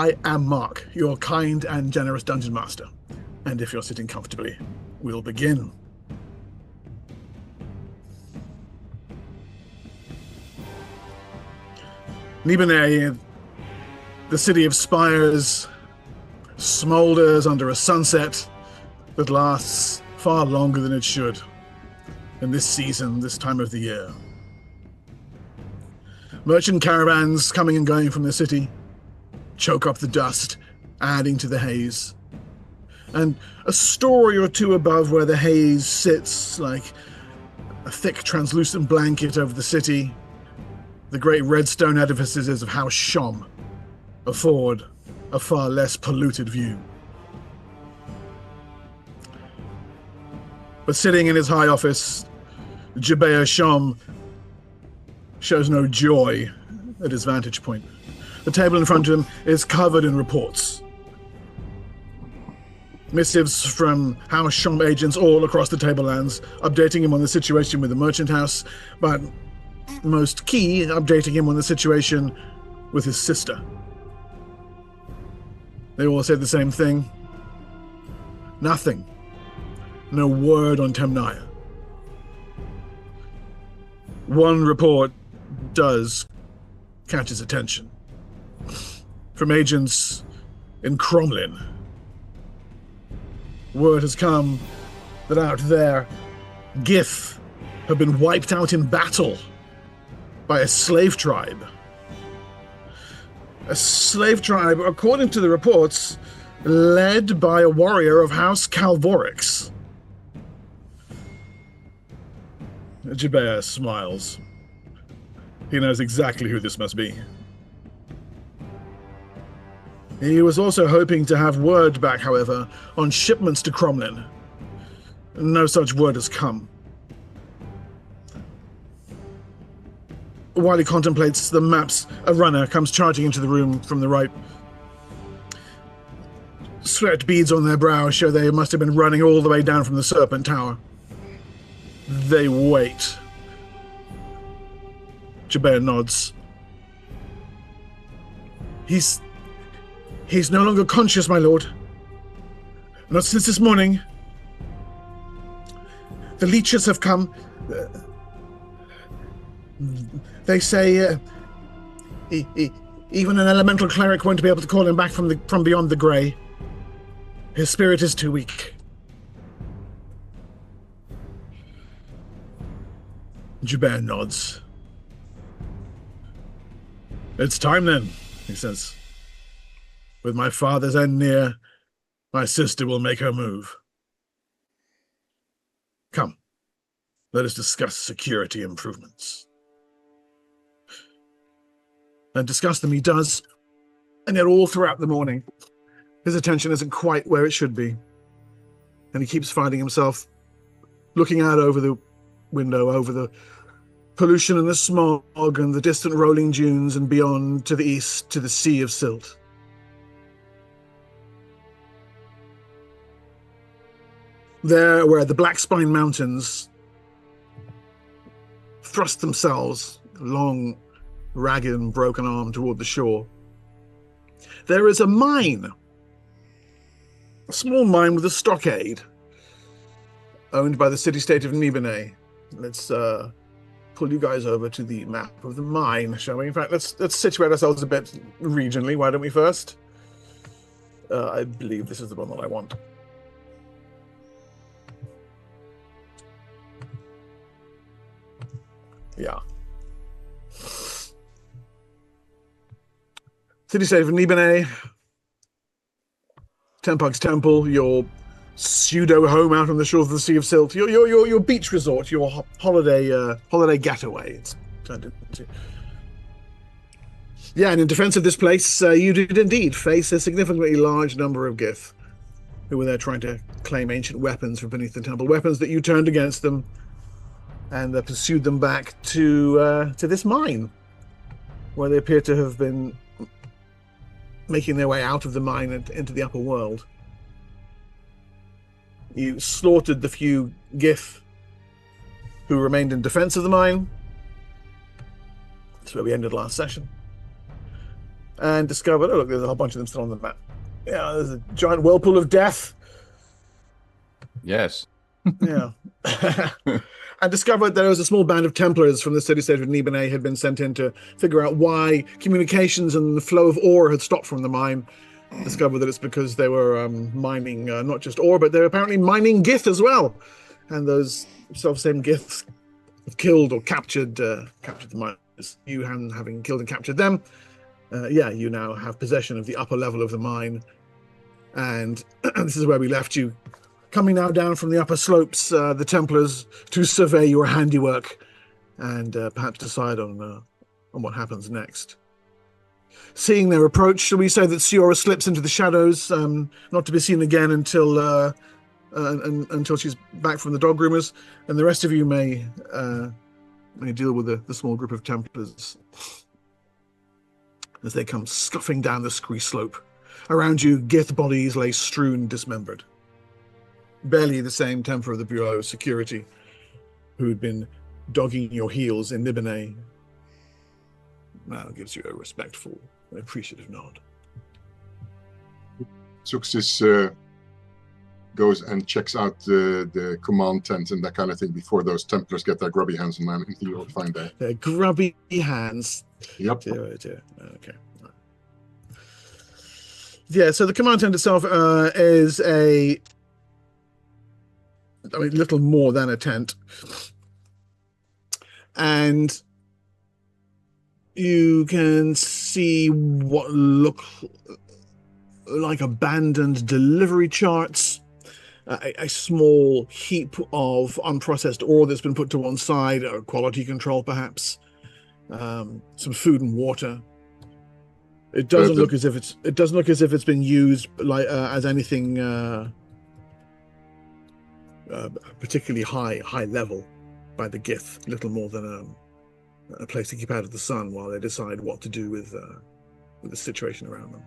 I am Mark, your kind and generous dungeon master. And if you're sitting comfortably, we'll begin. Nibene, the city of spires, smolders under a sunset that lasts far longer than it should in this season, this time of the year. Merchant caravans coming and going from the city choke up the dust, adding to the haze. And a story or two above where the haze sits like a thick translucent blanket over the city, the great red stone edifices of House Shom afford a far less polluted view. But sitting in his high office, Jabea Shom shows no joy at his vantage point. The table in front of him is covered in reports. Missives from House Shom agents all across the tablelands, updating him on the situation with the merchant house, but most key, updating him on the situation with his sister. They all said the same thing. Nothing. No word on Temnaya. One report does catch his attention. From agents in Cromlin. Word has come that out there, Gith have been wiped out in battle by a slave tribe. A slave tribe, according to the reports, led by a warrior of House Calvorix. Jabea smiles. He knows exactly who this must be. He was also hoping to have word back, however, on shipments to Cromlin. No such word has come. While he contemplates the maps, a runner comes charging into the room from the right. Sweat beads on their brow show they must have been running all the way down from the Serpent Tower. They wait. Jabea nods. He's no longer conscious, my lord. Not since this morning. The leeches have come. They say even an elemental cleric won't be able to call him back from beyond the grey. His spirit is too weak. Jabea nods. It's time then, he says. With my father's end near, my sister will make her move. Come, let us discuss security improvements. And discuss them he does, and yet all throughout the morning, his attention isn't quite where it should be. And he keeps finding himself looking out over the window, over the pollution and the smog and the distant rolling dunes and beyond to the east to the Sea of Silt. There, where the Black Spine Mountains thrust themselves, long, ragged and broken arm toward the shore, there is a mine. A small mine with a stockade, owned by the city-state of Nibene. Let's pull you guys over to the map of the mine, shall we? In fact, let's situate ourselves a bit regionally. Why don't we first? I believe this is the one that I want. Yeah. City-state of Nibene, Tempug's Temple, your pseudo home out on the shores of the Sea of Silt, your beach resort, your holiday getaway. It's turned into. Yeah, and in defense of this place, you did indeed face a significantly large number of Gith who were there trying to claim ancient weapons from beneath the temple, weapons that you turned against them and pursued them back to this mine, where they appear to have been making their way out of the mine and into the upper world. You slaughtered the few Gith who remained in defense of the mine. That's where we ended last session. and discovered, oh look, there's a whole bunch of them still on the map. Yeah, there's a giant whirlpool of death. Yes. Yeah. And discovered there was a small band of Templars from the city-state of Nibene had been sent in to figure out why communications and the flow of ore had stopped from the mine. Discovered that it's because they were mining not just ore, but they're apparently mining Gith as well. And those self-same Giths have killed or captured the miners. You having killed and captured them, you now have possession of the upper level of the mine. And this is where we left you. Coming now down from the upper slopes, the Templars, to survey your handiwork and perhaps decide on what happens next. Seeing their approach, shall we say that Siora slips into the shadows, not to be seen again until she's back from the dog groomers, and the rest of you may deal with the small group of Templars as they come scuffing down the scree slope. Around you, Gith bodies lay strewn, dismembered. Barely the same Templar of the Bureau of Security who'd been dogging your heels in Nibene now gives you a respectful and appreciative nod. Suxis goes and checks out the command tent and that kind of thing before those Templars get their grubby hands on them. You'll find their grubby hands. Yep. Dear. Okay. Yeah, so the command tent itself is little more than a tent. And you can see what look like abandoned delivery charts, a small heap of unprocessed ore that's been put to one side, or quality control perhaps, some food and water. It doesn't look as if it's been used as anything particularly high level by the Gith. Little more than a place to keep out of the sun while they decide what to do with the situation around them.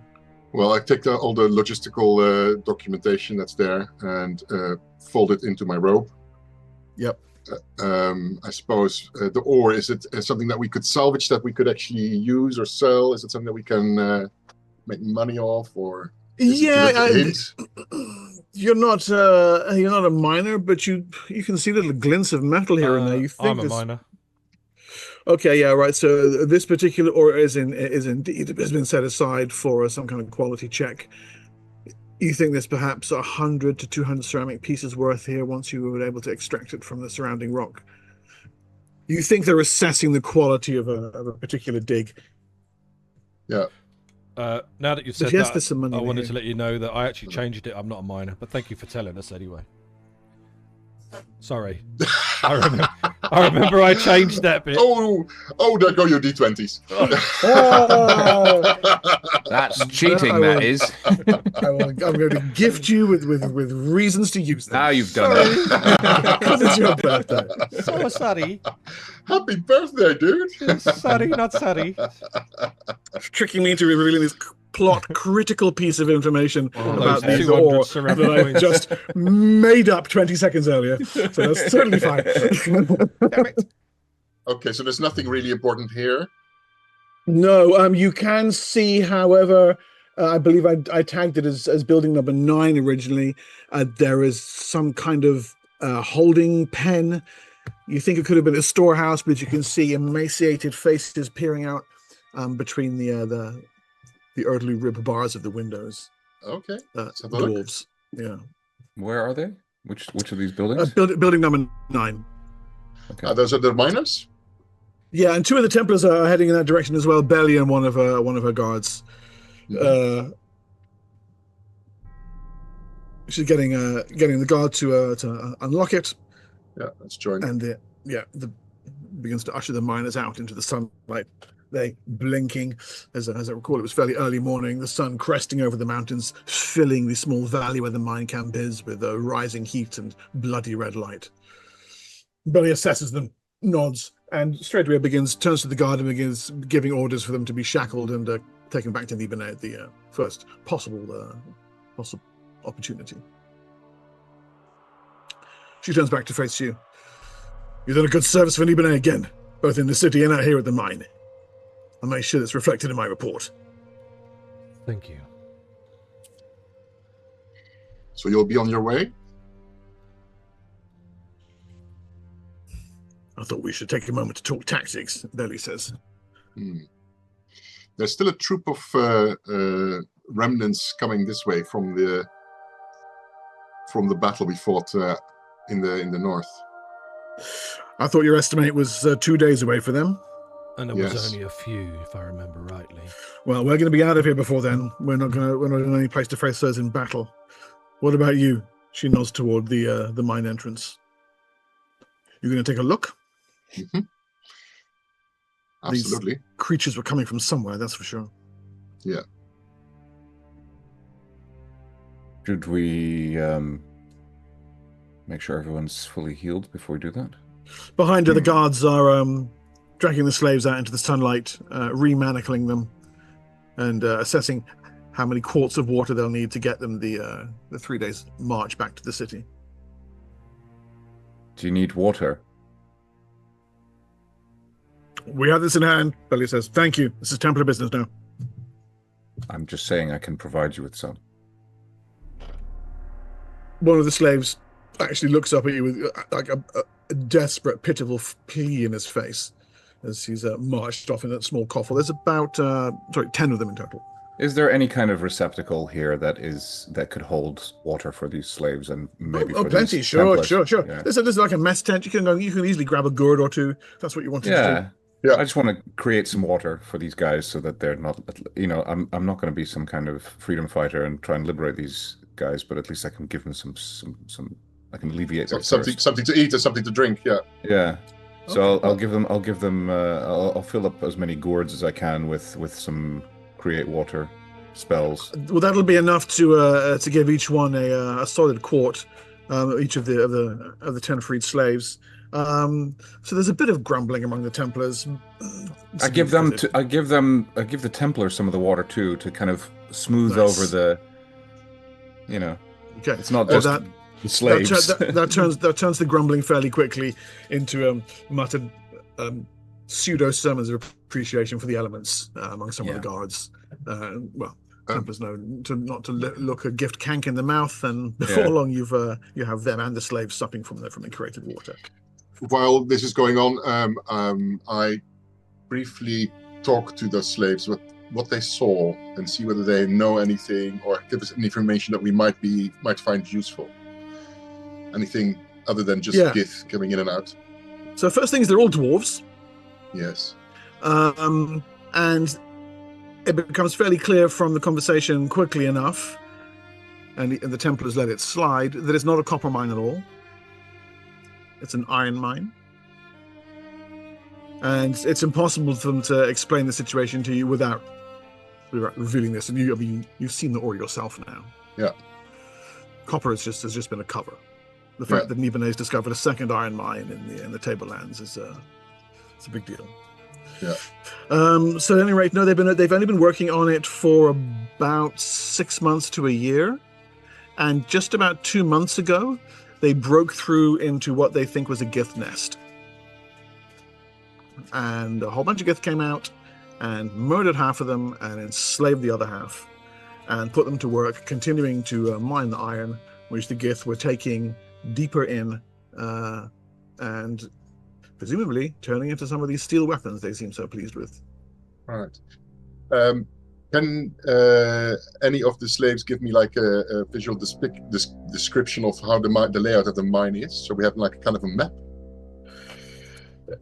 Well, I take all the logistical documentation that's there and fold it into my robe. Yep. I suppose the ore, is it something that we could salvage, that we could actually use or sell? Is it something that we can make money off, or you're not a miner, but you can see little glints of metal here and there. You think I'm a miner. Okay, yeah, right. So this particular ore is indeed has been set aside for some kind of quality check. You think there's perhaps 100 to 200 ceramic pieces worth here once you were able to extract it from the surrounding rock. You think they're assessing the quality of a particular dig. Yeah. Now that you've said yes, that, I wanted to let you know that I actually changed it. I'm not a miner, but thank you for telling us anyway. Sorry. I remember I changed that bit. Oh, there go your D20s. That's cheating, that is. I'm going to gift you with reasons to use them. Now you've done it. Because it's your birthday. So sorry. Happy birthday, dude. Sorry, not sorry. Tricking me into revealing this plot critical piece of information about these ore that I just made up 20 seconds earlier. So that's certainly fine. Damn it. Okay, so there's nothing really important here. No, you can see, however, I believe I tagged it as building number 9 originally. There is some kind of holding pen. You think it could have been a storehouse, but you can see emaciated faces peering out between the earthly rib bars of the windows. Okay. Dwarves. Yeah. Where are they? Which of these buildings? Building number 9. Okay. Those are the miners? Yeah, and 2 of the Templars are heading in that direction as well. Belly and one of her guards. She's getting the guard to unlock it. Yeah, let's join. And begins to usher the miners out into the sunlight. They blinking, as I recall, it was fairly early morning. The sun cresting over the mountains, filling the small valley where the mine camp is with a rising heat and bloody red light. Belly assesses them, nods, and straightaway turns to the guard and begins giving orders for them to be shackled and taken back to Nibene at the first possible opportunity. She turns back to face you. You've done a good service for Nibene again, both in the city and out here at the mine. I'll make sure that's reflected in my report. Thank you. So you'll be on your way? I thought we should take a moment to talk tactics, Belly says. There's still a troop of remnants coming this way from the battle we fought in the north. I thought your estimate was 2 days away for them. And it Yes. was only a few, if I remember rightly. Well, we're going to be out of here before then. We're not in any place to face those in battle. What about you? She nods toward the mine entrance. You're going to take a look? Mm-hmm. Absolutely. These creatures were coming from somewhere, that's for sure. Yeah. Should we make sure everyone's fully healed before we do that? Behind her, the guards are dragging the slaves out into the sunlight, remanacling them, and assessing how many quarts of water they'll need to get them the 3 days march back to the city. Do you need water? We have this in hand, Belly says. Thank you. This is Templar business now. I'm just saying I can provide you with some. One of the slaves actually looks up at you with like a desperate, pitiful plea in his face as he's marched off in a small coffle. There's about 10 of them in total. Is there any kind of receptacle here that could hold water for these slaves and maybe for plenty. these Sure. Templars? Yeah. There's like a mess tent. You can easily grab a gourd or two. If that's what you want to do. Yeah. I just want to create some water for these guys so that they're not, I'm not going to be some kind of freedom fighter and try and liberate these guys, but at least I can give them some I can alleviate their something thirst. to eat or something to drink. Yeah. Yeah. So Okay. I'll fill up as many gourds as I can with some create water spells. Well, that'll be enough to give each one a solid quart, each of the 10 freed slaves. So there's a bit of grumbling among the Templars. I give the Templars some of the water too to kind of smooth Nice. over the. Okay. It's not just the slaves. That turns the grumbling fairly quickly into muttered pseudo sermons of appreciation for the elements among some of the guards. Templars know not to look a gift cank in the mouth, and before long you have them and the slaves supping from the created water. While this is going on, I briefly talk to the slaves with what they saw and see whether they know anything or give us any information that we might find useful. Anything other than just Gith coming in and out. So first thing is they're all dwarves. Yes. And it becomes fairly clear from the conversation quickly enough, and the Templars let it slide, that it's not a copper mine at all. It's an iron mine. And it's impossible for them to explain the situation to you without revealing this. And you've seen the ore yourself now. Yeah. Copper has just been a cover. The fact that Nibonese discovered a second iron mine in the Tablelands is it's a big deal. Yeah. So at any rate, no, they've only been working on it for about 6 months to a year, and just about 2 months ago, they broke through into what they think was a Gith nest, and a whole bunch of Gith came out and murdered half of them and enslaved the other half, and put them to work continuing to mine the iron, which the Gith were taking deeper in, and presumably turning into some of these steel weapons they seem so pleased with. All right. Can any of the slaves give me like a visual description of how the layout of the mine is, so we have like kind of a map?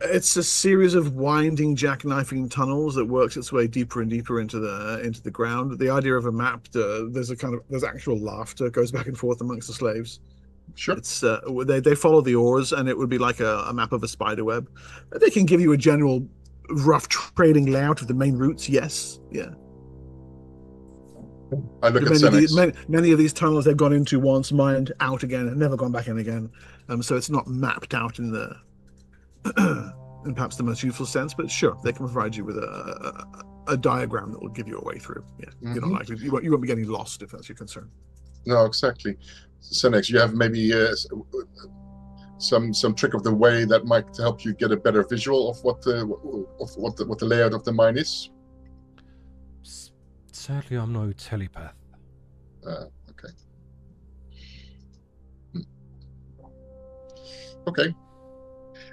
It's a series of winding, jackknifing tunnels that works its way deeper and deeper into the ground. The idea of a map, there's actual laughter goes back and forth amongst the slaves. Sure. It's they follow the oars, and it would be like a map of a spider web. They can give you a general rough trading layout of the main routes. Yes, yeah. I look at Senex. Many of these tunnels they've gone into once, mined out again, and never gone back in again. So it's not mapped out in the in perhaps the most useful sense, but sure, they can provide you with a diagram that will give you a way through. Yeah, You're not likely you won't be getting lost if that's your concern. No, exactly. Senex, you have maybe some trick of the way that might help you get a better visual of what the layout of the mine is. Sadly, I'm no telepath. Okay. Okay.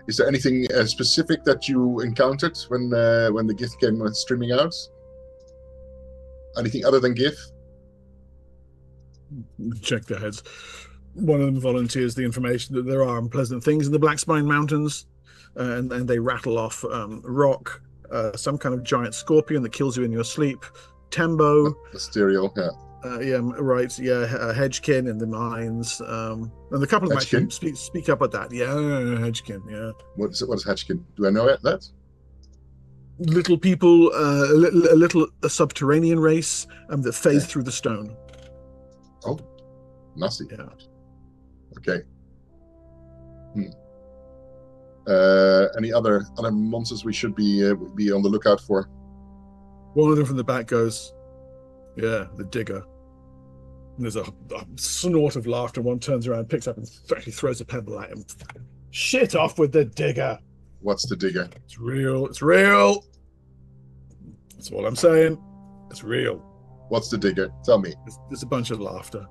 Is there anything specific that you encountered when the gift came streaming out? Anything other than gift? Check their heads. One of them volunteers the information that there are unpleasant things in the Black Spine Mountains, and they rattle off rock, some kind of giant scorpion that kills you in your sleep, Tembo. Mysterial, yeah. Hedgekin in the mines, and a couple of them actually speak up at that. Yeah, Hedgekin, yeah. What is Hedgekin? Do I know that? Little people, a subterranean race that phase through the stone. Oh, nasty. Yeah. Okay. Any other monsters we should be on the lookout for? One of them from the back goes, "Yeah, the digger." And there's a snort of laughter. One turns around, picks up, and actually throws a pebble at him. Shit off with the digger. What's the digger? It's real. It's real. That's all I'm saying. It's real. What's the digger? Tell me. There's a bunch of laughter.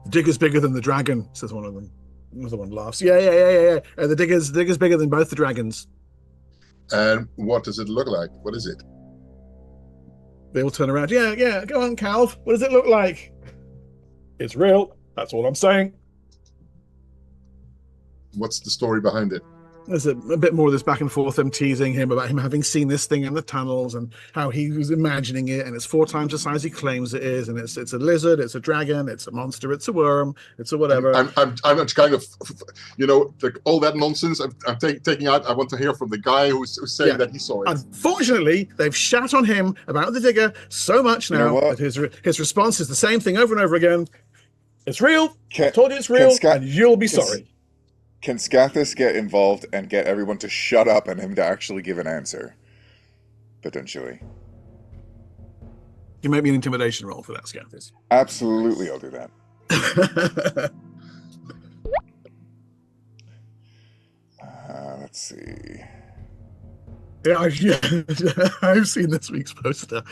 The digger's bigger than the dragon, says one of them. Another one laughs. Yeah. The digger's bigger than both the dragons. And what does it look like? What is it? They all turn around. Yeah. Go on, Calv. What does it look like? It's real. That's all I'm saying. What's the story behind it? There's a bit more of this back and forth, them teasing him about him having seen this thing in the tunnels and how he was imagining it, and it's 4 times the size he claims it is, and it's a lizard, it's a dragon, it's a monster, it's a worm, it's a whatever. I'm kind of, all that nonsense I'm taking out. I want to hear from the guy who's saying that he saw it. Unfortunately, they've shat on him about the digger so much now that his response is the same thing over and over again. It's real. I told you it's real, and you'll be sorry. Can Scathis get involved and get everyone to shut up and him to actually give an answer? Potentially. You make me an intimidation roll for that, Scathis. Absolutely, I'll do that. Let's see. Yeah, I've seen this week's poster.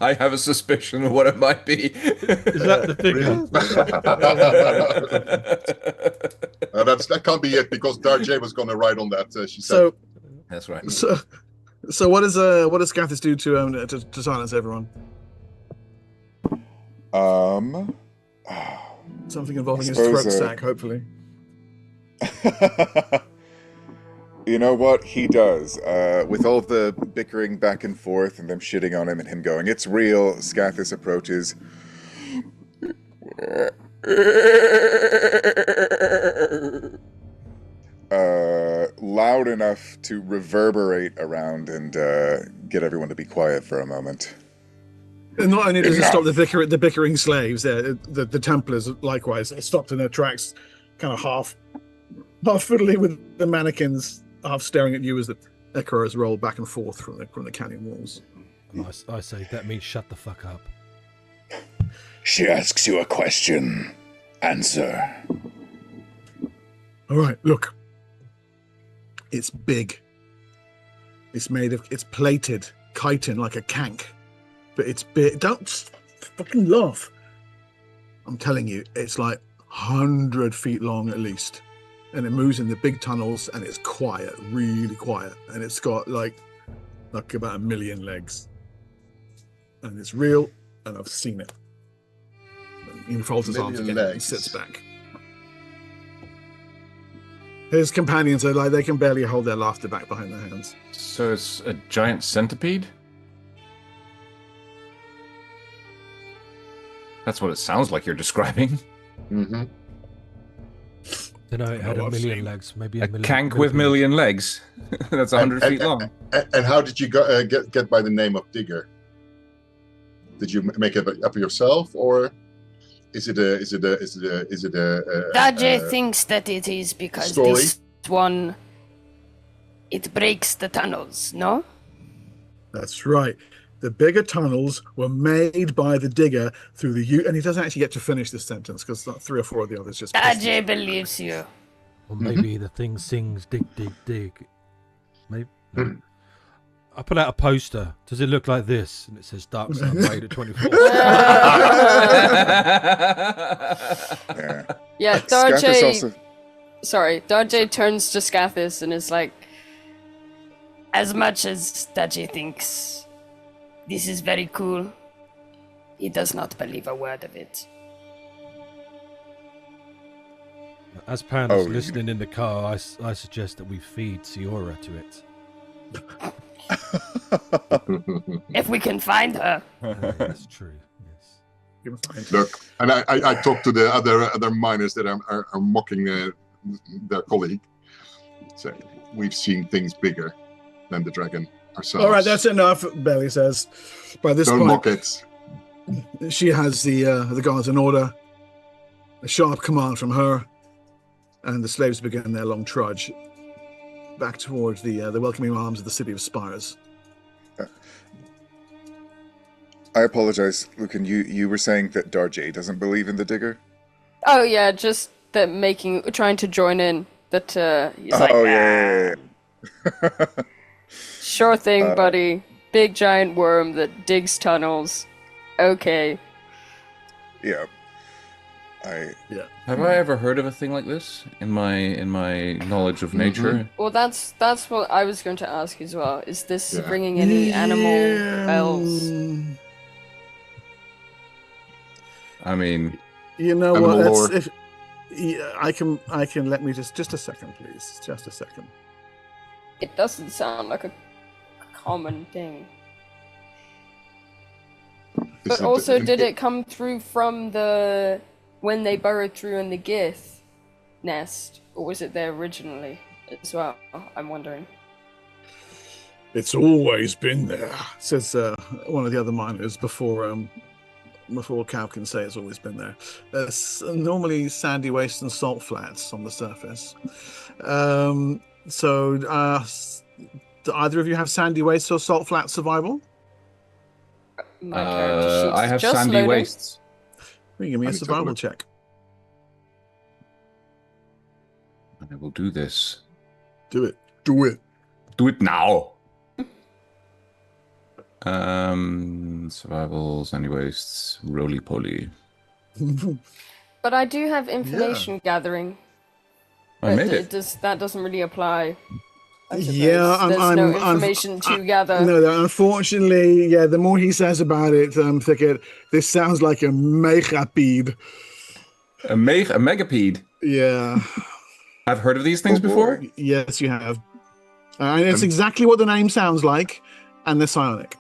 I have a suspicion of what it might be. Is that the thing? That can't be it, because Darjay was going to write on that. She said. So that's right. So what does Scathis do to silence everyone? Something involving his throat sack, hopefully. You know what? He does. With all of the bickering back and forth and them shitting on him and him going, "It's real," Scathis approaches. Loud enough to reverberate around and get everyone to be quiet for a moment. And not only does it stop the bickering slaves, the Templars likewise stopped in their tracks, kind of half fiddling with the mannequins, half staring at you as the echoes roll back and forth from the canyon walls. I say that means shut the fuck up. She asks you a question. Answer. All right, look. It's big. It's plated, chitin like a kank. But it's big. Don't fucking laugh. I'm telling you, it's like 100 feet long at least. And it moves in the big tunnels, and it's quiet, really quiet. And it's got like about 1 million legs. And it's real, and I've seen it. And he folds his arms again and sits back. His companions are like, they can barely hold their laughter back behind their hands. So it's a giant centipede? That's what it sounds like you're describing. Mm-hmm. You know, it had 1 million legs, maybe a million. Kank with 1 million legs. That's 100 feet long. And how did you get by the name of Digger? Did you make it up yourself, or is it a Dajé thinks that it is because story? This one, it breaks the tunnels, no? That's right. The bigger tunnels were made by the digger through the and he doesn't actually get to finish this sentence because 3 or 4 of the others just. Dajé believes you. Or maybe the thing sings dig, dig, dig. Maybe. I pull out a poster. Does it look like this? And it says Dark Side Raid at 24. Yeah. Yeah, Scathis Darjay. also. Sorry, Darjay turns to Scathis and is like, As much as Daji thinks this is very cool, he does not believe a word of it. As Panda's Oh, listening in the car, I suggest that we feed Siora to it. If we can find her. That's true. Yes. Look, and I talked to the other miners that are mocking their colleague. So we've seen things bigger than the dragon ourselves. All right, that's enough, Belly says. By this Don't point, mock it. she has the guards in order. A sharp command from her, and the slaves begin their long trudge back towards the welcoming arms of the city of Spires. I apologize, Lucan. You were saying that Darjay doesn't believe in the digger? oh yeah, just that trying to join in. That he's like, yeah. sure thing, buddy. Big giant worm that digs tunnels. Okay. Yeah. Have I ever heard of a thing like this in my knowledge of nature? Well, that's what I was going to ask as well. Is this ringing any animal bells? I mean, You know Animal what? lore. I can let me just a second, please. Just a second. It doesn't sound like a common thing. But also, did it come through from when they burrowed through in the Gith nest, or was it there originally as well? I'm wondering. It's always been there, says one of the other miners before Cal can say it's always been there. There's normally sandy wastes and salt flats on the surface. So, do either of you have sandy wastes or salt flat survival? My character sheet's I have just sandy loading. wastes. Will you give me I a need to have a survival look. check? I will do this. Do it. Do it. Do it now. Survival, sandy wastes, roly poly. But I do have information gathering. I But made it. that doesn't really apply. I suppose. Yeah, There's no information to gather. No, unfortunately, yeah, the more he says about it, Thicket, this sounds like a megapede. A megapede. Yeah. I've heard of these things Oh, boy. before. Yes, you have. And it's exactly what the name sounds like, and they're psionic.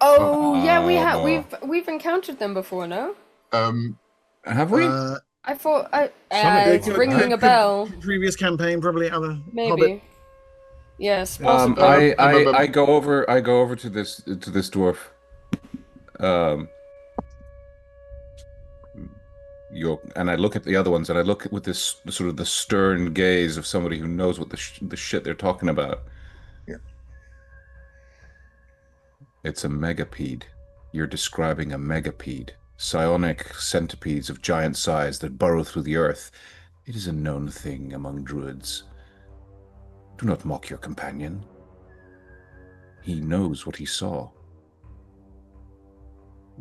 Oh yeah, we've encountered them before, no? Have we? I thought Some it's ringing a bell. Previous campaign, probably other. Maybe. Hobbit. Yes, possibly. I go over to this dwarf. And I look at the other ones, and I look with this sort of the stern gaze of somebody who knows what the shit they're talking about. Yeah. It's a megapede. You're describing a megapede. Psionic centipedes of giant size that burrow through the earth. It is a known thing among druids. Do not mock your companion. He knows what he saw.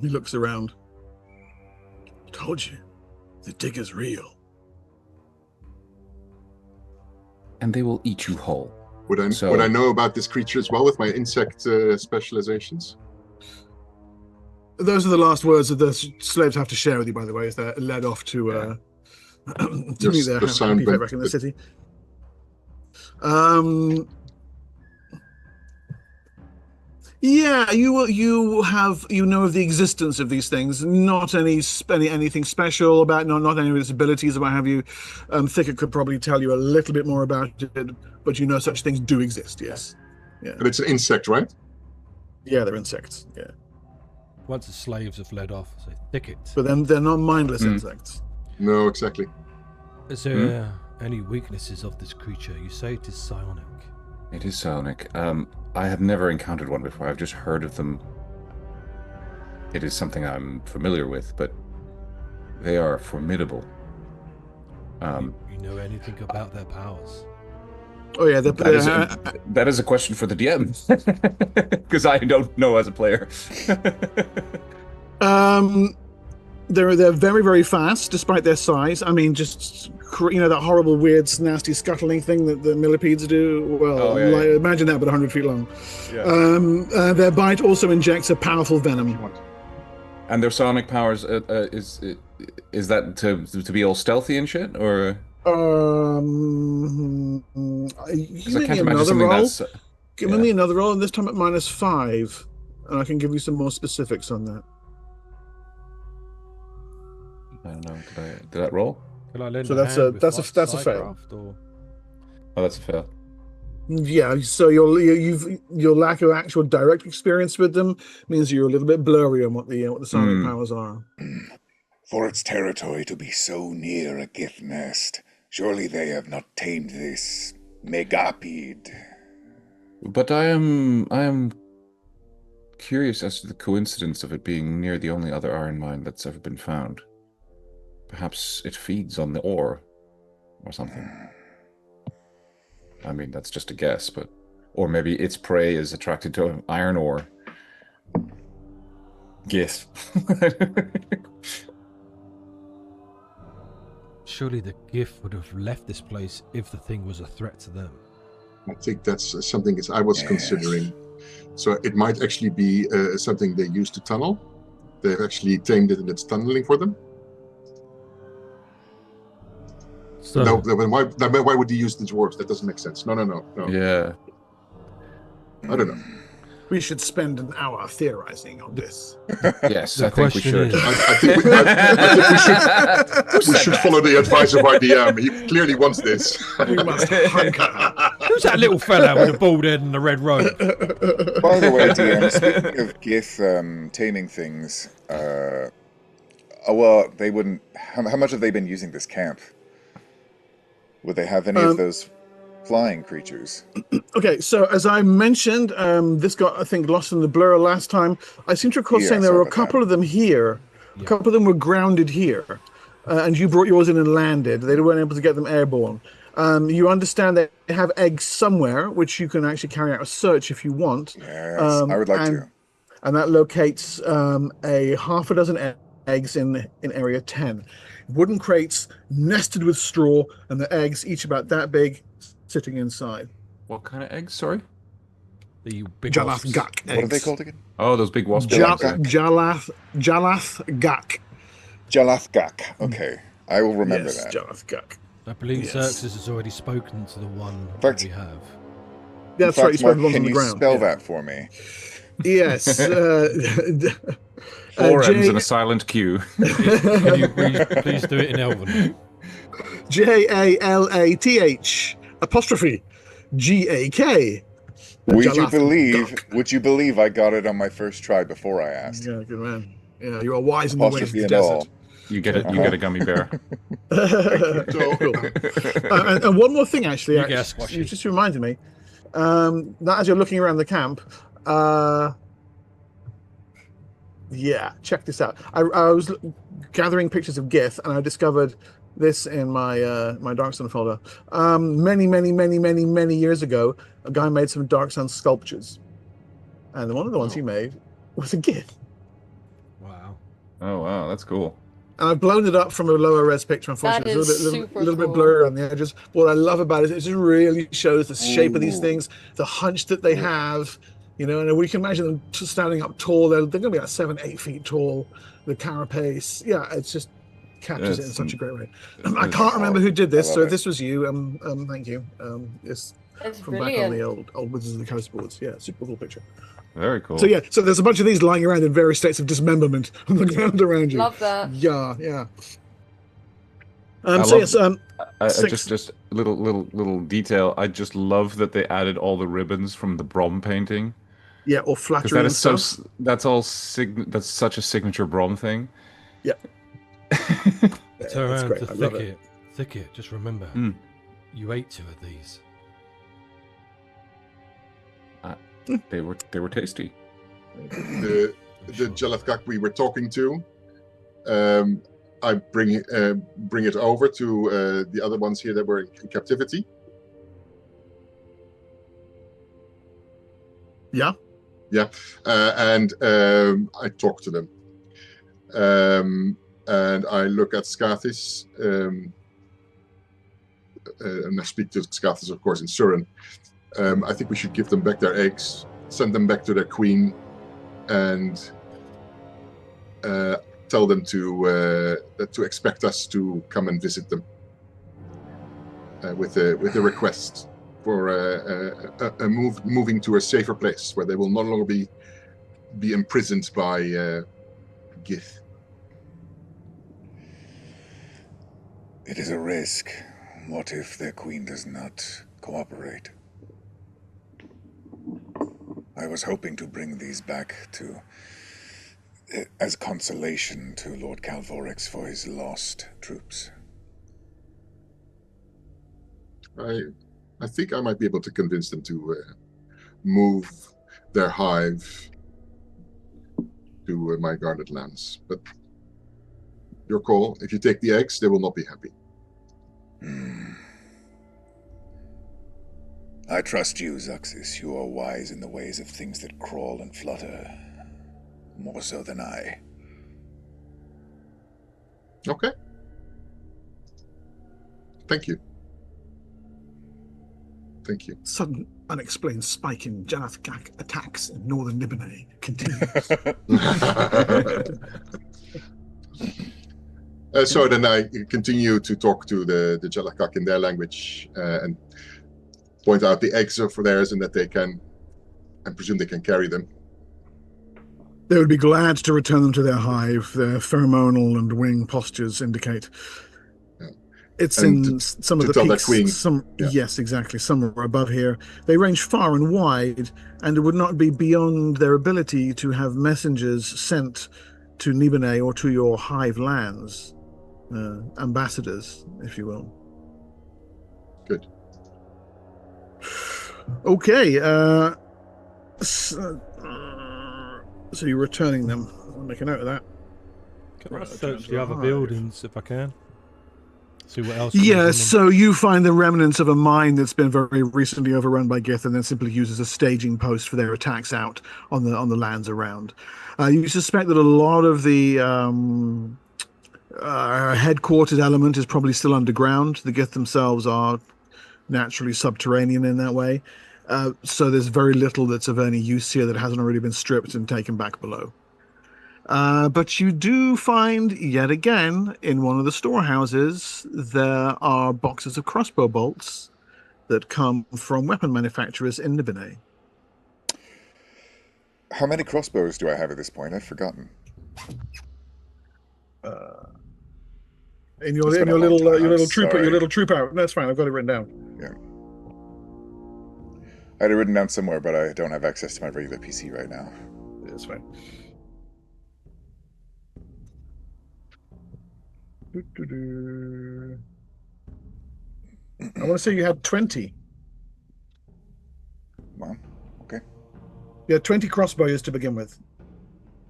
He looks around. Told you, the digger's real. And they will eat you whole. Would I know about this creature as well with my insect specializations? Those are the last words that the slaves have to share with you, by the way, as they're led off to to meet their happy fate back in the city. Yeah, you know of the existence of these things, not anything special about, not any of its abilities or what have you. Thicket could probably tell you a little bit more about it, but you know such things do exist. Yes, yeah. And it's an insect, right? Yeah, they're insects. Yeah, Once the slaves have led off, say thicket. but then they're not mindless insects. No, exactly. Is there any weaknesses of this creature? You say it is psionic. It is psionic. I have never encountered one before. I've just heard of them. It is something I'm familiar with, but they are formidable. You know anything about their powers? Oh yeah, that is a question for the DM, because I don't know as a player. They're very, very fast despite their size. I mean, just that horrible, weird, nasty scuttling thing that the millipedes do. Well, imagine that, but 100 feet long. Yeah. Their bite also injects a powerful venom. And their sonic powers is that to be all stealthy and shit, or? Give me another roll. Give me another roll, and this time at -5, and I can give you some more specifics on that. I don't know. Did that roll? Can I lend so a that's hand a fail. Or? Oh, that's a fail. Yeah. So your lack of actual direct experience with them means you're a little bit blurry on what the sonic powers are. For its territory to be so near a gift nest, surely they have not tamed this megapede. But I am curious as to the coincidence of it being near the only other iron mine that's ever been found. Perhaps it feeds on the ore or something. I mean, that's just a guess, but... Or maybe its prey is attracted to iron ore. Guess. Surely the gift would have left this place if the thing was a threat to them. I think that's something I was considering. So it might actually be something they use to tunnel. They've actually tamed it and it's tunneling for them. So, no, why would he use the dwarves? That doesn't make sense. No. Yeah. I don't know. We should spend an hour theorizing on this. Yes, I think we should. I think we should follow the advice of our DM. He clearly wants this. We must hunker. Who's that little fella with the bald head and the red robe? By the way, DM, speaking of Gith taming things, well, they wouldn't... How much have they been using this camp? Would they have any of those flying creatures? Okay, so as I mentioned, this got, I think, lost in the blur last time. I seem to recall saying there were a couple of them here. Yeah. A couple of them were grounded here. And you brought yours in and landed. They weren't able to get them airborne. You understand they have eggs somewhere, which you can actually carry out a search if you want. Yes, I would like to. And that locates a half a dozen eggs in Area 10. Wooden crates nested with straw, and the eggs, each about that big, sitting inside. What kind of eggs, sorry? The big Jalath Gak eggs. What are they called again? Oh, those big wasp eggs. Jalath Gak. Jalath Gak. Okay, I will remember that. Jalath Gak. I believe Xerxes has already spoken to the one that we have. Yeah, that's right. You spoke Mark, on the ground. Can you spell that for me? Yes. 4 M's in a silent Q. Can you please do it in Elven? JALATH apostrophe GAK. Would you believe I got it on my first try before I asked? Yeah, good man. Yeah, you are wise in the ways of the desert. All. You get it. You get a gummy bear. And one more thing, actually, you just reminded me. That as you're looking around the camp, yeah, check this out. I was gathering pictures of Gith, and I discovered this in my my Darksun folder. Many years ago, a guy made some Darksun sculptures, and one of the ones he made was a Gith. Wow! Oh wow, that's cool. And I've blown it up from a lower res picture. Unfortunately, it's a little bit blurry on the edges. What I love about it is it just really shows the shape of these things, the hunch that they have. You know, and we can imagine them standing up tall. They're going to be like 7-8 feet tall. The carapace, yeah, it's just captures it in such a great way. I can't remember who did this, so if this was you, thank you. It's from brilliant. back on the old Wizards of the Coast boards. Yeah, super cool picture. Very cool. So yeah, so there's a bunch of these lying around in various states of dismemberment on the ground around you. Love that. Yeah. Just little detail. I just love that they added all the ribbons from the Brom painting. Yeah, or flattery. That's such a signature Brom thing. Yeah. Turn around to thicket. Just remember, you ate 2 of these. They were tasty. The Jalath Gak we were talking to, I bring it over to the other ones here that were in captivity. Yeah. Yeah, and I talk to them. And I look at Scathis, and I speak to Scathis, of course, in Surin. I think we should give them back their eggs, send them back to their queen, and tell them to expect us to come and visit them with a request for moving to a safer place where they will no longer be imprisoned by Gith. It is a risk. What if their queen does not cooperate? I was hoping to bring these back as consolation to Lord Calvorix for his lost troops. I think I might be able to convince them to move their hive to my guarded lands. But your call. If you take the eggs, they will not be happy. I trust you, Zuxis. You are wise in the ways of things that crawl and flutter. More so than I. Okay. Thank you. Thank you. Sudden unexplained spike in Janathgak attacks in northern Nibene continues. So then I continue to talk to the Jalakkak in their language and point out the eggs are for theirs and that they can, I presume they can carry them. They would be glad to return them to their hive. Their pheromonal and wing postures indicate. Yeah. It's and in some of the peaks. Yes, exactly. Some are above here. They range far and wide, and it would not be beyond their ability to have messengers sent to Nibene or to your hive lands. Ambassadors, if you will. Good. Okay. So you're returning them. I'll make a note of that. Can I search the other buildings if I can? See what else. Yeah, so you find the remnants of a mine that's been very recently overrun by Gith and then simply used as a staging post for their attacks out on the lands around. You suspect that a lot of the headquarters element is probably still underground. The Gith themselves are naturally subterranean in that way. So there's very little that's of any use here that hasn't already been stripped and taken back below. But you do find, yet again, in one of the storehouses, there are boxes of crossbow bolts that come from weapon manufacturers in Nibene. How many crossbows do I have at this point? I've forgotten. In your little troop out. That's fine. I've got it written down. Yeah. I had it written down somewhere, but I don't have access to my regular PC right now. That's fine. I want to say you had 20. Well, okay. You had 20 crossbows to begin with.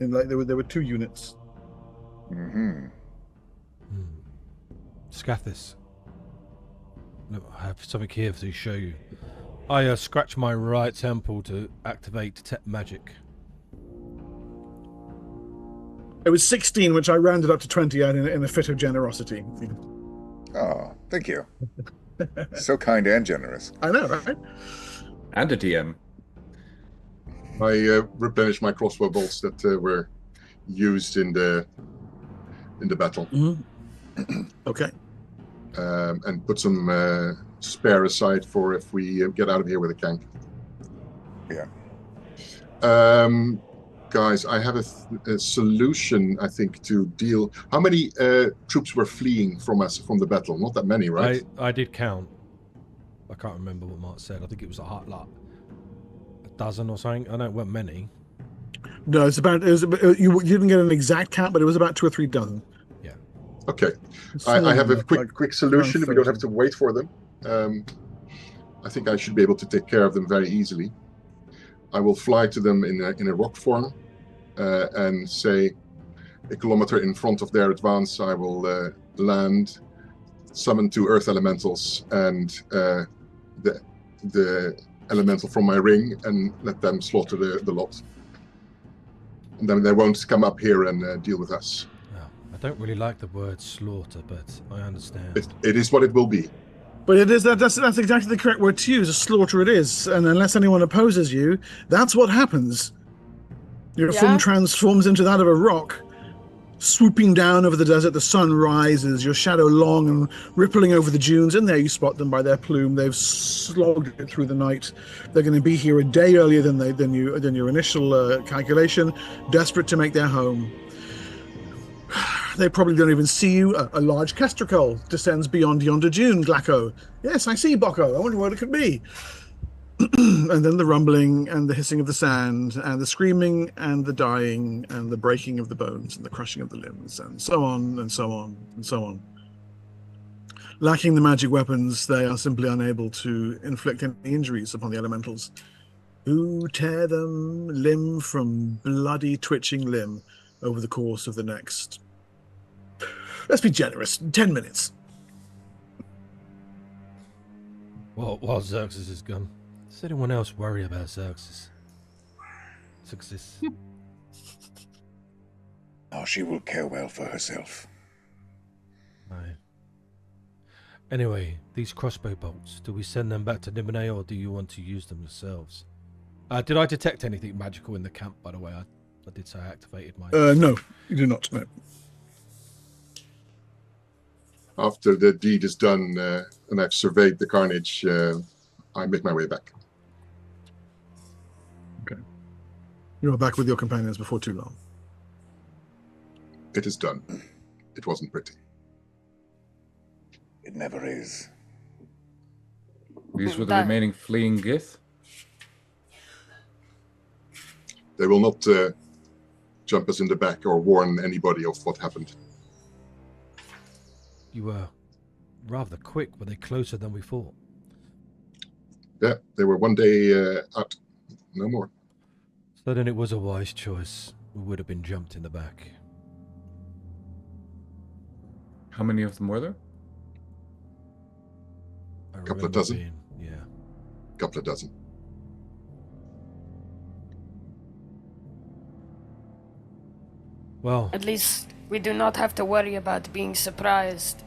And like there were 2 units. Mm-hmm. Scathis. Look, I have something here to show you. I scratch my right temple to activate detect magic. It was 16, which I rounded up to 20 in a fit of generosity. Oh, thank you. So kind and generous. I know, right? And a DM. I replenished my crossbow bolts that were used in the battle. Mm-hmm. Okay. And put some spare aside for if we get out of here with a kank. Yeah. Guys, I have a solution, I think, to deal. How many troops were fleeing from us from the battle? Not that many, right? I did count. I can't remember what Mark said. I think it was like a dozen or something. I know it weren't many. No, you didn't get an exact count, but it was about 2 or 3 dozen. Yeah. Okay. I have a quick solution. We don't have to wait for them. I think I should be able to take care of them very easily. I will fly to them in a rock form and say 1 kilometer in front of their advance. I will land, summon 2 earth elementals, and the elemental from my ring and let them slaughter the lot. And then they won't come up here and deal with us. Oh, I don't really like the word slaughter, but I understand. It is what it will be. But it is that's exactly the correct word to use. A slaughter it is, and unless anyone opposes you, that's what happens. Your form transforms into that of a rock, swooping down over the desert. The sun rises, your shadow long and rippling over the dunes, and there you spot them by their plume. They've slogged it through the night. They're going to be here a day earlier than your initial calculation, desperate to make their home. They probably don't even see you. A large kestrel descends beyond yonder dune, Glacko. Yes, I see, Bocco. I wonder what it could be. And then the rumbling and the hissing of the sand and the screaming and the dying and the breaking of the bones and the crushing of the limbs and so on and so on and so on. Lacking the magic weapons, they are simply unable to inflict any injuries upon the elementals, who tear them limb from bloody twitching limb over the course of the next, let's be generous, 10 minutes. Well, while Xerxes is gone, does anyone else worry about Xerxes? Success. Oh, she will care well for herself. Right. Anyway, these crossbow bolts, do we send them back to Nimine or do you want to use them yourselves? Did I detect anything magical in the camp, by the way? I did say I activated my... No, you do not, no. After the deed is done and I've surveyed the carnage, I make my way back. Okay. You are back with your companions before too long. It is done. It wasn't pretty. It never is. These were the remaining fleeing Gith? They will not jump us in the back or warn anybody of what happened. You were rather quick. Were they closer than we thought? Yeah, they were one day out. No more. So then it was a wise choice. We would have been jumped in the back. How many of them were there? A Couple of dozen. Yeah. Couple of dozen. Well, At least we do not have to worry about being surprised.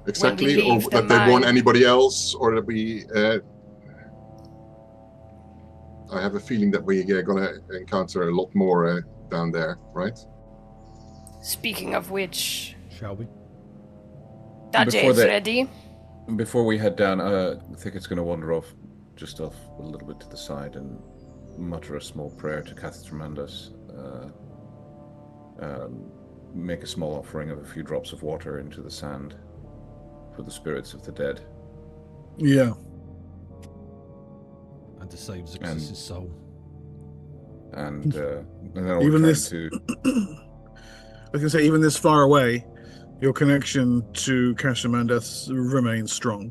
Exactly, When we or leave that the they warn mine. anybody else, or that we... I have a feeling that we are going to encounter a lot more down there, right? Speaking of which, shall we? Daje is ready. Before we head down, I think it's going to wander off, just off a little bit to the side and mutter a small prayer to Cathramandas. Make a small offering of a few drops of water into the sand for the spirits of the dead. Yeah. And to save Xerxes' soul. And then I'll Even return this- to... I was going to say, even this far away, your connection to Cathramandas remains strong.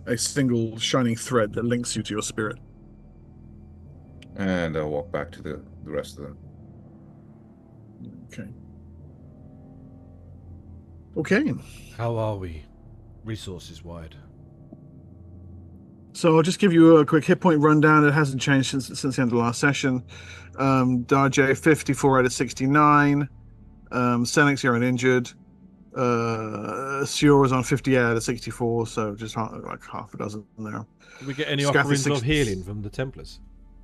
A single shining thread that links you to your spirit. And I'll walk back to the rest of them. Okay. Okay. How are we, resources-wide? So I'll just give you a quick hit point rundown. It hasn't changed since the end of the last session. Daje, 54 out of 69. Senex, you're uninjured. Sior was on 58 out of 64, so just like half a dozen there. Did we get any Scaffy offerings of 60 healing from the Templars?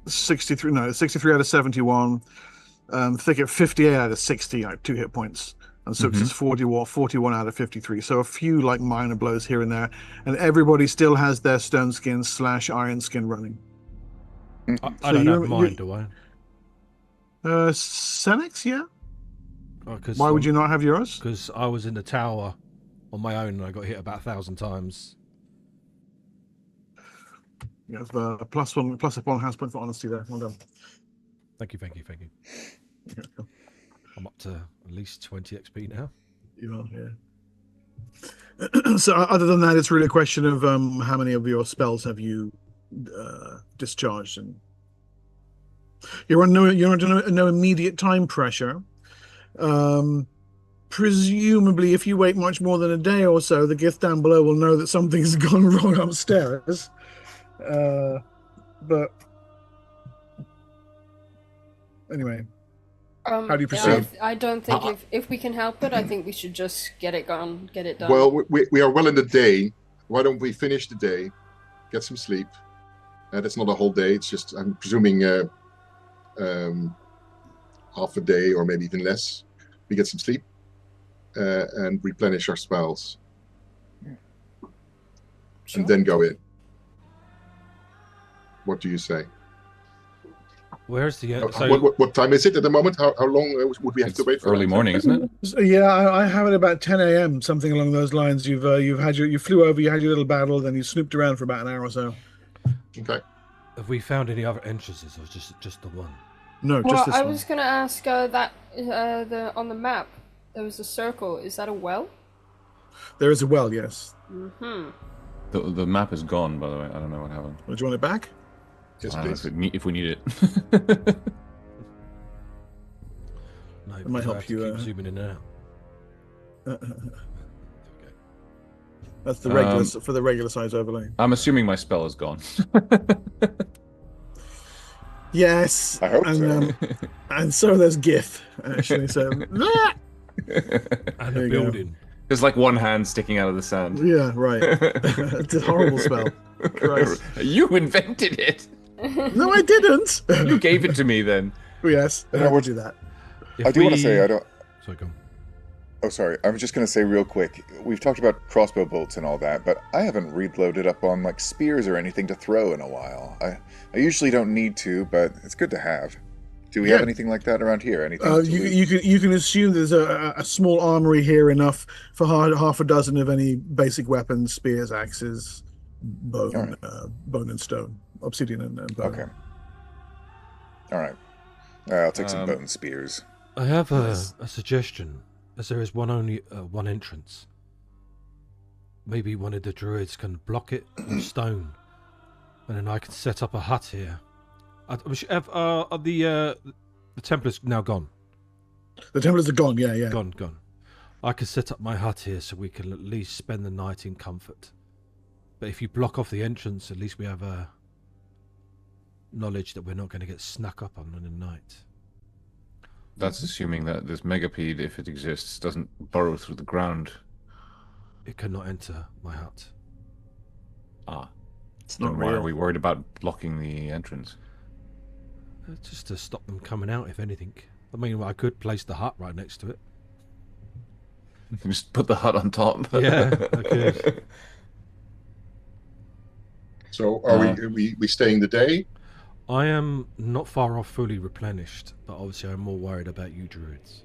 63 out of 71. Thicket 58 out of 60, like 2 hit points. And Sux is 41 out of 53. So a few like minor blows here and there. And everybody still has their stone skin / iron skin running. I don't have mine, do I? Senex, yeah? Why would you not have yours? Because I was in the tower on my own and I got hit about 1,000 times. You have a plus one house point for honesty there. Well done. Thank you. Okay, cool. I'm up to at least 20 XP now. You are, yeah. So other than that, it's really a question of how many of your spells have you discharged, and you're under no immediate time pressure. Presumably, if you wait much more than a day or so, the Gith down below will know that something's gone wrong upstairs, But anyway, How do you proceed? I don't think if we can help it, I think we should just get it done. Well, we are well in the day. Why don't we finish the day, get some sleep? That's not a whole day. It's just, I'm presuming, half a day or maybe even less. We get some sleep and replenish our spells, and then go in. What do you say? Where's the what time is it at the moment? How long would we have to wait for? Early morning, isn't it? Yeah, I have it about 10 a.m. something along those lines. You flew over, you had your little battle, then you snooped around for about an hour or so. Okay. Have we found any other entrances, or just the one? No, well, just this I one. was gonna ask that on the map there was a circle. Is that a well? There is a well, yes. Mm-hmm. The map is gone, by the way. I don't know what happened. Well, do you want it back? Yes, I don't please. know if we need it. No, It might help I have to you, keep zooming in and out. That's the regular for the regular size overlay. I'm assuming my spell is gone. Yes, I hope so. And so there's GIF actually. So And There the you go. building. There's like one hand sticking out of the sand. yeah, right. It's a horrible spell. Christ. You invented it. No, I didn't. You gave it to me then. Yes, I would do that. I do want to say, I don't. Sorry, go on. Oh, sorry. I was just going to say real quick. We've talked about crossbow bolts and all that, but I haven't reloaded up on like spears or anything to throw in a while. I usually don't need to, but it's good to have. Do we have anything like that around here? Anything? You can assume there's a small armory here, enough for half a dozen of any basic weapons: spears, axes, bone, bone and stone, obsidian and bone. Okay. All right. I'll take some bone spears. I have a suggestion, as there is one entrance. Maybe one of the druids can block it with stone, and then I can set up a hut here. The Templars now gone. The Templars are gone. Yeah. Gone. I can set up my hut here so we can at least spend the night in comfort. But if you block off the entrance, at least we have knowledge that we're not going to get snuck up on in the night. That's assuming that this megapede, if it exists, doesn't burrow through the ground. It cannot enter my hut. It's not Then why real. are we worried about blocking the entrance? Just to stop them coming out, if anything. I mean, I could place the hut right next to it. Just put the hut on top. Yeah, I could. So are we staying the day? I am not far off fully replenished, but obviously I'm more worried about you druids.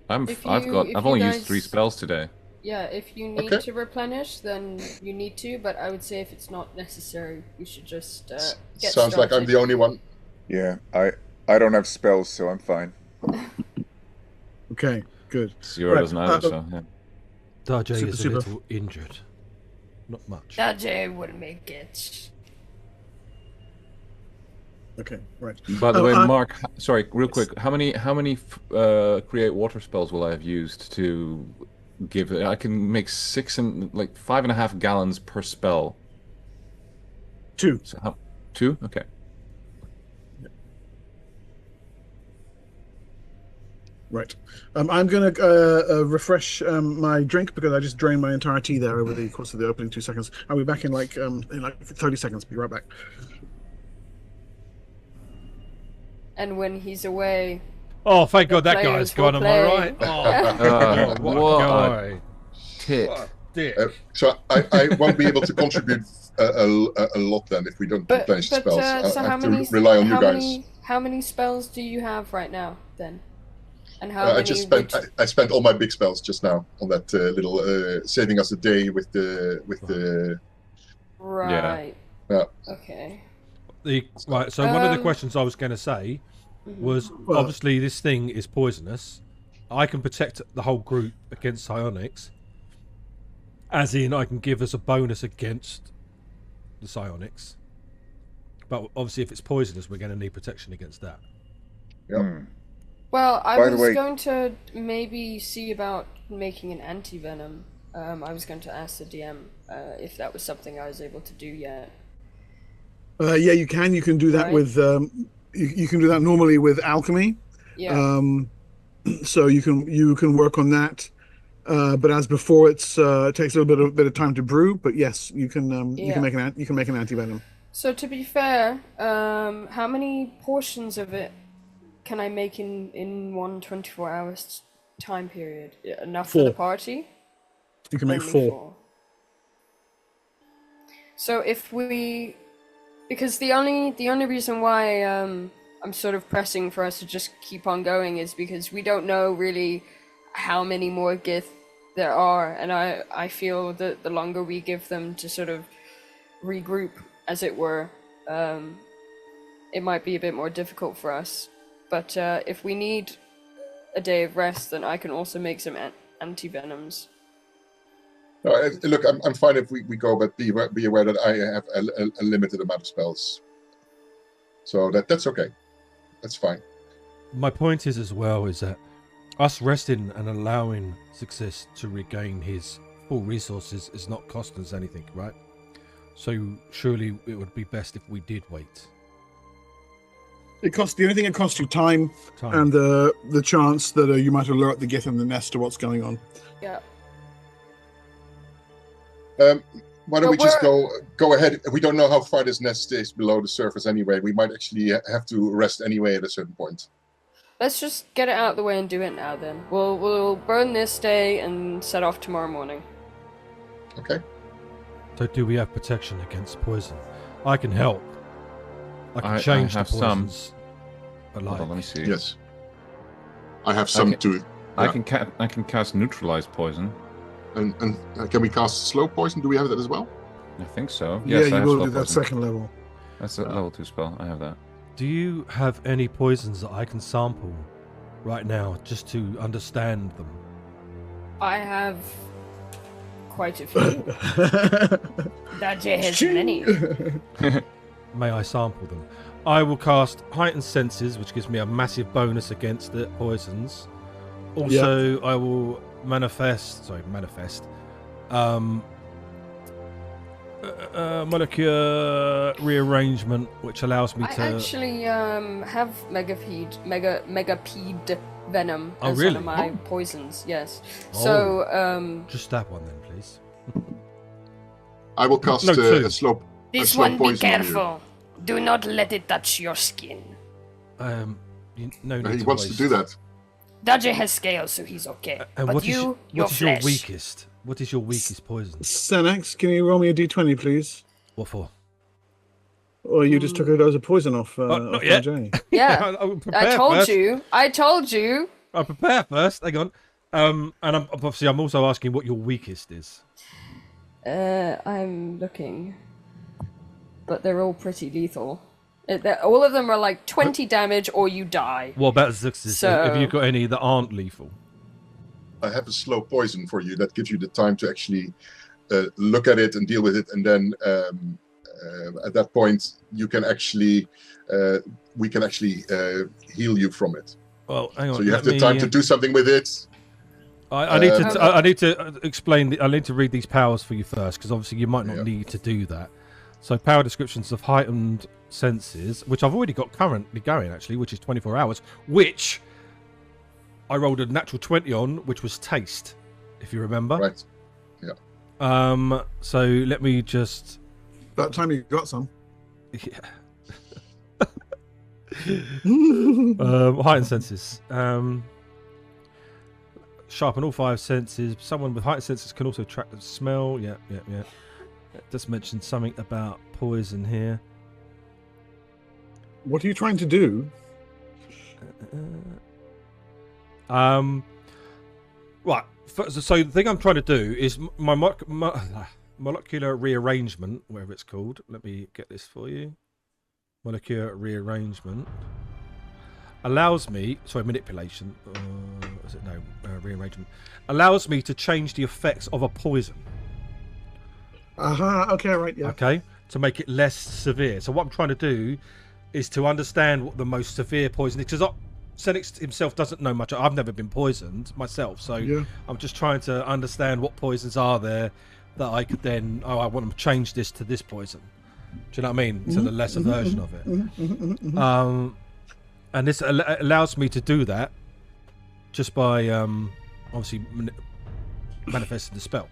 If I've you only guys- used 3 spells today. Yeah, if you need to replenish, then you need to. But I would say if it's not necessary, we should just get Sounds like I'm started. the only one. Yeah, I don't have spells, so I'm fine. Okay, good. Zero Right, doesn't either, so yeah. Darjay is a super. little injured. Not much. Dajay will make it. Okay, right. By the Oh, way, Mark, sorry, real quick, how many create water spells will I have used to give it? I can make 5.5 gallons per spell. 2. So 2? Okay. Right. I'm going to refresh my drink because I just drained my entire tea there over the course of the opening 2 seconds. I'll be back in like 30 seconds. Be right back. And when he's away, Oh, thank God that players guy's gone, will am I play. right? Oh, what what a a guy. Tit. Dick. So I won't be able to contribute a lot then if we don't but replenish the spells. so I how have many to rely on you guys. how many spells do you have right now then? And how many? I spent all my big spells just now on that little saving us a day with the. Right. Yeah. Okay. Right, so one of the questions I was going to say was, obviously this thing is poisonous. I can protect the whole group against psionics. As in, I can give us a bonus against the psionics. But obviously if it's poisonous, we're going to need protection against that. Yeah. Well, I By the was way- going to maybe see about making an anti-venom. I was going to ask the DM if that was something I was able to do yet. Yeah, you can. You can do that Right. with. You can do that normally with alchemy. Yeah. So you can work on that. But as before, it takes a little bit of time to brew. But yes, you can Yeah. make an antivenom. So to be fair, how many portions of it can I make in one 24 hours time period? Enough for the 4. party? You can make Only 4. So if we, because the only reason why I'm sort of pressing for us to just keep on going is because we don't know really how many more Gith there are, and I feel that the longer we give them to sort of regroup, as it were, it might be a bit more difficult for us. But if we need a day of rest, then I can also make some anti-venoms. Look, I'm fine if we go, but be aware that I have a limited amount of spells. So that's okay. That's fine. My point is as well is that us resting and allowing Success to regain his full resources is not costing us anything, right? So surely it would be best if we did wait. The only thing it costs you time. And the chance that you might alert the Gith in the nest to what's going on. Yeah. Why don't we just go ahead? We don't know how far this nest is below the surface anyway. We might actually have to rest anyway at a certain point. Let's just get it out of the way and do it now then. We'll burn this day and set off tomorrow morning. Okay. So do we have protection against poison? I can help. I can change have the poisons. But Hold on, let me see. Yes. I have some too. I can cast neutralize poison. And can we cast slow poison? Do we have that as well? I think so. Yeah, Yes, I you have will slow do that poison. second level. That's a level 2 spell. I have that. Do you have any poisons that I can sample right now just to understand them? I have quite a few. Daje has many. May I sample them? I will cast Heightened Senses, which gives me a massive bonus against the poisons. Also, I will manifest molecular rearrangement, which allows me to. I actually have megapede venom Oh, as really? one of my poisons. Yes. Oh. So Just that one then, please. I will cast No, two. a slow. This slow one, be poison on you. careful. Do not let it touch your skin. No need He to wants to waste. do that. Daje has scales, so he's okay. And but what is your your flesh. weakest? What is your weakest poison? Senex, can you roll me a d20, please? What for? Or you just took a dose of poison off. not off yet. Jay. yeah, I'll prepare I told first. you. I told you. I'll prepare first. Hang on. And I'm also asking what your weakest is. I'm looking, but they're all pretty lethal. All of them are like 20 damage or you die. What about Zux's? So- Have you got any that aren't lethal? I have a slow poison for you that gives you the time to actually look at it and deal with it, and then at that point you can actually we can actually heal you from it. Well, hang on. So you have the time to do something with it. I need to explain. I need to read these powers for you first, because obviously you might not need to do that. So power descriptions of heightened senses, which I've already got currently going actually, which is 24 hours, which I rolled a natural 20 on, which was taste, if you remember. Right. Yeah. So let me just. That time you got some. Yeah. Heightened senses. Sharpen all 5 senses. Someone with heightened senses can also track the smell. Yeah. Just mentioned something about poison here. What are you trying to do? Right. So the thing I'm trying to do is my molecular rearrangement, whatever it's called. Let me get this for you. Molecular rearrangement allows me. Sorry, manipulation. Is it no rearrangement? Allows me to change the effects of a poison. Okay, right, yeah. Okay, to make it less severe. So what I'm trying to do is to understand what the most severe poison is, because Senix himself doesn't know much. I've never been poisoned myself, so I'm just trying to understand what poisons are there that I could then. I want to change this to this poison. Do you know what I mean? So the lesser version of it. And this allows me to do that just by obviously manifesting the spell.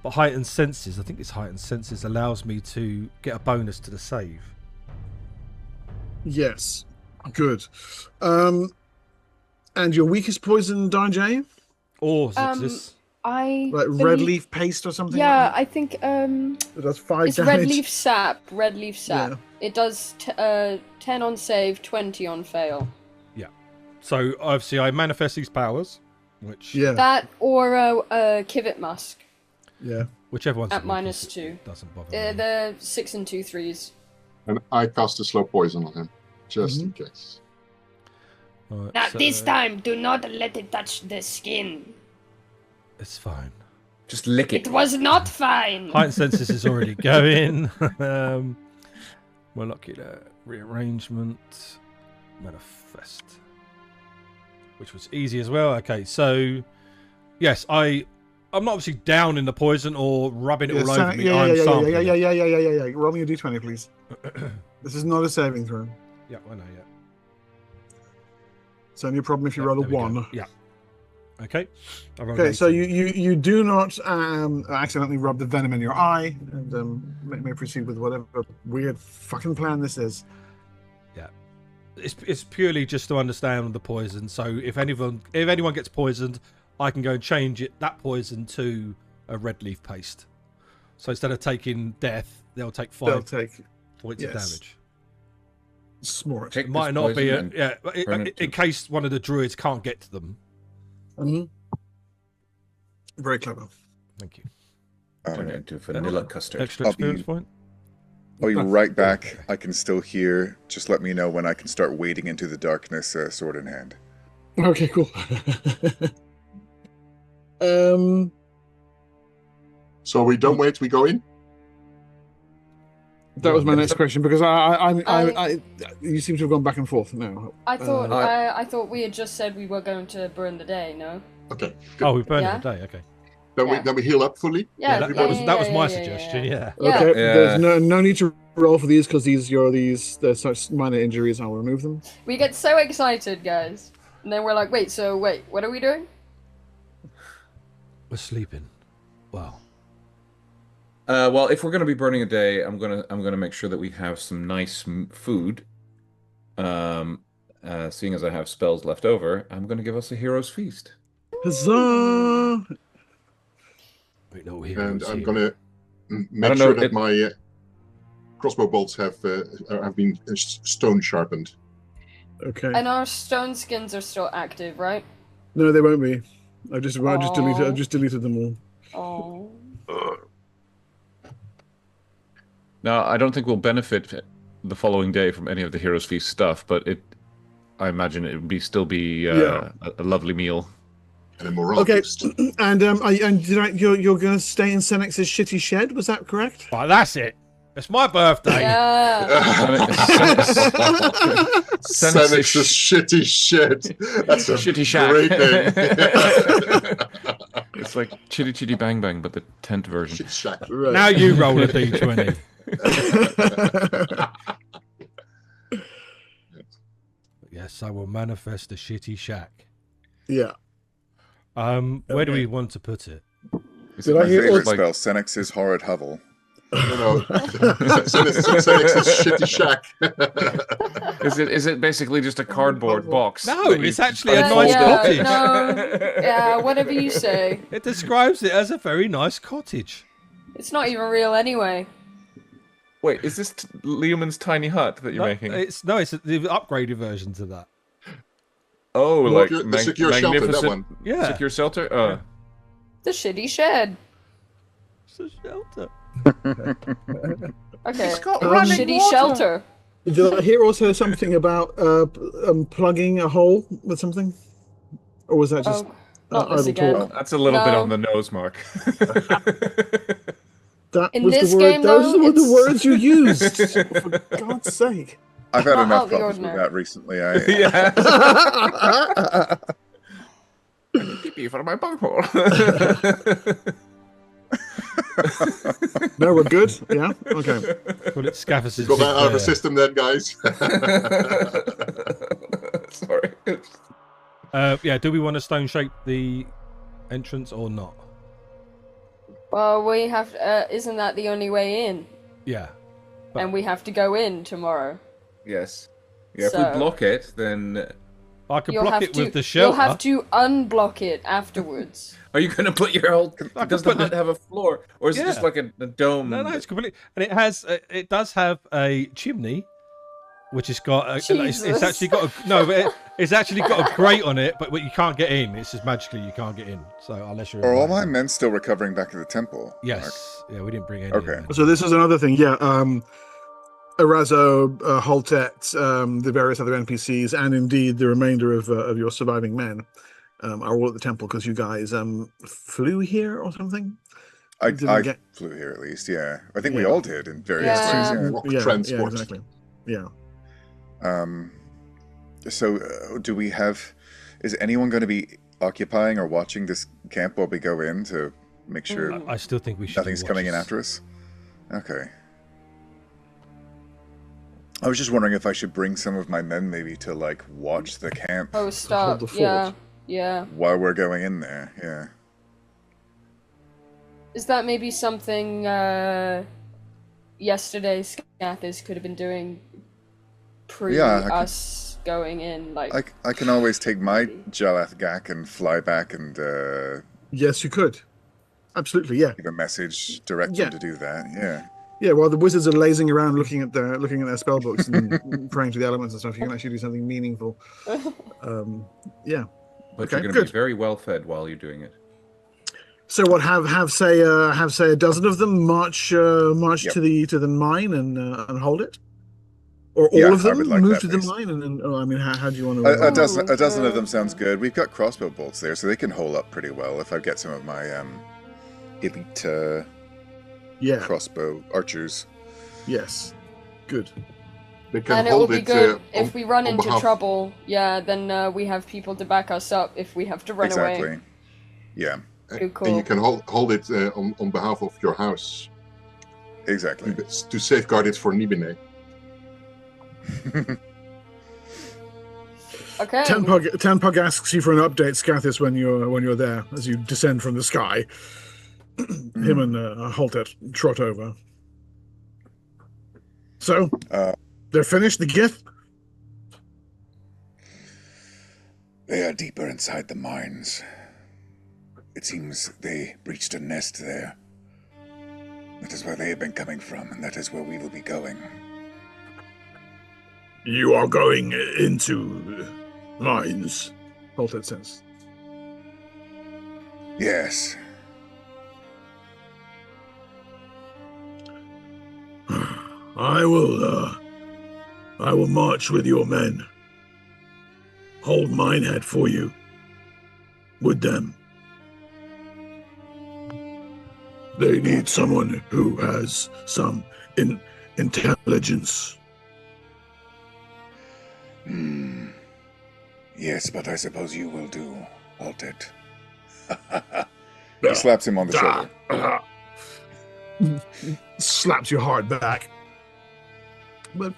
But heightened senses, I think it's heightened senses, allows me to get a bonus to the save. Yes. Good. And your weakest poison, Darjay? Or exists. Like red leaf paste or something? Yeah, like I think that's 5 it's damage. red leaf sap. Red leaf sap. Yeah. It does 10 on save, 20 on fail. Yeah. So obviously I manifest these powers, which That or a Kivit Musk. Yeah. Whichever one's At -2. doesn't bother me. The 6 and 2 3s. And I cast a slow poison on him, just in case. Right, Now, so this time, do not let it touch the skin. it's fine. Just lick it. It was not fine. Heightened senses is already going. Molecular rearrangement, manifest, which was easy as well. Okay, so yes, I'm not obviously down in the poison or rubbing it all over me. I'm sampling it. Yeah. Roll me a d20, please. This is not a saving throw. Yeah, I know. Yeah. It's only a problem if you roll a there we go. 1. Yeah. Okay. I rolled Okay, so 18. you do not accidentally rub the venom in your eye, and may proceed with whatever weird fucking plan this is. Yeah. It's purely just to understand the poison. So if anyone gets poisoned, I can go and change that poison to a red leaf paste. So instead of taking death, they'll take 5 They'll take points of damage. smart. Take It might this not be poison and turn it in to- case one of the druids can't get to them. Very clever. Thank you. Turn it into vanilla custard. Extra experience point. I'll be right back. I can still hear. Just let me know when I can start wading into the darkness, sword in hand. Okay, cool. So we don't wait, we go in? That was my next question because I you seem to have gone back and forth now. I thought we had just said we were going to burn the day. No. Okay. Good. Oh, we burned Yeah. it today. Okay. Then we heal up fully. Yeah. that yeah, was yeah, my yeah, suggestion. yeah. Yeah. Okay, Yeah. there's no need to roll for these because they're such minor injuries. I'll remove them. We get so excited, guys, and then we're like, wait, what are we doing? We're sleeping. Wow. Well, if we're going to be burning a day, I'm gonna make sure that we have some nice food. Seeing as I have spells left over, I'm going to give us a hero's feast. Huzzah! Wait, no, And I'm here. going to I make don't sure know, that my crossbow bolts have been stone sharpened. Okay. And our stone skins are still active, right? No, they won't be. I just Aw. deleted them all. Oh. Now, I don't think we'll benefit the following day from any of the hero's feast stuff, but I imagine it would still be a lovely meal. And a morale Okay, boost. and you're going to stay in Senex's shitty shed? Was that correct? Well, that's it. It's my birthday. Yeah. Senex's shitty shit. That's a Shitty shack. great name. It's like Chitty Chitty Bang Bang, but the tent version. Shit shack. Right. Now you roll a d20. Yes, I will manifest a shitty shack. Yeah. Where do we want to put it? Is Did it I My hear- favorite like- spell, Senex's Horrid Hovel. No. Senex's shitty shack. Is it basically just a cardboard box? No, that you it's actually a just nice yeah, cottage. no, yeah, whatever you say. It describes it as a very nice cottage. It's not even real anyway. Wait, is this Leoman's tiny hut that you're making? It's the upgraded versions of that. Oh, like The secure shelter, that magnificent one. Yeah, secure shelter. The shitty shed. it's a shelter. Okay. got running Shitty water. shelter. Did I hear also something about plugging a hole with something? Or was that just Oh, not this idle again. talk? That's a little bit No. on the nose, Mark. That In was this the word. game, Those though, were the it's- words you used. For God's sake. I've had Not enough out the problems with ordinary. that recently. Yeah. Pee-pee for my bunghole. No, we're good. Yeah. Okay. Call it Scaffus's Got Big that out of the Bear. system then, guys. Sorry. Yeah, do we want to stone shape the entrance or not? Well, we have. Isn't that the only way in? Yeah. But- And we have to go in tomorrow. Yes. Yeah, if we So- block it, then I could You'll block have it to. with the shelter. You'll have to unblock it afterwards. are you going to put your whole? I Does can the put hut the- have a floor, or is it just Yeah. like a dome? No, it's completely. And it has. It does have a chimney, which has got. It's Jesus. actually got a no, but it's actually got a grate on it, but you can't get in. It's just magically you can't get in. So unless you're. Are all my men still recovering back at the temple? Mark? Yes. Yeah, we didn't bring any. Okay. In. So this is another thing. Yeah. Arazo, Holtet, the various other NPCs, and indeed the remainder of your surviving men are all at the temple because you guys flew here or something. I Didn't flew here at least, yeah. I think we Yeah. all did in various Yeah. ways, Rock Yeah, transport. exactly. Yeah. yeah. So do we have... Is anyone going to be occupying or watching this camp while we go in to make sure I still think we should. nothing's coming in after us? Okay. I was just wondering if I should bring some of my men maybe to, like, watch the camp Post Hold up. the fort. Yeah. Yeah. while we're going in there, yeah. Is that maybe something yesterday Scathers could have been doing pre Yeah, I could- us going in? Like, I can always take my Jalath Gak and fly back and Yes, you could. Absolutely. Yeah. give a message, direct Yeah. them to do that, yeah. Yeah. While the wizards are lazing around looking at their spell books and praying to the elements and stuff, you can actually do something meaningful. Yeah. But Okay, you're going to good. be very well fed while you're doing it. So what? Have say a dozen of them march Yep. to the mine and hold it, or all Yeah, of I them would like move that, to the please. mine and I mean, how do you want A to? dozen of them sounds good. We've got crossbow bolts there, so they can hole up pretty well if I get some of my elite Yeah. crossbow archers. Yes. Good. They can and it will hold be it good on- if we run on into behalf- trouble. Yeah, then we have people to back us up if we have to run Exactly. away. Yeah, Cool. And you can hold it on behalf of your house exactly. to safeguard it for Nibine. Okay. Tanpug asks you for an update, Scathis, when you're there as you descend from the sky. Him and Holtet trot over. So they're finished. The gift. They are deeper inside the mines. It seems they breached a nest there. That is where they have been coming from, and that is where we will be going. You are going into mines, Holtet says. Yes. I will march with your men. Hold Minehead for you. With them. They need someone who has some intelligence. Yes, but I suppose you will do, Altet. He slaps him on the shoulder. Slaps you hard back. But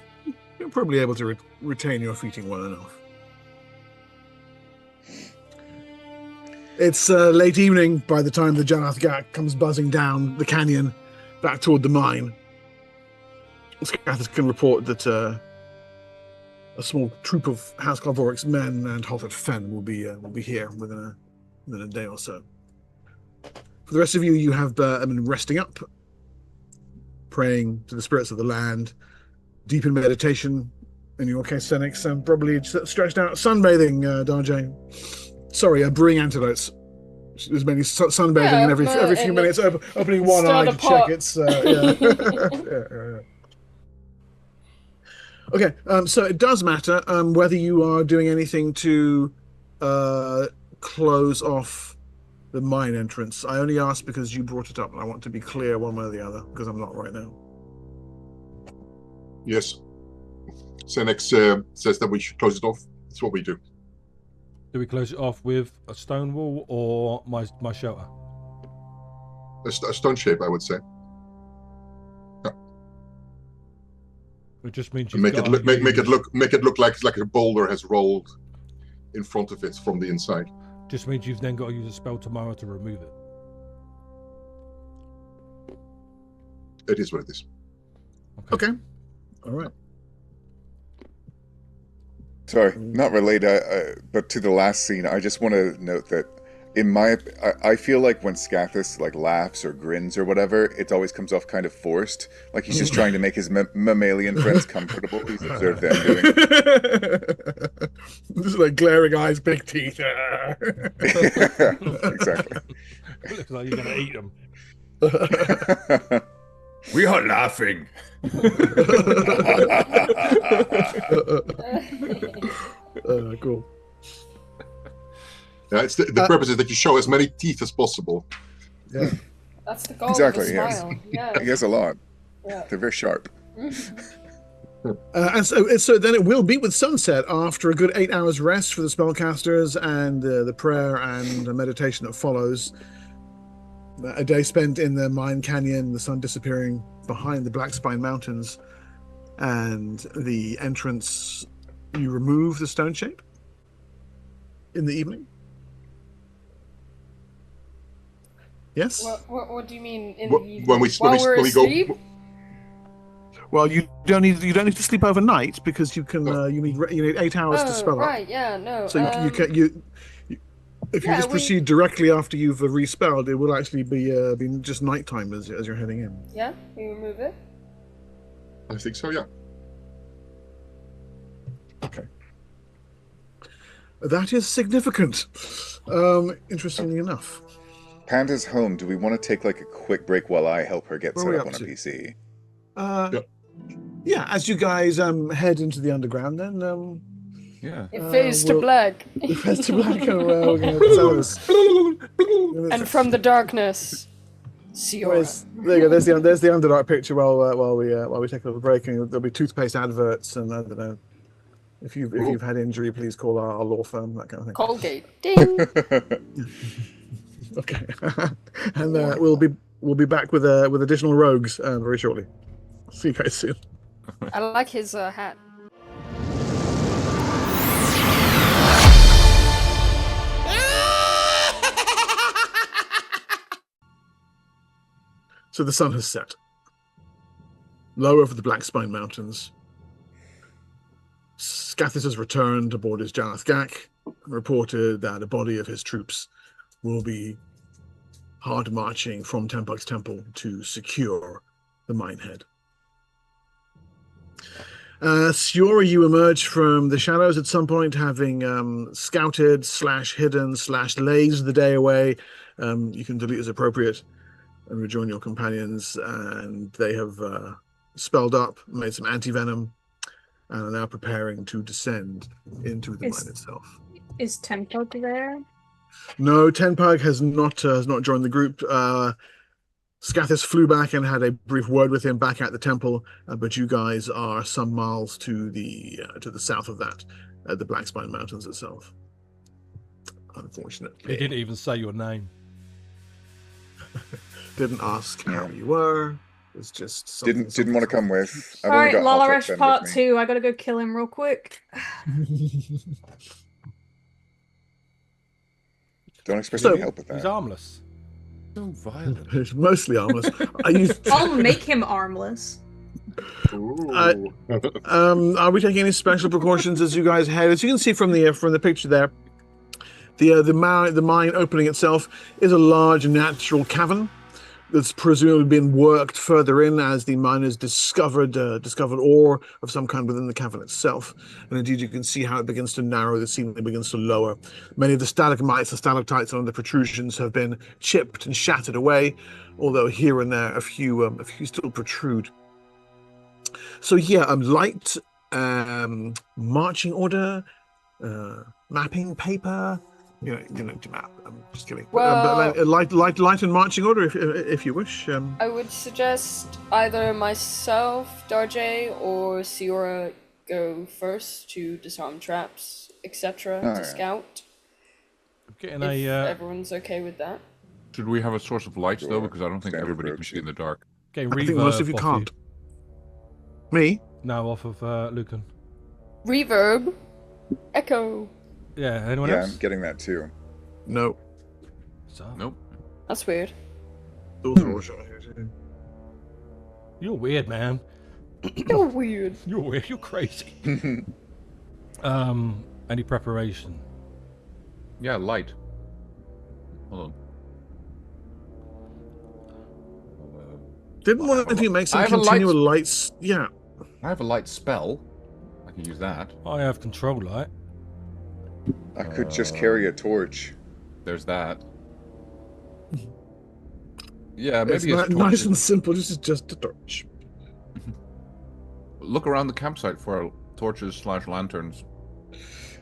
you're probably able to retain your feeting well enough. It's late evening by the time the Jalath Gak comes buzzing down the canyon back toward the mine. Scathis can report that a small troop of House Galvoric's men and Halted Fen will be here within a day or so. For the rest of you, you have been resting up, praying to the spirits of the land, deep in meditation. In your case, Senix, probably stretched out sunbathing, Darjane. Sorry, brewing antidotes. There's many sunbathing, Yeah, and every few minutes opening one Stir eye the to pot. check it's yeah. Okay, so it does matter whether you are doing anything to close off the mine entrance. I only ask because you brought it up, and I want to be clear one way or the other, because I'm not right now. Yes. Senex says that we should close it off. That's what we do. Do we close it off with a stone wall or my shelter? A stone shape, I would say. It just means And you've make it got look, to make it look like a boulder has rolled in front of it from the inside. Just means you've then got to use a spell tomorrow to remove it. It is what it is. Okay. All right. Sorry, not related, but to the last scene, I just want to note that I feel like when Scathis like laughs or grins or whatever, it always comes off kind of forced. Like he's just trying to make his mammalian friends comfortable. Please observe them doing it. This is like glaring eyes, big teeth. Exactly. It looks like you're going to eat them. We are laughing. Cool. Yeah, it's the purpose is that you show as many teeth as possible. Yeah. That's the goal Exactly, of the yes. smile. Yeah. He has a lot. Yeah. They're very sharp. And so then it will be with sunset after a good 8 hours rest for the spellcasters and the prayer and the meditation that follows. A day spent in the Mine Canyon, the sun disappearing behind the Black Spine Mountains, and the entrance. You remove the stone shape in the evening. Yes. What do you mean in Wh- the evening? when we- While when we- we're when we go- asleep? Well, you don't need to sleep overnight because you can. You need 8 hours to spell right, up. yeah, no. So you can if you yeah, just proceed directly after you've respelled, it will actually be just nighttime as you're heading in. Yeah, we remove it. I think so, yeah. Okay. That is significant. Interestingly enough. Panda's home. Do we want to take like a quick break while I help her get Where set are we up up on a to? PC? Yeah, as you guys head into the underground, then Yeah. It fades to we'll- black. it fades to black, and we're going to tell us. And from the darkness, Siora. There you go. There's the Underdark picture. While we take a little break, and there'll be toothpaste adverts, and I don't know. If you've had injury, please call our law firm, that kind of thing. Colgate. Ding. Okay, and we'll be back with additional rogues very shortly. See you guys soon. I like his hat. So the sun has set. Low over the Black Spine Mountains. Scathis has returned aboard his Janath Gak and reported that a body of his troops will be hard marching from Tempug's temple to secure the Minehead. Siora, you emerge from the shadows at some point, having scouted / hidden / lazed the day away. You can delete as appropriate and rejoin your companions, and they have spelled up, made some anti-venom, and are now preparing to descend into the mine itself. Is Tempug there? No, Tenpug has not joined the group. Scathis flew back and had a brief word with him back at the temple, but you guys are some miles to the south of that, at the Black Spine Mountains itself. Unfortunately, He didn't even say your name. Didn't ask how you were. It's just Didn't want to come with. I've All only right, got Altek Lalaresh Ben Part with me. 2. I gotta go kill him real quick. Don't expect So- any help with He's that. harmless. So violent. It's mostly harmless. Are you? I'll make him armless. Ooh. Are we taking any special precautions as you guys head? As you can see from the picture there, the mine opening itself is a large natural cavern that's presumably been worked further in as the miners discovered ore of some kind within the cavern itself. And indeed, you can see how it begins to narrow. The ceiling begins to lower. Many of the stalagmites and stalactites on the protrusions have been chipped and shattered away, although here and there a few still protrude. So yeah, light marching order, mapping paper. You know, to map. I'm just kidding. Well- But light and marching order, if you wish. I would suggest either myself, Darjay, or Siora go first to disarm traps, etc. Oh, to yeah. scout. I'm getting If a everyone's okay with that. Should we have a source of light, though? Sure. Because I don't think Standard everybody can approach. see in the dark. Getting I reverb think most of you off can't. Me? now off of Lucan. Reverb. Echo. Yeah, anyone Yeah, else? I'm getting that too. No. So, Nope. That's weird. Those are all shot here too. You're weird, man. You're weird. You're weird. You're crazy. Any preparation? Yeah, light. Hold on. Didn't one of you make I some have a light- continual lights? Yeah. I have a light spell. I can use that. I have control light. I could just carry a torch. There's that. Yeah, maybe It's it's nice torches. and simple. This is just a torch. Look around the campsite for torches/lanterns.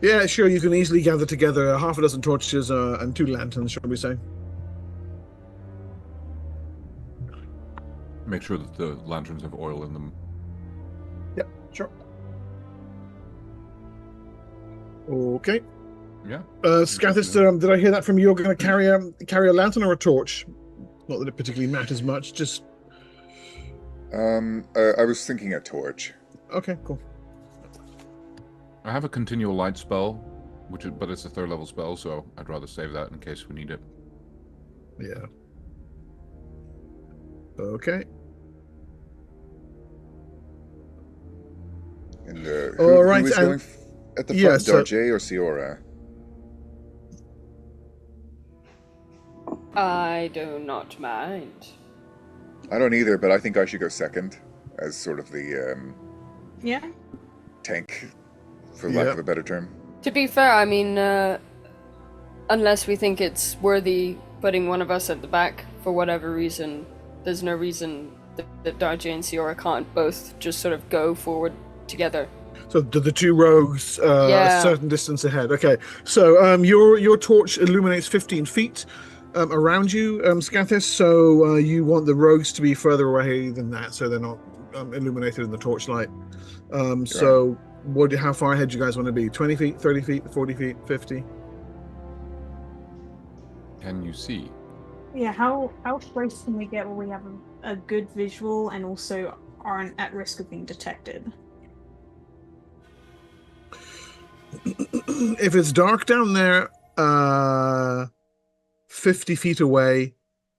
Yeah, sure. You can easily gather together half a dozen torches and 2 lanterns, shall we say? Make sure that the lanterns have oil in them. Yep, sure. Okay. Yeah. Scathis, did I hear that from you? You're going to carry a lantern or a torch? Not that it particularly matters much. Just I was thinking a torch. okay, cool. I have a continual light spell, but it's a 3rd level spell, so I'd rather save that in case we need it. Yeah. Okay. And All right, who is and- going at the yeah, front, so- Darjay or Siora? I do not mind. I don't either, but I think I should go second as sort of the Yeah. tank, for lack Yeah. of a better term. To be fair, I mean, unless we think it's worthy putting one of us at the back for whatever reason, there's no reason that Darjay and Siora can't both just sort of go forward together. So the 2 rogues Yeah. a certain distance ahead. Okay. So your torch illuminates 15 feet around you, Scathis. So you want the rogues to be further away than that, so they're not illuminated in the torchlight. So how far ahead do you guys want to be? 20 feet, 30 feet, 40 feet, 50? Can you see? Yeah, how close can we get where we have a good visual and also aren't at risk of being detected? If it's dark down there, 50 feet away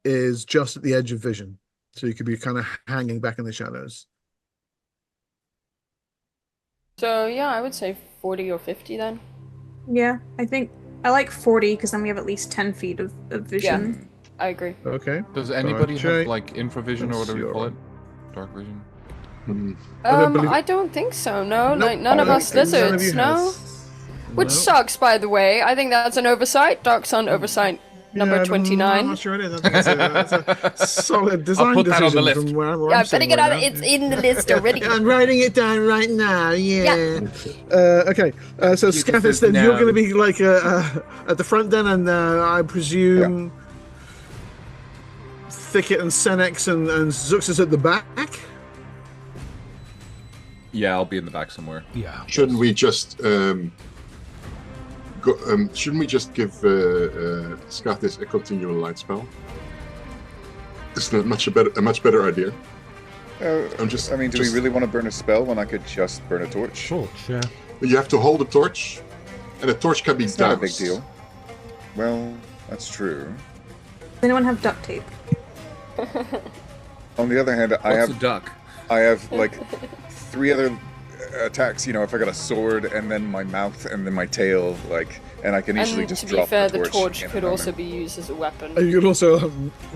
is just at the edge of vision. So you could be kind of hanging back in the shadows. So yeah, I would say 40 or 50 then. Yeah, I think I like 40 because then we have at least 10 feet of vision. I agree. Okay. Does anybody Darjay. have, like, infravision or whatever you call Siora. it? Dark vision? I don't believe- I don't think so. No, Nope. like, none of I us don't think none of lizards. you No. has. Which No. sucks, by the way. I think that's an oversight. Dark Sun oversight number Yeah, 29. I'm not sure it is. I think it's a solid design put that on the decision list. from where I'm Yeah, I'm sitting putting it on. right now. It's in the list already. Yeah, I'm writing it down right now. Yeah. Okay. So Keep it Scathis, then you're now. going to be like at the front then, and I presume Thicket and Senex and Zux is at the back. Yeah, I'll be in the back somewhere. Yeah. Shouldn't we just shouldn't we just give Scathis a continual light spell? Isn't that a much better idea? I'm just. I mean, do we really want to burn a spell when I could just burn a torch? Torch, yeah. You have to hold a torch, and a torch can be It's not a doused. big deal. Well, that's true. Does anyone have duct tape? On the other hand, What's a duck? I have like 3 other attacks. You know, if I got a sword and then my mouth and then my tail, like, and I can easily And just to be drop fair, the the torch. torch in a could also moment. be used as a weapon. And you could also,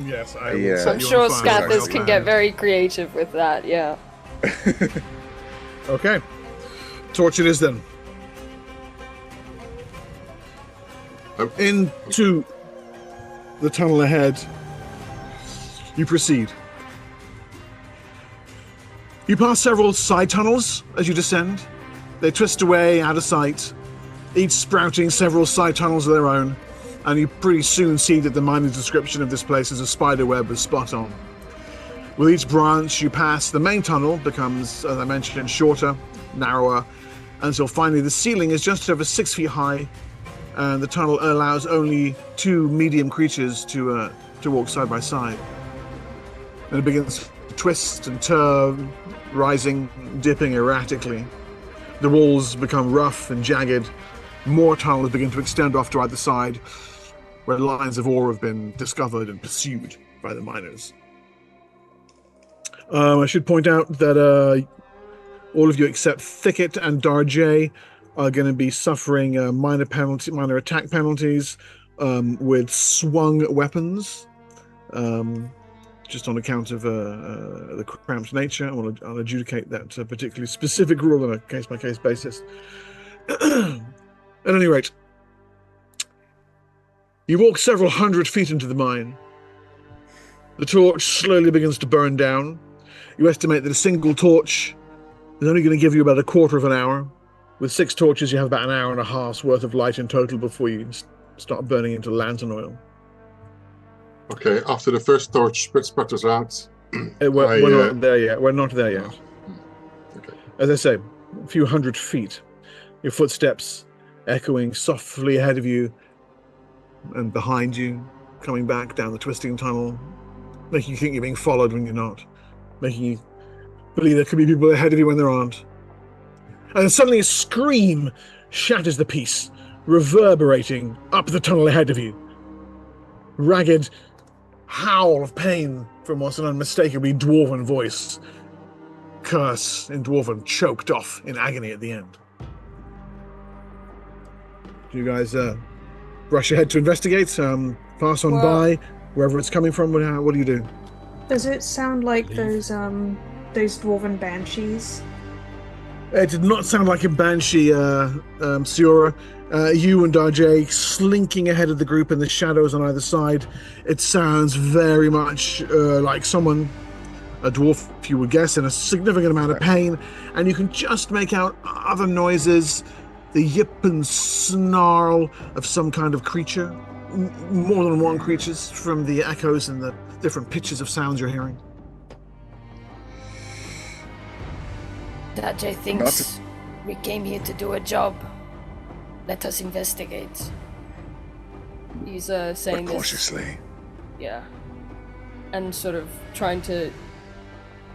yes, I will Yeah. set I'm you sure on fire. Scathis can get very creative with that, yeah. Okay. Torch it is then. Oh. Into the tunnel ahead, you proceed. You pass several side tunnels as you descend. They twist away out of sight, each sprouting several side tunnels of their own, and you pretty soon see that the miner's description of this place as a spider web is spot on. With each branch you pass, the main tunnel becomes, as I mentioned, shorter, narrower, until finally the ceiling is just over 6 feet high, and the tunnel allows only 2 medium creatures to to walk side by side. And it begins to twist and turn, rising, dipping erratically. The walls become rough and jagged. More tunnels begin to extend off to either side, where lines of ore have been discovered and pursued by the miners. I should point out that all of you except Thicket and Darjay are going to be suffering minor attack penalties with swung weapons, just on account of the cramped nature. I'll adjudicate that particularly specific rule on a case-by-case basis. At any rate, you walk several hundred feet into the mine. The torch slowly begins to burn down. You estimate that a single torch is only going to give you about a quarter of an hour. With 6 torches, you have about an hour and a half's worth of light in total before you start burning into lantern oil. Okay, after the first torch sputters out, we're not there yet. We're not there yet. Okay. As I say, a few hundred feet. Your footsteps echoing softly ahead of you and behind you, coming back down the twisting tunnel, making you think you're being followed when you're not, making you believe there could be people ahead of you when there aren't. And then suddenly a scream shatters the peace, reverberating up the tunnel ahead of you. Ragged howl of pain from what's an unmistakably dwarven voice. Curse in dwarven, choked off in agony at the end. Do you guys rush ahead to investigate? Pass on by wherever it's coming from? What do you do? Does it sound like those dwarven banshees? It did not sound like a banshee, Siora. You and Darjay slinking ahead of the group in the shadows on either side. It sounds very much like someone, a dwarf, if you would guess, in a significant amount of pain, and you can just make out other noises, the yip and snarl of some kind of creature, more than one creatures from the echoes and the different pitches of sounds you're hearing. Dajay thinks we came here to do a job. Let us investigate. He's saying but cautiously. This, yeah, and sort of trying to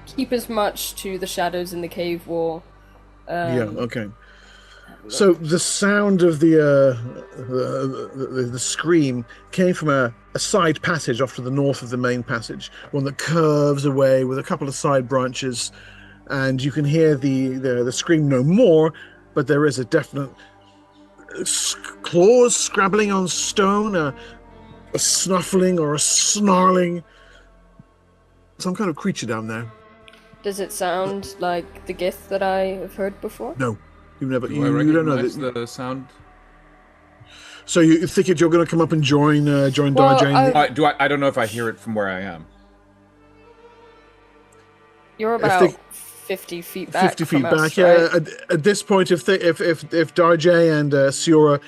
keep as much to the shadows in the cave wall. Okay. So the sound of the scream came from a side passage off to the north of the main passage, one that curves away with a couple of side branches, and you can hear the scream no more, but there is a definite claws scrabbling on stone, a snuffling or a snarling, some kind of creature down there. Does it sound like the Gith that I have heard before? No. You never. Do You I don't know recognize that. the sound? So you think you're going to come up and join Darjane? I don't know if I hear it from where I am. You're about 50 feet back. 50 feet from back. us, Yeah. right? At this point, if Darjay and Siora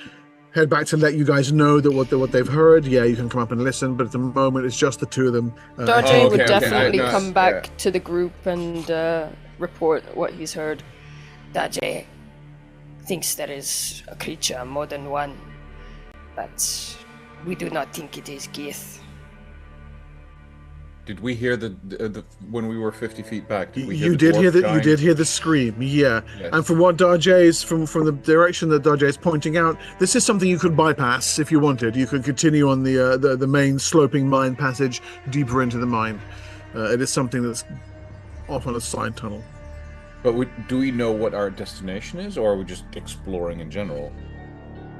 head back to let you guys know that what they've heard, yeah, you can come up and listen. But at the moment, it's just the two of them. Darjay would okay. definitely I know, come back to the group and report what he's heard. Dajay thinks there is a creature more than one, but we do not think it is Gith. Did we hear the when we were 50 feet back? Did we hear You the did hear dwarf that. You did hear the scream. Yeah. Yes. And from what Darjay is from the direction that Darjay is pointing out, this is something you could bypass if you wanted. You could continue on the main sloping mine passage deeper into the mine. It is something that's off on a side tunnel. But do we know what our destination is, or are we just exploring in general?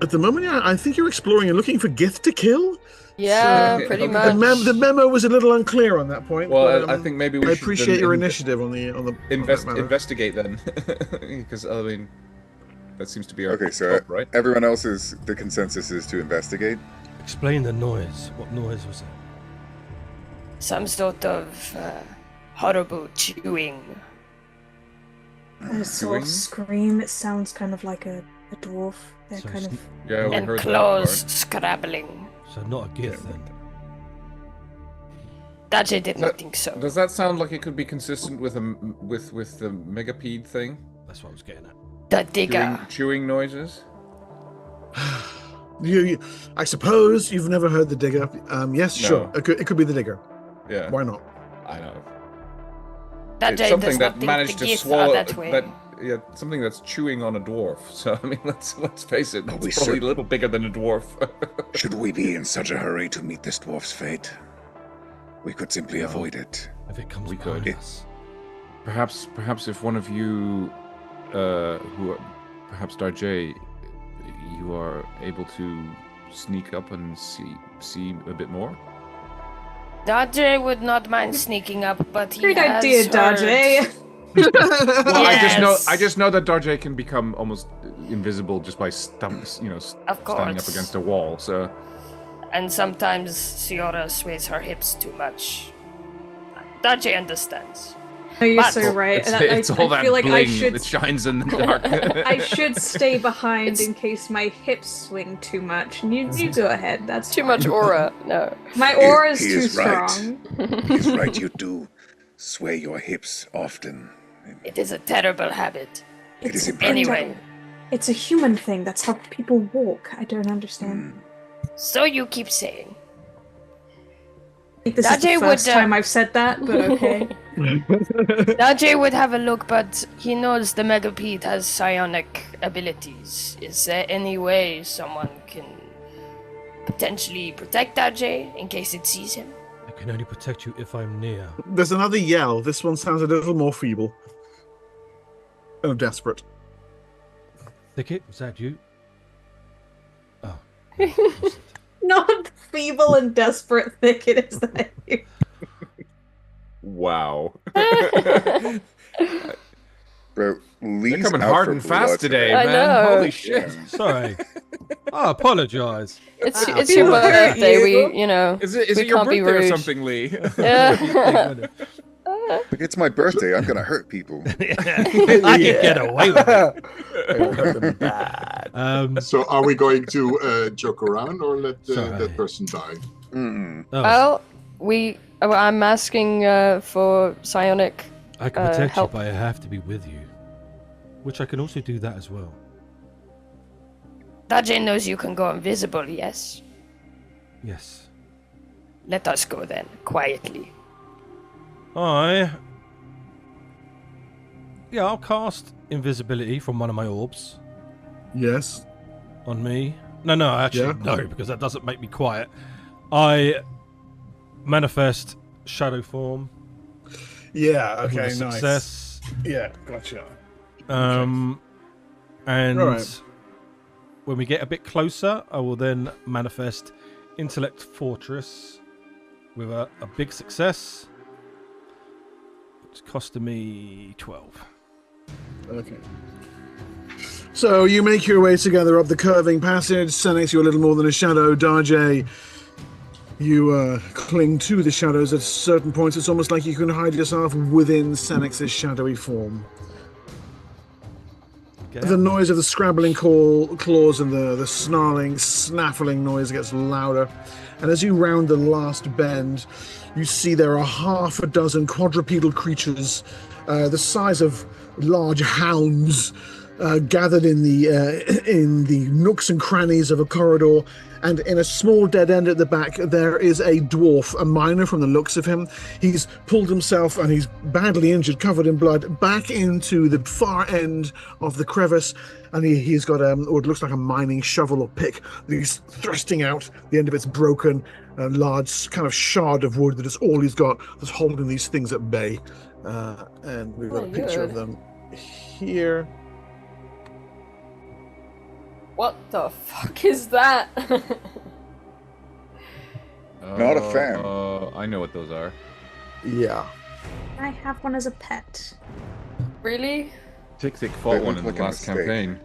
At the moment, yeah, I think you're exploring and looking for Gith to kill. Yeah, So- pretty Okay. much. The memo was a little unclear on that point. Well, but, I think maybe we I should appreciate then your initiative on the invest matter. investigate then, because I mean, that seems to be our Okay, so job, right? everyone else's the consensus is to investigate. Explain the noise. What noise was it? Some sort of horrible chewing. A sort of scream. It sounds kind of like a dwarf. They're So kind it's of. Yeah, we And heard claws that scrabbling. So not a Gith then. Dajay did not think so. part. Does that sound like it could be consistent with with the megapede thing? That's what I was getting at. The digger. Chewing noises. I suppose you've never heard the digger. Yes, No. sure. It could be the digger. Yeah, Why not? I know. That It's does something not that think managed the to geese swallow are that way. something that's chewing on a dwarf. So I mean, let's face it, Are we it's probably certain? a little bigger than a dwarf. Should we be in such a hurry to meet this dwarf's fate? We could simply No. avoid it. If it comes We behind could. us. Perhaps if one of you, perhaps Darjay, you are able to sneak up and see a bit more. Dodger would not mind sneaking up, but he Great has idea, heard- Dodgy. Well, Yes. I just know that Darjay can become almost invisible just by standing up course. against a wall. So And sometimes Siora sways her hips too much. Dodger understands. No, you're But- so right. it's, And it's all that feel like I bling should that shines in the dark. I should stay behind It's- in case my hips swing too much. And you go ahead. That's Too fine. much aura. No. My aura is He too is right. strong. He's right, you do sway your hips often. It is a terrible habit. It is It's- impractical. Anyway, It's a human thing. That's how people walk. I don't understand. so you keep saying. I think this is Dodgy the first would, time I've said that, but okay. Dodger would have a look, but he knows the megapede has psionic abilities. Is there any way someone can potentially protect Dodger in case it sees him? I can only protect you if I'm near. There's another yell. This one sounds a little more feeble. And desperate. Thicket, was that you? Oh. Not feeble and desperate thicket, is that you? Wow. Bro, Lee's They're coming out hard for and fast blood today, I man. know. Holy shit. Sorry. I apologise. It's Wow. it's your People hurt birthday. you. We Is we it your can't be birthday or rude. something, Lee? Yeah. Like, it's my birthday. I'm gonna hurt people. I can get away with it. Bad. So are we going to joke around or let Sorry. that person die? Mm-mm. Oh, Well, I'm asking for psionic. I can protect help. you, but I have to be with you. Which I can also do that as well. Dodger knows you can go invisible. Yes. Yes. Let us go then, quietly. Yeah, I'll cast invisibility from one of my orbs Yes. on me. No, actually, Yeah. no, because that doesn't make me quiet. I manifest shadow form. Yeah, with a okay, nice. success. Yeah, gotcha. And Alright. when we get a bit closer, I will then manifest Intellect Fortress with a big success. It's costing me 12. Okay. So you make your way together up the curving passage. Senex, you're a little more than a shadow. Darjay, you cling to the shadows at certain points. It's almost like you can hide yourself within Senex's shadowy form. Get The out. noise of the scrabbling claws and the snarling, snaffling noise gets louder. And as you round the last bend, you see there are half a dozen quadrupedal creatures, the size of large hounds, gathered in the nooks and crannies of a corridor. And in a small dead end at the back, there is a dwarf, a miner from the looks of him. He's pulled himself, and he's badly injured, covered in blood, back into the far end of the crevice. And he's got what looks like a mining shovel or pick that he's thrusting out. The end of it's broken, a large kind of shard of wood that is all he's got that's holding these things at bay. And we've got a Oh, picture of good. them here. What the fuck is that? Not a fan. I know what those are. Yeah. I have one as a pet. Really? Tick They fought one look in like the a last mistake. campaign.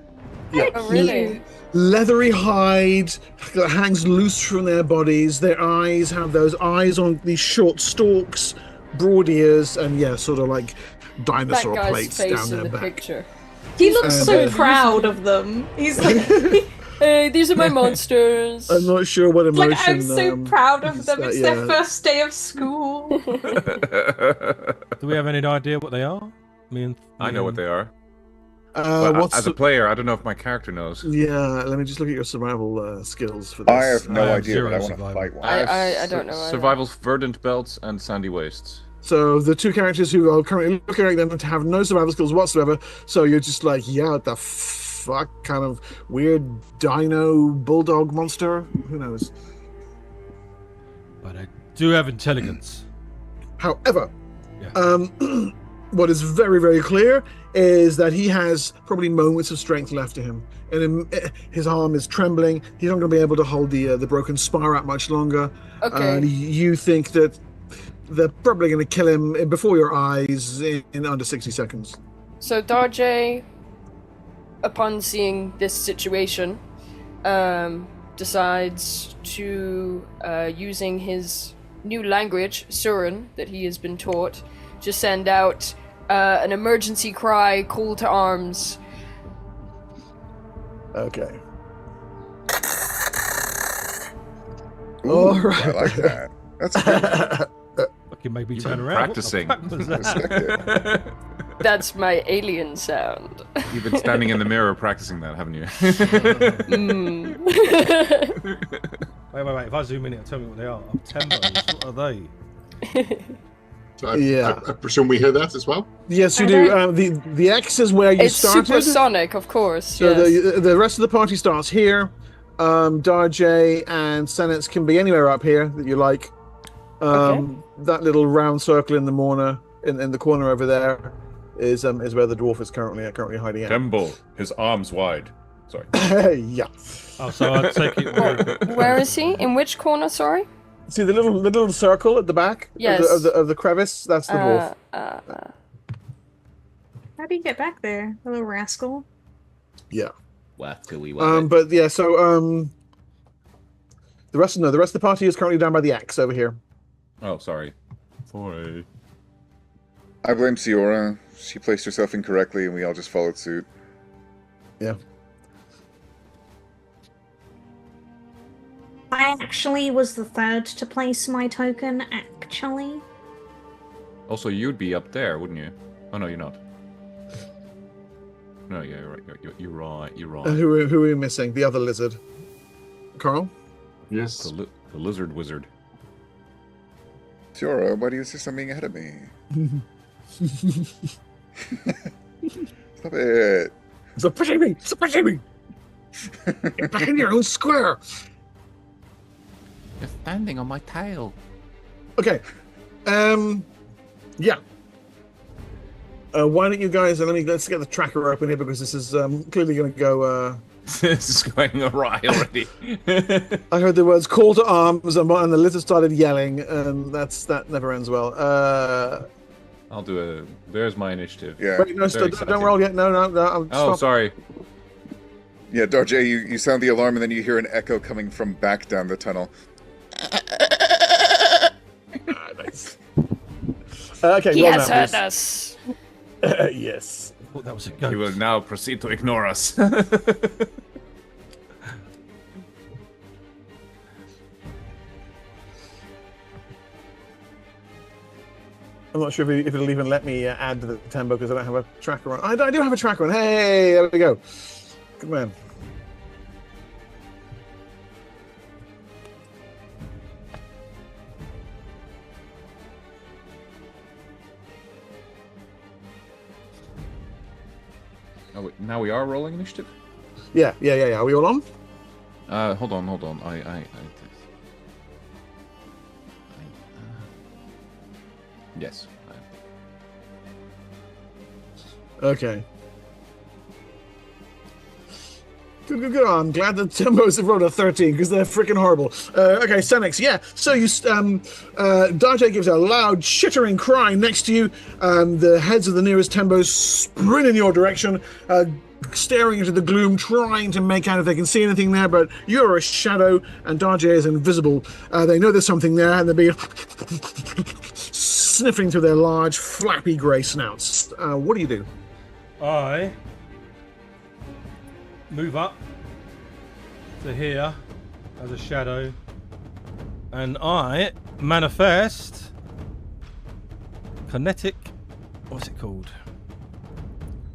Yeah. Oh, really? Leathery hide that hangs loose from their bodies. Their eyes have those eyes on these short stalks, broad ears, and yeah, sort of like That dinosaur guy's plates face down in their the back. picture. He looks And, so uh, proud of them. He's like, Hey, these are my monsters. I'm not sure what emotion. like I'm so proud of is them. that, It's their yeah. first day of school. Do we have any idea what they are? Me and I know what they are. What's as a player, I don't know if my character knows. Yeah, let me just look at your survival skills for this. I have no I have idea, zero but I want to survival. fight one. I don't know either. Survival, verdant belts, and sandy wastes. So the two characters who are currently looking at them have no survival skills whatsoever. So you're just like, yeah, what the fuck kind of weird dino bulldog monster? Who knows? But I do have intelligence. However, Yeah. what is very, very clear is that he has probably moments of strength left to him. And his arm is trembling. He's not going to be able to hold the broken spar out much longer. Okay. And you think that they're probably going to kill him before your eyes in under 60 seconds. So Darjay, upon seeing this situation, decides to, using his new language, Surin, that he has been taught, to send out an emergency cry, call to arms. Okay. Ooh, All I right. like that. That's good. Fucking made me You've turn been around. practicing. What the fuck was Respect that? it. That's my alien sound. You've been standing in the mirror practicing that, haven't you? Mm. Wait. If I zoom in, it'll tell me what they are. Oh, Tembos. What are they? So I Yeah. presume we hear that as well. Yes, you Are do. The X is where you It's started. supersonic, of course. So Yes. the rest of the party starts here. Darjay and Senates can be anywhere up here that you like. That little round circle in the in the corner over there is where the dwarf is currently hiding out. Tembo, his arms wide. Sorry. Yeah. Oh, so I'll take it. Where is he? In which corner? Sorry. See the little circle at the back Yes. of the crevice? That's the dwarf. How do you get back there, the little rascal? Yeah. Wackily But yeah, so the rest of the party is currently down by the axe over here. Oh, sorry. Sorry. I blame Siora. She placed herself incorrectly, and we all just followed suit. Yeah. I actually was the third to place my token, actually. Also, you'd be up there, wouldn't you? Oh no, you're not. No, yeah, you're right. You're right. You're right. Who are we missing? The other lizard. Carl? Yes. The lizard wizard. Siora, why do you insist on being ahead of me? Stop it. Stop pushing me! Stop pushing me! Get back in your own square! You're standing on my tail. Okay. Yeah. Why don't you guys let's get the tracker open here because this is clearly going to go. This is going awry already. I heard the words "call to arms" and the lizard started yelling, and that never ends well. I'll do there's my initiative. Yeah. Wait, no, Very don't exciting. roll yet. No. Oh, Stop. sorry. Yeah, Darjay, you sound the alarm, and then you hear an echo coming from back down the tunnel. Nice. Okay, He roll has now, heard please. us. Yes. I thought that was a He ghost. will now proceed to ignore us. I'm not sure if it'll even let me add to the tempo because I don't have a tracker on. I do have a tracker on. Hey, there we go. Good man. Oh, wait, now we are rolling initiative? Yeah. Are we all on? Hold on. Yes. Okay. Good. Oh, I'm glad the Timbos have rolled a 13 because they're freaking horrible. Okay, Senex, yeah. So Darjay gives a loud, chittering cry next to you. The heads of the nearest Timbos sprint in your direction, staring into the gloom, trying to make out if they can see anything there, but you're a shadow and Darjay is invisible. They know there's something there and they'll be sniffing through their large, flappy grey snouts. What do you do? I move up to here as a shadow, and I manifest kinetic. What's it called?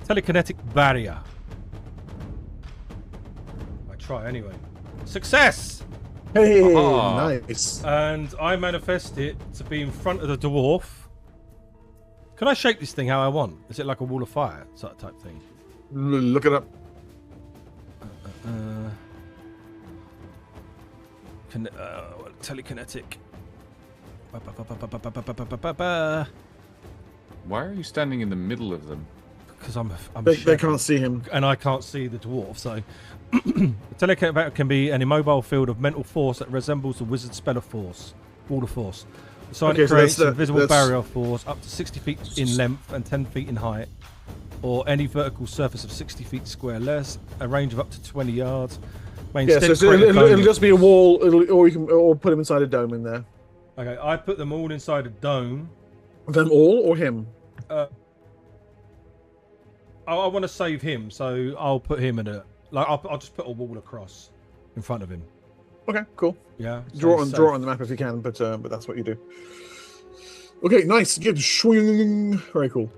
Telekinetic barrier. I try anyway. Success! Hey, Aha. nice. And I manifest it to be in front of the dwarf. Can I shape this thing how I want? Is it like a wall of fire sort of type thing? Look it up. Telekinetic. Why are you standing in the middle of them? Because I'm They shepherd, can't see him. and I can't see the dwarf. So, the telekinetic barrier can be an immobile field of mental force that resembles the wizard spell of force, wall of force. The sign Okay, so creates that's a visible that's- barrier of force up to 60 feet in length and 10 feet in height, or any vertical surface of 60 feet square less, a range of up to 20 yards. May Yeah, instead so create a it'll dome. just be a wall, or you can put him inside a dome in there. Okay, I put them all inside a dome. Them all or him? I want to save him, so I'll put him in I'll just put a wall across in front of him. Okay, cool. Yeah. so Draw he's it on safe. the map if you can, but that's what you do. Okay, nice. Good. Swing. Very cool.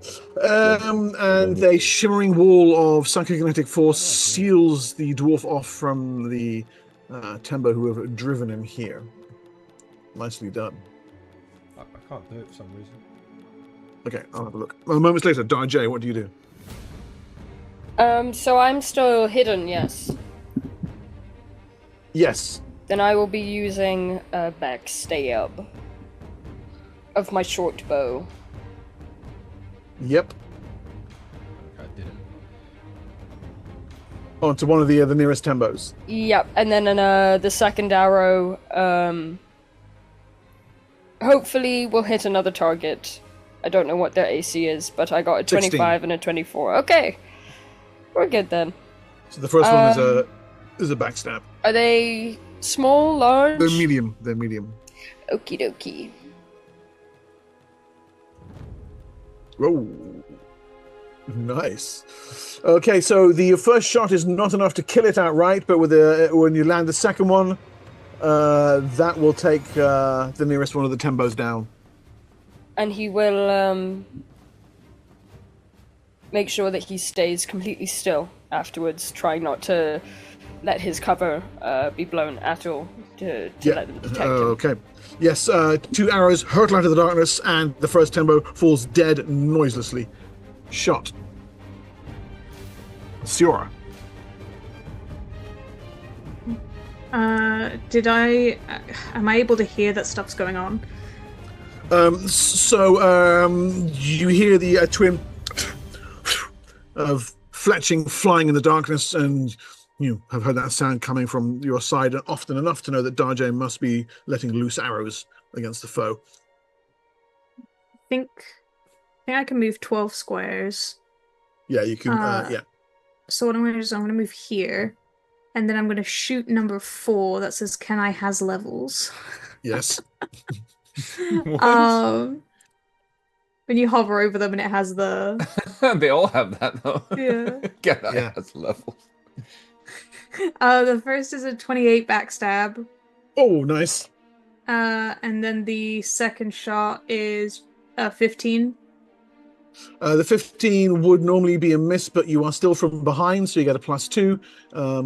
And a shimmering wall of psychokinetic force seals the dwarf off from the Tembo who have driven him here. Nicely done. I can't do it for some reason. Okay, I'll have a look. Well, moments later, J, what do you do? So I'm still hidden, yes. Yes. Then I will be using a backstab of my short bow. Yep. I did it. On to one of the nearest Tembos. Yep, and then the second arrow, hopefully will hit another target. I don't know what their AC is, but I got a 25 16. and a 24. Okay, we're good then. So the first one is a backstab. Are they small, large? They're medium. They're medium. Okie dokie. Whoa. Nice. Okay, so the first shot is not enough to kill it outright, but with when you land the second one, that will take the nearest one of the Tembos down. And he will make sure that he stays completely still afterwards, trying not to let his cover be blown at all to let them detect him. Okay. Yes, 2 arrows hurtle out of the darkness, and the first Tembo falls dead noiselessly. Shot. Siora. Am I able to hear that stuff's going on? You hear the twin of fletching flying in the darkness, and you have heard that sound coming from your side often enough to know that Darjay must be letting loose arrows against the foe. I think I can move 12 squares. Yeah, you can. Yeah. So what I'm going to do is I'm going to move here, and then I'm going to shoot number 4 that says, "Can I has levels?" Yes. When you hover over them and it has the They all have that though. Yeah. Get that Yeah. as level. the first is a 28 backstab, Oh, nice. and then the second shot is 15. The 15 would normally be a miss, but you are still from behind, so you get a +2,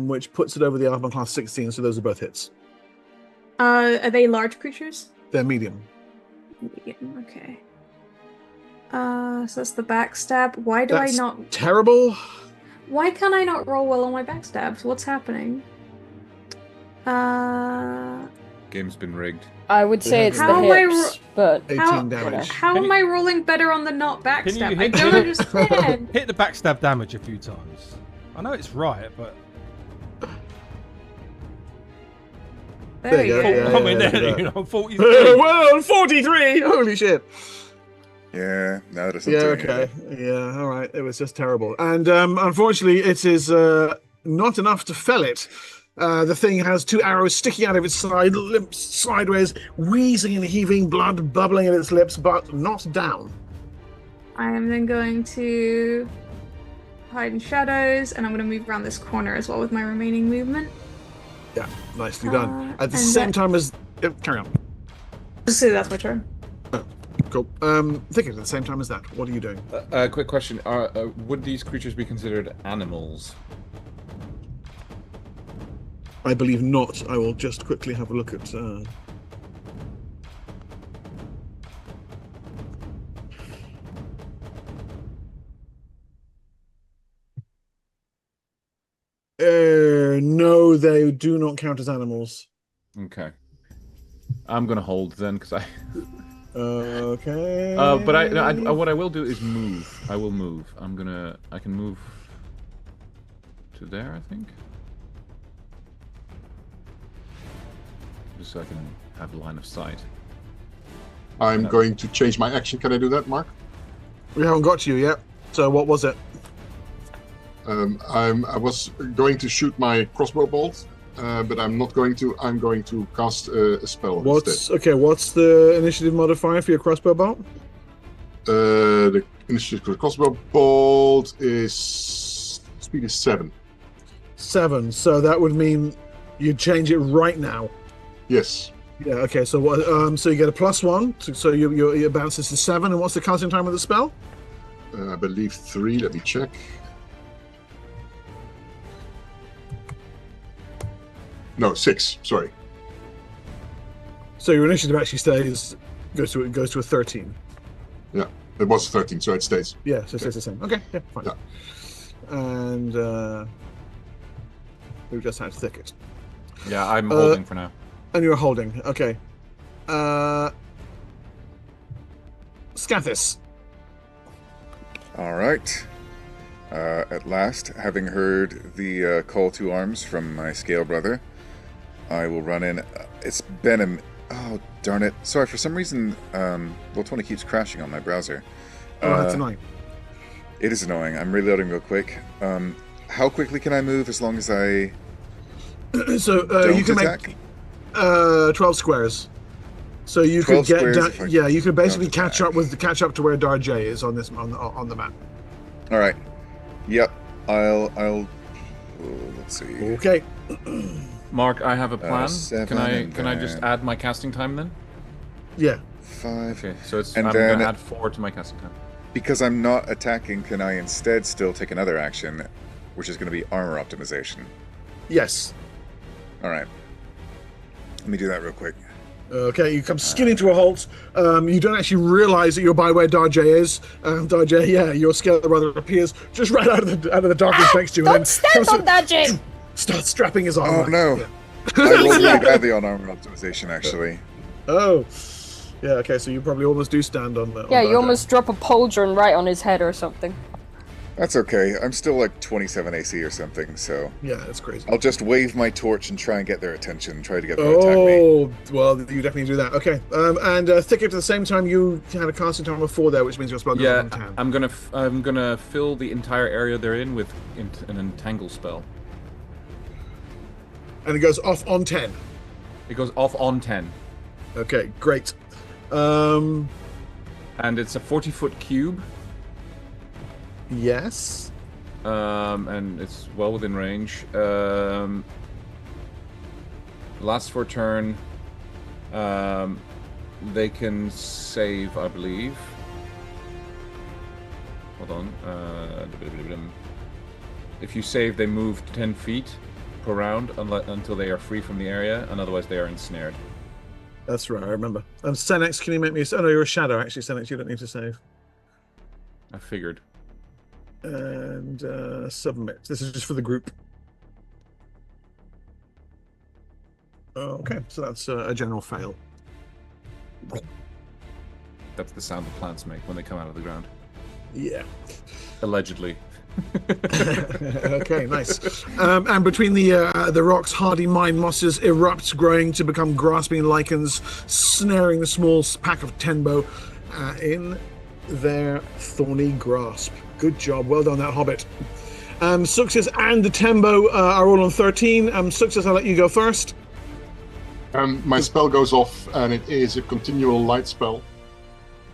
which puts it over the armor class 16. So those are both hits. Are they large creatures? They're medium. Medium, okay. So that's the backstab. Why do That's I not? terrible. Why can I not roll well on my backstabs? What's happening? Game's been rigged. I would say it's the How am I hips, but 18 How- damage. How Can am you- I rolling better on the not Can you backstab? I hit- don't understand. Hit the backstab damage a few times. I know it's right, but There you you go, go. yeah. I'm in there, yeah. you know, 43. Well, 43! Holy shit. Yeah, now that it's Yeah, doing okay. it. Yeah, all right. It was just terrible. And unfortunately, it is not enough to fell it. The thing has 2 arrows sticking out of its side, limps sideways, wheezing and heaving, blood bubbling in its lips, but not down. I am then going to hide in shadows, and I'm going to move around this corner as well with my remaining movement. Yeah, nicely done. At the and same that- time as... carry on. So that's my turn. Cool. Thicket at the same time as that. What are you doing? Quick question: would these creatures be considered animals? I believe not. I will just quickly have a look at. No, they do not count as animals. Okay. I'm gonna hold then, because I. Okay. But what I will do is move. I will move. I can move to there, I think. Just so I can have line of sight. I'm going to change my action. Can I do that, Mark? We haven't got to you yet. So what was it? I was going to shoot my crossbow bolt, but I'm not going to. I'm going to cast a spell instead. Okay? What's the initiative modifier for your crossbow bolt? The initiative for the crossbow bolt is speed is 7. 7. So that would mean you change it right now. Yes. Yeah. Okay. So what? So you get a +1. So your bounces to 7. And what's the casting time of the spell? I believe 3. Let me check. No, 6. Sorry. So your initiative actually goes to a 13. Yeah, it was 13, so it stays. Yeah, so it stays the same. Okay, yeah, fine. Yeah. And we just had Thicket. Yeah, I'm holding for now. And you're holding. Okay. Scathis. All right. At last, having heard the call to arms from my scale brother, I will run in. It's been a... Oh, darn it. Sorry, for some reason, Roll20 keeps crashing on my browser. That's annoying. It is annoying. I'm reloading real quick. How quickly can I move as long as I So don't you can attack? make 12 squares. So you could get squares you could basically don't catch up to where Darjay is on on the map. All right. Yep. I'll let's see. Okay. Mark, I have a plan. 7 Can I just add my casting time then? Yeah. 5. Okay, so And I'm then- gonna add 4 to my casting time. Because I'm not attacking, can I instead still take another action, which is going to be armor optimization? Yes. All right. Let me do that real quick. Okay, you come skidding to a halt. You don't actually realize that you're by where Darjay is. Darjay, yeah, your scale brother appears just right out of the darkness next to you. Don't stand on that, Jay! Starts strapping his arm. Oh, back. no. Yeah. I rolled really badly on armor optimization, actually. Oh. Yeah, okay, so you probably almost do stand on the. Yeah, you almost drop a pauldron right on his head or something. That's okay. I'm still like 27 AC or something, so Yeah, that's crazy. I'll just wave my torch and try and get their attention, try to get them to attack me. Oh, well, you definitely do that. Okay, and Thicket, at the same time, you had a casting time of 4 there, which means your spell goes Yeah, on 10. I'm gonna fill the entire area they're in with an entangle spell. And it goes off on 10. It goes off on 10, Okay, great. and it's a 40-foot cube. Yes. And it's well within range. Lasts for a turn. They can save, I believe. Hold on. If you save, they move 10 feet per round until they are free from the area, and otherwise they are ensnared. That's right, I remember. Senex, can you make me... Oh, no, you're a shadow, actually, Senex. You don't need to save. I figured. And submit. This is just for the group. Okay, so that's a general fail. That's the sound the plants make when they come out of the ground. Yeah. Allegedly. Okay, nice. And between the rocks, hardy mine mosses erupt, growing to become grasping lichens, snaring the small pack of tenbo in their thorny grasp. Good job. Well done, that hobbit. Success and the tembo are all on 13. Success, I'll let you go first. My spell goes off, and it is a continual light spell.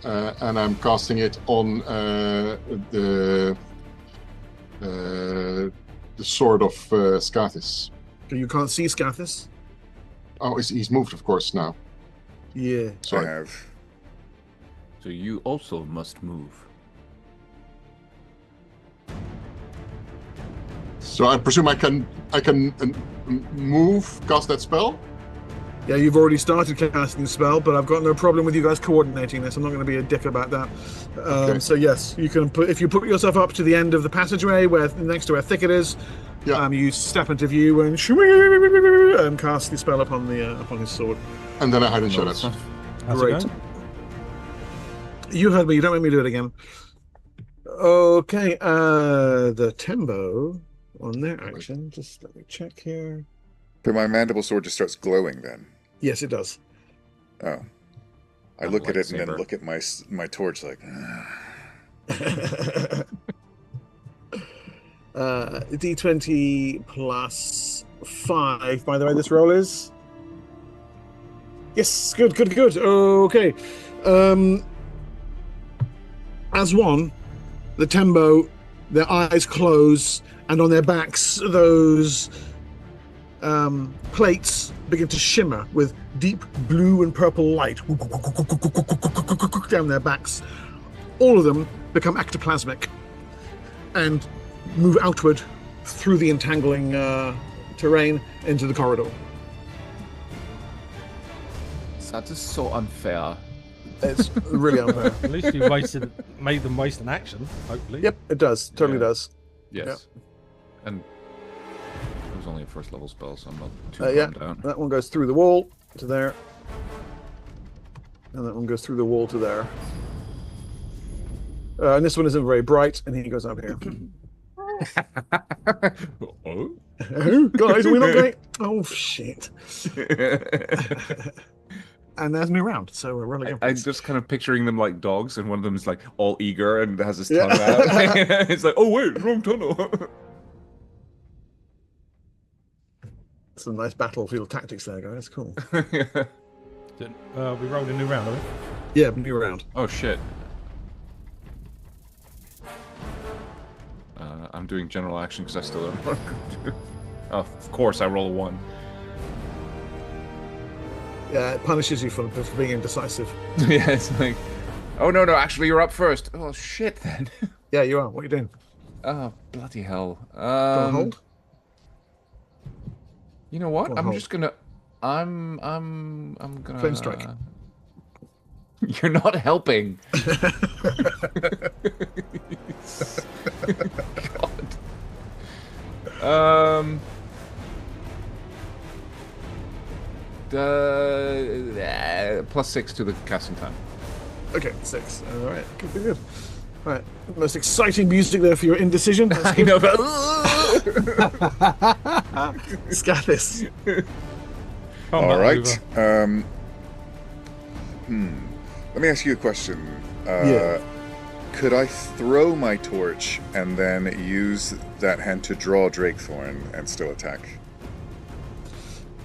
And I'm casting it on the sword of Scathis. You can't see Scathis? Oh, he's moved, of course, now. Yeah. I Sorry. have. So So you also must move. So I presume I can move, cast that spell. Yeah, you've already started casting the spell, but I've got no problem with you guys coordinating this. I'm not going to be a dick about that. Okay. So yes, you can put if you put yourself up to the end of the passageway where next to where thicket is. Yeah. You step into view and cast the spell upon his sword. And then I hide in shadows. How's Great. it going? You heard me. You don't make me do it again. Okay. The tempo on their action. Just let me check here. But my mandible sword just starts glowing then. Yes, it does. Oh. I look at it and then Lightsaber. look at my torch like... D20 plus 5. By the way, this roll is... Yes, good. Okay. As one, the Tembo, their eyes close, and on their backs, those plates begin to shimmer with deep blue and purple light down their backs. All of them become ectoplasmic and move outward through the entangling terrain into the corridor. That is so unfair. It's really unfair. At least you made them waste an action, hopefully. Yep, it does. Totally Yeah. does. Yes. Yep. And it was only a first level spell, so I'm not too Yeah, bummed out. that one goes through the wall to there. And that one goes through the wall to there. And this one isn't very bright, and he goes up here. Oh? Guys, are we not going? Oh, shit. And there's me round, so we're rolling up. I'm just kind of picturing them like dogs, and one of them is like all eager and has his Yeah. tongue out. It's like, oh wait, wrong tunnel. Some nice battlefield tactics there, guys. Cool. We rolled a new round, are we? Yeah, new round. Oh shit. I'm doing general action because I still don't know. Oh, of course, I roll a 1. Yeah, it punishes you for being indecisive. Yeah, it's like, oh no, actually you're up first. Oh shit, then. Yeah, you are. What are you doing? Oh bloody hell. Do you want to hold? You know what? Go on, I'm hold. just gonna. I'm gonna. Flame strike. You're not helping. God. +6 to the casting time. Okay, 6. All right, good. All right, most exciting music there for your indecision. That's I good. know, but Scathis. All right. Let me ask you a question. Yeah. Could I throw my torch and then use that hand to draw Drakethorn and still attack?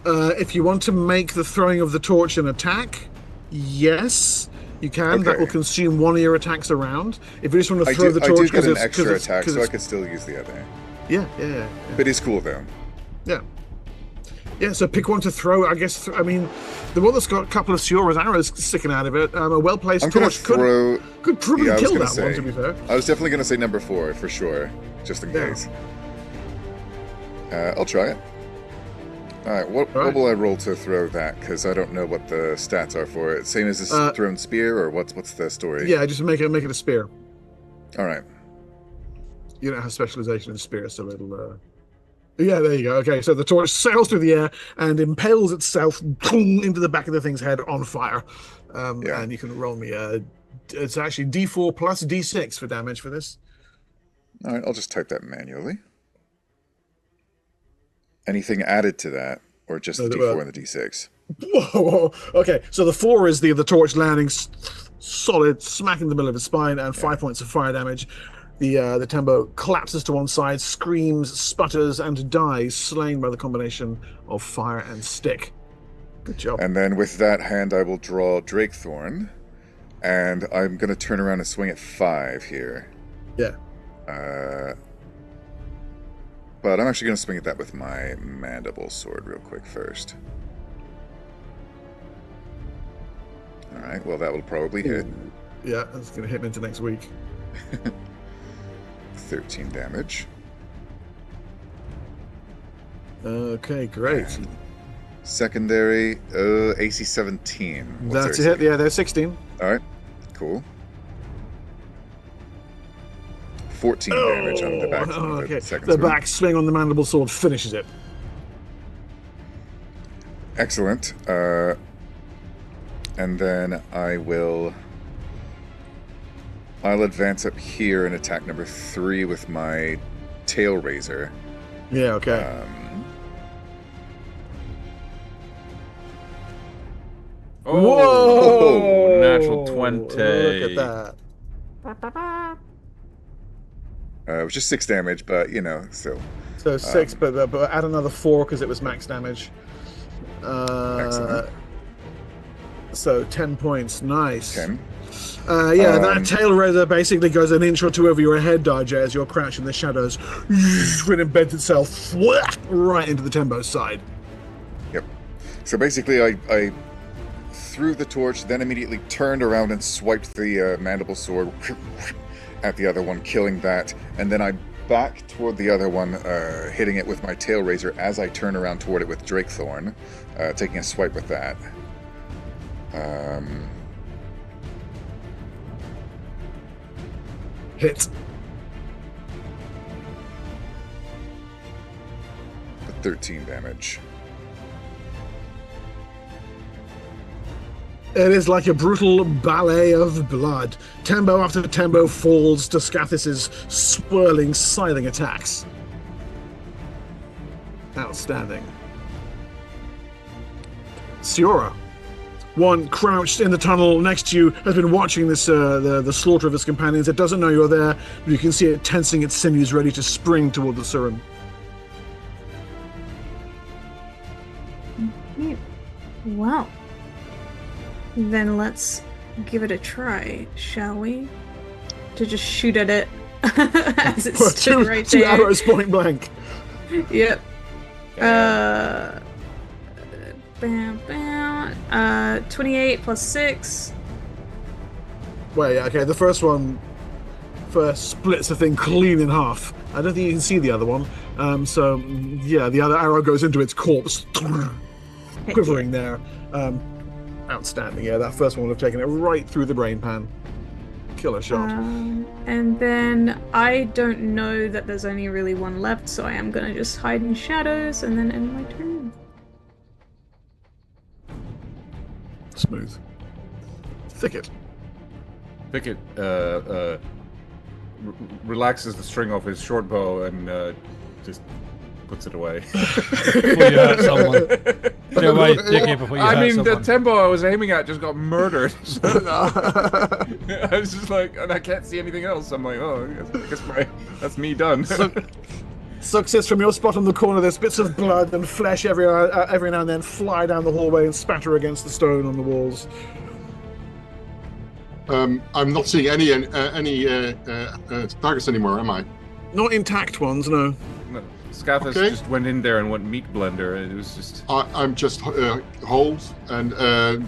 If you want to make the throwing of the torch an attack, yes, you can. That Okay. will consume one of your attacks around. If you just want to throw the torch, I do get an it's extra attack, so I it's, could still use the other. yeah. But it's cool though. Yeah, so pick one to throw. I guess. I mean, the one that's got a couple of Siora's arrows sticking out of it. A well-placed I'm gonna torch throw. could probably I was kill gonna that say- one. To be fair. I was definitely gonna say number 4 for sure, just in Yeah. case. I'll try it. All right, what Alright. will I roll to throw that? Because I don't know what the stats are for it. Same as this thrown spear, or what's the story? Yeah, just make it a spear. All right. You don't have specialization in spear, so it'll. Yeah, there you go. Okay, so the torch sails through the air and impales itself into the back of the thing's head on fire. Yeah. And you can roll me it's actually D4 plus D6 for damage for this. All right, I'll just type that manually. Anything added to that, or just the No, D4 and the D6? Whoa. Okay, so the 4 is the torch landing solid, smack in the middle of his spine, and 5 points of fire damage. The Tembo collapses to one side, screams, sputters, and dies, slain by the combination of fire and stick. Good job. And then with that hand, I will draw Drakethorn, and I'm going to turn around and swing at 5 here. Yeah. But I'm actually going to swing at that with my mandible sword real quick first. Alright, well that will probably hit. Yeah, that's going to hit me into next week. 13 damage. Okay, great. And secondary, AC 17. What's That's a their hit. AC? Yeah, they're 16. All right, cool. 14 damage on the back. Okay. Second The swing. back swing on the mandible sword finishes it. Excellent. And then I'll advance up here and attack number 3 with my tail razor. Yeah, okay. Oh, natural 20. Look at that. It was just 6 damage, but still. So 6, but add another 4 because it was max damage. Excellent. So 10 points. Nice. 10. That tail razor basically goes an inch or two over your head, Dajay, as you're crouched in the shadows. It embeds itself right into the Tembo's side. Yep. So basically, I threw the torch, then immediately turned around and swiped the mandible sword at the other one, killing that, and then I back toward the other one, hitting it with my tail razor as I turn around toward it with Drakethorn, taking a swipe with that. Hit. 13 damage. It is like a brutal ballet of blood. Tembo after Tembo falls to Scathis' swirling, scything attacks. Outstanding. Siora, one crouched in the tunnel next to you, has been watching this the slaughter of his companions. It doesn't know you're there, but you can see it tensing its sinews, ready to spring toward the Surin. Well, then let's give it a try, shall we? To just shoot at it as it stood right two there. arrows point blank. Yep. Bam, bam. 28 plus 6. Wait, okay, the first one splits the thing clean in half. I don't think you can see the other one. So, yeah, the other arrow goes into its corpse, quivering there. Outstanding, yeah, that first one would have taken it right through the brain pan. Killer shot. And then I don't know that there's only really one left, so I am going to just hide in shadows and then end my turn. Smooth. Thicket. Thicket relaxes the string off his short bow and just puts it away. Before you hurt someone. Get away, Dickie, before you hurt someone. The tempo I was aiming at just got murdered. So I was just like, and I can't see anything else. I'm like, oh, I guess that's me done. Success from your spot on the corner. There's bits of blood and flesh every now and then fly down the hallway and spatter against the stone on the walls. I'm not seeing any targets anymore, am I? Not intact ones, no. Scathis just went in there and went meat blender, and it was just... I'm just hold and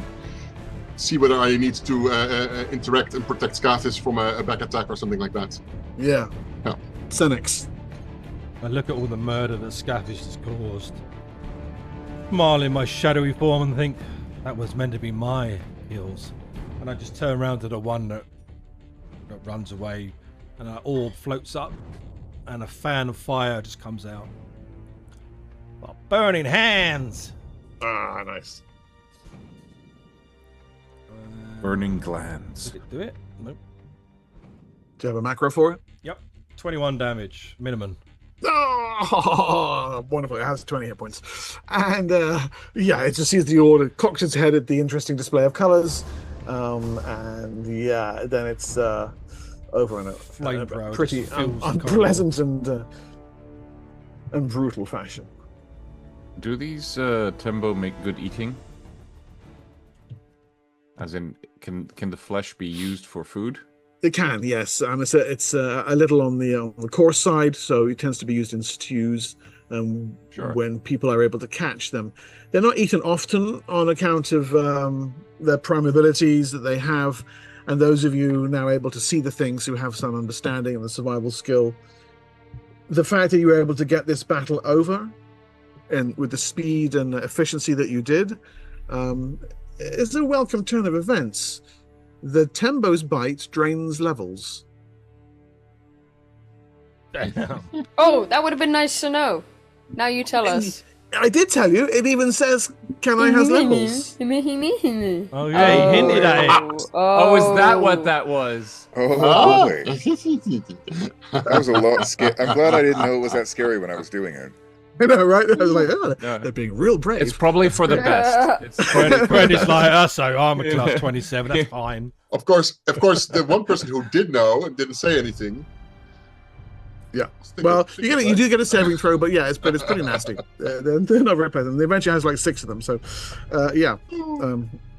see whether I need to interact and protect Scathis from a back attack or something like that. Yeah. Yeah. Xenix. I look at all the murder that Scathis has caused. Smile in my shadowy form and think, that was meant to be my heals. And I just turn around to the one that runs away, and an orb floats up, and a fan of fire just comes out. Well, burning hands! Ah, nice. Burning glands. Did it do it? Nope. Do you have a macro for it? Yep. 21 damage, minimum. Oh, wonderful. It has 20 hit points. And, it just sees the order, cocks its head at the interesting display of colours. And, then it's over in a pretty unpleasant and brutal fashion. Do these Tembo make good eating? As in, can the flesh be used for food? It can, yes. It's a little on the coarse side, so it tends to be used in stews when people are able to catch them. They're not eaten often on account of their prime abilities that they have, and those of you now able to see the things who have some understanding of the survival skill, the fact that you were able to get this battle over, and with the speed and efficiency that you did, is a welcome turn of events. The Tembo's bite drains levels. Oh, that would have been nice to know. Now you tell us. I did tell you. It even says, "Can I has levels?" Oh yeah, he hinted at it. Oh, is that what that was? Oh, boy. That was a lot scary. I'm glad I didn't know it was that scary when I was doing it. I know, right? I was like, oh, they're being real brave. It's probably for the best. It's Credit's like us, so I'm a class 27. That's fine. Of course, the one person who did know and didn't say anything. Yeah. Well, you do get a saving throw, but yeah, it's pretty nasty. They're not very pleasant. The adventure has like 6 of them, so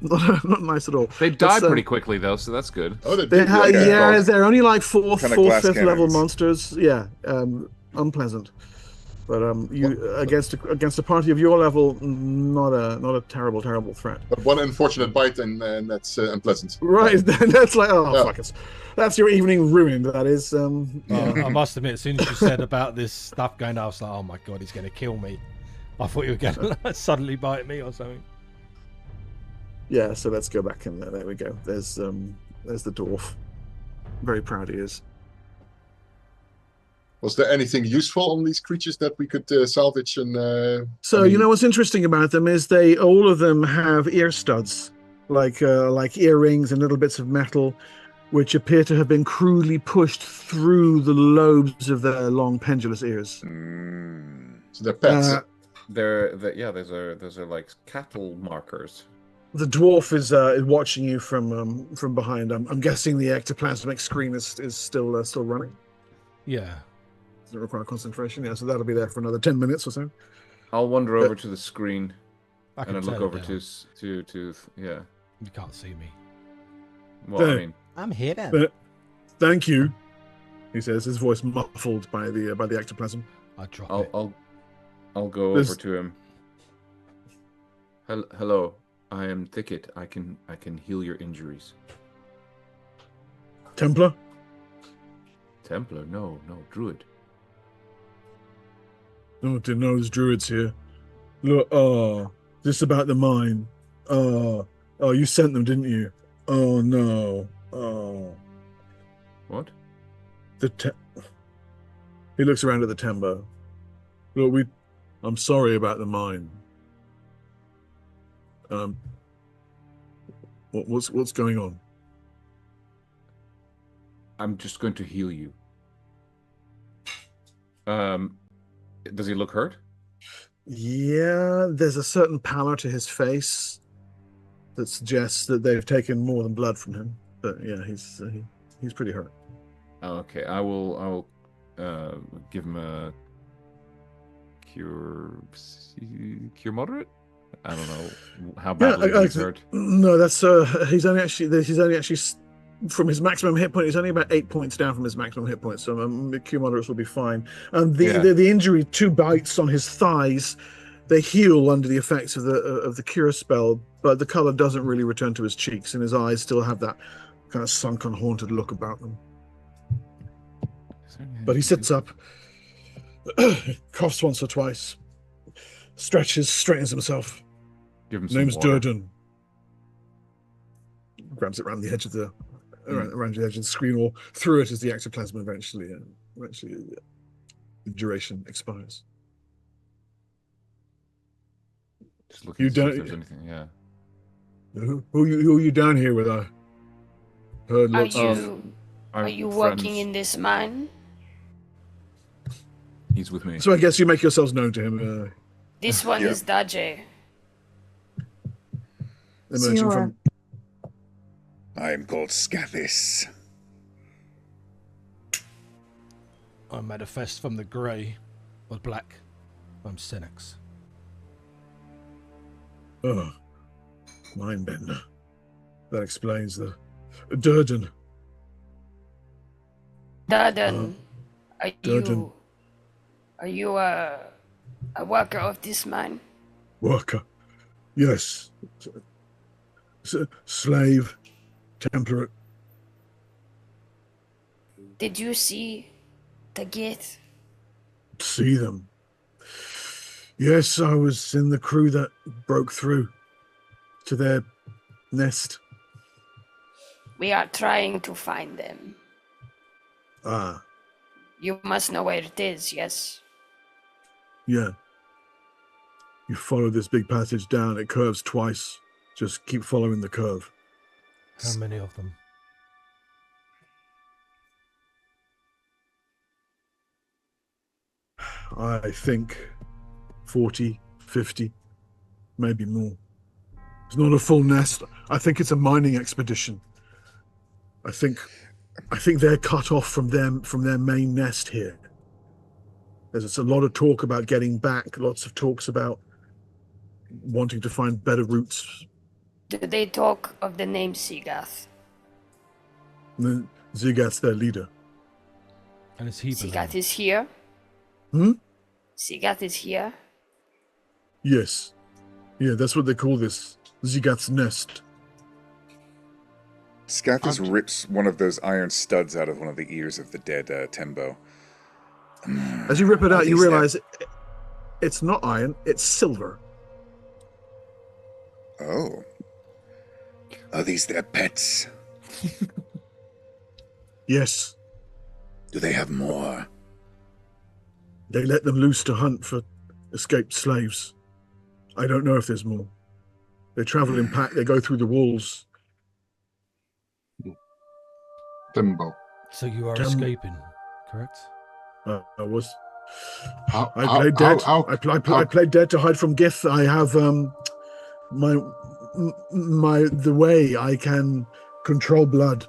not nice at all. They die pretty quickly though, so that's good. Oh, they're only like 4th, Kinda glass 5th level cannons. monsters. Yeah, unpleasant. But against a party of your level, not a terrible threat. But one unfortunate bite, and that's unpleasant. Right, that's like, Yeah. fuck it. That's your evening ruined. That is. I must admit, as soon as you said about this stuff going on, I was like, oh my god, he's going to kill me. I thought you were going to suddenly bite me or something. Yeah, so let's go back in there. There we go. There's the dwarf. Very proud he is. Was there anything useful on these creatures that we could salvage? And So you know what's interesting about them is all of them have ear studs, like earrings and little bits of metal, which appear to have been crudely pushed through the lobes of their long pendulous ears. So they're pets. Those are like cattle markers. The dwarf is watching you from behind. I'm guessing the ectoplasmic screen is still running. Yeah. Does it require concentration? Yeah, so that'll be there for another 10 minutes or so. I'll wander over to the screen I can and turn look it over down. to yeah. You can't see me. Well, I mean, I'm hidden. But thank you, he says, his voice muffled by the ectoplasm. I drop it. I'll go over to him. Hello, I am Thicket. I can heal your injuries. Templar? Templar? No, Druid. Oh, didn't know there's druids here. Look, this about the mine. Oh, you sent them, didn't you? Oh no. Oh. What? He looks around at the tembo. Look, I'm sorry about the mine. What's going on? I'm just going to heal you. Does he look hurt? Yeah, there's a certain pallor to his face that suggests that they've taken more than blood from him. But yeah, he's pretty hurt. Okay, I will give him a cure moderate. I don't know how badly he's hurt. No, that's he's only actually from his maximum hit point. He's only about 8 points down from his maximum hit point, so cure moderates will be fine. And the injury, 2 bites on his thighs, they heal under the effects of the cure spell, but the color doesn't really return to his cheeks, and his eyes still have that kind of sunken, haunted look about them. But he sits up, coughs once or twice, stretches, straightens himself. Give him some Name's water. Durden. Grabs it around the edge of the screen, or through it as the ectoplasm eventually the duration expires. Just looking You to see if don't- there's anything. Yeah. Who are you down here with? I heard Are lots of. you Our working friends. in this mine? He's with me. So I guess you make yourselves known to him. This one is Daje. Emerging from. I am called Scathis. I manifest from the grey or black. I'm Senex. Oh, Mindbender. That explains the Durden. Darden, Durden. are you a worker of this mine? Worker. Yes. Slave. Templar. Did you see the gate? See them? Yes, I was in the crew that broke through to their nest. We are trying to find them. Ah, You must know where it is, yes? yeah. You follow this big passage down, it curves twice. Just keep following the curve. How many of them? I think 40, 50, maybe more. It's not a full nest. I think it's a mining expedition. I think they're cut off from their main nest here. There's a lot of talk about getting back, lots of talks about wanting to find better routes. Do they talk of the name Sigath? And Zigath's their leader. And is he Sigath is here? Hmm? Sigath is here? Yes. Yeah, that's what they call this. Zigath's nest. Scathis rips one of those iron studs out of one of the ears of the dead Tembo. As you rip it out, you realize it's not iron, it's silver. Oh. Are these their pets? Yes. Do they have more? They let them loose to hunt for escaped slaves. I don't know if there's more. They travel in pack, they go through the walls. Timbo. So you are escaping, correct? I was. How- I how- played dead. how- I played dead to hide from Gith. I have the way I can control blood.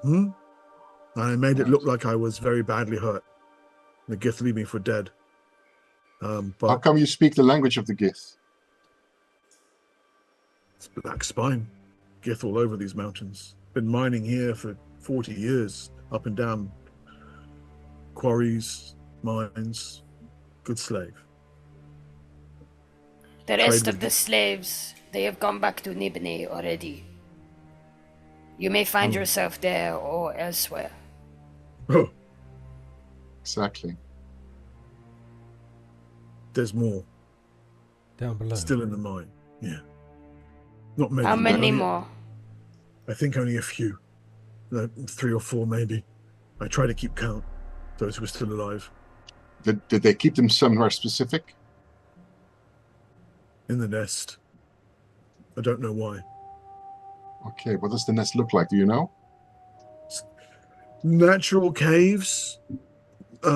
I made it look like I was very badly hurt. The Gith leave me for dead. How But come you speak the language of the Gith? it's black spine. Gith all over these mountains. Been mining here for 40 years, up and down quarries, mines. Good slave. The rest Trade of the slaves, they have gone back to Nibene already. You may find yourself there or elsewhere. Oh, Exactly. there's more. Down below. Still in the mine. Yeah. Not many. How but many only- more? I think only a few. 3 or 4 maybe. I try to keep count. Those who are still alive. Did they keep them somewhere specific? In the nest. I don't know why. Okay, what does the nest look like? Do you know? Natural caves.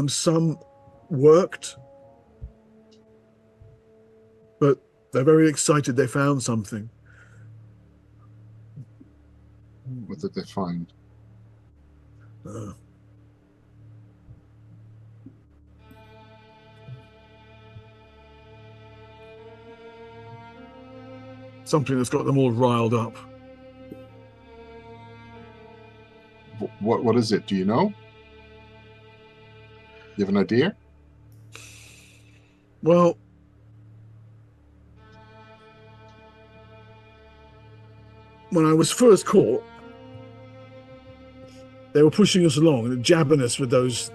Some worked. But they're very excited they found something. What did they find? Something that's got them all riled up. What is it? Do you know? You have an idea? Well, when I was first caught, they were pushing us along and jabbing us with those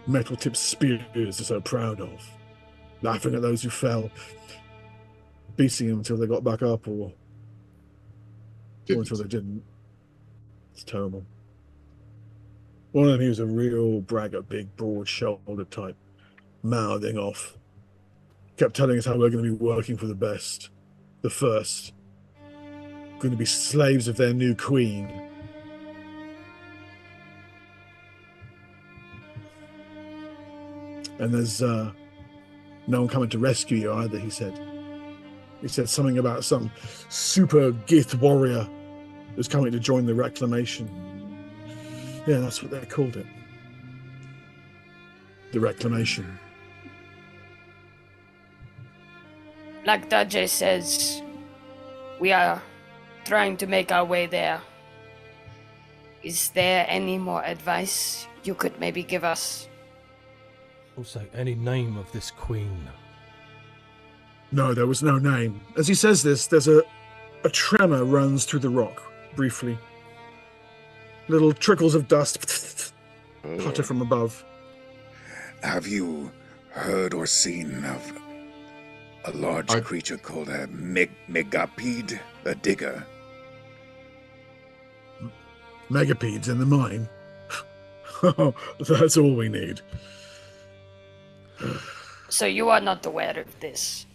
metal-tipped spears they're so proud of, laughing at those who fell, beating them until they got back up or until they didn't. It's terrible. One of them, he was a real braggart, big, broad-shouldered type, mouthing off. Kept telling us how we're going to be working for the best, the first. Going to be slaves of their new queen. And there's no one coming to rescue you either, he said. He said something about some super Gith warrior who's coming to join the reclamation. Yeah, that's what they called it. The reclamation. Like Dajé says, we are trying to make our way there. Is there any more advice you could maybe give us? Also, any name of this queen? No, there was no name. As he says this, there's a tremor runs through the rock, briefly. Little trickles of dust putter from above. Have you heard or seen of a large creature called a megapede? A digger? Megapedes in the mine. That's all we need. So you are not aware of this?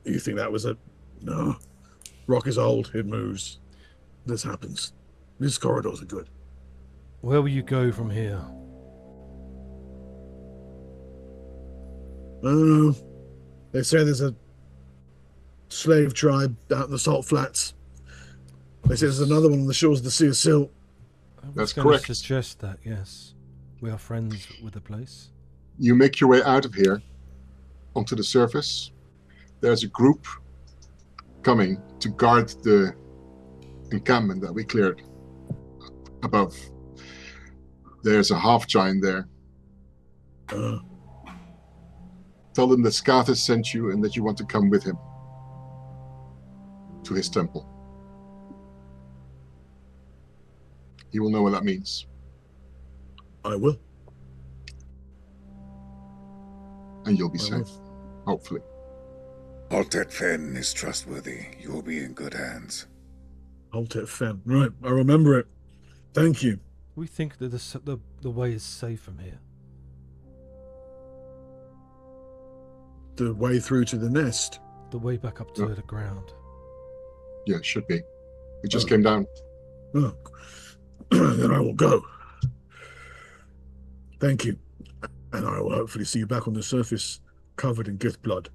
You think that was a... No. Rock is old. It moves. This happens. These corridors are good. Where will you go from here? I don't know. They say there's a slave tribe out in the salt flats. They say there's another one on the shores of the Sea of Silt. That's going correct. to suggest that, yes. We are friends with the place. You make your way out of here onto the surface. There's a group coming to guard the encampment that we cleared above. There's a half-giant there. Tell them that Skathis sent you and that you want to come with him to his temple. He will know what that means. I will. And you'll be safe, hopefully. Altet Fen is trustworthy. You will be in good hands. Altet Fen. Right, I remember it. Thank you. We think that the way is safe from here. The way through to the nest. The way back up to the ground. Yeah, it should be. We just came down. Oh. Then I will go. Thank you. And I will hopefully see you back on the surface, covered in Gith blood.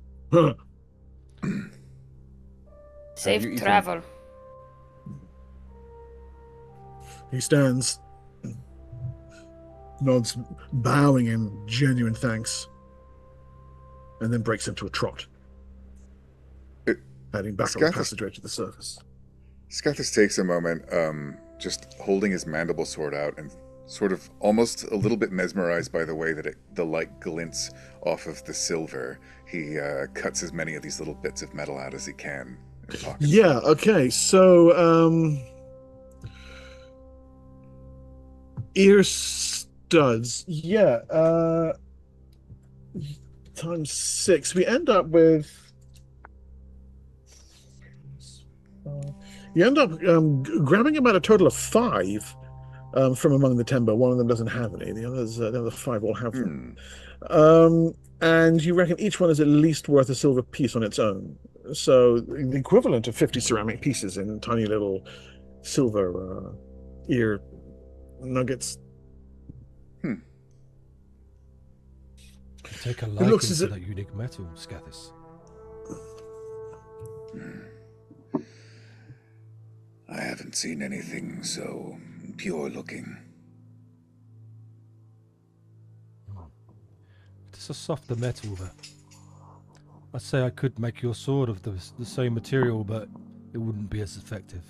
Safe travel. He stands, nods, bowing in genuine thanks, and then breaks into a trot, heading back on the passageway to the surface. Skathis takes a moment, just holding his mandible sword out and sort of almost a little bit mesmerized by the way that the light glints off of the silver. He cuts as many of these little bits of metal out as he can. Yeah, okay, so, ear studs. Yeah, times 6. We end up with... you end up grabbing about a total of 5 from among the timber. One of them doesn't have any. The other 5 all have them. And you reckon each one is at least worth a silver piece on its own. So the equivalent of 50 ceramic pieces in tiny little silver ear nuggets. Take a liking to that unique metal, Skathis. I haven't seen anything so pure looking. It's a softer metal, but I'd say I could make your sword of the same material, but it wouldn't be as effective.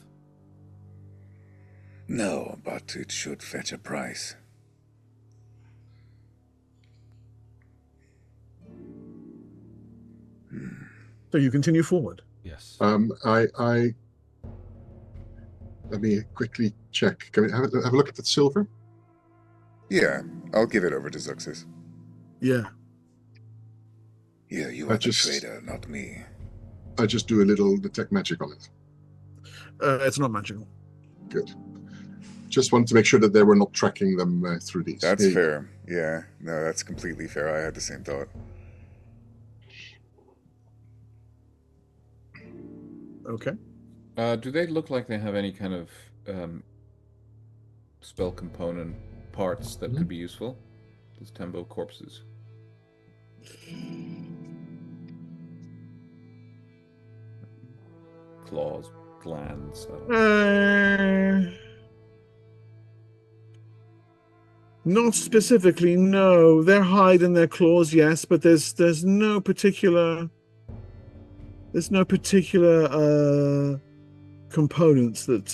No, but it should fetch a price. So you continue forward? Yes. Let me quickly check. Can we have a look at that silver? Yeah, I'll give it over to Zuxis. Yeah. Yeah, you are the trader, not me. I just do a little detect magic on it. It's not magical. Good. Just wanted to make sure that they were not tracking them through these. That's fair. Yeah, no, that's completely fair. I had the same thought. Okay. Do they look like they have any kind of spell component parts that could be useful? Those Tembo corpses. Claws, glands. Not specifically, no. Their hide and their claws, yes, but there's no particular components that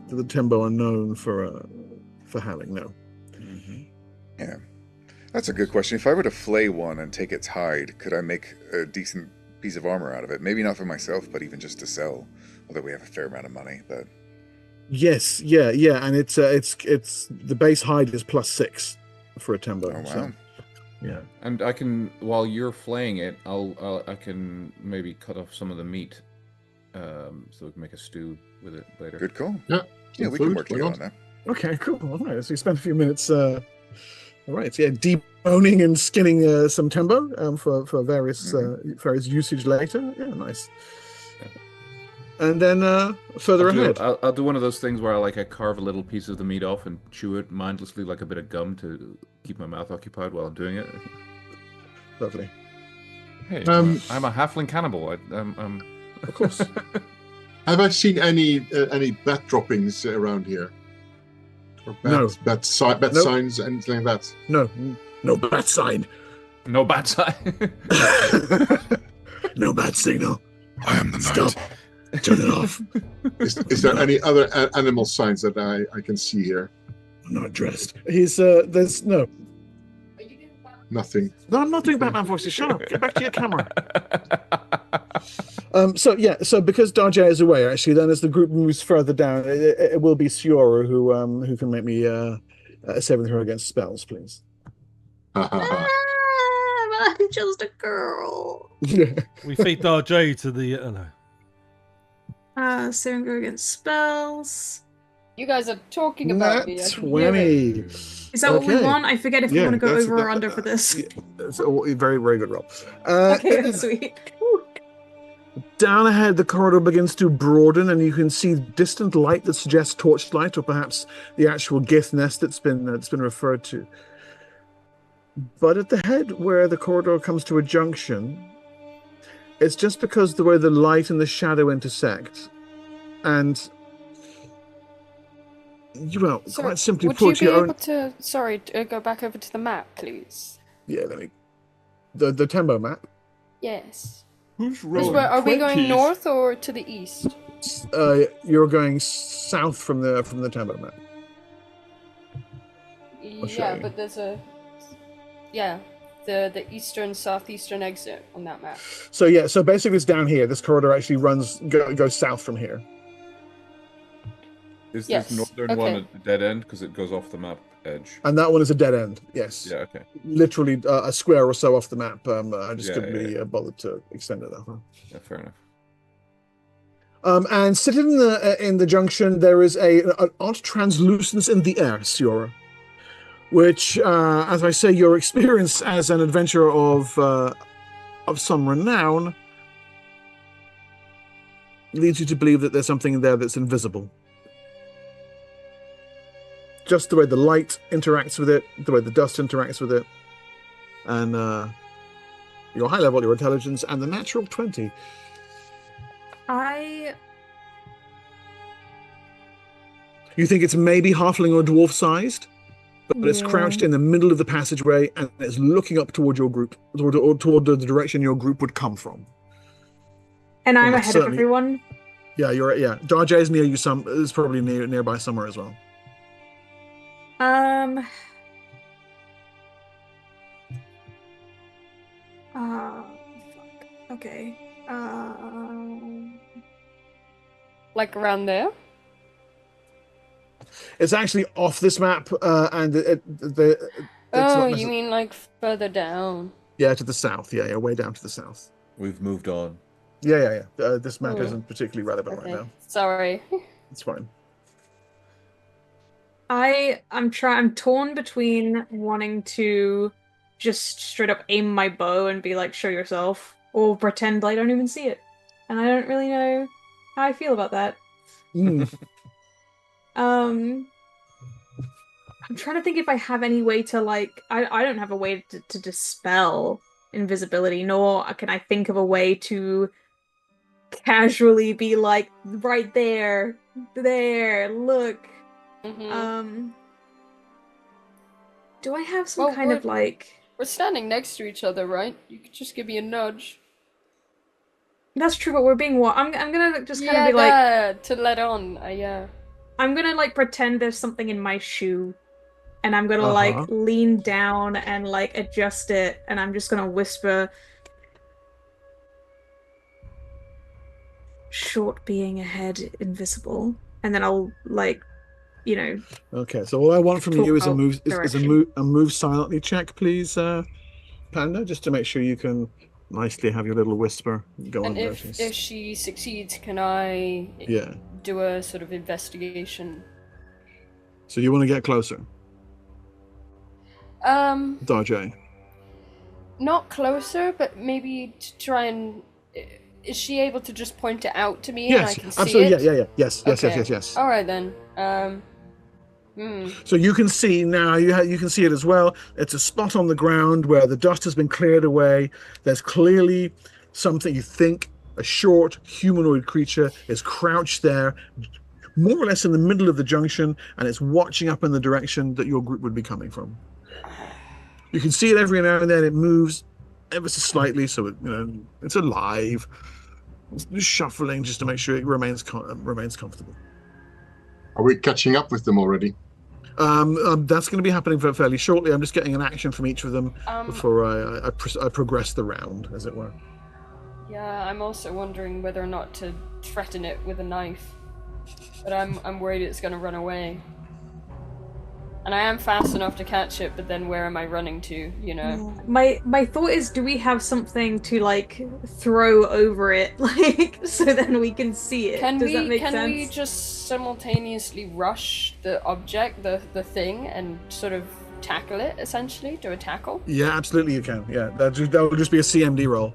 the Tembo are known for having. No. Yeah, that's a good question. If I were to flay one and take its hide, could I make a decent piece of armor out of it? Maybe not for myself, but even just to sell. Although we have a fair amount of money, but Yes, yeah, and it's the base height is +6 for a tembo. Oh wow. So, yeah. And I can, while you're flaying it, I can maybe cut off some of the meat, so we can make a stew with it later. Good call. Yeah. Yeah, we can work together on that. Okay, cool. All right, so you spent a few minutes. All right, yeah, deboning and skinning some tembo for various various usage later. Yeah, nice. And then further ahead, I'll do one of those things where I carve a little piece of the meat off and chew it mindlessly like a bit of gum to keep my mouth occupied while I'm doing it. Lovely. Hey, I'm a halfling cannibal. Of course. Have I seen any bat droppings around here? Or No. bat signs, anything like that? No bat sign. No bad sign. No bat signal. I am the Stop. knight. Turn it off. Is there any other animal signs that I can see here? I'm not dressed. There's no. Nothing. No, I'm not doing Batman voices. Shut up. Get back to your camera. So because Darjay is away, actually, then as the group moves further down, it will be Siora who can make me a saving throw against spells, please. I'm just a girl. We feed RJ to the no. Saving throw against spells. You guys are talking about me. I can hear 20. it. Is that what we Okay. want? I forget if we want to go that's- over or under for this. It's a very, very good roll. Okay, that's sweet. Down ahead, the corridor begins to broaden, and you can see distant light that suggests torchlight, or perhaps the actual Gith nest that's been referred to. But at the head, where the corridor comes to a junction, it's just because the way the light and the shadow intersect, and Sir, quite simply would put, you be your able own. to go back over to the map, please? Yeah, the Tembo map. Yes. Who's Are we going north or to the east? You're going south from the Tembo map. show Yeah, you. but there's the eastern southeastern exit on that map. So basically it's down here. This corridor actually goes south from here. Is Yes, this northern one okay. a dead end because it goes off the map edge? And that one is a dead end. Yes. Yeah. Okay. Literally a square or so off the map. I just couldn't Yeah, really bother to extend it though. Yeah. Fair enough. And sitting in the junction, there is an odd translucence in the air, Siora, which, as I say, your experience as an adventurer of some renown leads you to believe that there's something there that's invisible. Just the way the light interacts with it, the way the dust interacts with it, and your high level, your intelligence, and the natural 20. You think it's maybe halfling or dwarf sized, but it's crouched in the middle of the passageway and it's looking up toward your group, toward the direction your group would come from. And I'm Well, ahead of certainly- everyone. Yeah, you're right. Yeah, Darjay is near you. Is probably nearby somewhere as well. Fuck. Okay. Like around there? It's actually off this map, and it's Oh, not you mean like further down? Yeah, to the south. Yeah, way down to the south. We've moved on. Yeah. This map Oh. isn't particularly relevant Okay. right now. Sorry. It's fine. I'm torn between wanting to just straight up aim my bow and be like, show yourself, or pretend I don't even see it. And I don't really know how I feel about that. I'm trying to think if I have any way to I don't have a way to dispel invisibility, nor can I think of a way to casually be like, right there, look. Mm-hmm. Do I have some kind of We're standing next to each other, right? You could just give me a nudge. That's true, but we're being I'm gonna just kind of be like, to let on. Yeah. I'm gonna pretend there's something in my shoe, and I'm gonna lean down and adjust it, and I'm just gonna whisper, short being ahead, invisible, and then I'll like, you know. Okay, so all I want from Talk you is a about move direction. a move silently check, please, Panda, just to make sure you can nicely have your little whisper go And unnoticed. if she succeeds, can I Yeah. do a sort of investigation? So you want to get closer, Darjay? Not closer, but maybe to try and. Is she able to just point it out to me and I Yes, can see absolutely. it? Yeah. Yes. Okay. Yes. All right then. So you can see now. You can see it as well. It's a spot on the ground where the dust has been cleared away. There's clearly something you think a short humanoid creature is crouched there, more or less in the middle of the junction, and it's watching up in the direction that your group would be coming from. You can see it every now and then. It moves ever so slightly, so it's alive. It's just shuffling just to make sure it remains comfortable. Are we catching up with them already? That's going to be happening fairly shortly. I'm just getting an action from each of them before I progress the round, as it were. Yeah, I'm also wondering whether or not to threaten it with a knife, but I'm worried it's going to run away. And I am fast enough to catch it, but then where am I running to, you know? My thought is, do we have something to like throw over it, like, so then we can see it? Does that make sense? Can we just simultaneously rush the object, the thing, and sort of tackle it, essentially? Do a tackle? Yeah, absolutely you can. Yeah, that will just be a CMD roll.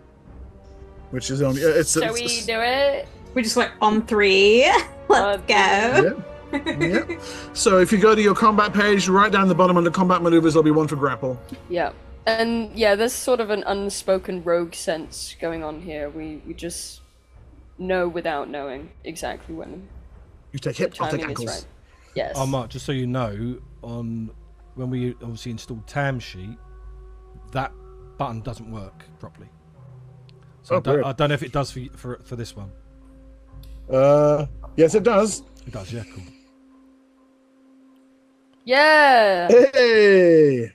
Which is only... Shall we do it? We're just like, on 3, let's go. Yeah. Yeah. So if you go to your combat page, right down the bottom under combat maneuvers, there'll be one for grapple. Yeah. And yeah, there's sort of an unspoken rogue sense going on here. We just know without knowing exactly when you take hit, I'll take ankles. Right. Yes. Mark, just so you know, when we obviously installed Tam Sheet, that button doesn't work properly. So I don't know if it does for this one. Yes, it does. It does, yeah, cool. Yeah. Hey,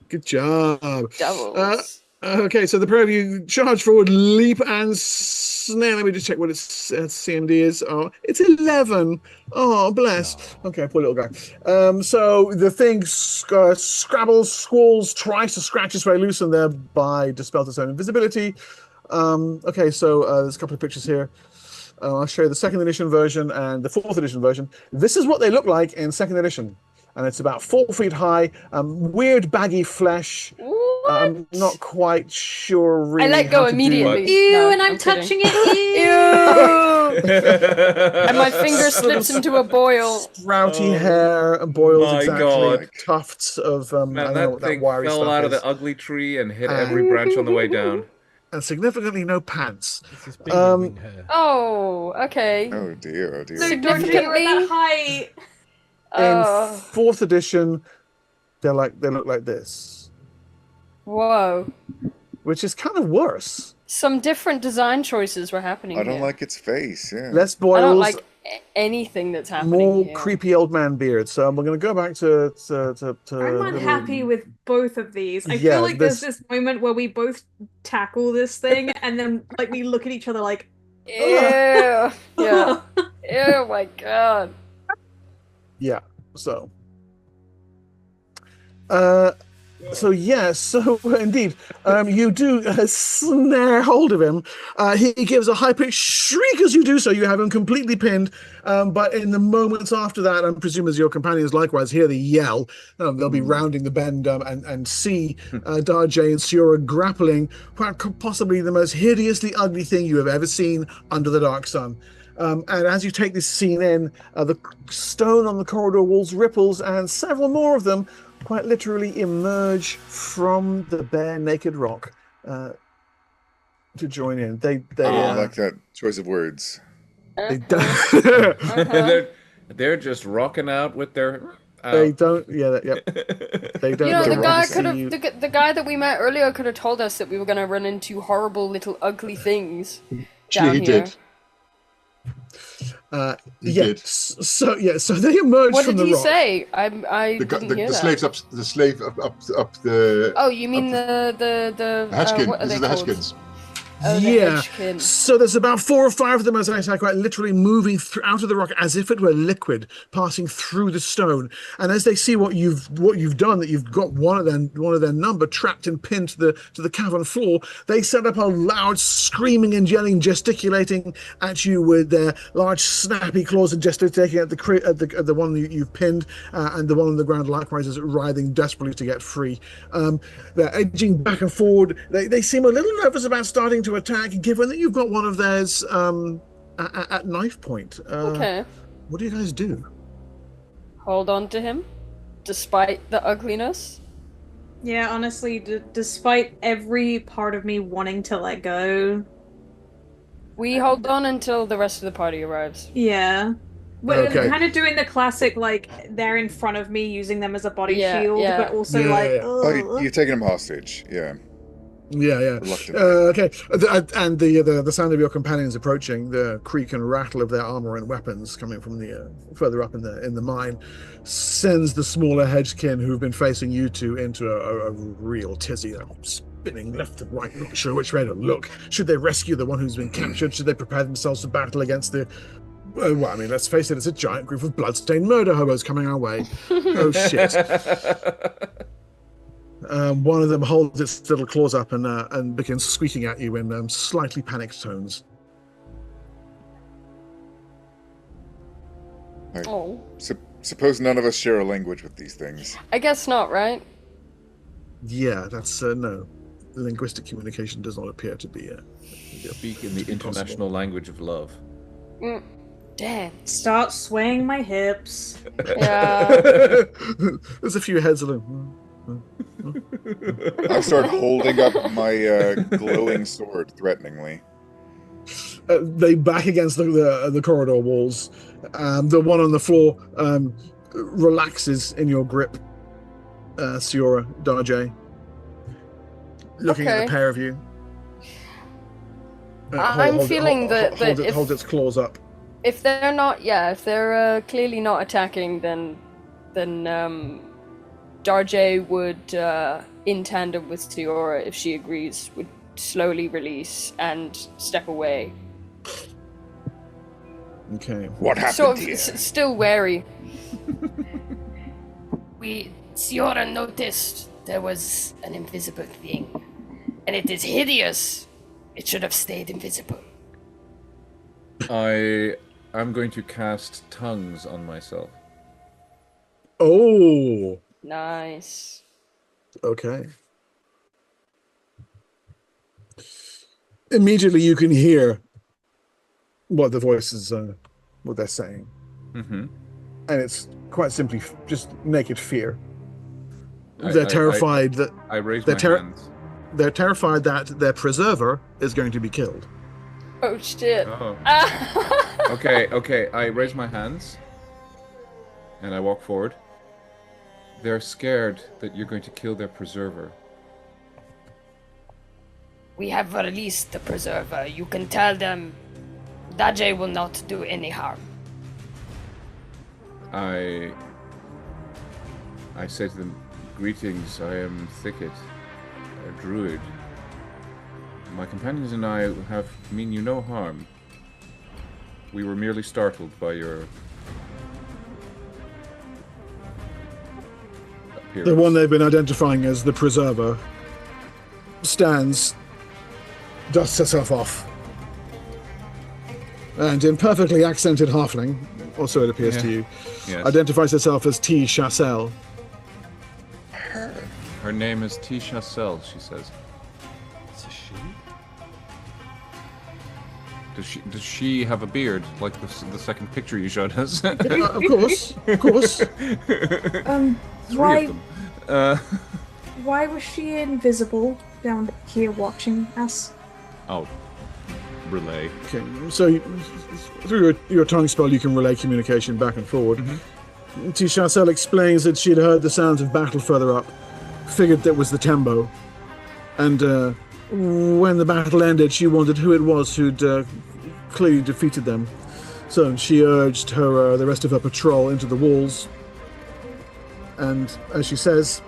good job. Doubles. Okay, so the pair of you charge forward, leap and snare. Let me just check what its CMD is. Oh, it's 11. Oh, bless. Okay, poor little guy. So the thing scrabbles, squalls, tries to scratch its way loose and thereby dispels its own invisibility. Okay, so there's a couple of pictures here. I'll show you the 2nd edition version and the 4th edition version. This is what they look like in 2nd edition. And it's about 4 feet high, weird baggy flesh. What? I'm not quite sure really. I let go immediately. Ew, No, and I'm touching it. Ew. And my finger slips into a boil. Sprouty hair and boils My exactly. God. Tufts of I Man, don't know that what thing that wiry fell stuff out of is. the ugly tree and hit every branch on the way down. And significantly no pants. This is big wing hair. Oh, okay. Oh dear, oh dear. So don't you at that height? In 4th edition, they look like this, Whoa. which is kind of worse. Some different design choices were happening I don't here. like its face, yeah. Less I don't boils, like anything that's happening more here. creepy old man beard. So we're going to go back to I'm unhappy with both of these. I Yeah, feel like there's this moment where we both tackle this thing and then like we look at each other like, Ew. Yeah. Ew, my God. Yeah. So indeed, you do snare hold of him. He gives a high-pitched shriek as you do so. You have him completely pinned. But in the moments after that, I presume as your companions likewise hear the yell, they'll be rounding the bend and see Darjay and Siora grappling possibly the most hideously ugly thing you have ever seen under the dark sun. And as you take this scene in, the stone on the corridor walls ripples, and several more of them quite literally emerge from the bare naked rock to join in. They I like that choice of words. they don't. They're just rocking out with their. They don't. Yeah. Yep. They don't. You know, the guy see could you. have the guy that we met earlier could have told us that we were going to run into horrible little ugly things down He here. did. He Yeah. did. So they emerge What from did the he rock. say? I didn't hear The that. slave up the. Oh, you mean the Hatchkin. what are This they is the called? Hatchkins. Oh, the Yeah. Hedgekin. So there's about 4 or 5 of them, as I say, quite literally moving out of the rock as if it were liquid, passing through the stone. And as they see what you've done, that you've got one of their number trapped and pinned to the cavern floor, they set up a loud screaming and yelling, gesticulating at you with their large snappy claws and gesticulating at the one you've pinned, and the one on the ground likewise is writhing desperately to get free. They're edging back and forward. They seem a little nervous about starting to attack, given that you've got one of theirs at knife point. Okay. What do you guys do? Hold on to him, despite the ugliness. Yeah, honestly, despite every part of me wanting to let go. We hold on until the rest of the party arrives. Yeah. We're Okay. kind of doing the classic, like, they're in front of me, using them as a body Yeah, shield, yeah. but also Yeah, like, yeah. Oh, you're taking him hostage. Yeah. Yeah. Reluctantly. Okay. And the sound of your companions approaching, the creak and rattle of their armor and weapons coming from the further up in the mine, sends the smaller hedgekin who've been facing you two into a real tizzy, spinning left and right, not sure which way to look. Should they rescue the one who's been captured? Should they prepare themselves to battle against the? Well, I mean, let's face it, it's a giant group of bloodstained murder hobos coming our way. Oh shit. One of them holds its little claws up and begins squeaking at you in slightly panicked tones. Oh. Suppose none of us share a language with these things. I guess not, right? Yeah, that's no. Linguistic communication does not appear to be Speak in the international language of love. Damn. start swaying my hips. Yeah. There's a few heads of them. I start holding up my glowing sword threateningly. They back against the corridor walls. The one on the floor relaxes in your grip. Siora, Darjay, looking at the pair of you. I'm feeling that if- holds its claws up. If they're not, if they're clearly not attacking, then Darjay would, in tandem with Siora, if she agrees, would slowly release and step away. Okay. What happened Sort of here? still wary. Siora noticed there was an invisible thing, and it is hideous. It should have stayed invisible. I'm going to cast tongues on myself. Oh. Nice. Okay. Immediately you can hear what the voices what they're saying. Mm-hmm. And it's quite simply just naked fear. I- They're I- terrified that I raise They're my hands. they're terrified that their preserver is going to be killed. Oh shit. Oh. Okay. I raise my hands and I walk forward. They're scared that you're going to kill their preserver. We have released the preserver. You can tell them Dajay will not do any harm. I say to them, "Greetings, I am Thicket, a druid. My companions and I mean you no harm. We were merely startled by your appearance." The one they've been identifying as the preserver stands, dusts herself off, and in perfectly accented halfling, also it appears to you, Yes. identifies herself as T. Chassel. Her name is T. Chassel, she says. It's a she? Does she have a beard like the second picture you showed us? Of course. Three Why? of them. Why was she invisible down here watching us? Oh, relay. Okay, so through your tongue spell, you can relay communication back and forward. T. Chassel explains that she'd heard the sounds of battle further up, figured that was the Tembo, and when the battle ended, she wondered who it was who'd clearly defeated them. So she urged the rest of her patrol into the walls, and as she says,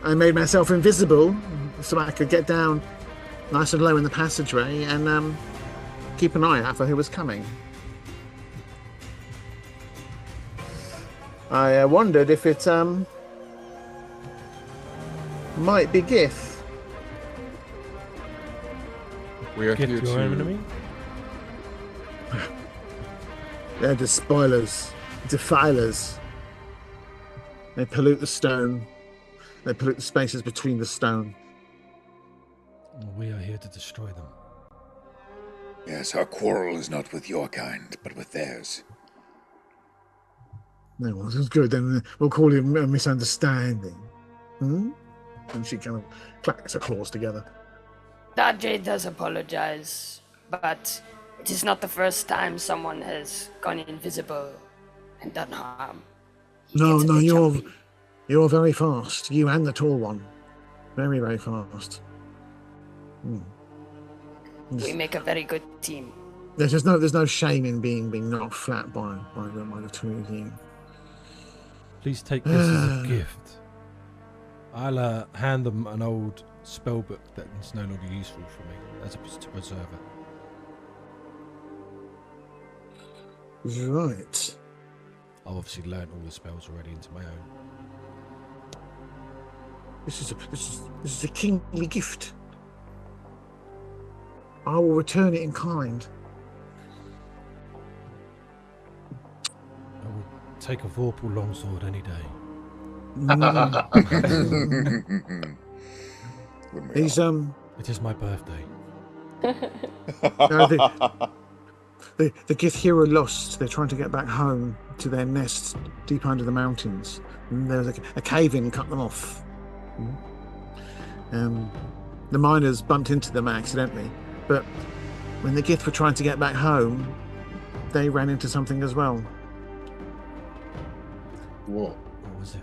I made myself invisible so I could get down nice and low in the passageway and keep an eye out for who was coming. I wondered if it might be Gith. We are Get here your to. enemy. They're despoilers, defilers. They pollute the stone. They pollute the spaces between the stone. We are here to destroy them. Yes, our quarrel is not with your kind, but with theirs. No, well, that's good. Then we'll call it a misunderstanding. Hmm? And she kind of clacks her claws together. Dajay does apologize, but it is not the first time someone has gone invisible and done harm. He No, gets a no, bit jumpy. you're very fast. You and the tall one. Very, very fast. We make a very good team. There's no shame in being knocked flat by the two of you. Please take this as a gift. I'll hand them an old spell book that is no longer useful for me as opposed to preserve it. Right. I've obviously learned all the spells already into my own. This is a kingly gift. I will return it in kind. I will take a Vorpal longsword any day. He's It is my birthday. no, the gift here are lost. They're trying to get back home to their nests deep under the mountains. And there's a cave-in cut them off. The miners bumped into them accidentally, but when the gift were trying to get back home, they ran into something as well. Whoa. What was it?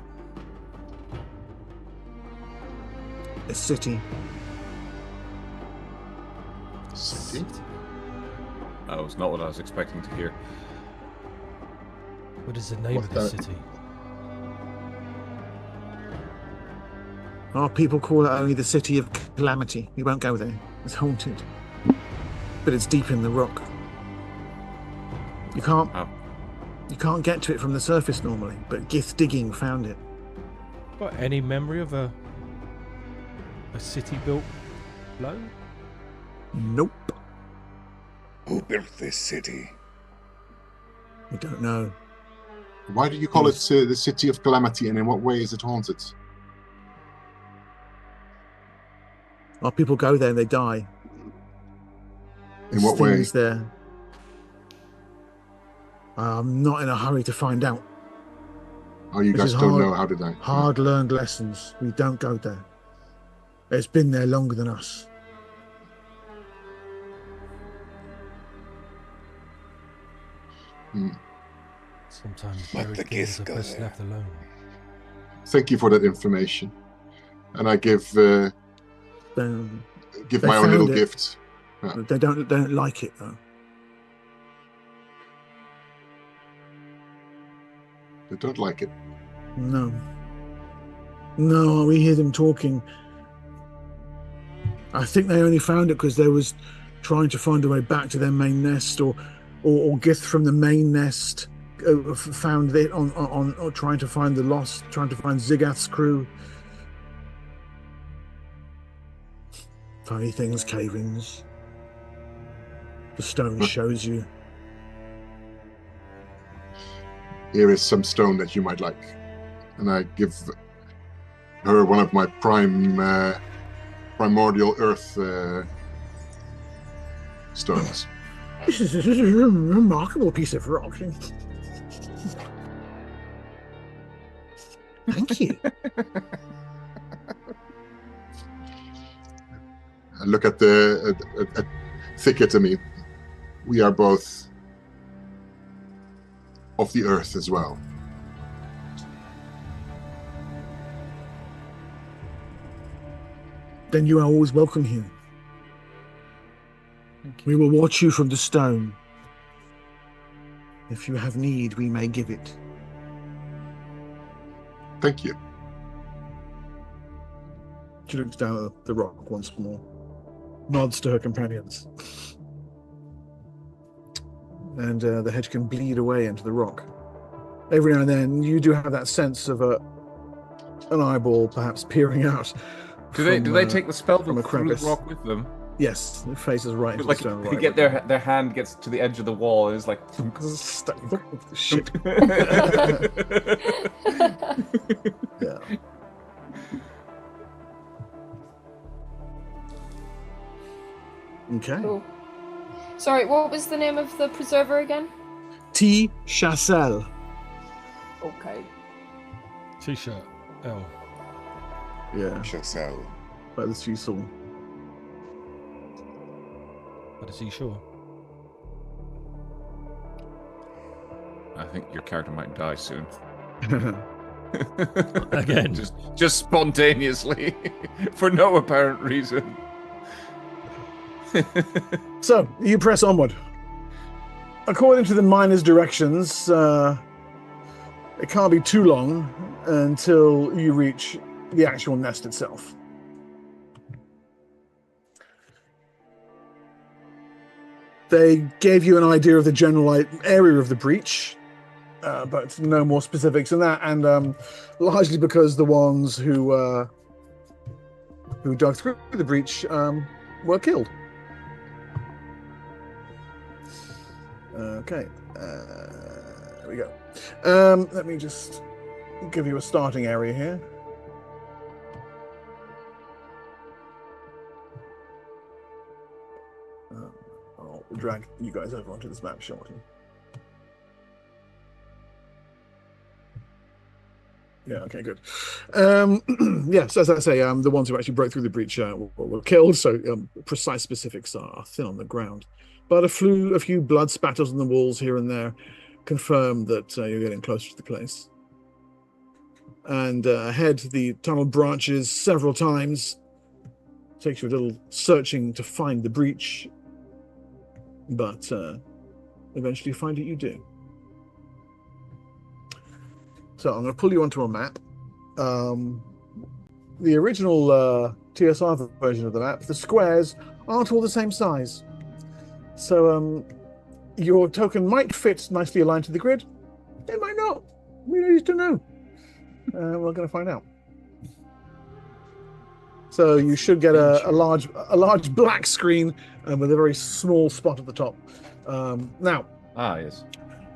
A city. City? That was not what I was expecting to hear. What is the name What of the the- city? Our people call it only the City of Calamity. We won't go there. It's haunted. But it's deep in the rock. You can't Oh. You can't get to it from the surface normally, but Gith digging found it. Got any memory of a city built low? Nope. Who built this city? We don't know. Why do you call it the City of Calamity, and in what way is it haunted? Our people go there and they die. In what way? Things there. I'm not in a hurry to find out. Oh, you This guys is don't hard- know, how did I? Hard-learned lessons. We don't go there. It's been there longer than us. Sometimes Let buried the things Gith are go best there. left alone. Thank you for that information. And I give They my own little found it. gift. They don't like it though. They don't like it. No. No, we hear them talking. I think they only found it because they was trying to find a way back to their main nest, or Gith from the main nest found it on or trying to find the lost, trying to find Zigath's crew. Funny things, cave-ins. The stone shows you. Here is some stone that you might like. And I give her one of my primordial earth stones. This is a remarkable piece of rock. Thank you. I look at the thicket. I mean, we are both of the earth as well. Then you are always welcome here. We will watch you from the stone. If you have need, we may give it. Thank you. She looks down at the rock once more. nods to her companions. And the hedge can bleed away into the rock. Every now and then, you do have that sense of an eyeball perhaps peering out. Do they take the spell from a through crevice? the rock with them? Yes, it faces right into Like the stone. they Right get their hand gets to the edge of the wall and it's like shit. Yeah. Okay. Cool. Sorry, what was the name of the preserver again? T. Chassel. Okay. T-shirt. L. Yeah. Chassel. By the Cecil. But is he sure? I think your character might die soon. Again. just spontaneously, for no apparent reason. So, you press onward. According to the miner's directions, it can't be too long until you reach the actual nest itself. They gave you an idea of the general area of the breach, but no more specifics than that, and largely because the ones who dug through the breach were killed. Okay, there we go. Let me just give you a starting area here. I'll drag you guys over onto this map shortly. Yeah, okay, good. Yes, as I say, the ones who actually broke through the breach were killed, so precise specifics are thin on the ground. But a few blood spatters on the walls here and there confirm that you're getting closer to the place. And ahead, the tunnel branches several times. Takes you a little searching to find the breach, but eventually find it you do. So I'm going to pull you onto a map. The original TSR version of the map, the squares aren't all the same size. So your token might fit nicely aligned to the grid. It might not. We need to know. We're going to find out. So you should get a large black screen with a very small spot at the top. Now, yes.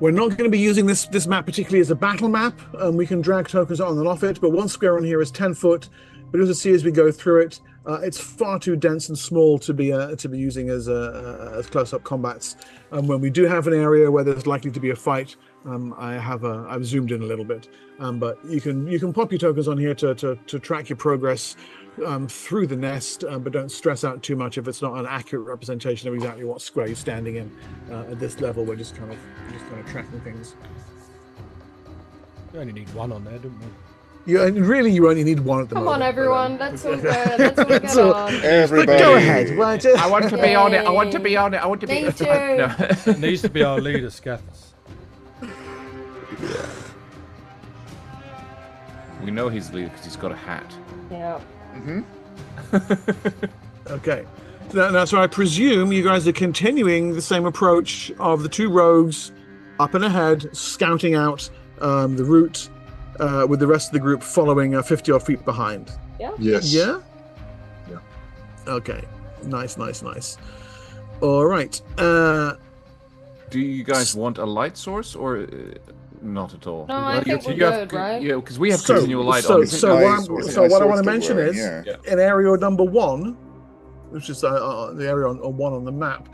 We're not going to be using this map particularly as a battle map. We can drag tokens on and off it, but one square on here is 10 foot. But as you see as we go through it, it's far too dense and small to be using as close-up combats. When we do have an area where there's likely to be a fight, I've zoomed in a little bit. But you can pop your tokens on here to track your progress through the nest, but don't stress out too much if it's not an accurate representation of exactly what square you're standing in. At this level, we're just kind of tracking things. We only need one on there, don't we? You only need one at the moment. Come on, everyone. Let's all go. Let's all get on. Everybody. But go ahead. Right? I want to be on it. I want to be on it. I want to be. Me too. No. It needs to be our leader, Scathus. We know he's the leader because he's got a hat. Yeah. Okay. So I presume you guys are continuing the same approach of the two rogues up and ahead, scouting out the route, with the rest of the group following 50 odd feet behind. Yeah. Yes. Yeah? Yeah. Okay. Nice. All right. Do you guys want a light source or not at all? No, I think we're good, right? Yeah, because we have So- continual light so- on. so what I want to mention is, yeah. in area number 1, which is the area on 1 on the map,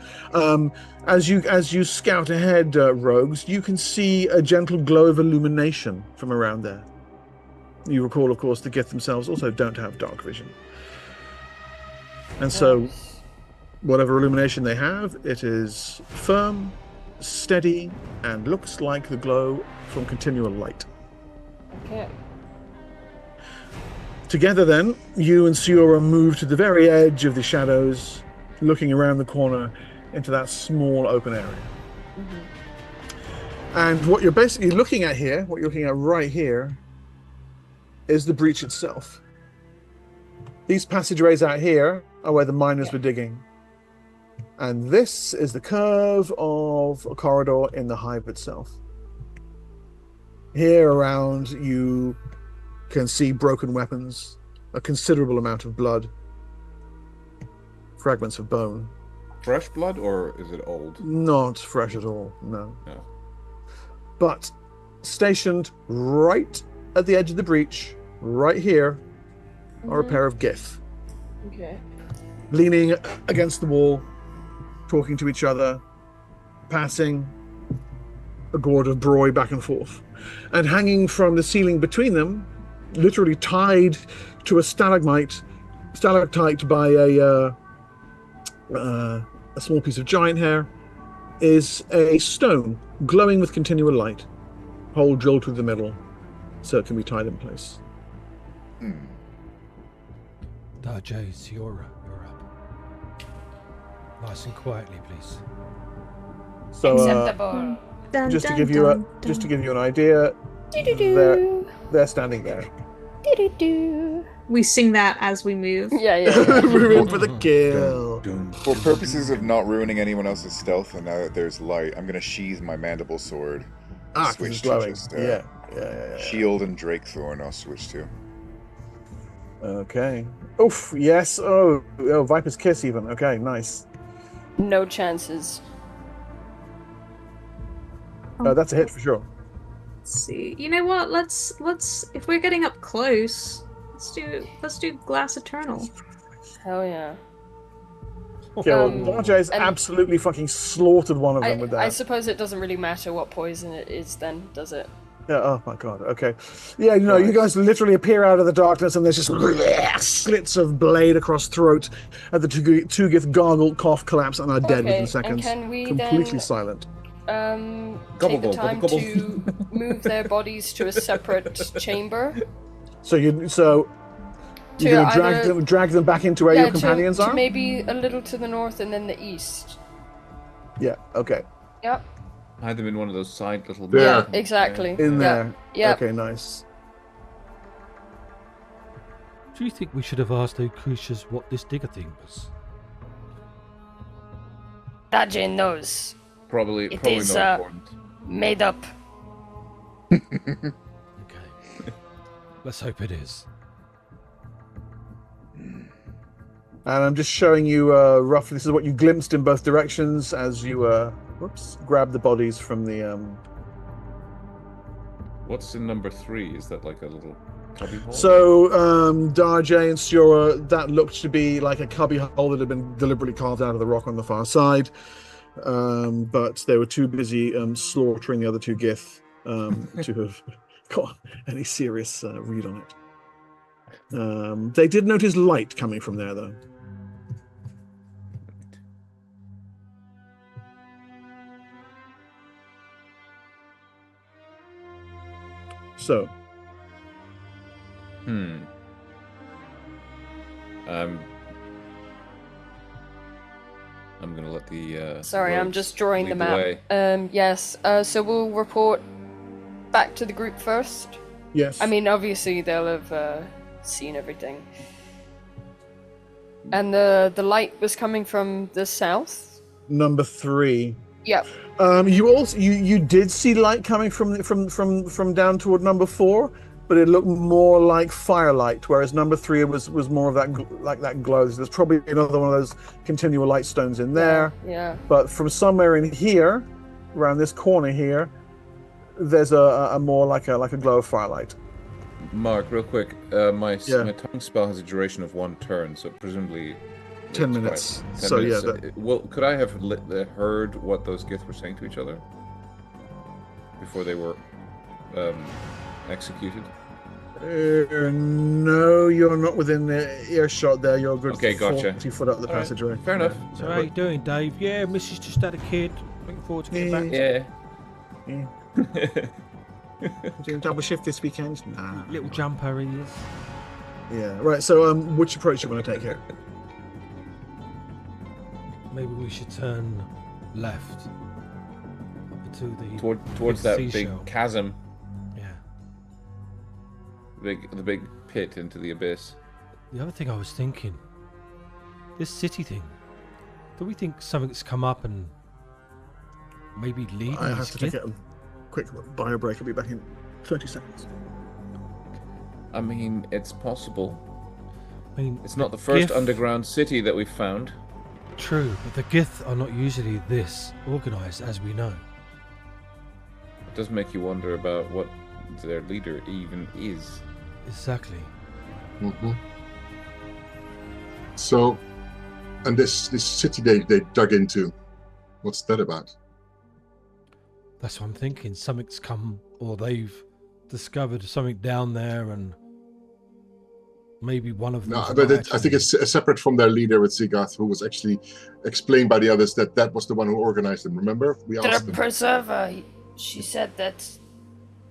as you scout ahead, rogues, you can see a gentle glow of illumination from around there. You recall, of course, the Gith themselves also don't have dark vision. And so, whatever illumination they have, it is firm, steady, and looks like the glow from continual light. Okay. Together then, you and Siora move to the very edge of the shadows, looking around the corner into that small open area. And what you're basically looking at here, what you're looking at right here, is the breach itself. These passageways out here are where the miners were digging. And this is the curve of a corridor in the hive itself. Here around, you can see broken weapons, a considerable amount of blood, fragments of bone. Fresh blood, or is it old? Not fresh at all, no. No. But stationed right at the edge of the breach, right here, are a pair of Gith. Okay. Leaning against the wall, talking to each other, passing a gourd of broy back and forth. And hanging from the ceiling between them, literally tied to a stalagmite, stalactite by a small piece of giant hair, is a stone glowing with continual light, hole drilled through the middle so it can be tied in place. Jace, you're up. Nice and quietly, please. So Acceptable. just to give you an idea, they're standing there. We sing that as we move. Yeah. We're in for the kill. For purposes of not ruining anyone else's stealth, and now that there's light, I'm gonna sheathe my mandible sword. Switch to just, yeah. Shield and Drake Thorn I'll switch to. Okay. Oof, yes. Oh, Viper's Kiss even. Okay, nice. No chances. That's a hit for sure. Let's see. You know what? Let's if we're getting up close, let's do Glass Eternal. Hell yeah. Okay, well, Darjay's absolutely fucking slaughtered one of them with that. I suppose it doesn't really matter what poison it is then, does it? Yeah, oh my god, okay. Yeah, you know, you guys literally appear out of the darkness and there's just slits of blade across throat, and the two Gith gargle, cough, collapse, and are dead within seconds. And can we completely then, silent. Take the time to move their bodies to a separate chamber? So you're gonna drag them back into where your companions are? Maybe a little to the north and then the east. Yeah, okay. Yep. Hide them in one of those side little... Yeah, exactly. In there. Yeah. Okay, nice. Do you think we should have asked those creatures what this digger thing was? Dajin knows. Probably It is not important. made up. Okay. Let's hope it is. And I'm just showing you roughly, this is what you glimpsed in both directions as you grab the bodies from the... What's in number 3? Is that like a little cubby hole? So, Darjay and Stiora, that looked to be like a cubby hole that had been deliberately carved out of the rock on the far side. But they were too busy slaughtering the other two Gith to have got any serious read on it. They did notice light coming from there, though. So. I'm gonna let the. Sorry, I'm just drawing the lead map. Yes. So we'll report back to the group first. Yes. I mean, obviously they'll have seen everything. And the light was coming from the south. Number 3. Yep. You did see light coming from down toward number 4, but it looked more like firelight, whereas number 3 was more of that glow. There's probably another one of those continual light stones in there. Yeah. But from somewhere in here, around this corner here, there's a more like a glow of firelight. Mark, real quick, my tongue spell has a duration of 1 turn, so presumably 10 minutes. 10 so minutes. yeah. Well, could I have heard what those Gith were saying to each other before they were executed? No, you're not within the earshot there. You're a good 40 foot up the passageway. Fair enough. So how you doing, Dave? Yeah, Mrs. just had a kid. Looking forward to getting back. Yeah. Doing double shift this weekend? Nah. Little jumper he is. Yeah, right. So, which approach you want to take here? Maybe we should turn left up to the towards that big seashell. chasm. Yeah. The big pit into the abyss. The other thing I was thinking, this city thing, Do we think something's come up and maybe lead? I have to take a quick bio break. I'll be back in 30 seconds. I mean, it's possible. I mean, It's not the first Gith- underground city that we've found. True, but the Gith are not usually this organised, as we know. It does make you wonder about what their leader even is. Exactly. Mm-hmm. So, and this city they dug into, what's that about? That's what I'm thinking. Something's come, or they've discovered something down there, and maybe one of them. No, but I think it's separate from their leader with Zigath, who was actually explained by the others that was the one who organized them. Remember? We asked The them. preserver, she said that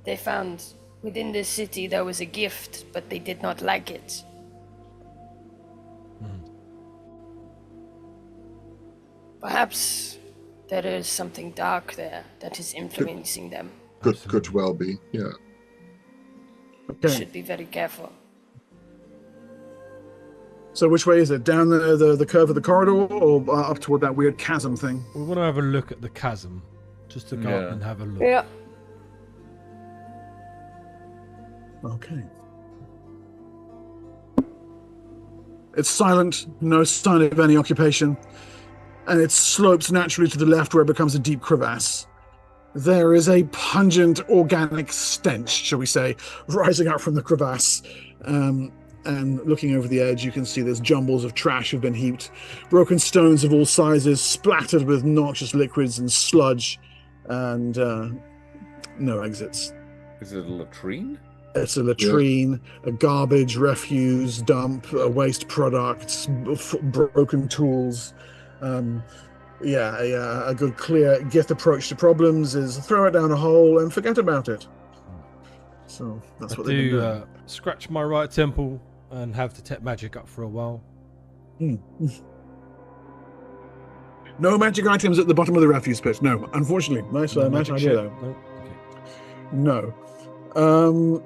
they found within this city there was a gift, but they did not like it. Perhaps there is something dark there that is influencing them. Could well be, yeah. Okay. Should be very careful. So which way is it? Down the curve of the corridor, or up toward that weird chasm thing? We want to have a look at the chasm, just to go up and have a look. Yeah. Okay. It's silent, no sign of any occupation, and it slopes naturally to the left where it becomes a deep crevasse. There is a pungent organic stench, shall we say, rising up from the crevasse. And looking over the edge, you can see there's jumbles of trash have been heaped, broken stones of all sizes, splattered with noxious liquids and sludge, and no exits. Is it a latrine? It's a latrine, a garbage, refuse dump, waste products, broken tools. A good clear Gith approach to problems is throw it down a hole and forget about it. So that's what they do. Scratch my right temple and have detect magic up for a while. No magic items at the bottom of the refuse pit. No, unfortunately. Nice idea though. No. No.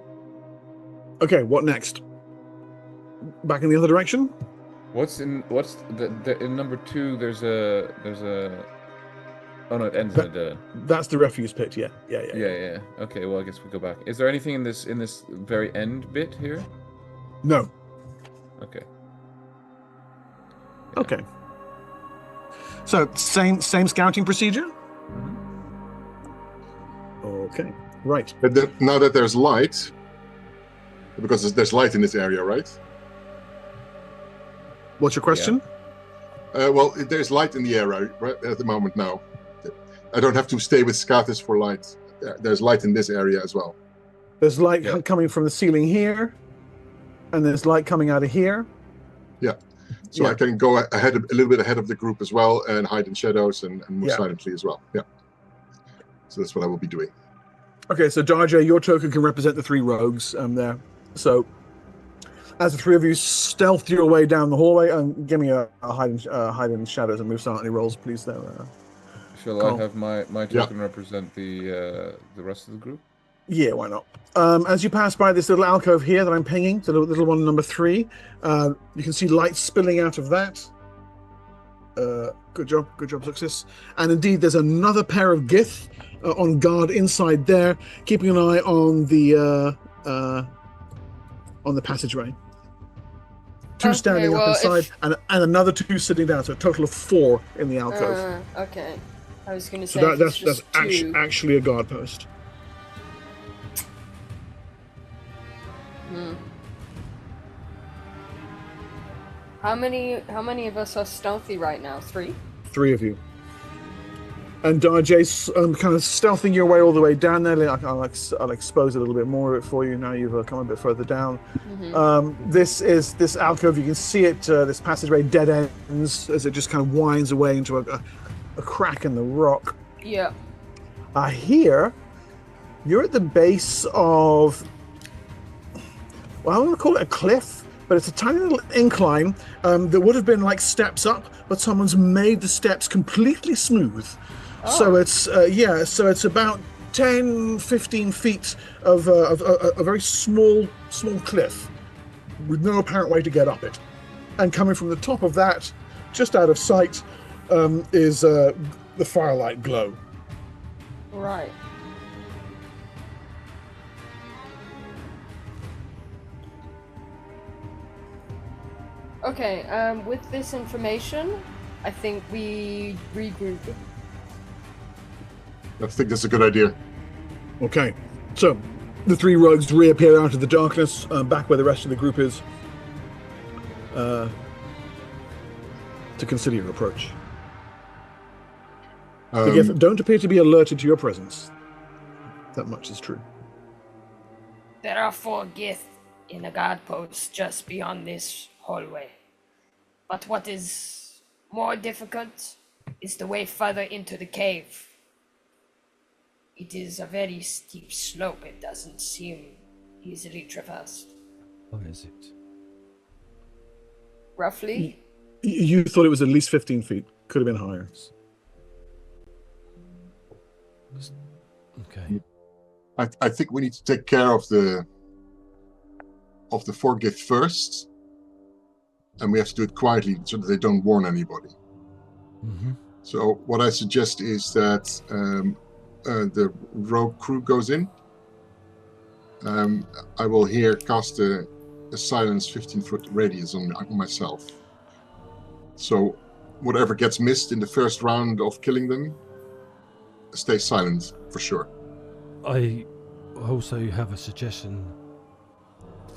Okay, what next? Back in the other direction? In number 2? There's a. Oh no, it ends at a. That's the refuse pit. Yeah. Yeah. Okay, well I guess we go back. Is there anything in this very end bit here? No. Okay. Yeah. Okay. So same scouting procedure. Okay. Right. But now that there's light, because there's light in this area, right? What's your question? Yeah. Well, there's light in the area right at the moment now. I don't have to stay with Scatus for light. There's light in this area as well. There's light coming from the ceiling here, and there's light coming out of here. Yeah. So I can go ahead a little bit ahead of the group as well and hide in shadows and move silently as well. Yeah. So that's what I will be doing. Okay, so Darjay, your token can represent the 3 rogues there. So as the 3 of you stealth your way down the hallway, and give me a hide in shadows and move silently rolls, please. There. Shall I have my token represent the rest of the group? Yeah, why not? As you pass by this little alcove here that I'm pinging, the little one number 3, you can see light spilling out of that. Good job, success. And indeed, there's another pair of Gith on guard inside there, keeping an eye on the passageway. 2 standing up inside, and another 2 sitting down. So a total of 4 in the alcove. Okay. I was going to say so that's actually a guard post. How many of us are stealthy right now? 3? 3 of you. And Darjay's kind of stealthing your way all the way down there. I'll expose a little bit more of it for you now you've come a bit further down. This alcove, you can see it, this passageway dead ends as it just kind of winds away into a crack in the rock. Yeah. Here, you're at the base of, well, I'm going to call it a cliff, but it's a tiny little incline that would have been like steps up, but someone's made the steps completely smooth. So it's about 10, 15 feet of a very small cliff with no apparent way to get up it. And coming from the top of that, just out of sight, is the firelight glow. Right. Okay, with this information, I think we regroup. I think that's a good idea. Okay, so the three rogues reappear out of the darkness, back where the rest of the group is, to consider your approach. The Gith don't appear to be alerted to your presence. That much is true. There are 4 Gith in a guard post just beyond this hallway. But what is more difficult is the way further into the cave. It is a very steep slope. It doesn't seem easily traversed. What is it? Roughly? You thought it was at least 15 feet. Could have been higher. Okay. I think we need to take care of the 4 Gith first, and we have to do it quietly so that they don't warn anybody. Mm-hmm. So what I suggest is that the rogue crew goes in. I will here cast a silence 15-foot radius on myself. So whatever gets missed in the first round of killing them, stay silent for sure. I also have a suggestion,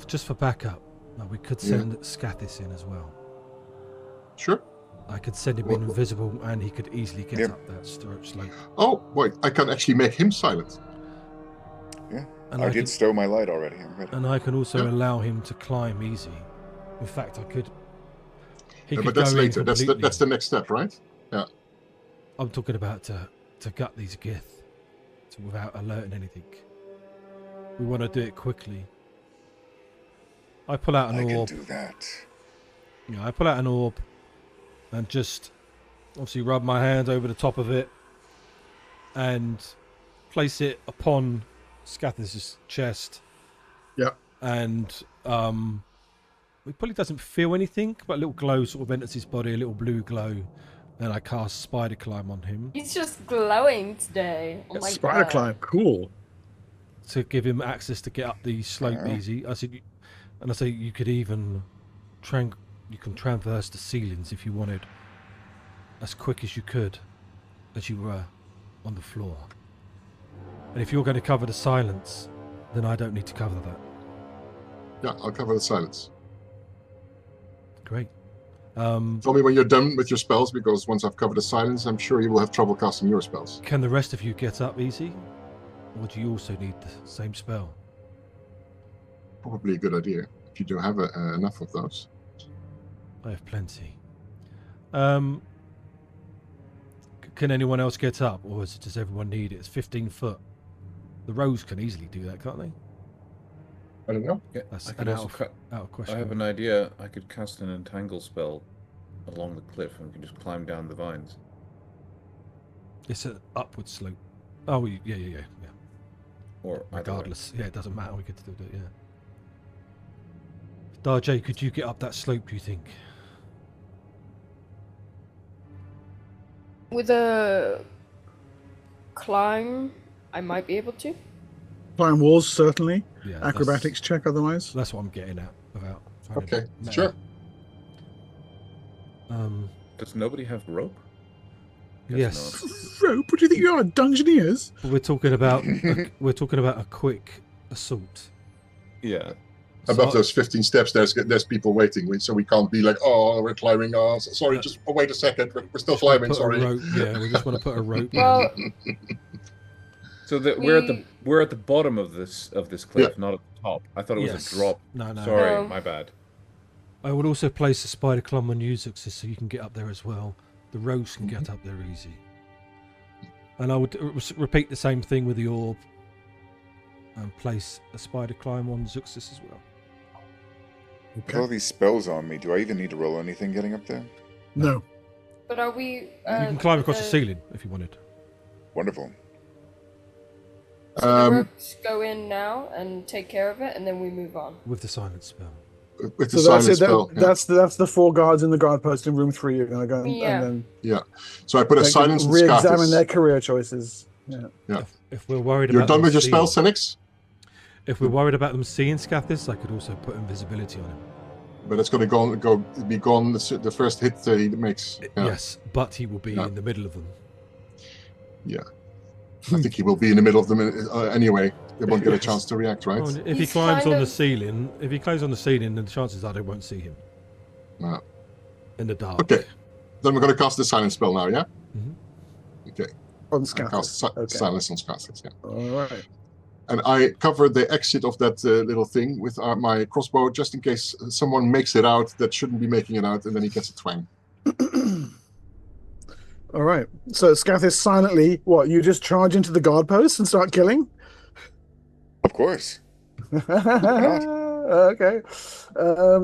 just for backup. We could send Scathis in as well. Sure. I could send him invisible, and he could easily get up that slope. Oh, wait, I can actually make him silent. Yeah, And I did stow my light already. I'm ready. And I can also allow him to climb easy. In fact, I could. He could but that's go in later. That's the next step, right? Yeah. I'm talking about to gut these Gith, without alerting anything. We want to do it quickly. I pull out an orb. I can do that. Yeah, I pull out an orb and just obviously rub my hand over the top of it and place it upon Scathis' chest. Yeah. And it probably doesn't feel anything, but a little glow sort of enters his body, a little blue glow. And I cast Spider Climb on him. He's just glowing today. Oh my Spider god. Climb, cool. To give him access to get up the slope easy. I said, and I say you could even you can traverse the ceilings if you wanted, as quick as you could, as you were on the floor. And if you're going to cover the silence, then I don't need to cover that. Yeah, I'll cover the silence. Great. Tell me when you're done with your spells, because once I've covered the silence, I'm sure you will have trouble casting your spells. Can the rest of you get up easy? Or do you also need the same spell? Probably a good idea, if you do have enough of those. I have plenty. Can anyone else get up, or does everyone need it? It's 15 foot. The rogues can easily do that, can't they? I don't know. Yeah, that's I out of question. I have an idea. I could cast an entangle spell along the cliff, and we can just climb down the vines. It's an upward slope. Oh, yeah. Or regardless, yeah, it doesn't matter. We get to do it. Yeah. Darjay, could you get up that slope? You think? With a climb, I might be able to. Climb walls, certainly. Yeah, acrobatics check, otherwise. That's what I'm getting at. About. Okay, sure. Does nobody have rope? Yes. Rope? What do you think you are, dungeoneers? We're talking about a quick assault. Yeah. Above those 15 steps, there's people waiting, so we can't be like, oh, we're climbing. Oh, sorry, just wait a second. We're still climbing. Sorry. Yeah, we just want to put a rope. Well, so we're at the bottom of this cliff, not at the top. I thought it was a drop. No. Sorry, my bad. I would also place a spider climb on you, Zuxis, so you can get up there as well. The rogues can get up there easy. And I would repeat the same thing with the orb and place a spider climb on Zuxis as well. With all these spells on me, do I even need to roll anything getting up there? No. But are we... you can climb across the ceiling if you wanted. Wonderful. So the rogues go in now and take care of it, and then we move on. With the silence spell. with the So that's silence it. spell. That's the 4 guards in the guard post in room 3. You're going to go Yeah. and Yeah. So I put a then silence and re-examine their Scathis. career choices. Yeah. If we're worried You're about done them with your seeing, spell, Senix? if we're worried about them seeing Scathis, I could also put invisibility on him. But it's going to be gone the first hit he makes. Yeah. Yes, but he will be in the middle of them. Yeah. I think he will be in the middle of them anyway. They won't get a chance to react, right? Oh, and if he He's climbs kind on the of- ceiling, then the chances are they won't see him Yeah. in the dark. Okay. Then we're going to cast the silence spell now, yeah? Mhm. Okay. On I Scathis. cast silence on Scathis, yeah. All right. And I cover the exit of that little thing with my crossbow, just in case someone makes it out that shouldn't be making it out, and then he gets a twang. All right. So Scathis silently, what? You just charge into the guard post and start killing? Of course. Okay.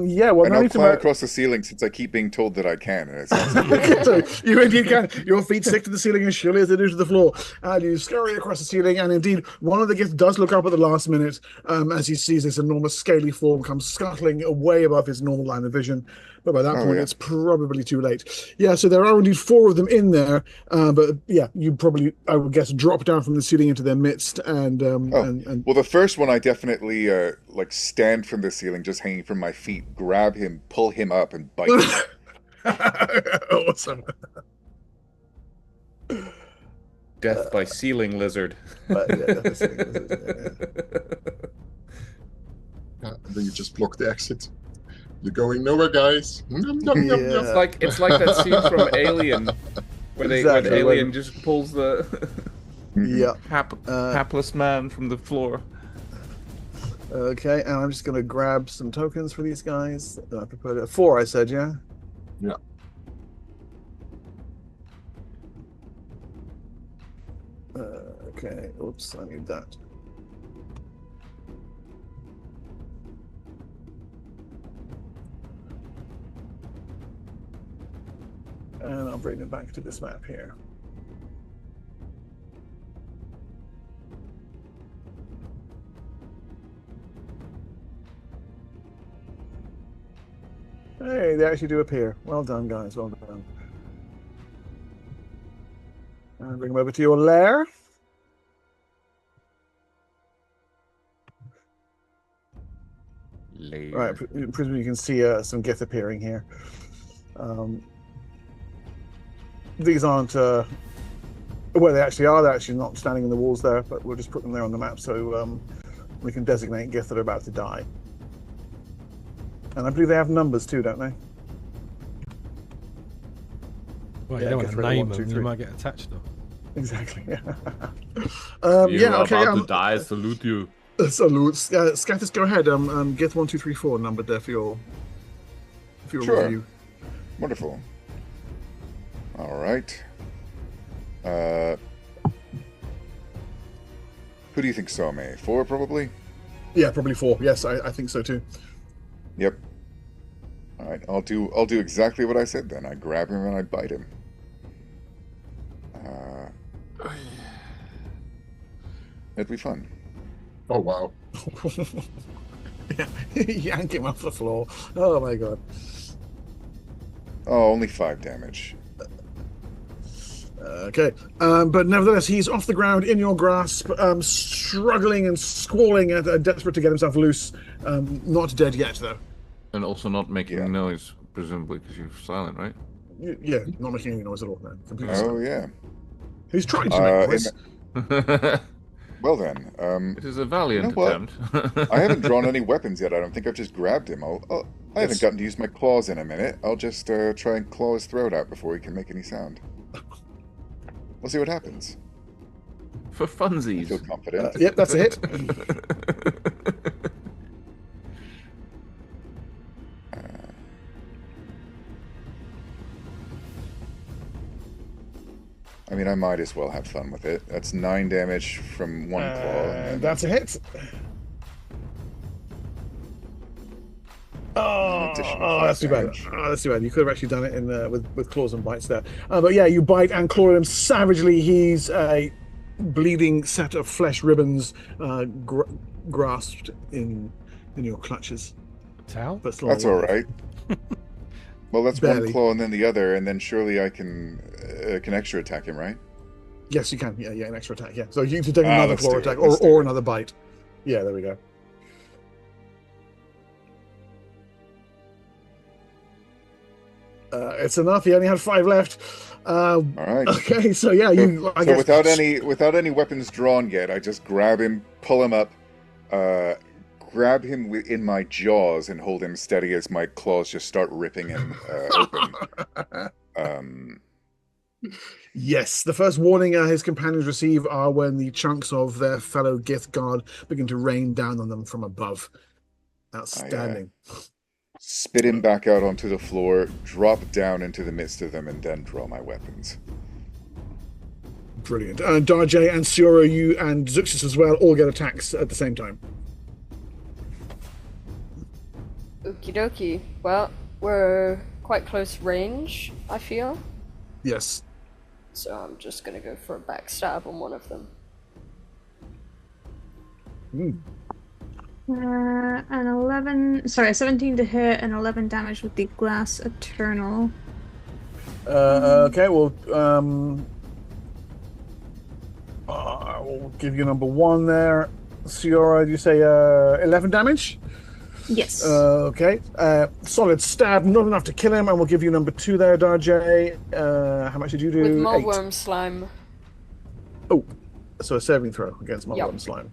Yeah. Well, And now I'll need to fly know. across the ceiling since I keep being told that I can. And it sounds like So you can. Your feet stick to the ceiling as surely as they do to the floor, and you scurry across the ceiling. And indeed, one of the gifts does look up at the last minute as he sees this enormous scaly form come scuttling away above his normal line of vision. But by that point, it's probably too late. Yeah. So there are indeed 4 of them in there, but yeah, you probably, I would guess, drop down from the ceiling into their midst, and well, the first one I definitely like stand from the ceiling, just hanging from my feet, grab him, pull him up, and bite him. Awesome. Death by ceiling lizard. And then you just block the exit. You're going nowhere, guys. It's like that scene from Alien, where when Alien just pulls the hapless man from the floor. Okay, and I'm just going to grab some tokens for these guys. I prepared 4, I said, yeah? Yeah. Okay, oops, I need that. And I'll bring it back to this map here. Hey, they actually do appear. Well done, guys. Well done. And bring them over to your lair. Right, presumably you can see some gith appearing here. These aren't well, they actually are. They're actually not standing in the walls there, but we'll just put them there on the map so we can designate gith that are about to die. And I believe they have numbers too, don't they? Well, you don't want to name them, you might get attached though. Exactly. Yeah. You're okay. about to die. Salute you. Salute. Scathis, go ahead. Gith 1, 2, 3, 4 numbered there for your Sure. review. Wonderful. All right. Who do you think saw me? 4, probably? Yeah, probably 4. Yes, I think so too. Yep. All right, I'll do exactly what I said then. I grab him and I bite him. It'd be fun. Oh, wow. Yeah, yank him off the floor. Oh my god. Oh, only 5 damage. Okay, but nevertheless, he's off the ground in your grasp, struggling and squalling, desperate to get himself loose. Not dead yet, though. And also not making noise, presumably because you're silent, right? Yeah, not making any noise at all. No, completely Oh, silent. yeah. He's trying to make noise. Well then, it is a valiant what? attempt. I haven't drawn any weapons yet. I don't think I've just grabbed him. I haven't gotten to use my claws in a minute. I'll just try and claw his throat out before he can make any sound. We'll see what happens. For funsies. I feel confident. Yep, that's a hit. I mean, I might as well have fun with it. That's 9 damage from one claw. And That's a hit. Oh, that's too bad. Oh, that's too bad. You could have actually done it in with claws and bites there. But yeah, you bite and claw him savagely. He's a bleeding set of flesh ribbons grasped in your clutches. Towel? but still That's all alive. right. Well, that's Barely. one claw and then the other, and then surely I can extra attack him, right? Yes, you can. Yeah, an extra attack. Yeah, so you can take Ah, another let's claw do it, attack let's do or it. another bite. Yeah, there we go. It's enough. He only had 5 left. All right. Okay, so yeah, I So guess without any weapons drawn yet, I just grab him, pull him up, grab him in my jaws, and hold him steady as my claws just start ripping him open. Yes, the first warning his companions receive are when the chunks of their fellow Gith guard begin to rain down on them from above. Outstanding. Spit him back out onto the floor, drop down into the midst of them, and then draw my weapons. Brilliant. Darjay and Siora, you and Zuxis as well, all get attacks at the same time. Okie dokie. Well, we're quite close range, I feel. Yes. So I'm just gonna go for a backstab on one of them. An 11, sorry, 17 to hit and 11 damage with the glass eternal. Okay, well, I'll give you number 1 there. Siora, you say 11 damage? Yes. Okay. Solid stab, not enough to kill him, and we'll give you number 2 there, Darjay. How much did you do? With 8. Mulworm Slime. Oh, so a saving throw against Mulworm Yep. Slime.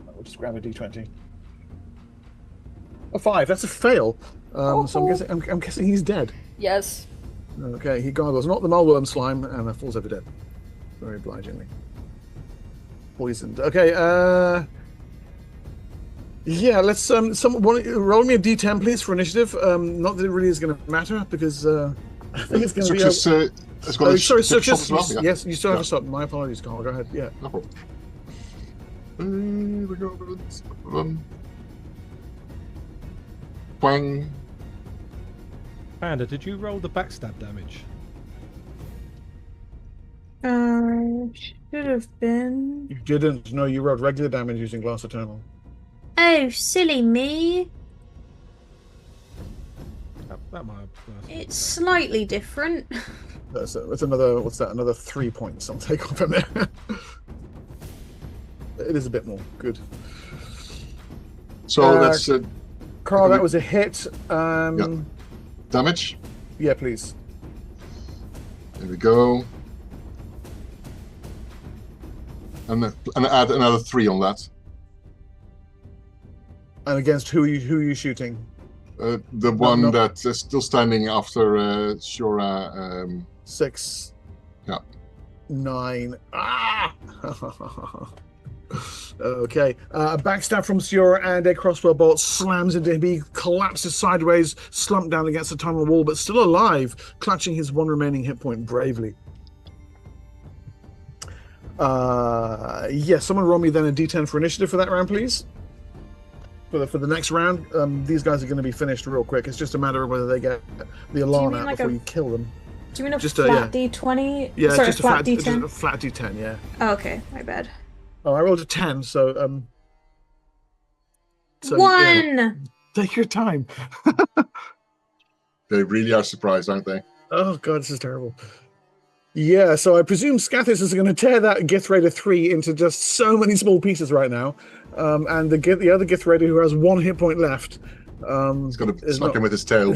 We'll just grab a d20. A 5. That's a fail. So I'm guessing he's dead. Yes. Okay, he gargles, not the Mulworm Slime, and falls over dead. Very obligingly. Poisoned. Okay. Yeah, let's roll me a d10, please, for initiative. Not that it really is going to matter because I think it's going to be. Success has got a sorry, shot Success. as well. Yeah. Yes, you still have a shot. My apologies, Carl. Go ahead. Yeah. No problem. We go. Twang. Panda, did you roll the backstab damage? Should have been. You didn't. No, you rolled regular damage using Glass Eternal. Oh, silly me. That might have. It's slightly different. That's another. What's that? Another 3 points. I'll take off from there. It is a bit more. Good. So that's Carl. That was a hit. damage. Yeah, please. There we go. And add another 3 on that. And against who are you shooting? The one that is still standing after Shura. 6. Yeah. 9. Ah! Okay. A backstab from Siora and a crossbow bolt slams into him. He collapses sideways, slumped down against the tunnel wall, but still alive, clutching his 1 remaining hit point bravely. Yes, someone roll me then a d10 for initiative for that round, please. For the next round, these guys are going to be finished real quick. It's just a matter of whether they get the alarm out before you kill them. Do you mean just flat D20? Yeah, sorry, just flat just D10? a flat d10, yeah. Oh, okay, my bad. Oh, I rolled a 10, so 1! Yeah. Take your time. They really are surprised, aren't they? Oh god, this is terrible. Yeah, so I presume Scathis is going to tear that Gith Raider 3 into just so many small pieces right now. And the other Gith Raider who has 1 hit point left. He's going to smack him with his tail.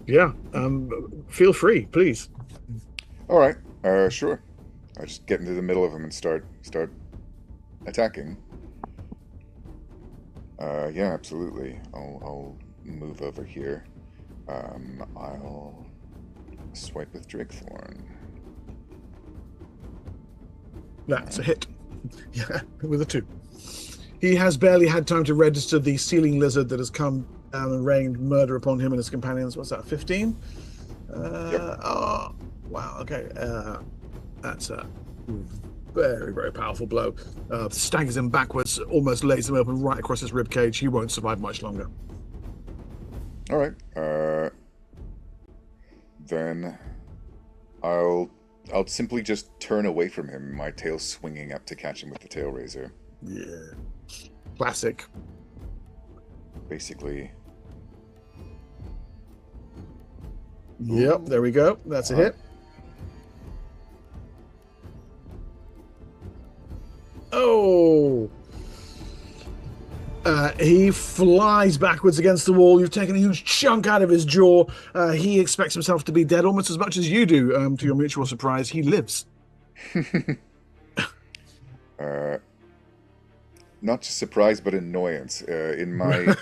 Yeah. Feel free, please. All right. Sure. I just get into the middle of him and start attacking. Yeah, absolutely. I'll move over here. I'll swipe with Drakethorn. That's a hit. Yeah, with a 2. He has barely had time to register the ceiling lizard that has come down and rained murder upon him and his companions. What's that, 15? Yep. Oh, wow, okay. That's a very, very powerful blow. Staggers him backwards, almost lays him open right across his ribcage. He won't survive much longer. All right. Then I'll I'll simply just turn away from him, my tail swinging up to catch him with the tail razor. Yeah. Classic. Basically. Yep, there we go. That's a hit. Oh! He flies backwards against the wall. You've taken a huge chunk out of his jaw. He expects himself to be dead almost as much as you do. To your mutual surprise, he lives. Not just surprise, but annoyance. In my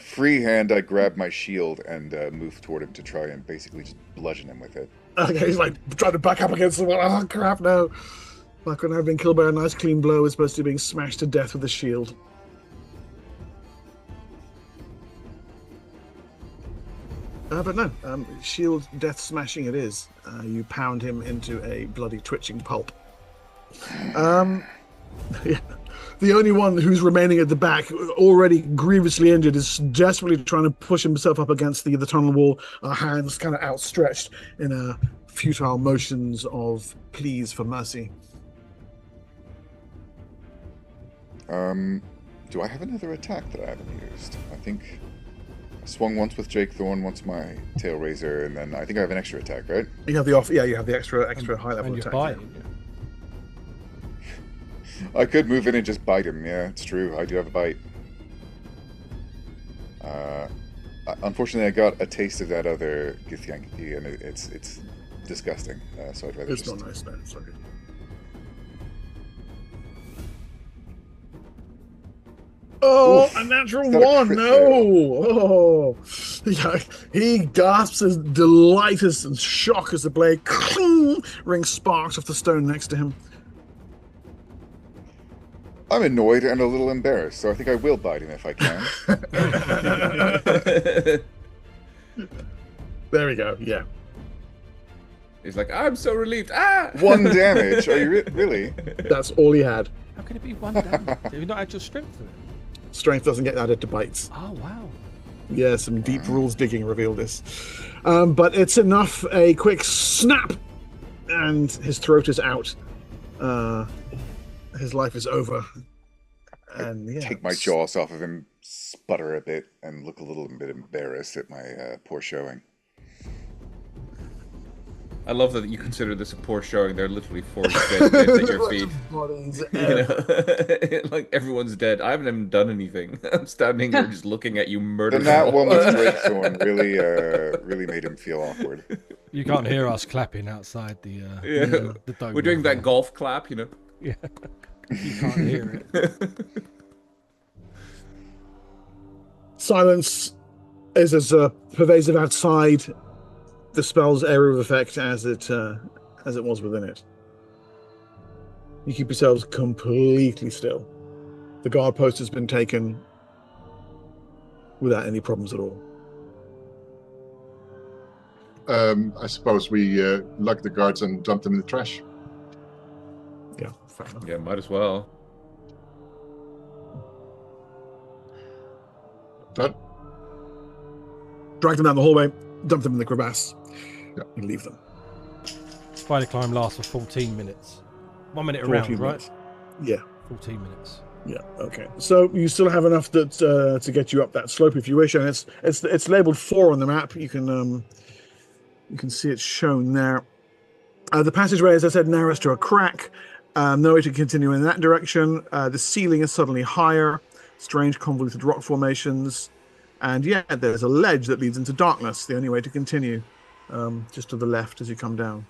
free hand, I grab my shield and move toward him to try and basically just bludgeon him with it. Okay, he's like trying to back up against the wall. Oh, crap, no. Like when I've been killed by a nice clean blow, as opposed to being smashed to death with a shield. But no, shield death smashing it is. You pound him into a bloody twitching pulp. Yeah. The only one who's remaining at the back, already grievously injured, is desperately trying to push himself up against the tunnel wall, hands kind of outstretched in futile motions of pleas for mercy. Do I have another attack that I haven't used? I think I swung once with Jake Thorn, once my tail razor, and then I think I have an extra attack, right? You have the you have the extra high level attack. I could move in and just bite him. Yeah, it's true. I do have a bite. Unfortunately, I got a taste of that other Githyanki, and it's disgusting. So I'd rather it's just... not nice, man. Sorry. Oh, a natural one! No! Oh, yeah. He gasps his delight and shock as the blade rings sparks off the stone next to him. I'm annoyed and a little embarrassed, so I think I will bite him if I can. There we go. Yeah. He's like, I'm so relieved. Ah! 1 damage. Are you really? That's all he had. How can it be 1 damage? Have you not had your strength in it? Strength doesn't get added to bites. Oh, wow. Yeah, some deep rules digging revealed this. But it's enough. A quick snap, and his throat is out. His life is over. And yeah, take my jaws off of him, sputter a bit, and look a little bit embarrassed at my poor showing. I love that you consider this a poor showing. There are literally 4 dead bits at your feet. You know, like everyone's dead. I haven't even done anything. I'm standing here just looking at you murdering. That one with Drake Thorn really made him feel awkward. You can't hear us clapping outside the dome. We're doing that golf clap, you know. Yeah, you can't hear it. Silence is as pervasive outside the spell's area of effect as it was within it. You keep yourselves completely still. The guard post has been taken without any problems at all. I suppose we lock the guards and dump them in the trash. Yeah, fair enough. Yeah, might as well. Done. Drag them down the hallway, dump them in the crevasse, and leave them. Spider climb lasts for 14 minutes. 1 minute around, right? Minutes. Yeah. 14 minutes. Yeah. Okay. So you still have enough that to get you up that slope if you wish, and it's labeled 4 on the map. You can see it shown there. The passageway, as I said, narrows to a crack. No way to continue in that direction. The ceiling is suddenly higher. Strange convoluted rock formations. And yeah, there's a ledge that leads into darkness. The only way to continue, just to the left as you come down.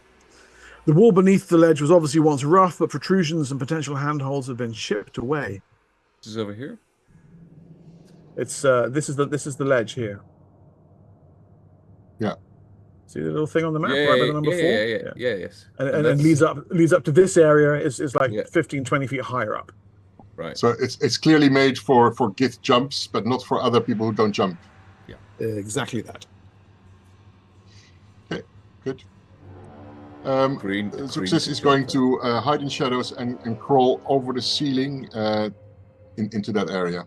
The wall beneath the ledge was obviously once rough, but protrusions and potential handholds have been chipped away. This is over here? It's this is the ledge here. Yeah. See the little thing on the map, Yeah, right by the number 4? Yes. And leads up to this area is like 15, 20 feet higher up. Right. So it's clearly made for Gith jumps, but not for other people who don't jump. Yeah. Exactly that. Okay, good. Green Success is going to hide in shadows and crawl over the ceiling into that area.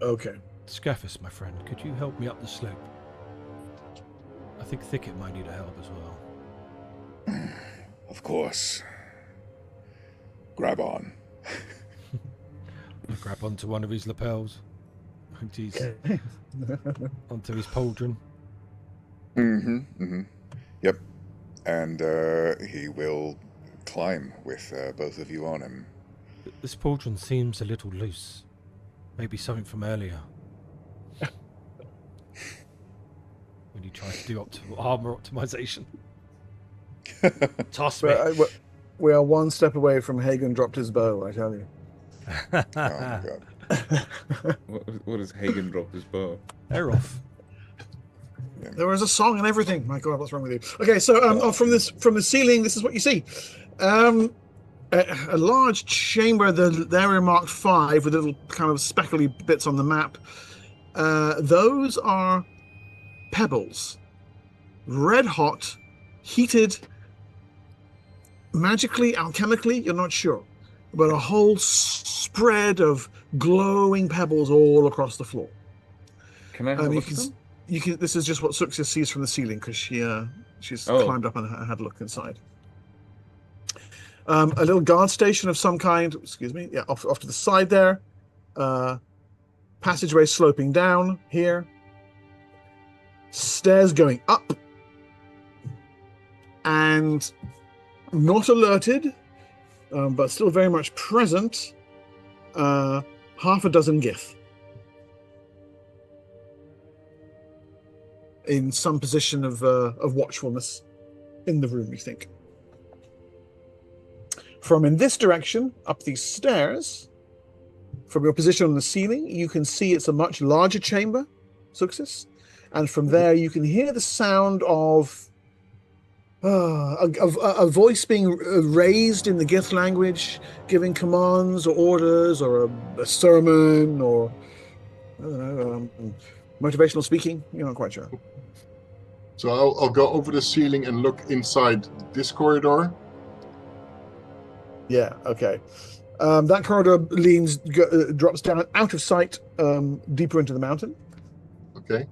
Okay. Scaffus, my friend, could you help me up the slope? I think Thicket might need help as well. Of course. Grab on. I grab onto one of his lapels. Onto his pauldron. Yep. And he will climb with both of you on him. This pauldron seems a little loose. Maybe something from earlier. When you try to do armor optimization. Toss me. We are one step away from Hagen dropped his bow, I tell you. Oh my god. What has Hagen dropped his bow? Eroth. There was a song and everything. My God, what's wrong with you? Okay, so from the ceiling, this is what you see. A large chamber, the area marked 5 with little kind of speckly bits on the map. Those are pebbles, red hot, heated, magically, alchemically, you're not sure, but a whole spread of glowing pebbles all across the floor. Can I have a look at them? You can. This is just what Suxia sees from the ceiling because she's climbed up and had a look inside. A little guard station of some kind. Excuse me. Yeah, off to the side there. Passageway sloping down here. Stairs going up. And not alerted, but still very much present. Half a dozen Gith. In some position of watchfulness in the room, you think. From in this direction, up these stairs, from your position on the ceiling, you can see it's a much larger chamber, Suxis, and from there you can hear the sound of a voice being raised in the Gith language, giving commands or orders or a sermon or, I don't know, motivational speaking. You're not quite sure. So I'll go over the ceiling and look inside this corridor. Yeah, okay. That corridor drops down out of sight, deeper into the mountain. Okay.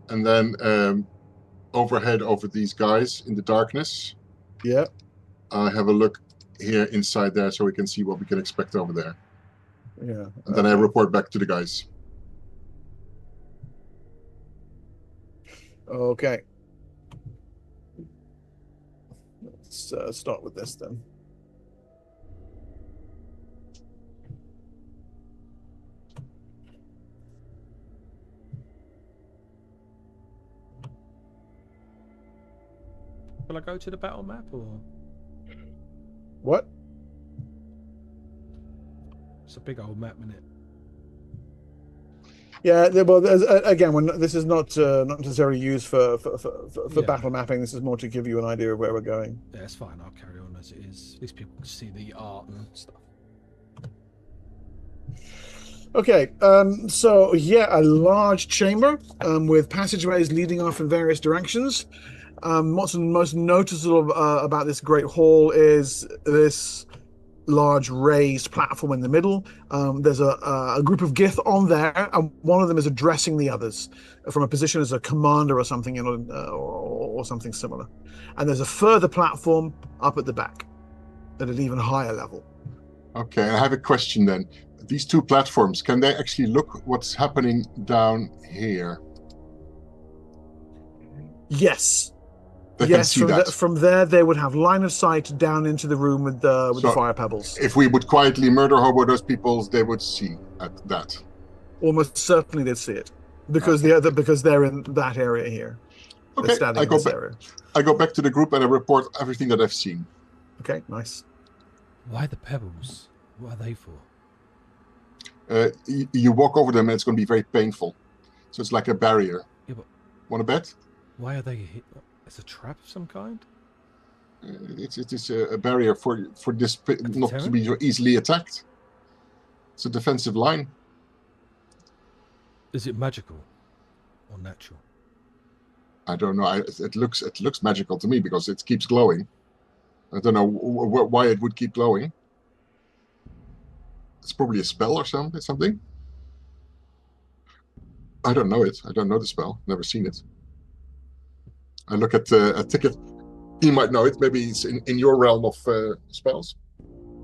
And then overhead over these guys in the darkness. Yeah. I have a look here inside there so we can see what we can expect over there. Yeah. And then I report back to the guys. Okay. Let's start with this then. Will I go to the battle map or? What? It's a big old map, isn't it? Yeah, well, again, this is not necessarily used for battle mapping. This is more to give you an idea of where we're going. Yeah, it's fine. I'll carry on as it is. At least people can see the art and stuff. Okay, so yeah, a large chamber with passageways leading off in various directions. What's most noticeable about this great hall is this large raised platform in the middle. There's a group of Gith on there, and one of them is addressing the others from a position as a commander or something, or something similar. And there's a further platform up at the back at an even higher level. Okay, I have a question then. These two platforms, can they actually look what's happening down here? Yes. They can see that. From there, they would have line of sight down into the room with the fire pebbles. If we would quietly murder hobo those people, they would see at that. Almost certainly they'd see it, because they're in that area here. Okay, I go back to the group and I report everything that I've seen. Okay, nice. Why the pebbles? What are they for? You walk over them and it's going to be very painful. So it's like a barrier. Yeah, but want to bet? Why are they? It's a trap of some kind. It is a barrier for this not to be so easily attacked. It's a defensive line. Is it magical or natural? I don't know. It looks magical to me because it keeps glowing. I don't know why it would keep glowing. It's probably a spell or something. I don't know it. I don't know the spell. Never seen it. I look at a ticket. he might know it. Maybe it's in your realm of spells.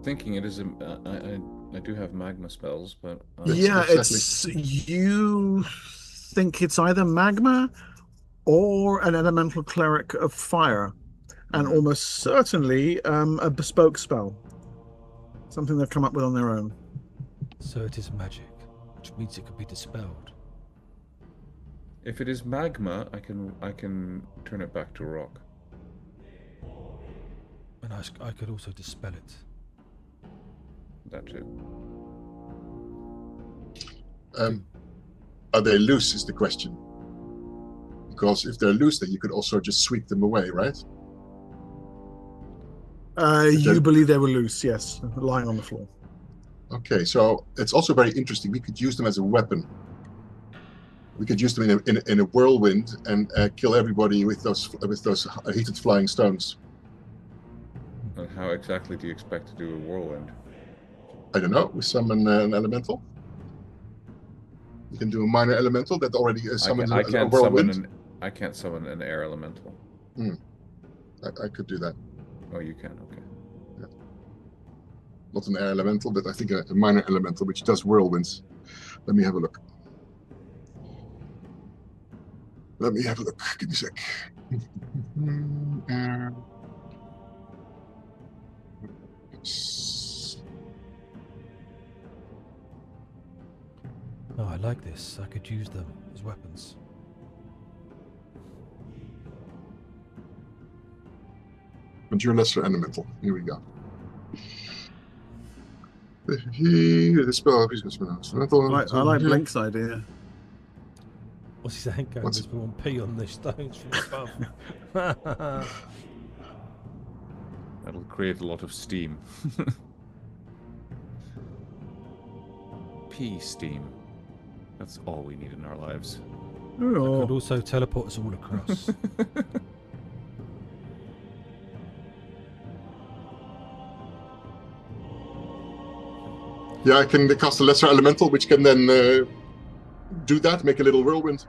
Thinking it is I do have magma spells, but Yeah, exactly. you think it's either magma or an elemental cleric of fire, and almost certainly a bespoke spell, something they've come up with on their own. So it is magic, which means it could be dispelled. if it is magma, I can turn it back to rock. And I could also dispel it. That too. Are they loose is the question. Because if they're loose, then you could also just sweep them away, right? You believe they were loose, yes, lying on the floor. Okay, so it's also very interesting. We could use them as a weapon. We could use them in a whirlwind and kill everybody with those heated flying stones. And how exactly do you expect to do a whirlwind? I don't know. We summon an elemental. You can do a minor elemental that already summons a whirlwind. I can't summon an air elemental. I could do that. Oh, you can. Okay. Yeah. Not an air elemental, but I think a minor elemental which does whirlwinds. Let me have a look. Give me a sec. Oh, I like this. I could use them as weapons. And your lesser elemental. Here we go. The spell. I like Blink's idea. What's he saying? There's one pee on the stones from above. That'll create a lot of steam. Pea steam. That's all we need in our lives. Oh. I could also teleport us all across. Yeah, I can cast a lesser elemental, which can then do that, make a little whirlwind.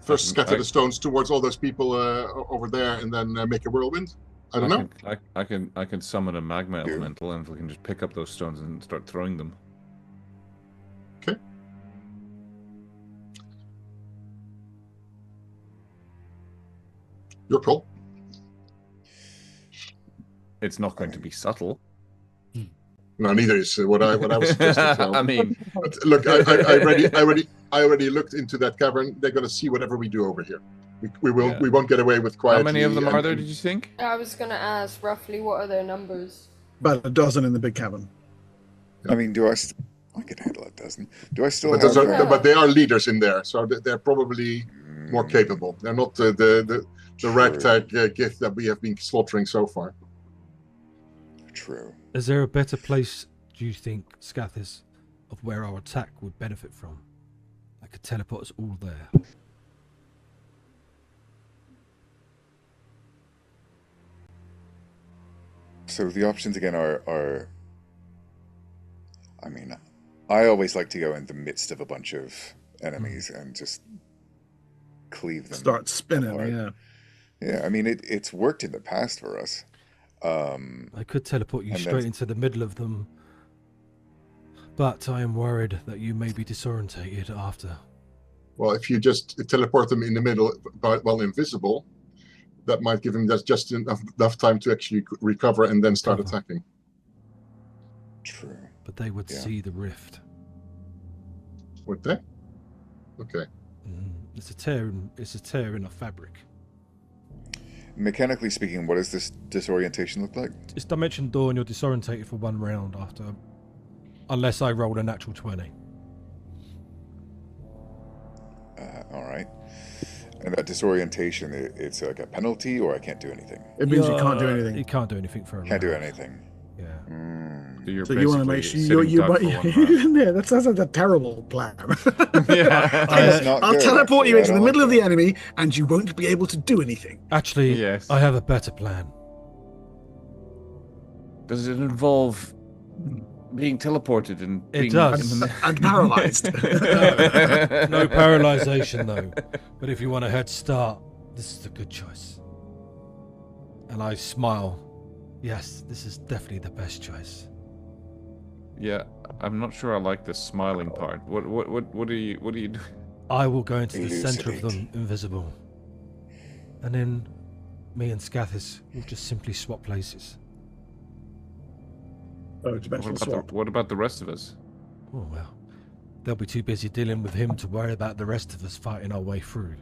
First scatter the stones towards all those people over there, and then make a whirlwind. I don't know. I can summon a magma elemental, and we can just pick up those stones and start throwing them. Okay. Your call. It's not going to be subtle. No, neither is what I was suggesting. So. I mean, but look, I already looked into that cavern. They're going to see whatever we do over here. We won't get away with quietly. How many of them are there? Did you think? I was going to ask roughly what are their numbers. About a dozen in the big cavern. I mean, I could handle a dozen. Do I still but they are leaders in there, so they're probably more capable. They're not the ragtag gift that we have been slaughtering so far. True. Is there a better place, do you think, Scathis, of where our attack would benefit from? I could teleport us all there. So the options again are I mean, I always like to go in the midst of a bunch of enemies and just cleave them. Start spinning, apart. yeah. Yeah, I mean, it's worked in the past for us. I could teleport you straight into the middle of them, but I am worried that you may be disorientated after. Well, if you just teleport them in the middle while invisible, that might give them just enough time to actually recover and then start attacking. True. But they would see the rift. Would they? Okay. It's a tear in a fabric. Mechanically speaking, what does this disorientation look like? It's dimension door and you're disorientated for 1 round after, unless I roll a natural 20. All right. And that disorientation, it's like a penalty, or I can't do anything? It means you can't do anything. You can't do anything for a round. Can't do anything. Yeah. So you want to make sure yeah, that sounds like a terrible plan. I'll teleport you into the middle of the enemy, and you won't be able to do anything. Actually, yes. I have a better plan. Does it involve being teleported and it does and paralyzed? No paralyzation though. But if you want a head start, this is a good choice. And I smile. Yes, this is definitely the best choice. Yeah, I'm not sure I like the smiling part. What are you doing? I will go into the center of Elucidate. them, invisible. And then me and Scathis will just simply swap places. Oh, dimensional swap. What about the rest of us? Oh, well. They'll be too busy dealing with him to worry about the rest of us fighting our way through.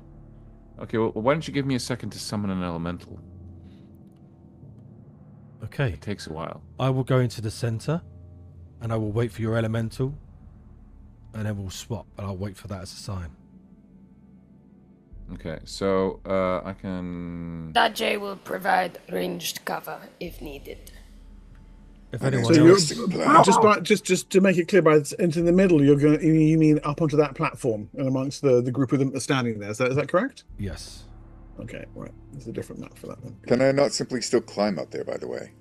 Okay, well, why don't you give me a second to summon an elemental? Okay. It takes a while. I will go into the center, and I will wait for your elemental, and then we'll swap, and I'll wait for that as a sign. Okay, so I can. Dajay will provide ranged cover if needed. If Okay, anyone so else... you're- Just to make it clear, into the middle, you mean up onto that platform and amongst the group of them that are standing there. Is that correct? Yes. Okay, right. There's a different map for that then. Can I not simply still climb up there, by the way?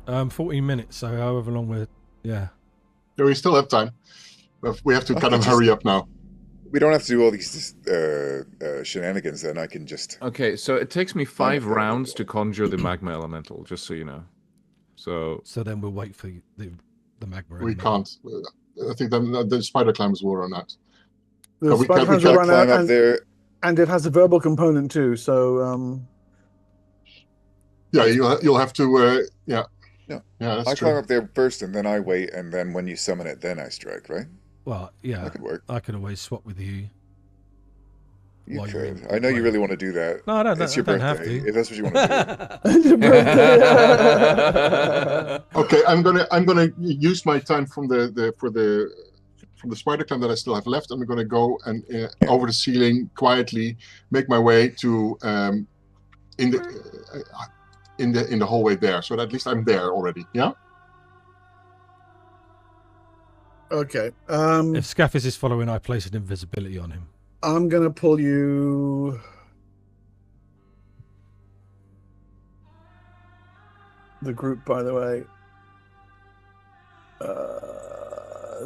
14 minutes, so however long we're... Yeah. Yeah, we still have time. But we have to kind of hurry up now. We don't have to do all these shenanigans then. I can just... Okay, so it takes me 5 Okay. rounds to conjure the magma elemental, just so you know. So then we'll wait for the magma. We can't. I think the spider climbers will run out. The But we spider can- we climbers will Gotta run climb out, up there. and it has a verbal component too. So Yeah, you'll have to. Yeah. Yeah. Yeah, that's I true. climb up there first, and then I wait, and then when you summon it, then I strike, right? Well, yeah. That could work. I could always swap with you. You While you're could. in- I know you while really you're- want to do that. No, I don't, It's your I don't have birthday. to. If that's what you want to It's your birthday. Okay, I'm gonna use my time from the spider climb that I still have left. I'm gonna go and over the ceiling quietly make my way to in the hallway there, so that at least I'm there already. Yeah. Okay. If Scathis is following, I place an invisibility on him. I'm gonna pull you. The group, by the way.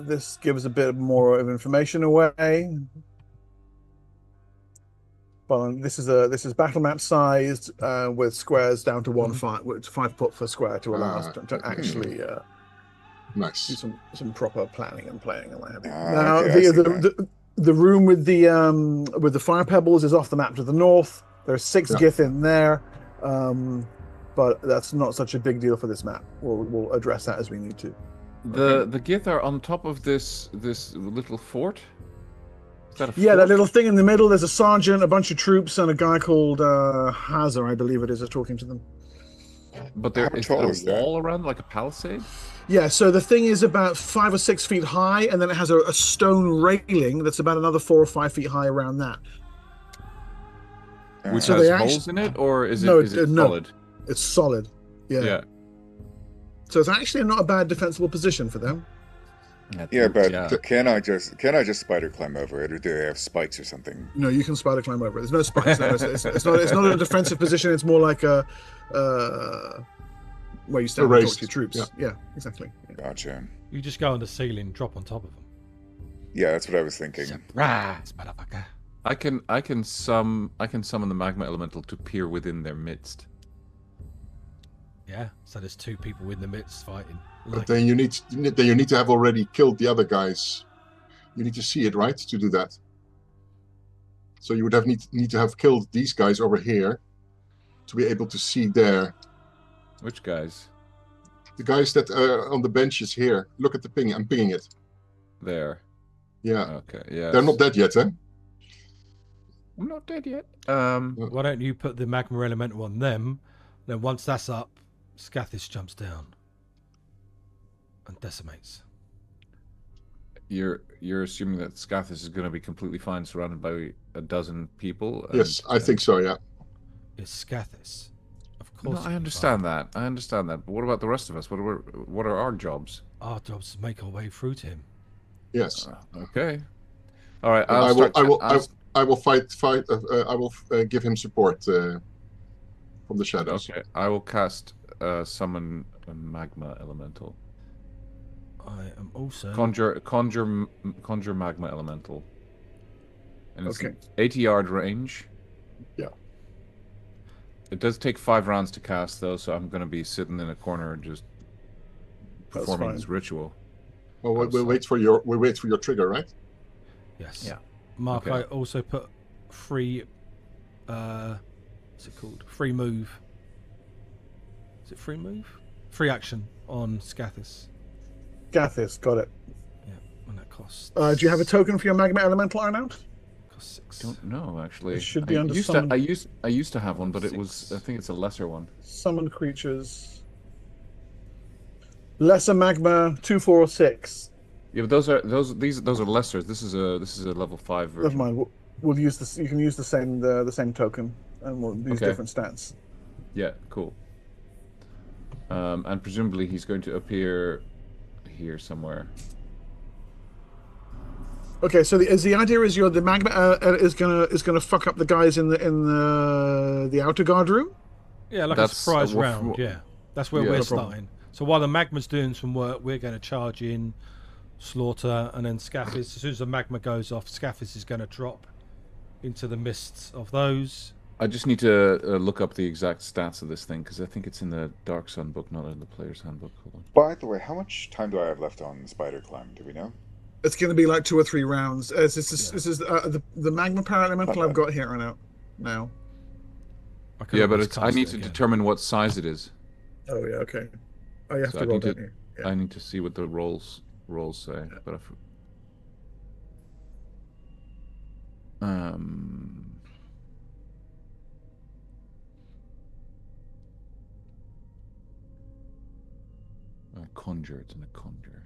This gives a bit more of information away. Well, this is battle map sized with squares down to 1 5 foot per square to allow us to actually Nice. do some proper planning and playing and what have you. Ah, Now okay, I see that. the room with the fire pebbles is off the map to the north. There's 6 Yeah. Gith in there, but that's not such a big deal for this map. We'll address that as we need to. the Gith are on top of this little fort. Is that a Yeah, that fort? little thing in the middle. There's a sergeant, a bunch of troops, and a guy called Hazar, I believe it is, talking to them. But there How is tall there is a that? wall around, like a palisade. Yeah, so the thing is about 5 or 6 feet high, and then it has a stone railing that's about another 4 or 5 feet high around that. Which So has they holes actu- in it, or is No, it no. solid? It's solid. Yeah. So it's actually not a bad defensible position for them. Yeah, but Yeah. can I just spider climb over it, or do they have spikes or something? No, you can spider climb over it. There's no spikes. No, it's not a defensive position. It's more like a where you stand and talk raised, to your troops. yeah. Yeah, exactly. Gotcha. You just go on the ceiling, drop on top of them. Yeah, that's what I was thinking. Surprise, motherfucker. I can summon the magma elemental to peer within their midst. Yeah, so there's 2 people in the midst fighting. But then you need to have already killed the other guys. You need to see it, right, to do that. So you would need to have killed these guys over here to be able to see there. Which guys? The guys that are on the benches here. Look at the ping. I'm pinging it. There. Yeah. Okay. Yeah. They're not dead yet, eh? I'm not dead yet. Why don't you put the magma elemental on them? Then once that's up, Scathis jumps down and decimates. You're assuming that Scathis is going to be completely fine, surrounded by a dozen people. Yes, I think so. Yeah. It's Scathis. Of No, course. I understand that. I understand that. But what about the rest of us? What are our jobs? Our job's to make our way through to him. Yes. Okay. All right. I will fight. I will give him support from the shadows. Okay. I will cast summon a magma elemental. I am also Conjure magma elemental. And it's Okay. 80-yard range. Yeah. It does take 5 rounds to cast, though, so I'm going to be sitting in a corner just performing this ritual. Well, we'll wait for your trigger, right? Yes. Yeah. Mark, Okay. I also put free. What's it called? Free move. Is it free move? Free action on Scathis. Gathis, got it. Yeah, and that costs. Do you have a token for your magma elemental, Arnout? Costs 6. Don't know, actually. It should be under used summon. I used to have one, but it was. 6. I think it's a lesser one. Summoned creatures. Lesser magma, 2, 4, or 6. Yeah, but those are lessers. This is a level 5 version. Never mind. We'll use this. You can use the same token, and we'll use different stats. Yeah, cool. And presumably he's going to appear here somewhere. Okay, so the idea is the magma is gonna fuck up the guys in the outer guard room. Yeah, like That's a surprise what- round. Yeah, that's where Yeah. we're No problem. starting. So while the magma's doing some work, we're going to charge in, slaughter, and then Scathis. As soon as the magma goes off, Scathis is going to drop into the mists of those. I just need to look up the exact stats of this thing because I think it's in the Dark Sun book, not in the Player's Handbook. Hold on. By the way, how much time do I have left on Spider Climb? Do we know? It's going to be like 2 or 3 rounds. This is the magma power elemental I've got here now. I can Yeah, but always I cast need it to again. determine what size it is. Oh yeah, okay. Oh, you have So to I roll need to- don't you? Yeah. I need to see what the rolls say. But a conjure. It's in a conjure.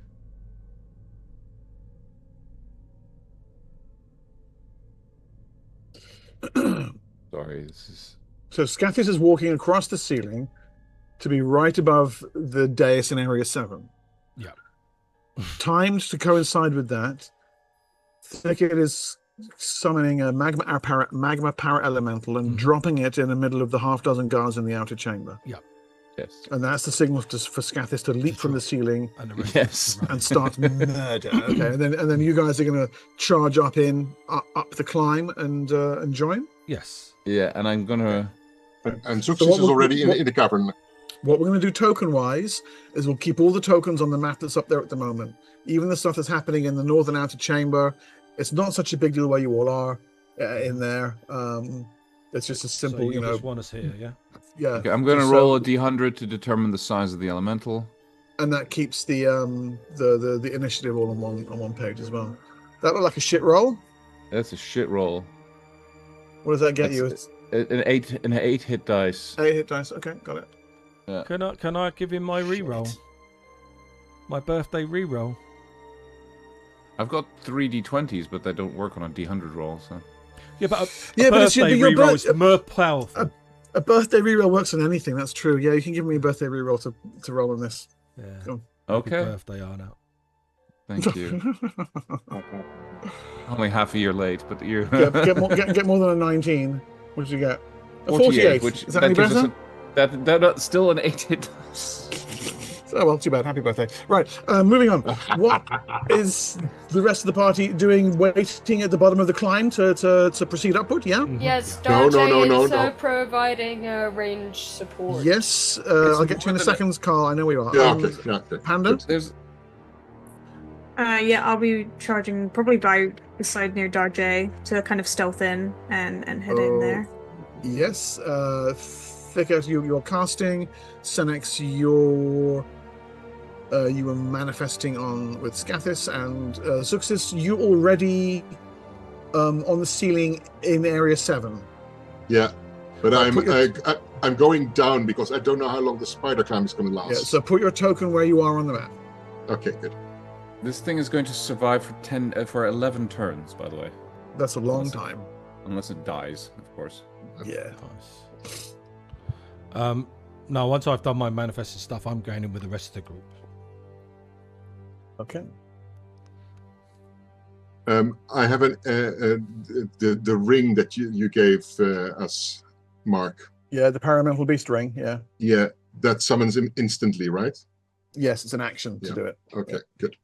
Sorry, this is. So Scathis is walking across the ceiling to be right above the dais in Area 7. Yeah. Timed to coincide with that, Thicket is summoning a magma power elemental and dropping it in the middle of the half dozen guards in the outer chamber. Yes. And that's the signal for Scathis to leap from the ceiling And the rest Yes. and start murder. Okay, and then you guys are going to charge up the climb and join. Yes. Yeah, and I'm gonna. And Zuxis what is will- already what- in the cavern. What we're going to do token-wise is we'll keep all the tokens on the map that's up there at the moment. Even the stuff that's happening in the northern outer chamber. It's not such a big deal where you all are in there. It's just a simple, So you just want us here, yeah? yeah. Okay, I'm gonna So- roll a d100 to determine the size of the elemental. And that keeps the initiative all on one page as well. That look like a shit roll. That's a shit roll. What does that get you? That's- It's An 8 hit dice. 8 hit dice. Okay, got it. Can I give him my reroll? My birthday reroll. I've got 3 d20s, but they don't work on a d100 roll. So Yeah, but Yeah, but it's your- birthday your reroll birth- is more powerful. A birthday reroll works on anything. That's true. Yeah, you can give me a birthday reroll to roll on this. Yeah. Cool. Happy okay, birthday, Arno. thank you. Only half a year late, but you're get more than a 19. What did you get? A 48. which Is that any gives us better? that's still an 8 hit dice. Oh, well, too bad. Happy birthday. Right, moving on. What is the rest of the party doing, waiting at the bottom of the climb to proceed upward? Yeah? Yes, No, Darjay no, is no. providing range support. Yes, I'll get to you in a second, Carl. I know where you are. Yeah, okay. Panda? There's Yeah, I'll be charging probably by beside near Darjay to kind of stealth in and head in there. Yes. Thicket, you're casting. Senex, you were manifesting on with Scathis, and Zuxis, you already on the ceiling in Area 7. Yeah, but put I'm going down because I don't know how long the spider climb is going to last. Yeah, so put your token where you are on the map. Okay, good. this thing is going to survive for 11 turns, by the way, That's a long time. unless it dies, of course. Yeah. Nice. Now, once I've done my manifested stuff, I'm going in with the rest of the group. Okay. I have the ring that you gave us, Mark. Yeah, the Parametal Beast Ring. Yeah. Yeah, that summons him instantly, right? Yes, it's an action to Yeah. do it. Okay, good.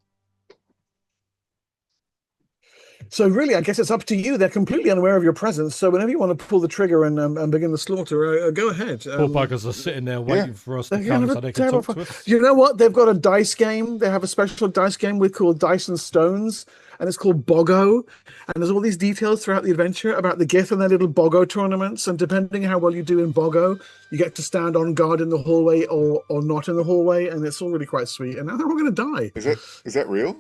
So really, I guess it's up to you. They're completely unaware of your presence. So whenever you want to pull the trigger and begin the slaughter, go ahead. Poor buggers are sitting there waiting for us to They're come gonna so they have can terrible talk to fun. us. You know what? They've got a dice game. They have a special dice game called Dice and Stones, and it's called Boggo. And there's all these details throughout the adventure about the Gith and their little Boggo tournaments. And depending how well you do in Boggo, you get to stand on guard in the hallway or not in the hallway. And it's all really quite sweet. And now they're all going to die. Is that real?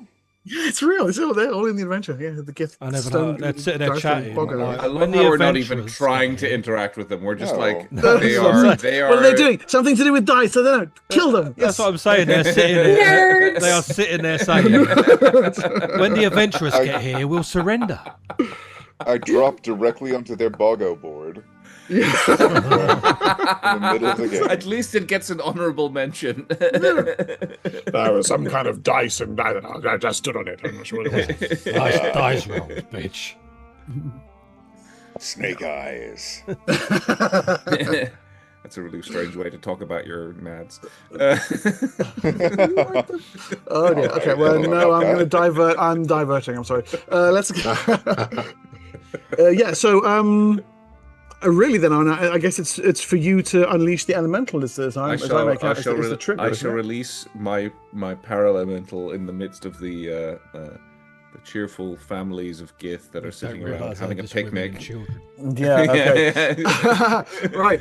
Yeah, it's real. It's all there, all in the adventure. Yeah, the Gith. I never know. They're sitting there chatting. I love how we're not even trying to interact with them. We're just like, No. they are. What are they doing? Something to do with dice. I don't know. Kill them. That's what I'm saying. They're sitting there. They are sitting there saying, when the adventurers get here, we'll surrender. I drop directly onto their Boggo board. In the middle of the game. At least it gets an honorable mention. There was some kind of dice, and I just stood on it. I'm not sure what it was. Dice rolls, bitch. Snake eyes. That's a really strange way to talk about your nads. Oh dear. Okay. Well, no, I'm going to divert. I'm diverting. I'm sorry. Let's go. Yeah. So, really, then, I guess it's for you to unleash the elemental. Is the I shall release my paralemental in the midst of the cheerful families of Gith that are sitting around having a picnic. Yeah. Okay. Right.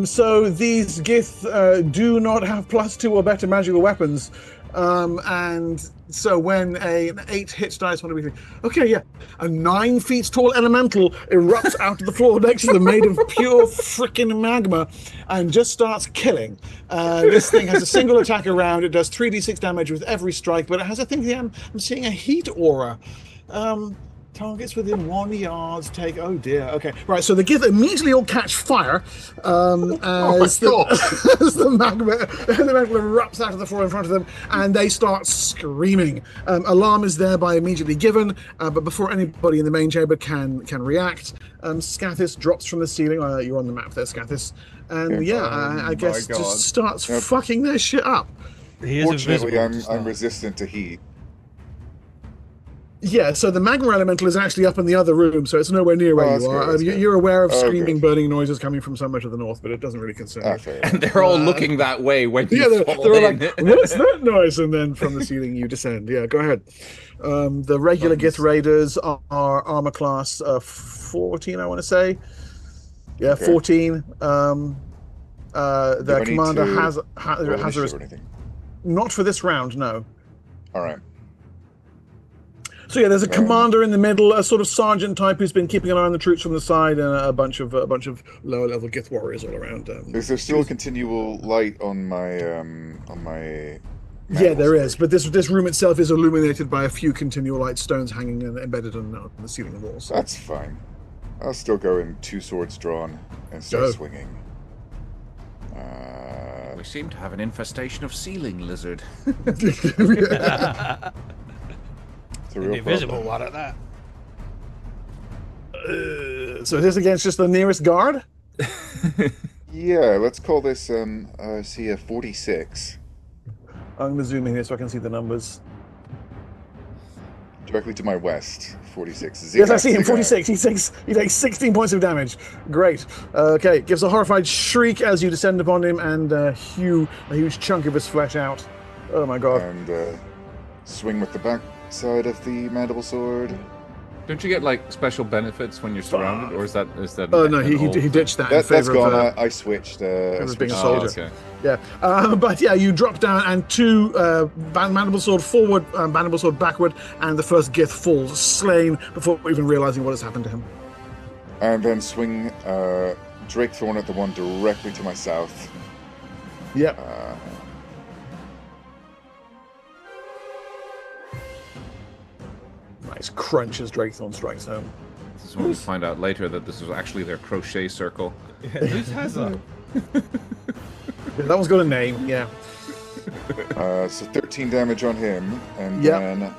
So these Gith do not have +2 or better magical weapons. And so when an 8 hits dice, what do we think? Okay, yeah, a 9 feet tall elemental erupts out of the floor next to them, made of pure frickin' magma, and just starts killing. This thing has a single attack around. It does 3d6 damage with every strike, but it has a thing. I'm seeing a heat aura. Targets within 1 yard take. Oh dear. Okay. Right. So the Gith immediately all catch fire as the magma erupts out of the floor in front of them, and they start screaming. Alarm is thereby immediately given, but before anybody in the main chamber can react, Scathis drops from the ceiling. You're on the map there, Scathis, and I guess just starts fucking their shit up. Fortunately, I'm resistant to heat. Yeah, so the magma elemental is actually up in the other room, so it's nowhere near where you are. You're aware of screaming, burning noises coming from somewhere to the north, but it doesn't really concern you. And they're all looking that way when you fall they're in. Like, what's that noise? And then from the ceiling you descend. Yeah, go ahead. The regular Gith Raiders are armor class 14, I want to say. Yeah, okay. 14. The commander has a... Not for this round, no. All right. So yeah, there's a commander in the middle, a sort of sergeant type who's been keeping an eye on the troops from the side, and a bunch of lower level Gith warriors all around. Is there still continual light on my Yeah, there is, but this room itself is illuminated by a few continual light stones hanging and embedded on the ceiling and walls. That's fine. I'll still go in 2 swords drawn and start swinging. We seem to have an infestation of ceiling lizard. It's a real invisible one at that. So is this against just the nearest guard? Yeah, let's call this a 46. I'm going to zoom in here so I can see the numbers. Directly to my west, 46. Yes, I see him, 46. He takes 16 points of damage. Great. Okay, gives a horrified shriek as you descend upon him and hew a huge chunk of his flesh out. Oh my god. And swing with the back side of the mandible sword. Don't you get like special benefits when you're surrounded, or is that? Oh no, he ditched that. That's gone. I switched. Being a soldier. Okay. Yeah, but yeah, you drop down and 2 mandible sword forward, mandible sword backward, and the first Gith falls slain before even realizing what has happened to him. And then swing Drake Thorn at the one directly to my south. Yep. Nice crunch as Drake-thorn strikes home. This is when we find out later that this was actually their crochet circle. Yeah, whose has that? That one's got a name, yeah. So 13 damage on him, and then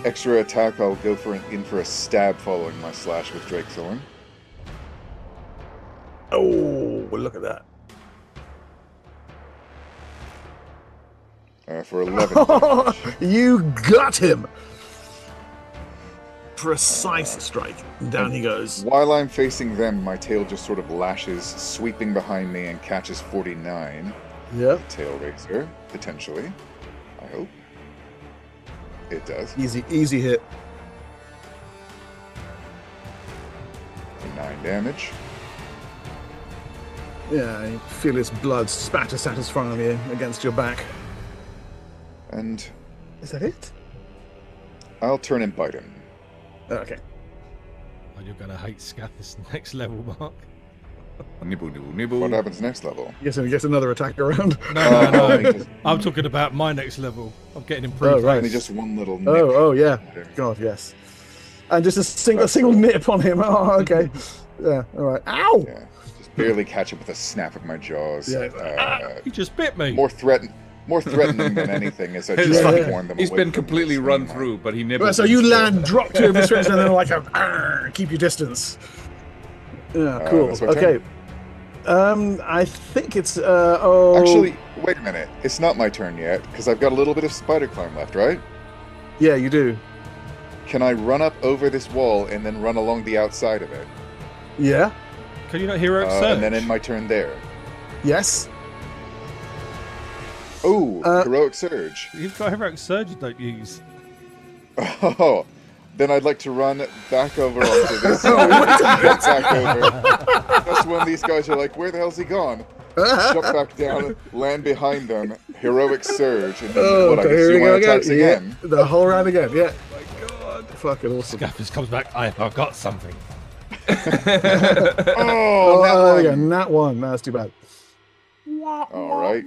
extra attack. I'll go in for a stab following my slash with Drake-thorn. Oh, well, look at that. For 11 damage. You got him! precise strike. And down he goes. While I'm facing them, my tail just sort of lashes, sweeping behind me and catches 49. Yep. Tail raiser, potentially. I hope. It does. Easy hit. For 9 damage. Yeah, you feel his blood spatter satisfying on you against your back. And Is that it? I'll turn and bite him. Okay. Oh, you're gonna hate Scaff this next level, Mark. Nibble, nibble, nibble. What happens next level? Guess he gets another attack around. No. I'm talking about my next level. I'm getting improved. Oh, right. Only just one little nip. Oh, yeah. God, yes. And just a single nip on him. Oh, okay. Yeah, all right. Ow! Yeah, just barely catch it with a snap of my jaws. Yeah. He just bit me. More threatening than anything as I just warn them. He's away been from completely this run thing. through, but he nibbled. Right, so you land, drop 2 of his strings, and then like keep your distance. Yeah, cool. that's my Okay. I think it's Actually, wait a minute. It's not my turn yet, because I've got a little bit of spider climb left, right? Yeah, you do. Can I run up over this wall and then run along the outside of it? Yeah. Can you not heroic surge? And then end my turn there. Yes. Oh, heroic surge. You've got heroic surge you don't use. Oh, then I'd like to run back over onto this side. Get back over. Just when these guys are like, where the hell's he gone? Jump back down, land behind them, heroic surge, and then I can here see we my go attacks again. Yeah, the whole round again. Yeah. Oh my god. Fucking awesome. Scaff just comes back. I forgot something. Oh, there we go. that one. Nat 1. No, that's too bad. All right.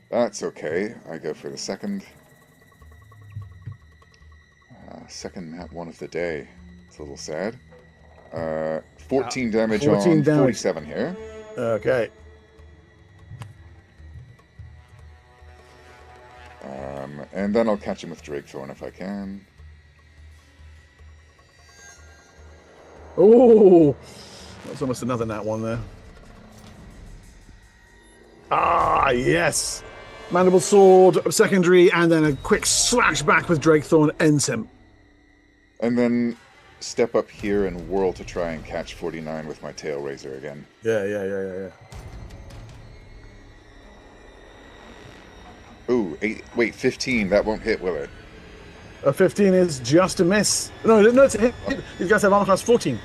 That's okay. I go for the second. Second nat 1 of the day. It's a little sad. 14 damage 14 on damage. 47 here. Okay. And then I'll catch him with Drake Thorn if I can. Oh, that's almost another nat 1 there. Ah, yes. Mandible Sword, secondary, and then a quick slash back with Drake Thorn ends him. And then step up here and whirl to try and catch 49 with my tail razor again. Yeah. Ooh, 15. That won't hit, will it? A 15 is just a miss. No, it's a hit. These guys have armor class 14.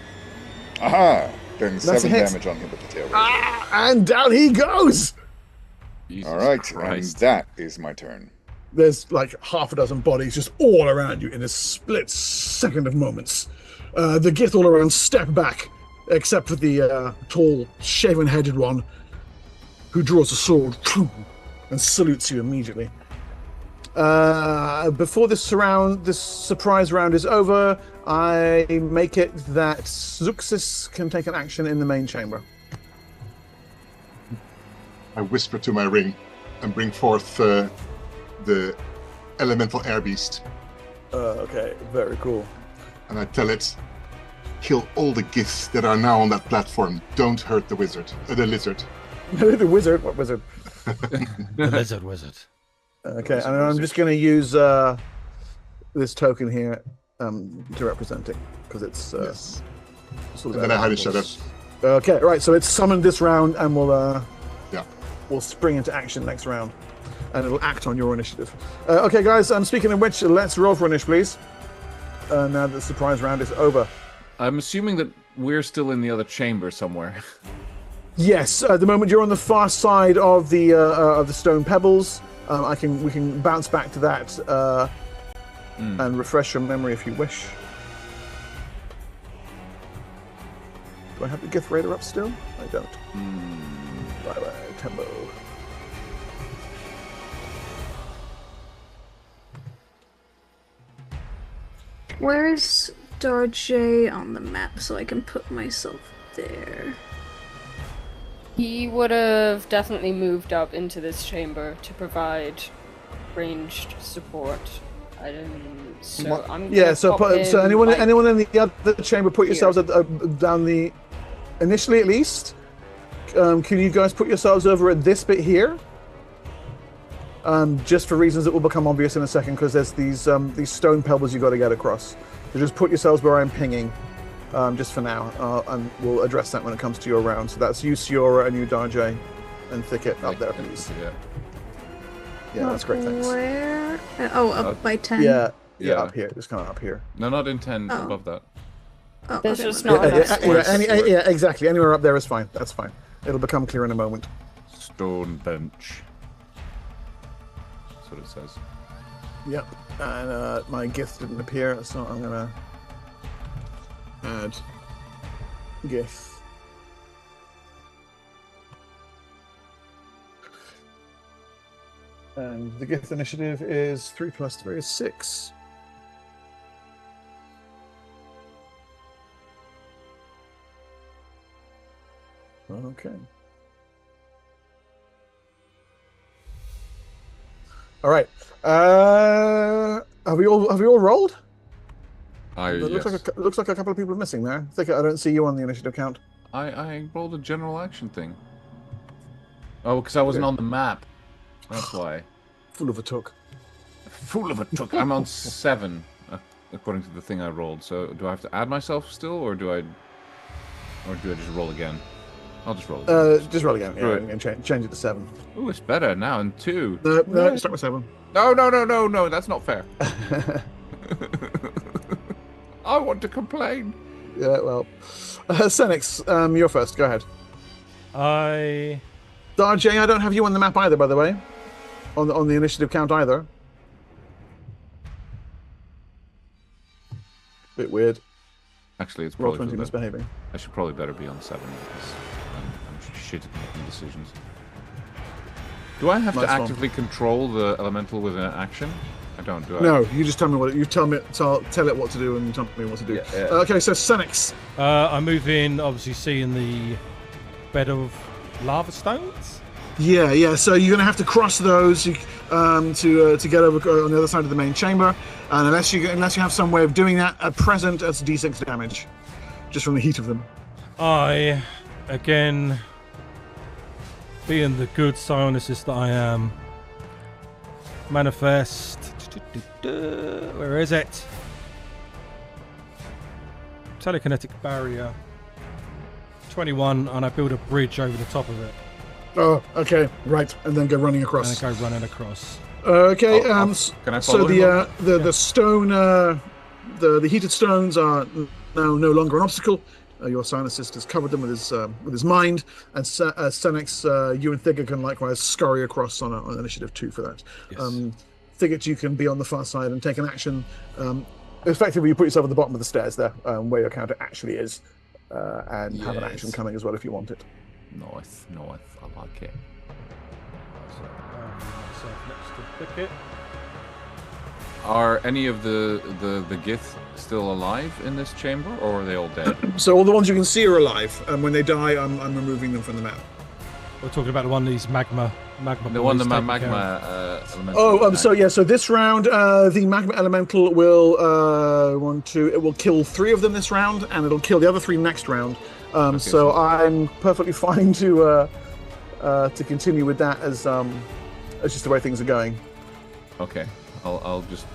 Aha! Then That's a 7 hit. damage on him with the tail razor. And down he goes. Jesus All right, Christ. and that is my turn. There's like half a dozen bodies just all around you in a split second of moments. The Gith all around step back, except for the tall, shaven-headed one, who draws a sword and salutes you immediately. Before this surprise round is over, I make it that Zuxis can take an action in the main chamber. I whisper to my ring and bring forth the elemental air beast. Okay, very cool. And I tell it, kill all the Giths that are now on that platform. Don't hurt the lizard. The wizard? What wizard? The wizard. Okay, and I'm just going to use this token here to represent it, because it's... Yes. sort And then I hide in shadow. Okay, right, so it's summoned this round, and we'll spring into action next round. And it'll act on your initiative. Okay, guys, speaking of which, let's roll for initiative, please. Now that the surprise round is over. I'm assuming that we're still in the other chamber somewhere. Yes, at the moment you're on the far side of the stone pebbles. We can bounce back to that and refresh your memory if you wish. Do I have the Gith Raider up still? I don't. Bye, Tembo. Where is Darjay on the map so I can put myself there? He would have definitely moved up into this chamber to provide ranged support. So anyone in the other chamber, put yourselves down the... Initially, at least, can you guys put yourselves over at this bit here? Just for reasons that will become obvious in a second, because there's these stone pebbles you got to get across. So just put yourselves where I'm pinging, just for now, and we'll address that when it comes to your round. So that's you, Siora, and you, Darjay, and Thicket up there, please. Yeah, that's great, thanks. Where? Up by 10. Yeah, up here. Just kind of up here. No, not in 10, above that. Oh, There's okay, just my not bad. enough Yeah, exactly. Anywhere up there is fine. That's fine. It'll become clear in a moment. Stone bench. That's what it says. Yep. And my Gith didn't appear, so I'm gonna add Gith. And the Gith initiative is 3 plus 3 is 6. Okay. All right. Have we all rolled? Yes. Looks like a couple of people are missing there. I don't see you on the initiative count. I rolled a general action thing. Oh, because I wasn't on the map. That's why. Fool of a took. Fool of a took. I'm on 7, according to the thing I rolled. So do I have to add myself still, or do I just roll again? I'll just roll. Just roll again. Yeah, Right. and change it to 7. Ooh, it's better now in 2. No, start with 7. No, that's not fair. I want to complain. Yeah, well, Senix, you're first. Go ahead. Darjay, I don't have you on the map either, by the way. On the initiative count either. Bit weird. Actually, it's Roll probably 20 misbehaving. I should probably better be on 7 because I'm shit at making decisions. Do I have Nice to one. actively control the elemental with an action? I don't, do I? No, you just tell me what you tell it what to do, and you tell me what to do. Yeah, yeah. Okay, so Senix. I move in, obviously seeing the bed of lava stones. Yeah. So you're gonna have to cross those to get over on the other side of the main chamber, and unless you have some way of doing that at present, that's D6 damage, just from the heat of them. I, again, being the good psionicist that I am, manifest. Where is it? Telekinetic barrier. 21, and I build a bridge over the top of it. Oh, okay, right, and then go running across. And I go running across. Okay. Can I So follow him? the stone, the heated stones are now no longer an obstacle. Your psionicist has covered them with his mind, and Senix, you and Thigga can likewise scurry across on initiative 2 for that. Yes. Thigga, you can be on the far side and take an action. Effectively, you put yourself at the bottom of the stairs there, where your counter actually is, and have an action coming as well if you want it. Nice, I like it. So I'll move myself next to Thicket. Are any of the Gith still alive in this chamber, or are they all dead? So all the ones you can see are alive, and when they die, I'm removing them from the map. We're talking about the one of these magma. The one, the boys taking magma care of. elemental. So this round, the magma elemental will it will kill 3 of them this round, and it'll kill the other 3 next round. So I'm perfectly fine to continue with that as just the way things are going. Okay, I'll just.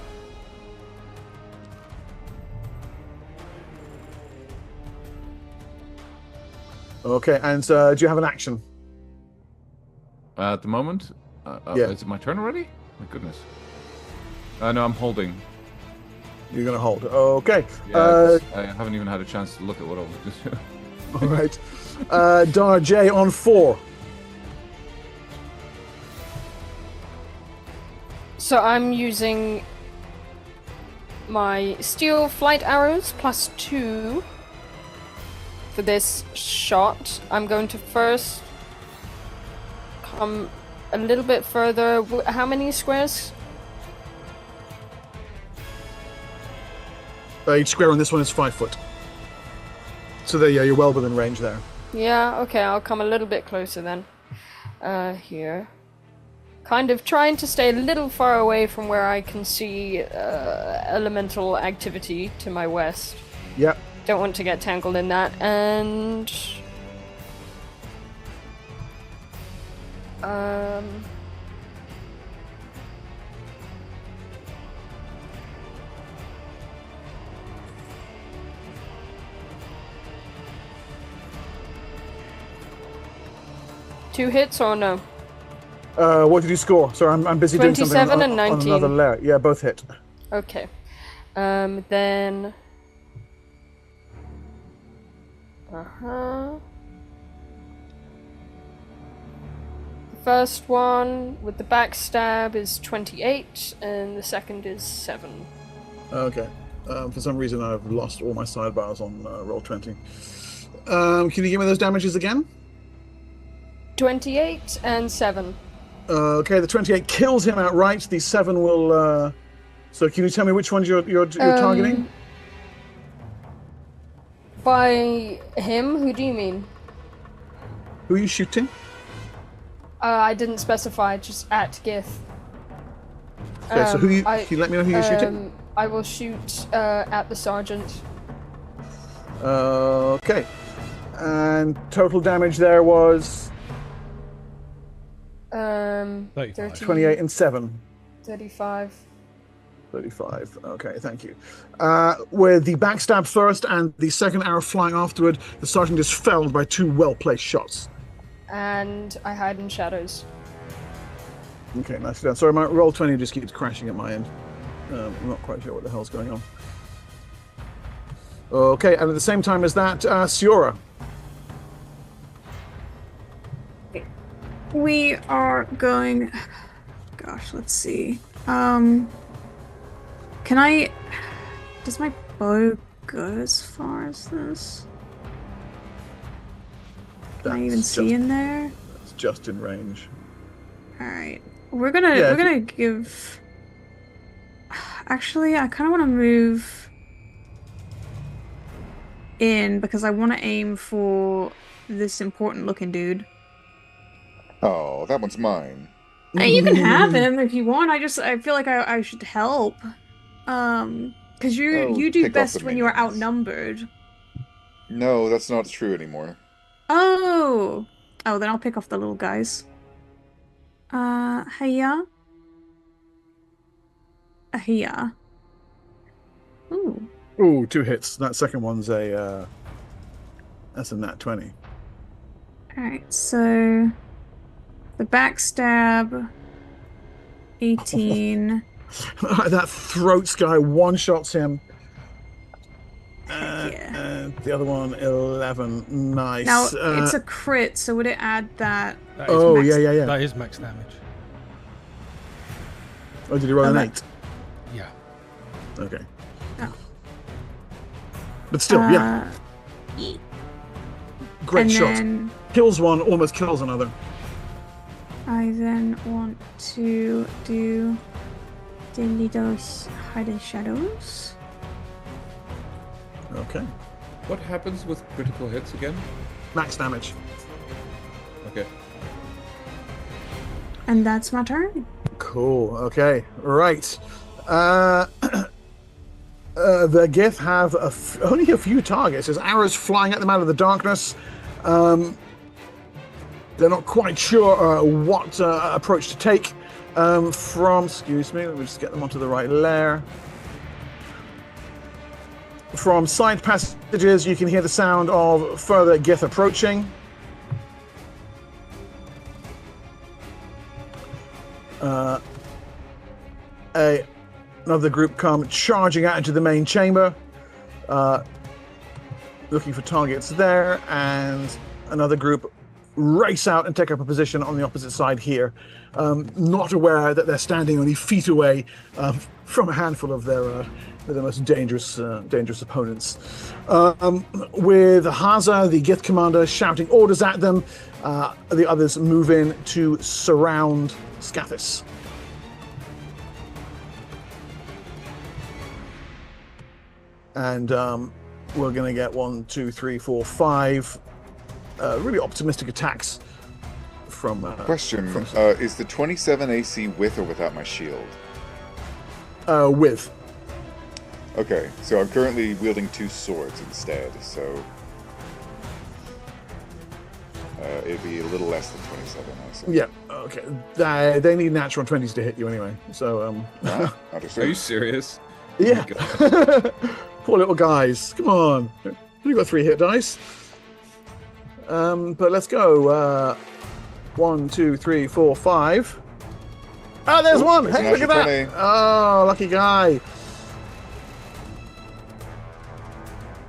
Okay, and do you have an action? At the moment, Yeah. Is it my turn already? My goodness. No, I'm holding. You're gonna hold. Okay. Yeah, I haven't even had a chance to look at what I was just. All right. Darjay on 4. So I'm using my steel flight arrows plus 2 for this shot. I'm going to first come a little bit further. How many squares? Each square on this one is 5 foot. So there, yeah, you're well within range there. Yeah, okay, I'll come a little bit closer then. Here. Kind of trying to stay a little far away from where I can see elemental activity to my west. Yep. Don't want to get tangled in that, and... 2 hits or no? What did you score? Sorry, I'm busy doing something 27 on, and on 19. another layer. Yeah, both hit. Okay. Then... The first one with the backstab is 28, and the second is 7. Okay. For some reason, I've lost all my sidebars on Roll20. Can you give me those damages again? 28 and 7. Okay, the 28 kills him outright. The 7 will... So can you tell me which ones you're targeting? By him? Who do you mean? Who are you shooting? I didn't specify, just at Gith. Okay, so can you let me know who you're shooting? I will shoot at the sergeant. Okay. And total damage there was... 30, 28 and 7. 35. 35. Okay, thank you. With the backstab first and the second arrow flying afterward, the sergeant is felled by 2 well-placed shots. And I hide in shadows. Okay, nicely done. Sorry, my Roll20 just keeps crashing at my end. I'm not quite sure what the hell's going on. Okay, and at the same time as that, Siora. We are going... Gosh, let's see. Can I... Does my bow go as far as this? Can I even see in there? It's just in range. Alright. We're gonna give... Actually, I kind of want to move in because I want to aim for this important looking dude. Oh, that one's mine. Hey, you can have him if you want. I feel like I should help. Because you do best when you're outnumbered. No, that's not true anymore. Oh, then I'll pick off the little guys. Hiya. Hiya. Ooh. Ooh, 2 hits. That second one's that's a nat 20. Alright, so the backstab 18. That throats guy one-shots him. Yeah. And the other one, 11. Nice. Now, it's a crit, so would it add that? Oh, yeah. That is max damage. Oh, did he roll an 8? Yeah. Okay. Oh. But still, yeah. Great and shot. Then kills one, almost kills another. I then want to do the little hide in shadows. Okay. What happens with critical hits again? Max damage. Okay. And that's my turn. Cool. Okay. Right. The Gith have only a few targets. There's arrows flying at them out of the darkness. They're not quite sure what approach to take excuse me, let me just get them onto the right layer. From side passages, you can hear the sound of further Gith approaching. Another group come charging out into the main chamber, looking for targets there, and another group race out and take up a position on the opposite side here, not aware that they're standing only feet away from a handful of their most dangerous opponents. With Haza, the Gith commander, shouting orders at them, the others move in to surround Scathis. And we're going to get 1, 2, 3, 4, 5 really optimistic attacks from... Question, is the 27 AC with or without my shield? With. Okay, so I'm currently wielding 2 swords instead, so... it'd be a little less than 27, I assume. Yeah, okay. They need natural 20s to hit you anyway, so... Understood. Are you serious? Yeah. Oh Poor little guys. Come on. You've got 3 hit dice. But let's go. 1, 2, 3, 4, 5. Oh, there's one! there's Hey, an look at that! 20. Oh, lucky guy.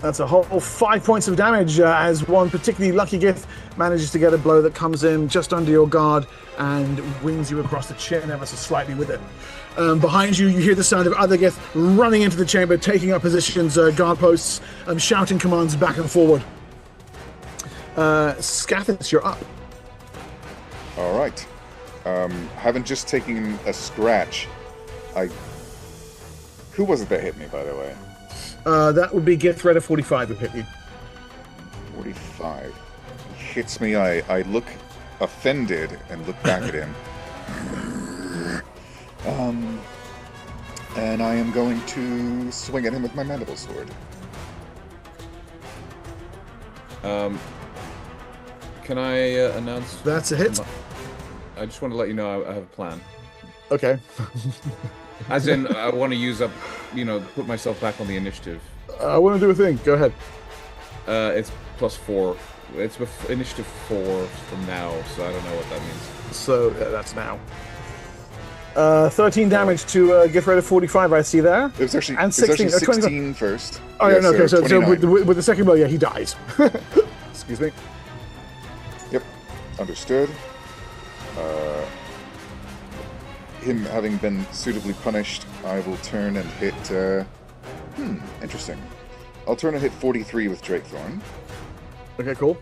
That's a whole 5 points of damage as one particularly lucky Gith manages to get a blow that comes in just under your guard and wings you across the chin ever so slightly with it. Behind you, you hear the sound of other Gith running into the chamber, taking up positions, guard posts, shouting commands back and forward. Scathis, you're up. All right. Having just taken a scratch, who was it that hit me, by the way? That would be Gith Threat of 45 who hit you. 45. He hits me. I look offended and look back at him. And I am going to swing at him with my mandible sword. Can I announce? That's a hit. I just want to let you know I have a plan. Okay. As in, I want to use up, put myself back on the initiative. I want to do a thing. Go ahead. It's +4. It's with initiative 4 from now, so I don't know what that means. So that's now. 13 damage to Gith Threat of 45. I see there. It was actually, and 16, 16 first. Oh yeah, no, okay. So with the second blow, yeah, he dies. Excuse me. Yep, understood. Him having been suitably punished, I will turn and hit. Interesting. I'll turn and hit 43 with Drakethorn. Okay, cool.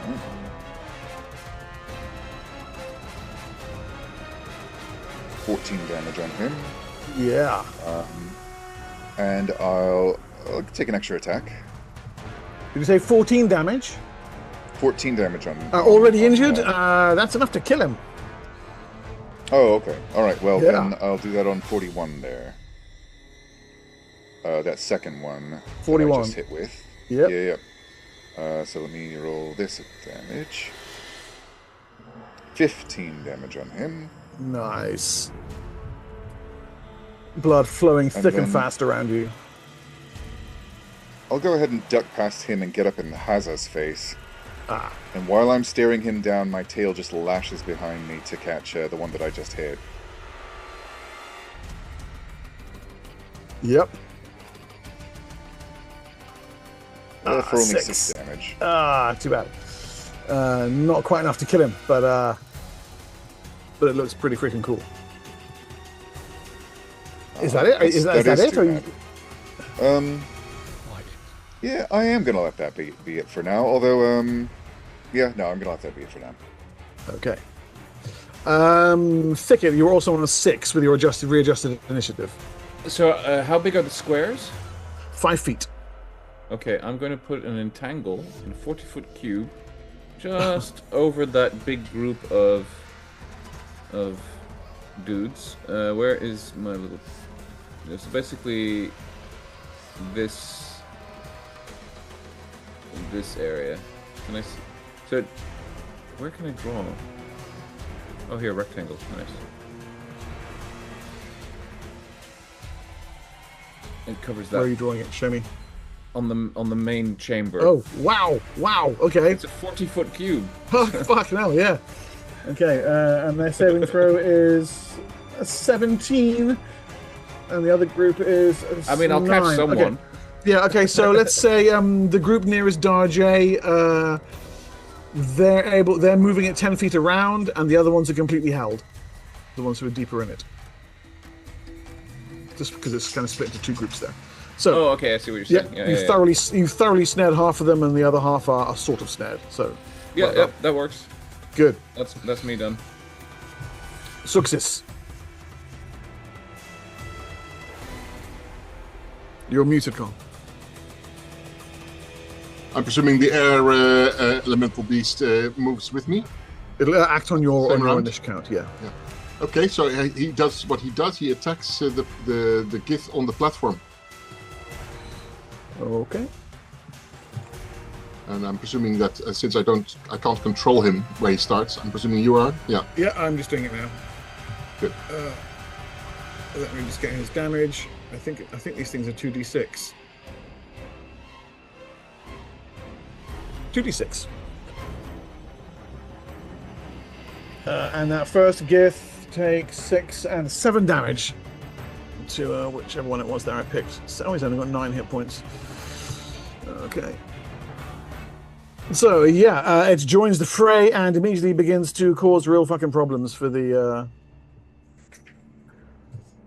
Right. 14 damage on him. Yeah. And I'll take an extra attack. Did you say 14 damage? 14 damage on. Already injured? That's enough to kill him. Oh, okay. All right. Well, Yeah. then I'll do that on 41 there. That second one. 41. That I just hit with. Yep. Yeah. So let me roll this damage. 15 damage on him. Nice. Blood flowing thick and fast around you. I'll go ahead and duck past him and get up in Haza's face. Ah. And while I'm staring him down, my tail just lashes behind me to catch the one that I just hit. Yep. For only 6 6 damage. Too bad. Not quite enough to kill him, but it looks pretty freaking cool. Is that it? Is that it? Or you... Yeah, I am gonna let that be it for now. Although, yeah, no, I'm gonna let that be it for now. Okay. Thicket, you were also on a 6 with your readjusted initiative. So, how big are the squares? 5 feet. Okay, I'm going to put an entangle in a 40-foot cube just over that big group of dudes. Where is my little... So basically, this area. Can I see? So, where can I draw? Oh, here, rectangle. Nice. It covers that. Where are you drawing it? Show me. On the main chamber. Oh, wow. Wow, okay. It's a 40-foot cube. Oh, fucking hell, yeah. Okay, and their saving throw is a 17, and the other group is I mean, I'll catch 9. someone. Okay. Yeah, okay, so let's say the group nearest Darjay, they're moving it 10 feet around, and the other ones are completely held. The ones who are deeper in it. Just because it's kind of split into 2 groups there. So, oh, okay, I see what you're saying. Yeah, you thoroughly snared half of them, and the other half are sort of snared. So, yeah, that works. Good. That's me done. Success. You're muted, Carl. I'm presuming the air elemental beast moves with me. It'll act on your round? initial count, yeah. Okay, so he does what he does. He attacks the Gith on the platform. Okay. And I'm presuming that since I can't control him where he starts. I'm presuming you are. Yeah. Yeah, I'm just doing it now. Good. Let me just get his damage. I think these things are 2d6. 2d6. And that first Gith takes 6 and 7 damage to whichever one it was there I picked. So he's only got 9 hit points. Okay. So yeah, it joins the fray and immediately begins to cause real fucking problems for the.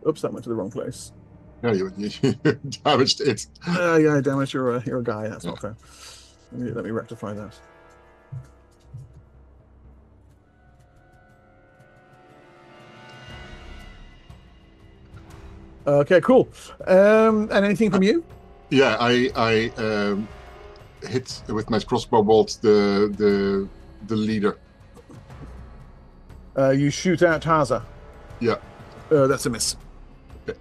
Oops, that went to the wrong place. Yeah, you damaged it. Yeah, I damaged your guy. That's not fair. Let me rectify that. Okay, cool. And anything from you? Yeah, I hit with my crossbow bolt the leader. You shoot at Haza. Yeah. That's a miss. Okay.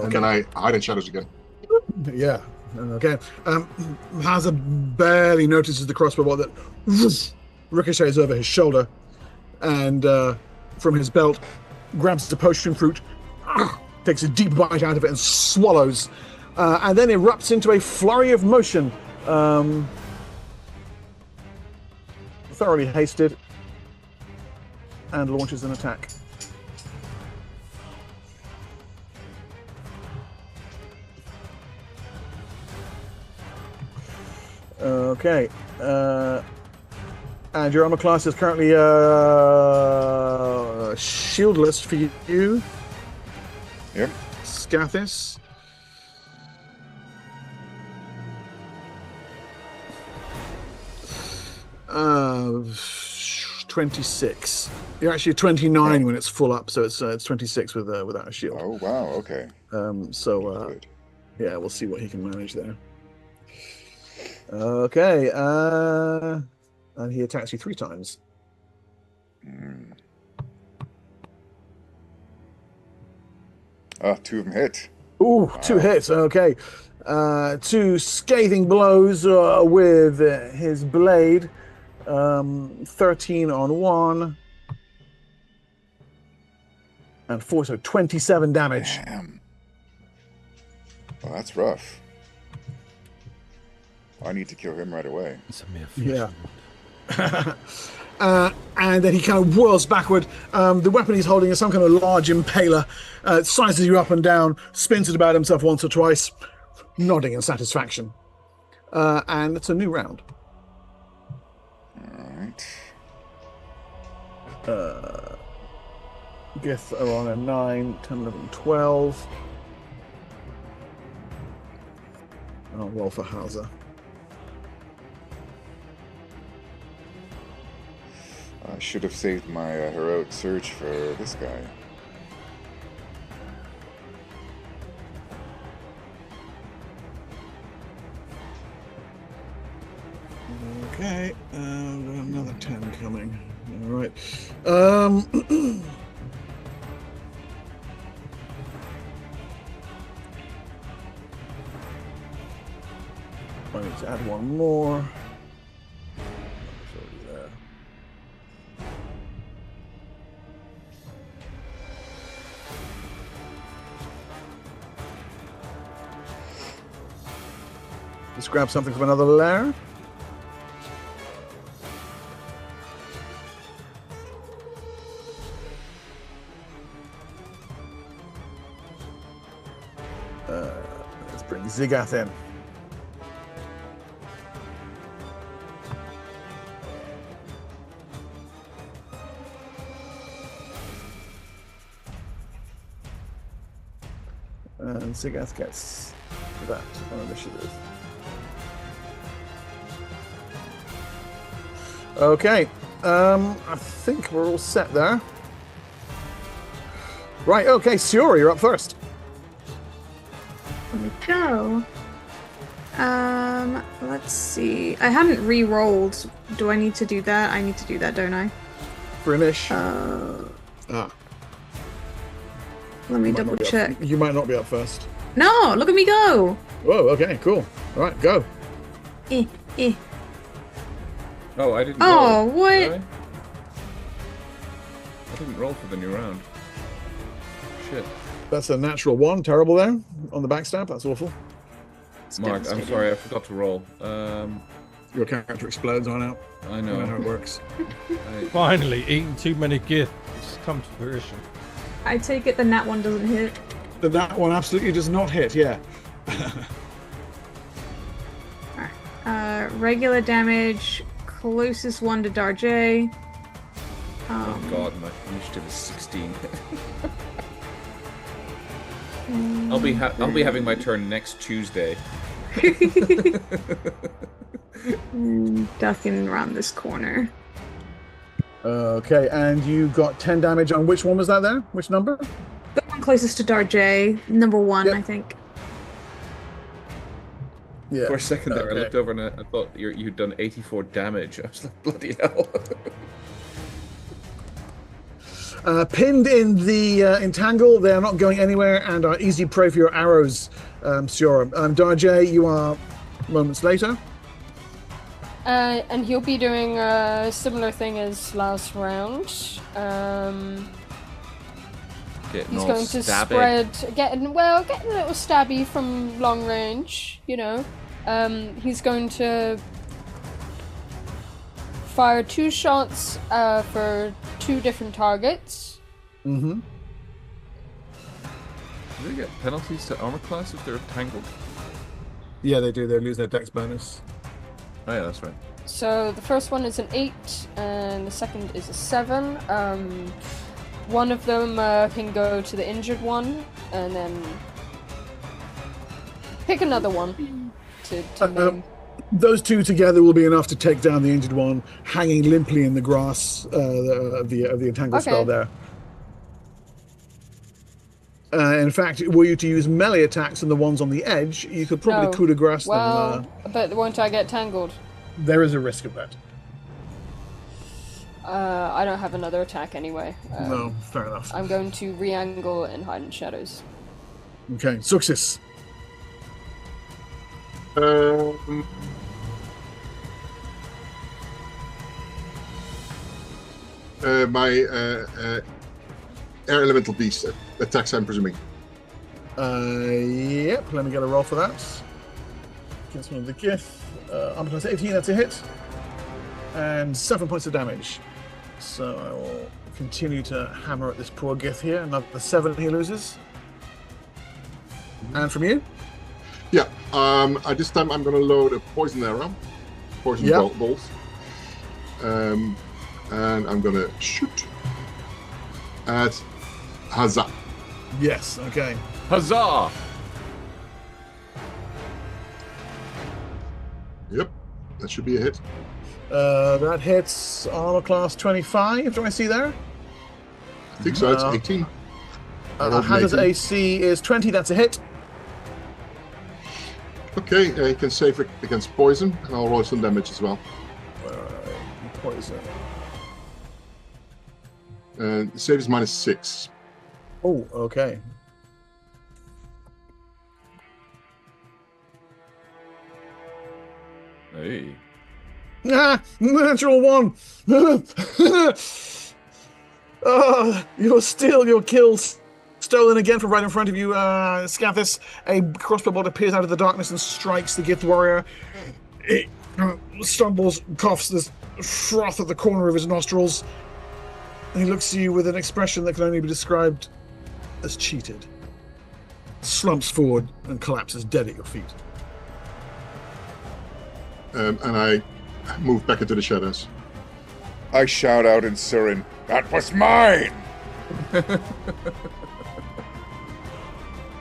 And then I hide in shadows again. Yeah. Okay. Haza barely notices the crossbow bolt that ricochets over his shoulder, and from his belt, grabs the potion fruit, takes a deep bite out of it, and swallows, and then erupts into a flurry of motion, thoroughly hasted, and launches an attack. Okay. And your armor class is currently shieldless for you. Yep. Scathis. Uh, 26. You're actually 29 when it's full up, so it's 26 without a shield. Oh wow, okay. Good. Yeah, we'll see what he can manage there. Okay, and he attacks you 3 times. Oh, 2 of them hit. Ooh, 2 hits. Okay, 2 scathing blows with his blade. 13 on 1 and 4, so 27 damage. Damn. Well, that's rough. I need to kill him right away. It's a mere Yeah. And then he kind of whirls backward. The weapon he's holding is some kind of large impaler. Sizes you up and down, spins it about himself once or twice, nodding in satisfaction. And it's a new round. Alright. Gith are on a 9, 10, 11, 12. I'll roll for Hauser. I should have saved my heroic surge for this guy. Okay, another 10 coming. All right. I need to add one more. There. Let's grab something from another lair. Let's bring Zigath in. And Zigath gets that on initiative. Okay, I think we're all set there. Right, okay, Siora, you're up first. There we go. Let's see. I haven't re-rolled. Do I need to do that? I need to do that, don't I? For Inish. Let me double check. You might not be up first. No, look at me go. Whoa, okay, cool. All right, go. Oh, I didn't Oh, roll. what? Did I didn't roll for the new round. Shit. That's a natural 1. Terrible there on the backstab. That's awful. Mark, I'm sorry, I forgot to roll. Your character explodes on out. I I know how know. it works. Finally, eating too many gifts come to fruition. I take it the nat one doesn't hit. That one absolutely does not hit, yeah. Regular damage, closest one to Darjay. Oh god, my initiative is 16. I'll be having my turn next Tuesday. Ducking around this corner. Okay, and you got 10 damage on which one was that there? Which number? The one closest to Darjay, number 1, Yep. I think. Yeah. For a second there, I Okay. looked over and I thought you'd done 84 damage. I was like, bloody hell. Pinned in the entangle, they are not going anywhere and are easy prey for your arrows, Siora. Darjay, you are moments later. And he'll be doing a similar thing as last round. Getting He's all going to stabby. getting a little stabby from long range, you know. He's going to fire 2 shots for 2 different targets. Mm-hmm. Do they get penalties to armor class if they're tangled? Yeah, they do. They lose their dex bonus. Oh yeah, that's right. So the first one is an 8, and the second is a 7. One of them can go to the injured one, and then pick another one to name. Those 2 together will be enough to take down the injured one, hanging limply in the grass of the entangle spell Okay. there. In fact, were you to use melee attacks on the ones on the edge, you could probably No. coup de grace Well, them. but won't I get tangled? There is a risk of that. I don't have another attack anyway. No, fair enough. I'm going to re-angle and hide in shadows. Okay, success. My air elemental beast attacks, I'm presuming. Yep, let me get a roll for that. Against one of the gift. Armor class 18, that's a hit. And 7 points of damage. So I will continue to hammer at this poor Gith here. Another 7 he loses. And from you? Yeah. At this time, I'm going to load a poison arrow, poison Yep. bolt, and I'm going to shoot at Hazza. Yes, okay. Huzzah! Yep, that should be a hit. That hits armor class 25. Do I see there? I think so. It's 18. I rolled an Hazard's 18. AC is 20. That's a hit. Okay, he can save it against poison, and I'll roll some damage as well. Poison. And save is -6. Oh, okay. Hey. Natural 1. Your kills stolen again from right in front of you, Scathis. A crossbow bolt appears out of the darkness and strikes the Gith warrior. It stumbles, coughs, this froth at the corner of his nostrils. He looks at you with an expression that can only be described as cheated. Slumps forward and collapses dead at your feet. And I move back into the shadows. I shout out in Surin, "That was mine!"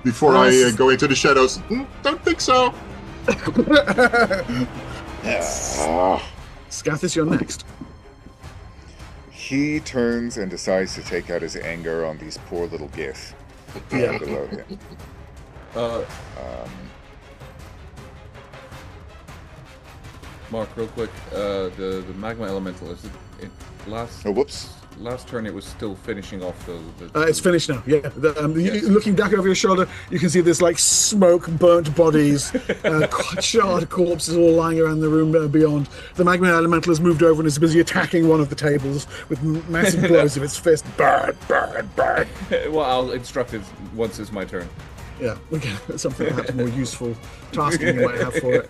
Before I go into the shadows, don't think so. Scathis, you're next. He turns and decides to take out his anger on these poor little Gith Yeah. below him. Mark, real quick, the magma elemental last Oh, whoops. last turn it was still finishing off the It's finished now. Yeah, looking back over your shoulder, you can see this like smoke, burnt bodies, charred corpses all lying around the room beyond. The magma elemental has moved over and is busy attacking one of the tables with massive blows of its fist. Burn, burn, burn. Well, I'll instruct it once it's my turn. Yeah, okay. Something perhaps more useful tasking you might have for it.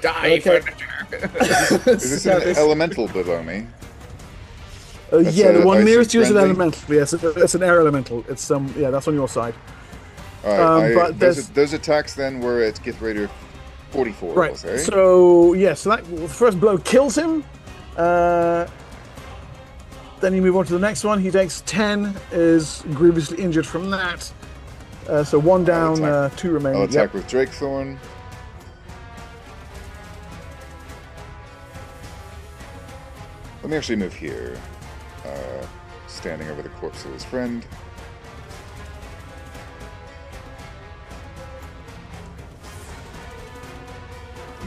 Die, Okay. furniture! Is this an elemental below me? That's Yeah, the a one ice nearest to you is an friendly? elemental. Yes, it's an air elemental. It's yeah, that's on your side. All right, But those attacks then were at Gith Raider 44 right. rolls, eh? So yeah, so that the first blow kills him. Then you move on to the next one. He takes 10, is grievously injured from that. So 1 down, attack. 2 remaining. I'll attack Yep. with Drakethorn. Let me actually move here. Standing over the corpse of his friend.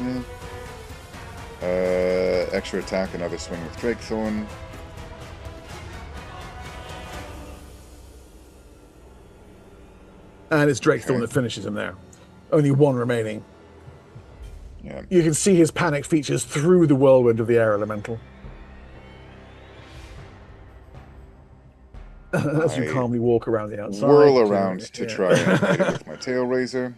Yeah. Extra attack, another swing with Drakethorn. And it's Drakethorn that finishes him there. Only 1 remaining. Yeah. You can see his panic features through the whirlwind of the air elemental. As you I calmly walk around the outside. Whirl around to yeah. try and hit it with my tail razor.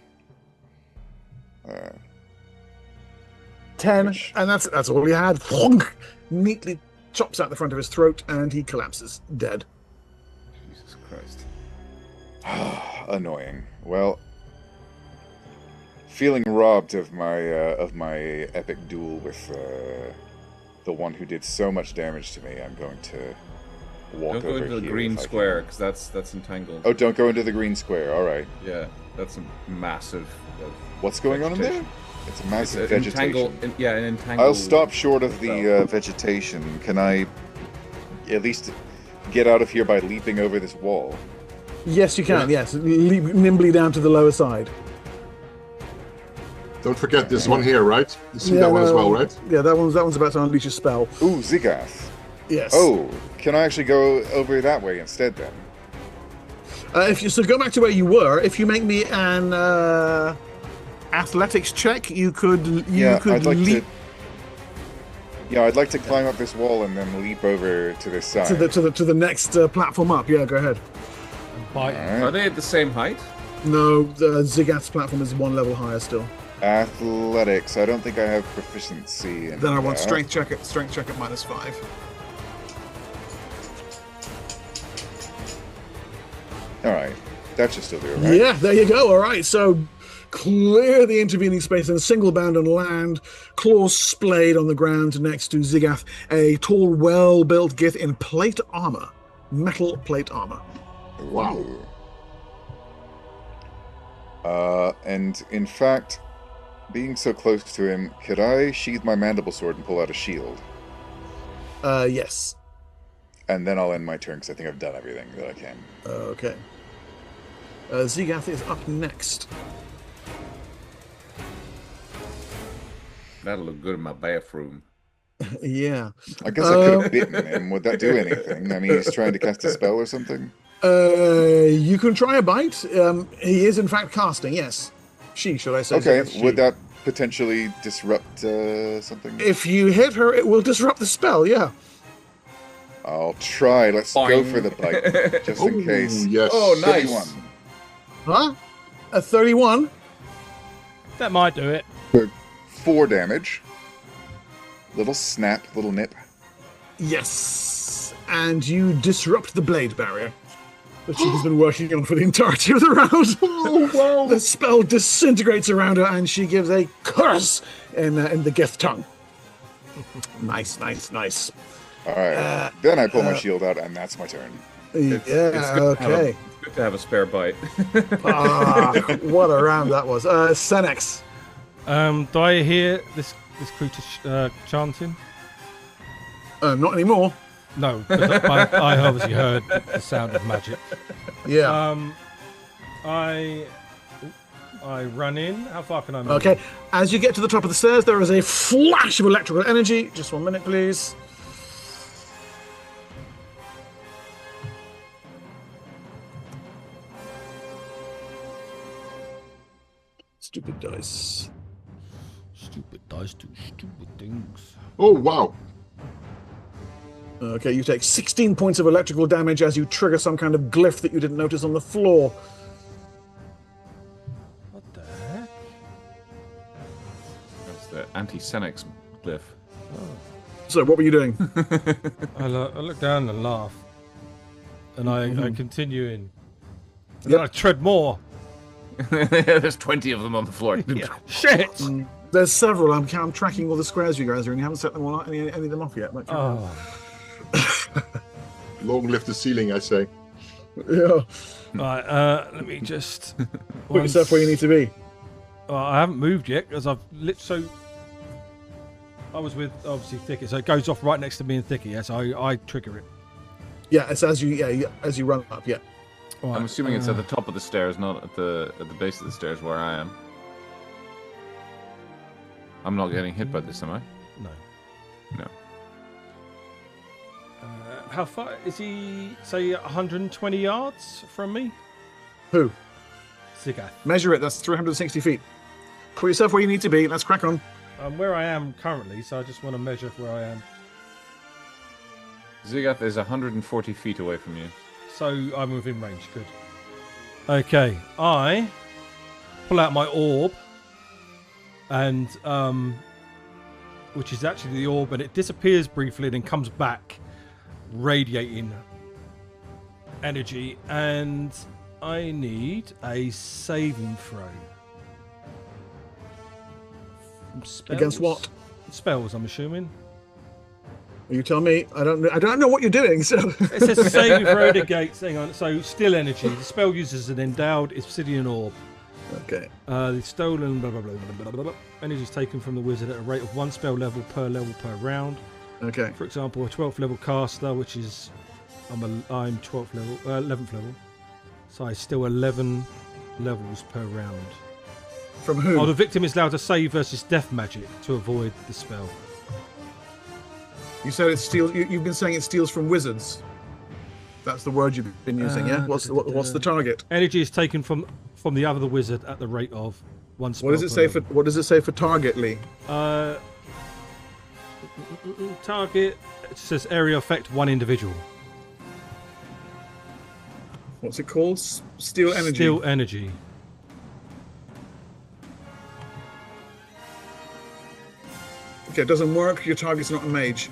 10, Which- and that's all he had. Thwonk! Neatly chops out the front of his throat, and he collapses, dead. Jesus Christ. Annoying. Well, feeling robbed of my epic duel with the one who did so much damage to me, I'm going to walk Don't go over into the here green if I square, can. because that's entangled. Oh, don't go into the green square. All right. Yeah, that's a massive. What's going on in there? vegetation. It's a massive It's an vegetation. an entangled. I'll stop short of the vegetation. Can I at least get out of here by leaping over this wall? Yes, you can, yes. Leap nimbly down to the lower side. Don't forget this one here, right? You see that one as well, right? Yeah, that one's about to unleash a spell. Ooh, Zigath. Yes. Oh, can I actually go over that way instead then? If you go back to where you were, if you make me an athletics check, you could I'd like leap to. Yeah, I'd like to climb up this wall and then leap over to this side. to the next platform up. Yeah, go ahead. Bite. Are they at the same height? No, the Zigath's platform is 1 level higher still. Athletics. I don't think I have proficiency in Then I want that. strength check at -5. All right, that should still do it, right? Yeah, there you go. All right, so clear the intervening space and single bound on land, claws splayed on the ground next to Zigath, a tall, well-built Gith in plate armor, metal plate armor. Wow. And in fact, being so close to him, could I sheath my mandible sword and pull out a shield? Yes. And then I'll end my turn because I think I've done everything that I can. Okay. Zigath is up next. That'll look good in my bathroom. Yeah. I guess I could have bitten him. Would that do anything? I mean, he's trying to cast a spell or something? You can try a bite. He is in fact casting, yes. Should I say? Okay, Zigath, she. would that potentially disrupt something? If you hit her, it will disrupt the spell, yeah. I'll try. Let's go Boing. for the bite, just in case. Yes. Oh, nice. 31. Huh? A 31? That might do it. 4 damage. Little snap, little nip. Yes. And you disrupt the blade barrier that she has been working on for the entirety of the round. Oh, wow. The spell disintegrates around her and she gives a curse in the Gith tongue. Nice. All right. Then I pull my shield out, and that's my turn. Yeah, It's good to have okay. it's good to have a spare bite. What a round that was. Senex. Do I hear this creature chanting? Not anymore. No, 'cause I obviously heard the sound of magic. Yeah. I run in. How far can I move? Okay. As you get to the top of the stairs, there is a flash of electrical energy. Just 1 minute, please. Stupid dice. Stupid dice do stupid things. Oh, wow. Okay, you take 16 points of electrical damage as you trigger some kind of glyph that you didn't notice on the floor. What the heck? That's the anti-Senex glyph. So, what were you doing? I look down and laugh. And I continue in. And Yep. I tread more. There's 20 of them on the floor. Shit! There's several. I'm tracking all the squares you guys are in. You haven't set them all out, any of them off yet. But Long live the ceiling, I say. yeah. Right, let me just... Put yourself where you need to be. I haven't moved yet, because I've so... I was with, obviously, Thicket, so it goes off right next to me and Thicket, yeah, so I trigger it. Yeah, it's as you run up, yeah. Right, I'm assuming it's at the top of the stairs, not at the base of the stairs where I am. I'm not getting hit by this, am I? No. No. How far is he? Say 120 yards from me. Who? Zigath. Measure it. That's 360 feet. Put yourself where you need to be. Let's crack on. Where I am currently, so I just want to measure where I am. Zigath is 140 feet away from you. So I'm within range. Good. Okay, I pull out my orb, and which is actually the orb, and it disappears briefly and then comes back, radiating energy, and I need a saving throw. Spells. Against what? Spells, I'm assuming. You tell me. I don't know what you're doing. So It says saving throw negates. Hang on. So still energy. The spell uses an endowed obsidian orb. okay. The stolen blah blah blah blah blah blah. Energy is taken from the wizard at a rate of 1 spell level per round. Okay. For example, a 12th level caster, which is I'm 12th level, 11th level, so I still 11 levels per round. From who? Oh, the victim is allowed to save versus death magic to avoid the spell. You said it steals. You've been saying it steals from wizards. That's the word you've been using, yeah. What's the target? Energy is taken from the other wizard at the rate of 1 spell. What does it say for? What does it say for target, Lee? Target. It says area effect 1 individual. What's it called? Steel energy. Steel energy. Okay, it doesn't work. Your target's not a mage.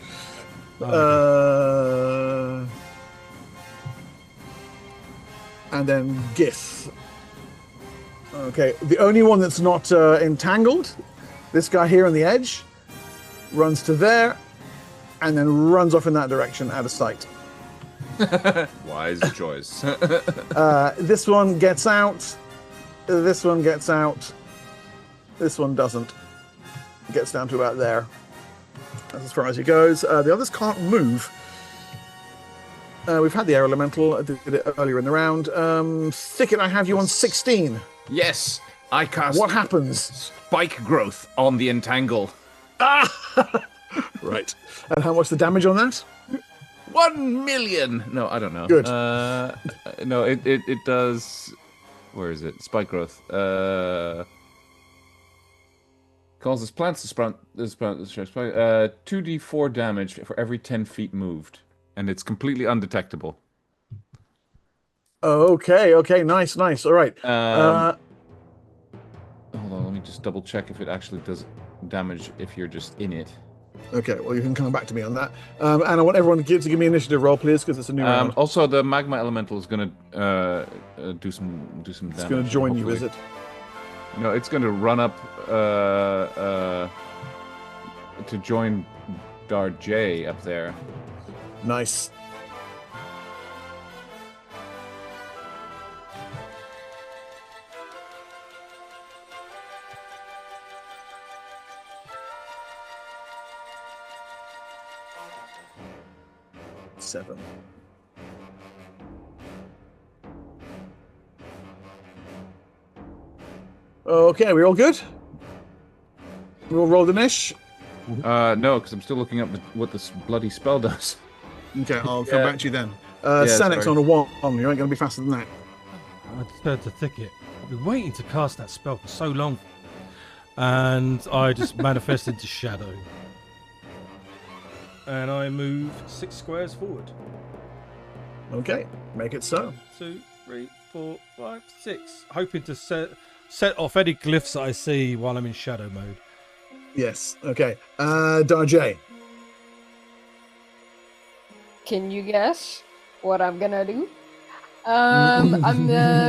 And then Gith. Okay, the only one that's not entangled, this guy here on the edge, runs to there, and then runs off in that direction out of sight. Wise choice. This one gets out. This one gets out. This one doesn't. Gets down to about there. That's as far as he goes. The others can't move. We've had the air elemental. I did it earlier in the round. Thicket, I have you on 16. Yes, I cast. What happens? Spike growth on the entangle. Right. And how much the damage on that? 1 million. No, I don't know. Good. No, it does. Where is it? Spike growth. Causes plants to sprout. 2d4 damage for every 10 feet moved, and it's completely undetectable. Okay. Nice. All right. Hold on, let me just double check if it actually does damage if you're just in it. Okay, well, you can come back to me on that. And I want everyone to give me an initiative roll, please, because it's a new round. Also, the magma elemental is going to do some damage. It's going to join you, is it? No, it's going to run up to join Dar J up there. Nice. Seven. Okay, we all good? We all rolled an ish? No, because I'm still looking up what this bloody spell does. Okay, I'll come back to you then. Yeah, Senex sorry. on a 1. You ain't going to be faster than that. I deferred to Thicket. I've been waiting to cast that spell for so long. And I just manifest into Shadow. and I move 6 squares forward. Okay, make it so. 2, 3, 4, 5, 6. Hoping to set off any glyphs that I see while I'm in shadow mode. Yes. Okay. Darjay. Can you guess what I'm gonna do? I'm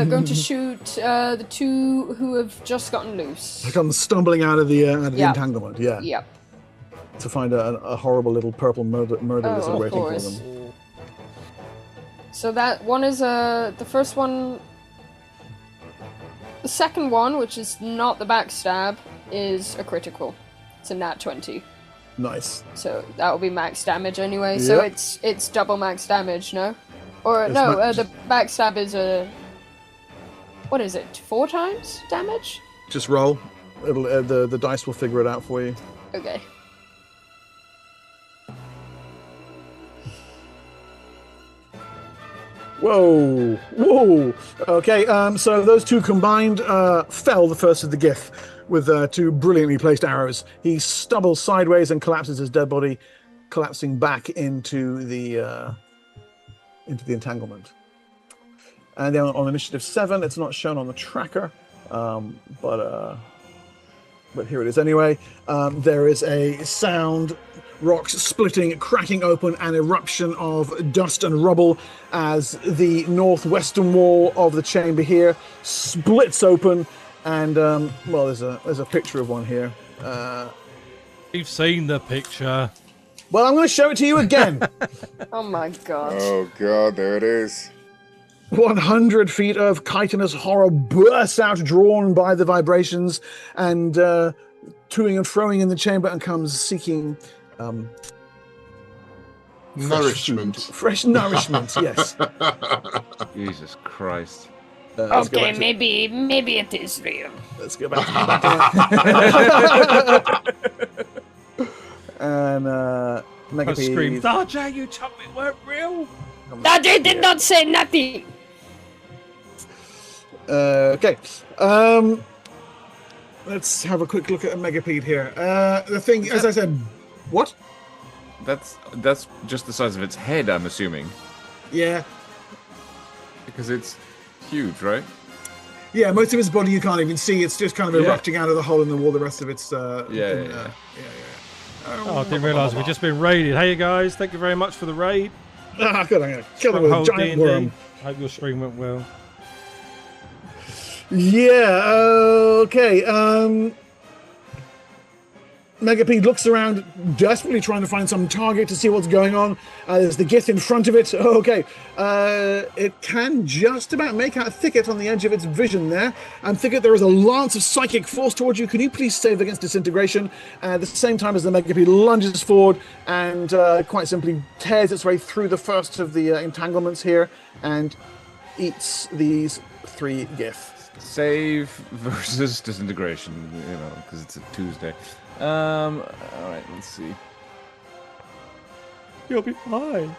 going to shoot the 2 who have just gotten loose. They come stumbling out of the entanglement. Yeah. Yep. To find a horrible little purple murder lizard of waiting course. for them. So that one is the first one. The second one, which is not the backstab, is a critical. It's a nat 20. Nice. So that will be max damage anyway. So it's double max damage, no? Or no, the backstab is a. What is it? 4 times damage? Just roll. It'll the dice will figure it out for you. Okay. Whoa! Whoa! Okay, so those 2 combined fell the first of the Gith with 2 brilliantly placed arrows. He stumbles sideways and collapses his dead body, collapsing back into the entanglement. And then on initiative 7, it's not shown on the tracker, but here it is anyway. There is a sound. Rocks splitting, cracking open, an eruption of dust and rubble as the northwestern wall of the chamber here splits open, and well, there's a picture of one here. You've seen the picture. Well, I'm going to show it to you again. Oh my god. Oh god, there it is. 100 feet of chitinous horror bursts out, drawn by the vibrations, and toing and froing in the chamber, and comes seeking nourishment. Fresh nourishment, yes. Jesus Christ. Okay, maybe it is real. Let's go back to and I Megapede. screamed, Darjay, you told me it weren't real. Darjay did not say nothing. Okay. Let's have a quick look at a Megapede here. The thing, as I said, what? That's just the size of its head, I'm assuming. Yeah. Because it's huge, right? Yeah, most of its body you can't even see. It's just kind of erupting out of the hole in the wall. The rest of it's Yeah. Oh, I didn't realise we'd just been raided. Hey, you guys, thank you very much for the raid. Ah, good. I'm going to kill it with a Stronghold giant D&D. worm. Hope your stream went well. Yeah, okay. Megapede looks around, desperately trying to find some target to see what's going on. There's the Gith in front of it. Okay. It can just about make out a thicket on the edge of its vision there. And Thicket, there is a lance of psychic force towards you. Can you please save against disintegration? At the same time as the Megapede lunges forward and quite simply tears its way through the first of the entanglements here and eats these 3 Gith. Save versus disintegration, because it's a Tuesday. All right, let's see. You'll be fine.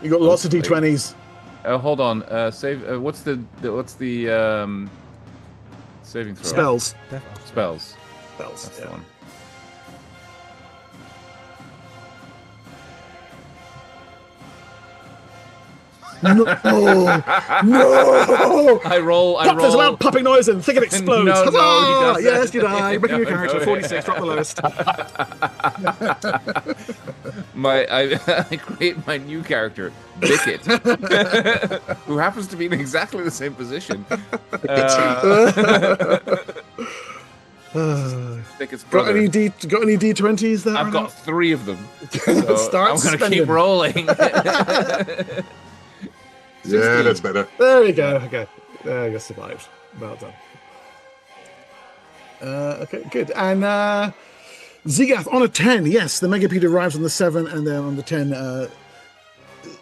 You got lots of D20s. Hold on. Save. What's the saving throw? Spells. Spells. Spells. That's the one. No! I roll. There's a loud popping noise and Thicket explodes. No, Huzzah! he doesn't. Yes, you die. Breaking your No, character. no. 46. Drop the lowest. I create my new character, Bickett, who happens to be in exactly the same position. Bicket's Got brother. any D20s there? I've or got not? 3 of them. So Start I'm gonna spending. keep rolling. Yeah, that's better. There we go. Okay. There you go. Survived. Well done. Okay, good. And Zigath on a 10. Yes, the Megapede arrives on the 7, and then on the 10,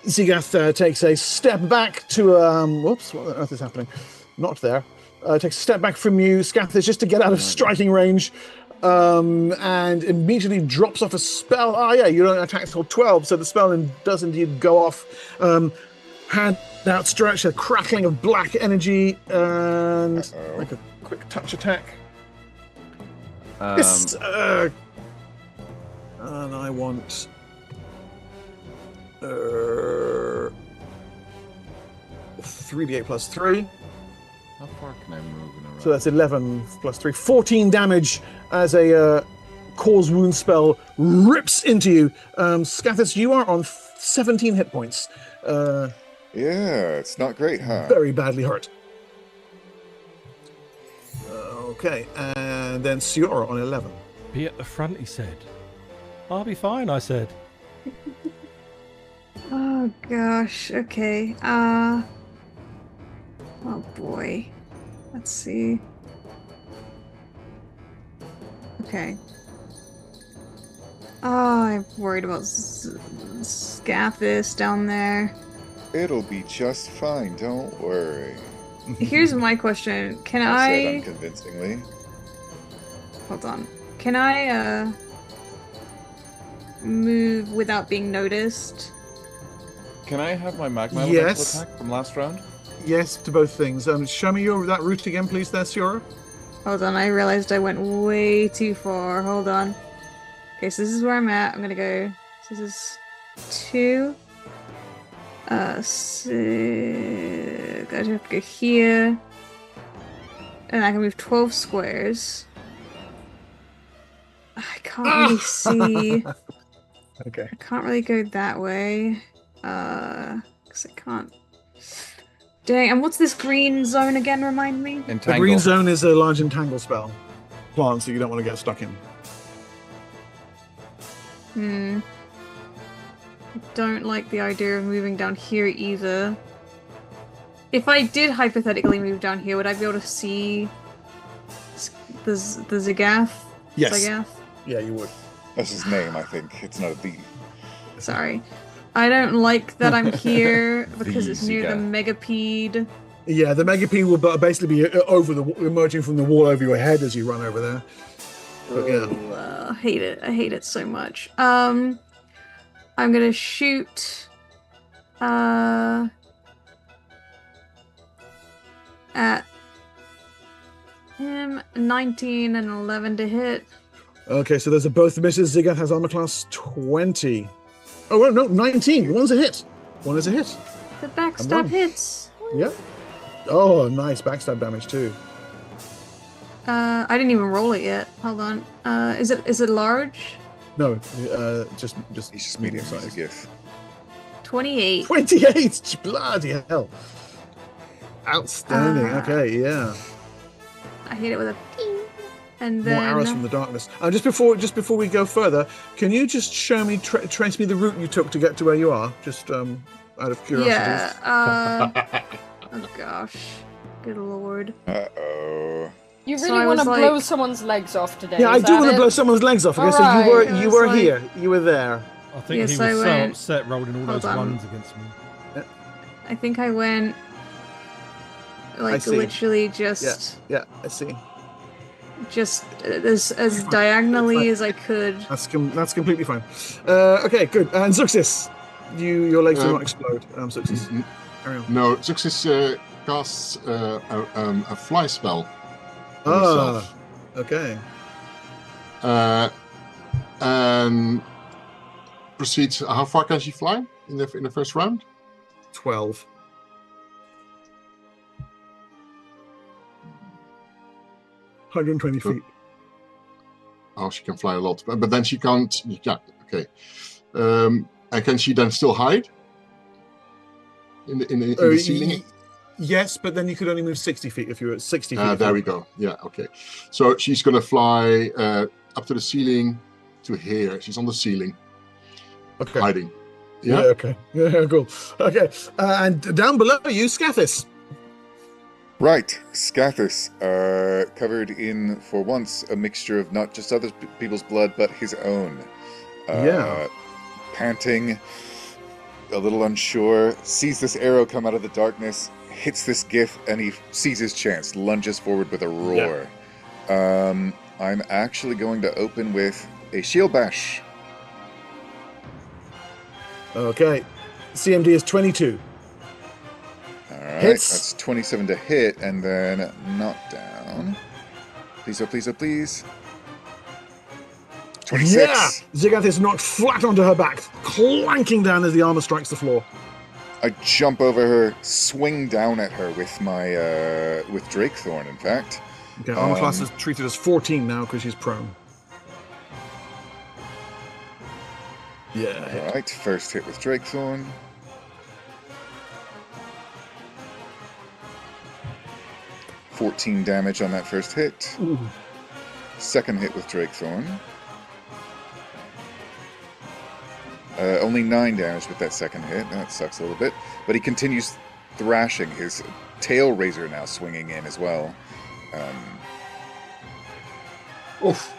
Zigath takes a step back to whoops, what on earth is happening? Not there. Takes a step back from you, Scathers, just to get out of striking range, and immediately drops off a spell. Ah, yeah, you don't attack till 12, so the spell does indeed go off. Hand outstretched, a crackling of black energy, and like a quick touch attack. Yes, and I want 3d8 plus 3. How far can I move in a row? So that's 11 plus 3. 14 damage as a cause wound spell rips into you. Scathis, you are on 17 hit points. Yeah, it's not great, huh? Very badly hurt. Okay, and then Siora on 11. Be at the front, he said. I'll be fine, I said. Oh gosh, okay. Oh boy. Let's see. Okay. Oh, I'm worried about Scathis down there. It'll be just fine, don't worry. Here's my question. Can said I... unconvincingly. Hold on. Can I, move without being noticed? Can I have my magma Yes. elemental attack from last round? Yes, to both things. Show me that route again, please, there, Siora. Hold on, I realized I went way too far. Hold on. Okay, so this is where I'm at. I'm gonna go... So this is 2. So... I have to go here. And I can move 12 squares. I can't really see... Okay. I can't really go that way. Because I can't... Dang, and what's this green zone again, remind me? The green zone is a large entangle spell. Plants that you don't want to get stuck in. I don't like the idea of moving down here either. If I did hypothetically move down here, would I be able to see the Zagath? Yes. Zagath? Yeah, you would. That's his name, I think. It's not a D. Sorry. I don't like that I'm here because it's near the Zagath. megapede. Yeah, the megapede will basically be emerging from the wall over your head as you run over there. But yeah. I hate it. I hate it so much. I'm gonna shoot at him. 19 and 11 to hit. Okay, so those are both misses. Zagath has armor class 20. Oh, well, no, 19. One's a hit. One is a hit. The backstab hits. Yep. Oh, nice backstab damage too. I didn't even roll it yet. Hold on. Is it large? No, just He's just medium size. size. Gift. 28. 28. Bloody hell. Outstanding. Okay, yeah. I hit it with a ping. And then More arrows from the darkness. Just before we go further, can you just show me, trace me the route you took to get to where you are? Just out of curiosity. Yeah. Oh gosh. Good lord. Uh-oh. You So really I want to was blow like- someone's legs off today? Yeah, I is do that want to it? blow someone's legs off. Okay, so Alright. you were It's like- here. You were there. I think Yes, he was I so went- upset rolling all Hold those on. ones against me. I think I went like see. literally just Yeah, I see. as diagonally as I could. That's completely fine. Okay, good. And Zuxis, your legs do not explode. Zuxis, carry on. No, Zuxis casts a fly spell on Ah, himself. okay. And proceeds. How far can she fly in the first round? 12. (120 feet). Oh, she can fly a lot, but then she can't. Yeah, okay. And can she then still hide in the ceiling? Yes, but then you could only move 60 feet if you were at 60 feet. There we go. Yeah, okay. So she's gonna fly up to the ceiling to here. She's on the ceiling, Okay. hiding. Yeah. Yeah. Okay. Yeah. Cool. Okay. And down below you, Scathis. Right, Scathis, covered in, for once, a mixture of not just other people's blood, but his own. Yeah. Panting, a little unsure, sees this arrow come out of the darkness, hits this gif, and he sees his chance, lunges forward with a roar. I'm actually going to open with a shield bash. Okay. CMD is 22. Alright, Hits. that's 27 to hit, and then knock down. Please, oh please, oh please. 26. Yeah! Zigath is knocked flat onto her back, clanking down as the armor strikes the floor. I jump over her, swing down at her with my with Drakethorn, in fact. Okay, armor class is treated as 14 now because she's prone. Yeah. Alright, first hit with Drakethorn. $14 damage on that first hit. Ooh. Second hit with Drakethorn. Only 9 damage with that second hit. That sucks a little bit. But he continues thrashing, his tail razor now swinging in as well. Oof.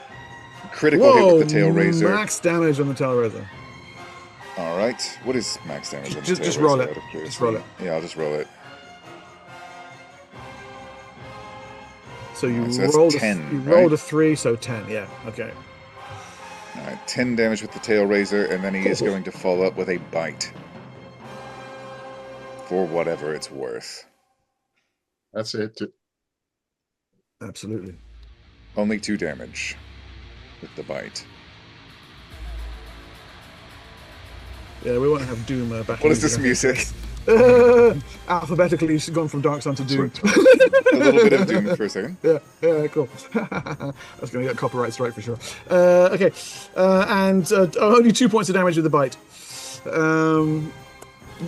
Critical hit with the tail razor. Max damage on the tail razor. Alright. What is max damage on the tail Just razor? roll it. out of curiosity? Just roll it. Yeah, I'll just roll it. So you Alright, so that's rolled 10, you right? rolled a 3, so 10. Yeah. Okay. Alright, 10 damage with the tail razor, and then he is going to follow up with a bite. For whatever it's worth. That's it. Absolutely. Only 2 damage with the bite. Yeah, we won't have Doom back. What is this music? Alphabetically, she's gone from Dark Sun to Doom. A little bit of Doom for a second. Yeah, cool. That's going to get a copyright strike for sure. Okay, and only 2 points of damage with the bite.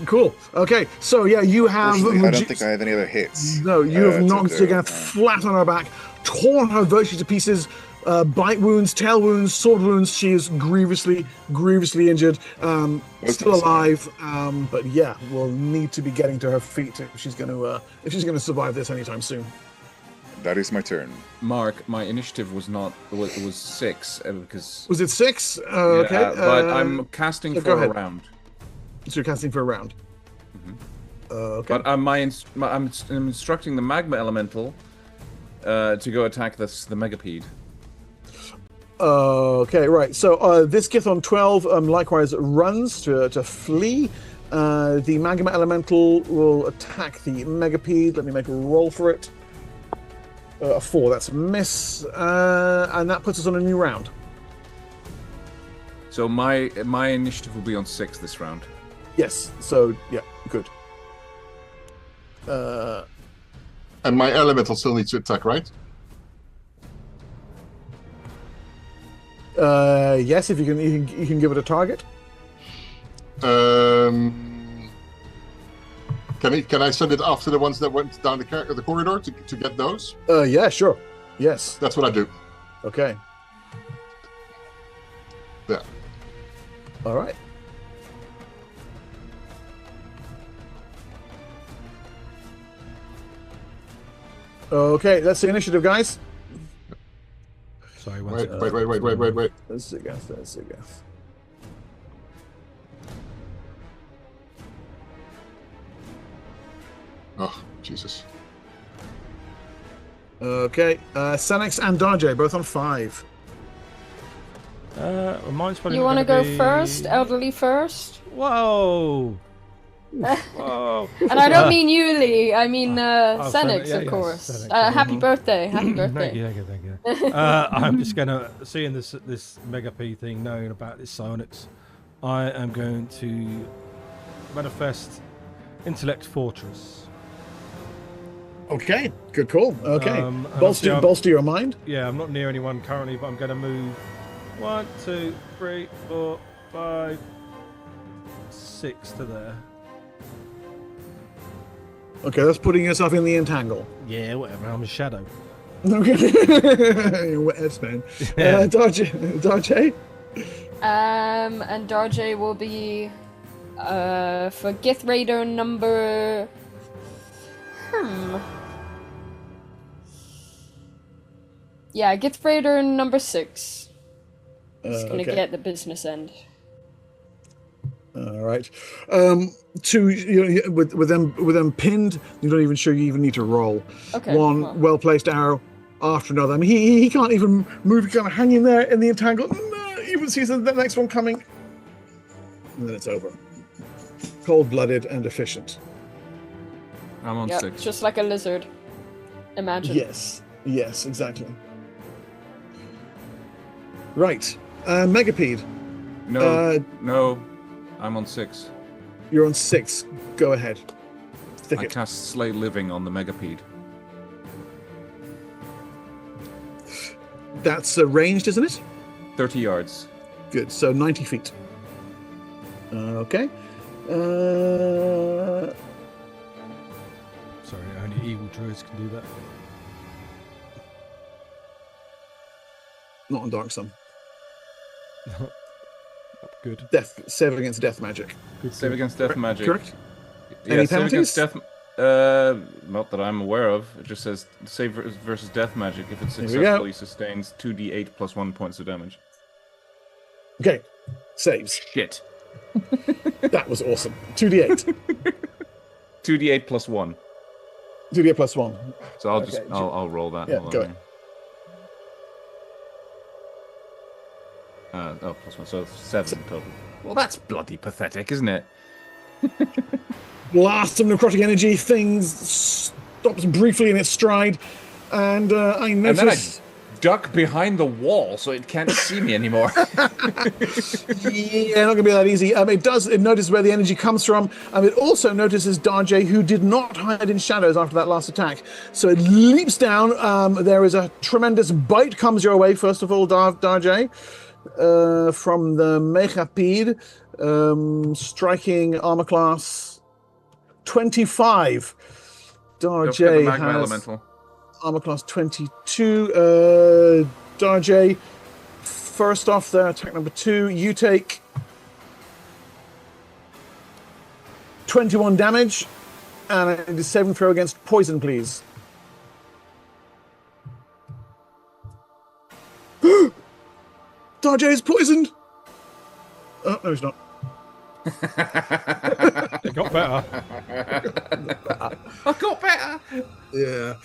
Cool. Okay, so yeah, you have. I don't think I have any other hits. No, you have knocked Zigath flat on her back, torn her virtue to pieces. Bite wounds, tail wounds, sword wounds. She is grievously injured. Still alive, but yeah, will need to be getting to her feet if she's going to survive this anytime soon. That is my turn. Mark, my initiative was 6 because. Was it 6? Okay. But I'm casting for a round. So you're casting for a round. Mm-hmm. Okay. But I'm instructing the magma elemental to go attack the megapede. Okay, right. So this Githon 12 likewise runs to flee. The magma elemental will attack the megapede. Let me make a roll for it. A 4, that's a miss, and that puts us on a new round. So my initiative will be on 6 this round. Yes. So yeah, good. And my elemental still needs to attack, right? Yes, if you can give it a target. Can I send it after the ones that went down the corridor to get those? Yeah, sure. Yes. That's what I do. Okay. Yeah. All right. Okay, that's the initiative, guys. Sorry, Wait. That's Zigath. Oh, Jesus. Okay, Senex and Darjay both on 5. Mine's probably You want to go first? Elderly first? Whoa! Whoa! And I don't mean you, Lee. I mean Senex, Senex, of course. Senex, Happy birthday! Happy birthday! Thank you. I'm just gonna, seeing this megapede thing, knowing about this psionics, I am going to manifest Intellect Fortress. Okay, good call. Okay, And bolster your mind. Yeah, I'm not near anyone currently, but I'm going to move 1, 2, 3, 4, 5, 6 to there. Okay, that's putting yourself in the entangle. Yeah, whatever. I'm a shadow. Okay, wet man. Yeah. Darjay. And Darjay will be for Gith Raider number. Yeah, Gith Raider number 6. He's gonna get the business end. All right. With them pinned, you're not even sure you even need to roll. Okay. One well placed arrow after another. I mean, he can't even move. He's kind of hanging there in the entangle. Even sees the next one coming, and then it's over. Cold-blooded and efficient. I'm on 6. Just like a lizard. Imagine. Yes, exactly. Right. Megapede. No, I'm on 6. You're on 6. Go ahead. I Thicket. cast Slay Living on the megapede. That's ranged, isn't it? 30 yards. Good. So 90 feet. Okay. Sorry, only evil druids can do that. Not on Dark Sun. Good. Death. Save against death magic. Good Save against death magic. Correct? Yeah, Any save against penalties? death. Not that I'm aware of. It just says save versus death magic. If it we go. successfully sustains 2d8 plus 1 points of damage. Okay. Saves. Shit. That was awesome. 2d8. 2d8 plus 1. 2d8 plus 1. So I'll Okay, just I'll roll that. Yeah, Hold go on. ahead. Plus 1, so 7 total. Well, that's bloody pathetic, isn't it? Blast of necrotic energy. Things stops briefly in its stride. And I And then I notice... duck behind the wall so it can't see me anymore. Yeah, not going to be that easy. It notices where the energy comes from. It also notices Darjay, who did not hide in shadows after that last attack. So it leaps down. There is a tremendous bite comes your way, first of all, Darjay, from the megapede, striking armor class 25. Don't forget the Darjay magma has elemental. armor class 22. Darjay, first off there, attack number 2. You take 21 damage, and I need a saving throw against poison, please. Darjay is poisoned! Oh, no, he's not. It got better. I got better. Yeah.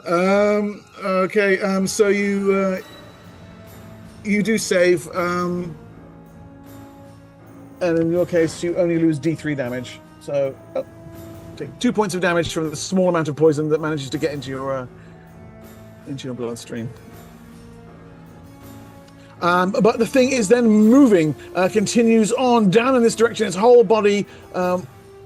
Okay. So you do save. And in your case, you only lose D3 damage. So take 2 points of damage from the small amount of poison that manages to get into your bloodstream. But the thing is then moving, continues on down in this direction, its whole body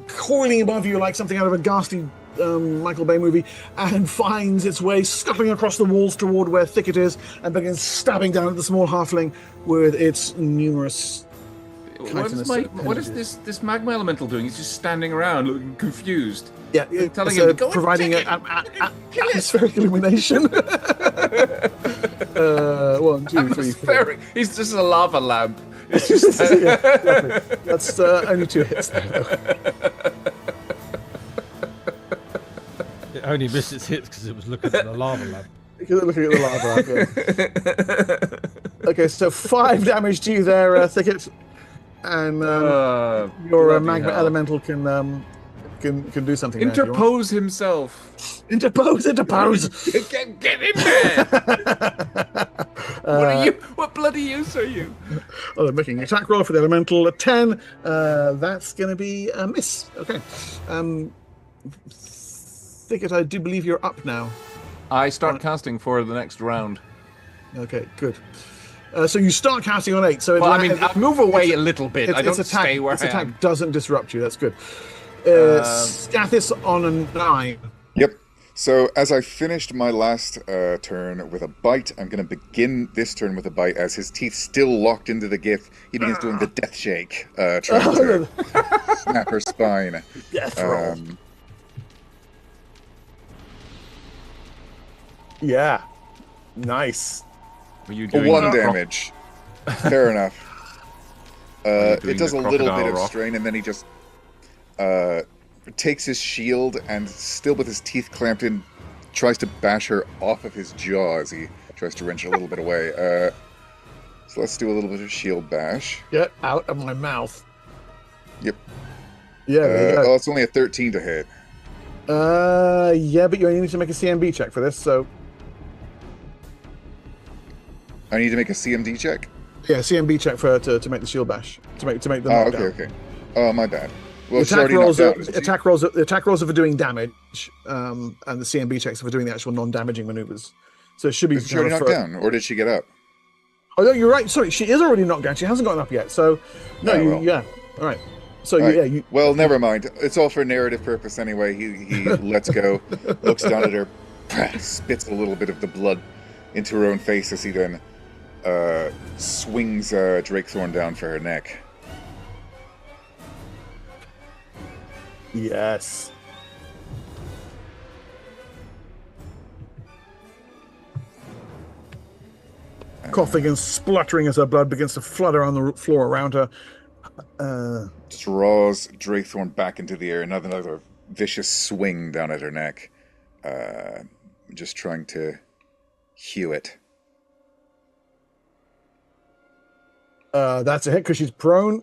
coiling above you like something out of a ghastly Michael Bay movie, and finds its way scuttling across the walls toward where Thicket is, and begins stabbing down at the small halfling with its numerous What is this magma elemental doing? He's just standing around looking confused. Yeah, telling so him, "Go and providing take atmospheric illumination. 1, 2, 3, 4. He's just a lava lamp. It's just Yeah, exactly. That's only 2 hits. It only missed its hits because it was looking at the lava lamp. Because looking at the lava lamp. Yeah. Okay, so 5 damage to you there, Thicket, and your magma elemental can do something. Interpose himself. Interpose. Get in there. What bloody use are you? Oh, they're making an attack roll for the elemental at 10. That's going to be a miss. Okay. Thicket, I do believe you're up now. I start casting for the next round. Okay, good. So you start casting on 8. So Well, I move away a little bit. I don't stay where its I attack am. doesn't disrupt you. That's good. Scathis on a 9. Yep. So as I finished my last turn with a bite, I'm going to begin this turn with a bite as his teeth still locked into the gif. He begins doing the death shake, trying to snap her spine. Death roll. Yeah. Nice. Were you doing 1 damage. Fair enough. It does a the little bit crocodile of rock? strain, and then he just takes his shield and, still with his teeth clamped in, tries to bash her off of his jaw as he tries to wrench a little bit away. So let's do a little bit of shield bash. Get out of my mouth. Yep. Yeah, there you go. It's only a 13 to hit. Yeah, but you only need to make a CMB check for this, so... I need to make a CMD check? Yeah, CMB check to make the shield bash. To make the knockdown. Okay. Oh, my bad. Well, The attack rolls are for doing damage, and the CMB checks are for doing the actual non-damaging maneuvers. So it should be... Is she already knocked down, or did she get up? Oh, no, you're right. Sorry, she is already knocked down. She hasn't gotten up yet. So, no, Oh, well. yeah. All right. So, All right. yeah, you. Well, never mind. It's all for narrative purpose anyway. He lets go, looks down at her, spits a little bit of the blood into her own face as he then swings Drakethorn down for her neck. Yes. Coughing and spluttering as her blood begins to flutter on the floor around her. Draws Drakethorn back into the air. Another vicious swing down at her neck. Just trying to hew it. That's a hit because she's prone.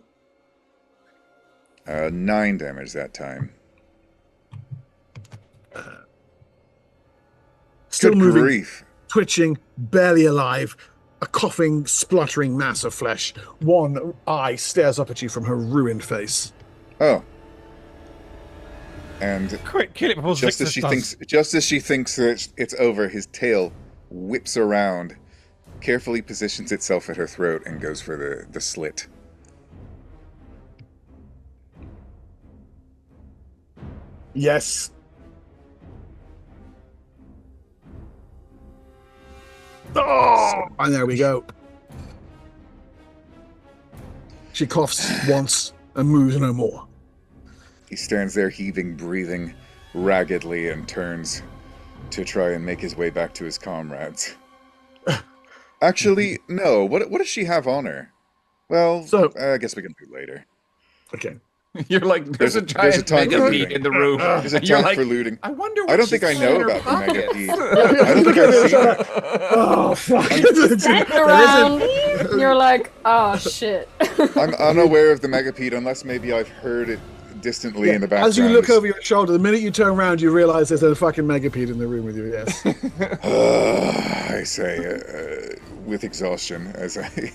9 damage that time. Still Good moving, grief. twitching, barely alive. A coughing, spluttering mass of flesh. One eye stares up at you from her ruined face. Oh. And Quick, kill it before just as she thinks that it's over, his tail whips around, carefully positions itself at her throat, and goes for the slit. Yes. Oh, and there we go. She coughs once and moves no more. He stands there heaving, breathing raggedly, and turns to try and make his way back to his comrades. Actually, no. What does she have on her? Well, So- I guess we can do it later. Okay. You're like, there's a giant time for megapede looting. in the room. There's a You're time like, for looting. I wonder what I don't think I she's know in her about the pocket. megapede. I don't think I've seen it. Oh, fuck. Back around. You're like, oh shit. I'm unaware of the megapede unless maybe I've heard it distantly in the background. As you look over your shoulder, the minute you turn around, you realize there's a fucking megapede in the room with you, yes. I say, with exhaustion, as I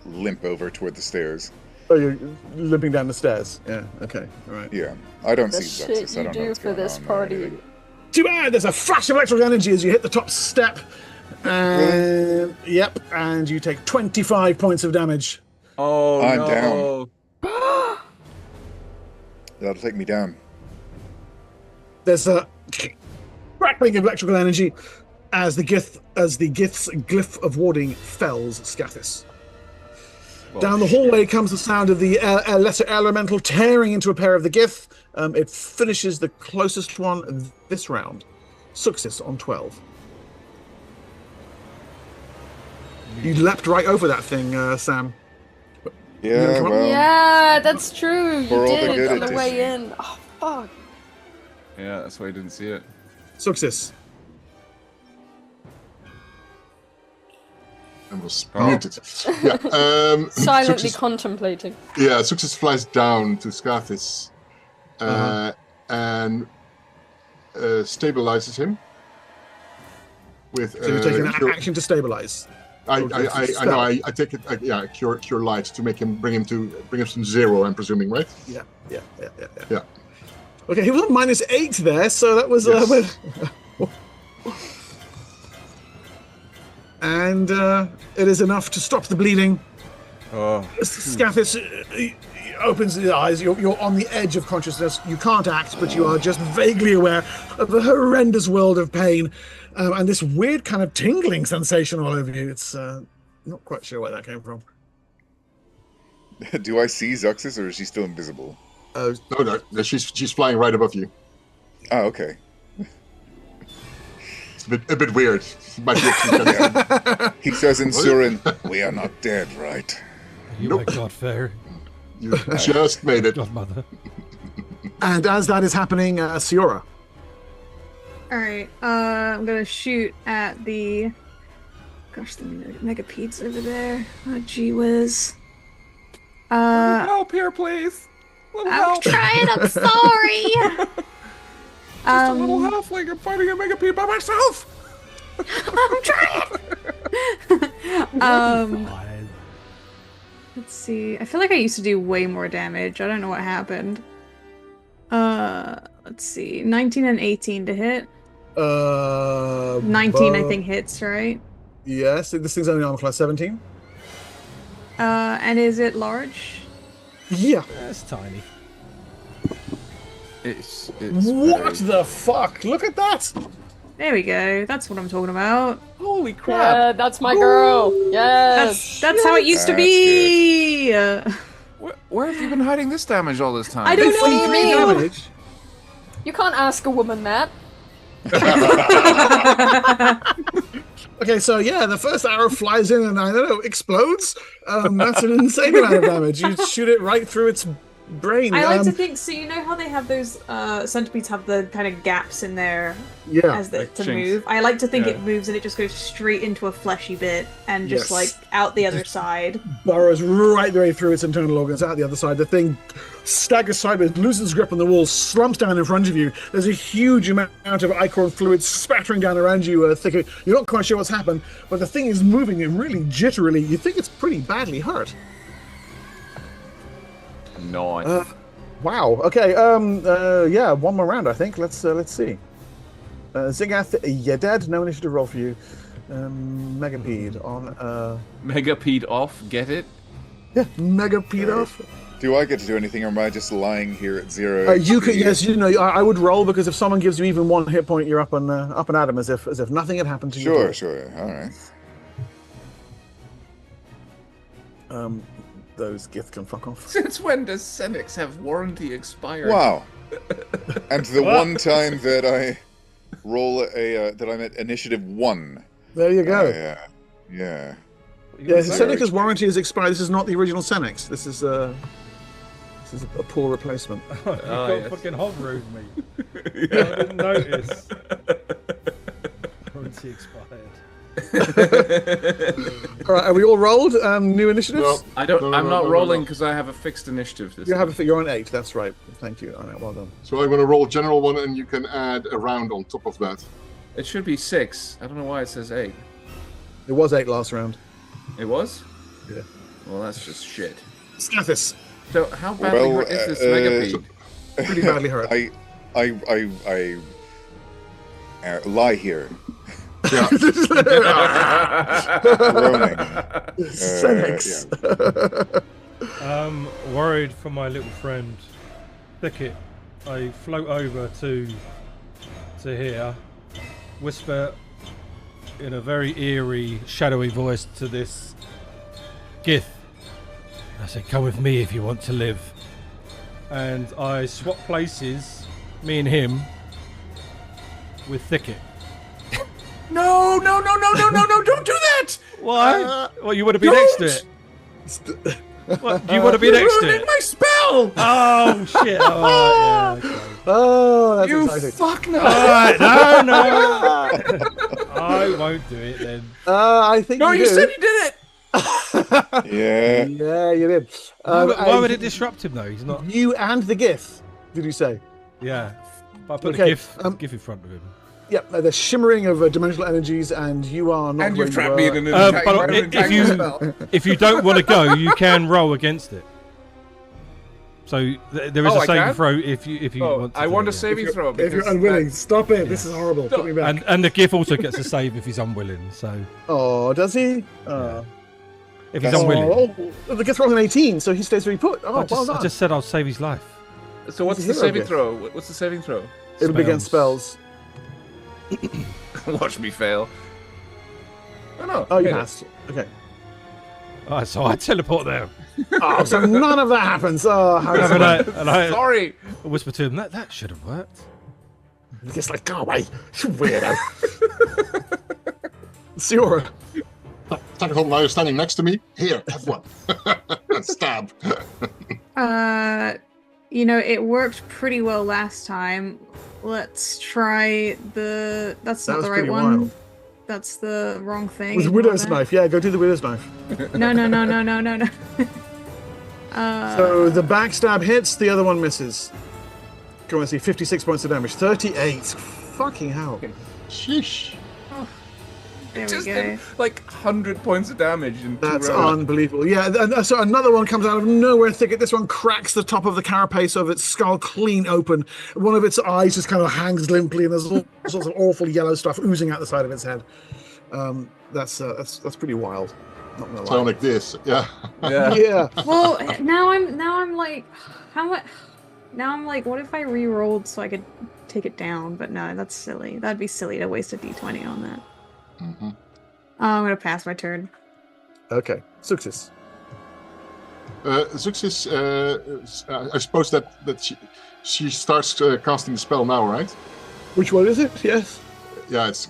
limp over toward the stairs. Oh, you're limping down the stairs. Yeah, okay, all right. Yeah, I don't The see shit Zuxus. I you don't know do what's for going this on or party. anything. Too bad, there's a flash of electrical energy as you hit the top step. And, yep, and you take 25 points of damage. Oh, I'm no. down. That'll take me down. There's a crackling of electrical energy as the Gith's glyph of warding fells Scathis. Down the hallway comes the sound of the lesser elemental tearing into a pair of the Gith. It finishes the closest one this round. Success on 12. You leapt right over that thing, Sam. Yeah, come up? well, Yeah, that's true. You For all the did good on it the did. way in. Oh fuck. Yeah, that's why I didn't see it. Success. I was muted. Yeah, Silently Success, contemplating. yeah, Success flies down to Scathis and stabilizes him with. So you're taking an cure- action to stabilize. I know. I take it. Yeah, cure light to bring him to 0. I'm presuming, right? Yeah. Yeah. Okay, he was on -8 there, so that was. Yes. And it is enough to stop the bleeding. Oh. Scathis opens his eyes. You're on the edge of consciousness. You can't act, but you are just vaguely aware of a horrendous world of pain and this weird kind of tingling sensation all over you. It's not quite sure where that came from. do I see Zuxus, or is she still invisible? No, she's flying right above you. Oh, okay. It's a bit weird. Might be He says in Surin, "We are not dead, right?" You Nope. my god, fair. You just made it. Godmother. And as that is happening, Siora. Alright, I'm gonna shoot at the... Gosh, the megapede's over there. Oh, gee whiz. Help here, please. Little I'm help. trying, I'm sorry! Just a little halfling. I'm fighting a megapede by myself. I'm trying! Fine. Let's see. I feel like I used to do way more damage. I don't know what happened. Let's see. 19 and 18 to hit. 19, I think, hits, right? Yes, this thing's only armor class 17. And is it large? Yeah. That's tiny. It's What the fuck? Look at that! There we go. That's what I'm talking about. Holy crap! Yeah, that's my girl. Yes. That's how it used to That's be. Where have you been hiding this damage all this time? I don't know. What do you mean? Damage. You can't ask a woman that. Okay, so yeah, the first arrow flies in and I don't know, explodes. That's an insane amount of damage. You shoot it right through its brain. I like to think, so you know how they have those centipedes have the kind of gaps in there Yeah. as the, like to chinks. move. I like to think Yeah. it moves and it just goes straight into a fleshy bit and just Yes. like out the other side. Burrows right the way through its internal organs, out the other side. The thing staggers sideways, loses grip on the wall, slumps down in front of you. There's a huge amount of ichor fluid spattering down around you. Thicker. You're not quite sure what's happened, but the thing is moving and really jitterily. You think it's pretty badly hurt. Nice. Wow. Okay. Yeah. One more round, I think. Let's see. Zingath, you're dead. No initiative roll for you. Megapede on. Megapede off. Get it? Yeah. Megapede off. Do I get to do anything, or am I just lying here at 0? You could. HP? Yes. You know. I would roll because if someone gives you even one hit point, you're up and at him as if nothing had happened to you. Sure. All right. Those gifts can fuck off. Since when does Senex have warranty expired? Wow. And the one time that I roll that I'm at initiative 1. There you go. Yeah. Yeah, Seneca's warranty is expired. This is not the original Senex. This is a poor replacement. You got fucking hover over me. I didn't notice. Warranty expired. All right, are we all rolled? New initiatives? No. I'm not no, rolling no. because I have a fixed initiative. This You time. have you're on 8. That's right. Thank you. All right, well done. So I'm going to roll a general one, and you can add a round on top of that. It should be 6. I don't know why it says 8. It was 8 last round. It was? Yeah. Well, that's just shit. Scathis, So how badly hurt is this Megapede? pretty badly hurt. I lie here, groaning. Senex. Worried for my little friend Thicket, I float over to here, whisper in a very eerie, shadowy voice to this Gith. I say, come with me if you want to live. And I swap places, me and him, with Thicket. No, don't do that! Why? Well, you want to be next to it. What, do you want to be next to it? My spell! Oh shit! Oh, yeah, okay. Oh, that's You exciting. fuck no! Alright, no. I won't do it then. I think No, you you do. said you did it! Yeah. Yeah, you did. Why would it disrupt him though? He's not. You and the GIF, did you say? Yeah. But I put Okay, the GIF in front of him. Yep, the shimmering of dimensional energies, and you are not. And where you've you trapped me were. in an But if you don't want to go, you can roll against it. So there is Oh, a I saving can? throw if you want. To I want do a it, saving throw. If you're because unwilling, that- stop it. This is horrible. Put me back. And the GIF also gets a save if he's unwilling. So Oh, does he? if he's unwilling, Oh, the GIF rolled an 18, so he stays where he put. Oh, I well done. just said I'll save his life. So what's He's the a hero saving gift. throw? What's the saving throw? It'll be against spells. Watch me fail. Oh no. Oh, you okay. passed. Okay. Alright, so I teleport there. Oh, so none of that happens. Oh, how And I Sorry. whisper to him, that should have worked. Just like, go away, you weirdo. Siora. Tentacle, now you're standing next to me. Here, have one. Stab. It worked pretty well last time. Let's try the. That's That not was the right pretty one. wild. That's the wrong thing. With Ignore Widow's that. Knife. Yeah, go do the Widow's Knife. No. So the backstab hits, the other one misses. Go on, see, 56 points of damage. 38. Fucking hell. Sheesh. There we Just go. did like 100 points of damage in 2 That's rounds. unbelievable. Yeah, so another one comes out of nowhere thicket. This one cracks the top of the carapace of its skull clean open. One of its eyes just kind of hangs limply, and there's all sorts of awful yellow stuff oozing out the side of its head. That's pretty wild. Not gonna lie. Psionic this, yeah. Yeah. Well, now I'm like, now I'm like, what if I re-rolled so I could take it down? But no, that's silly. That'd be silly to waste a d20 on that. Mm-hmm. I'm gonna pass my turn. Okay. Success. Success, I suppose that she starts casting the spell now, right? Which one is it? Yes. Yeah, it's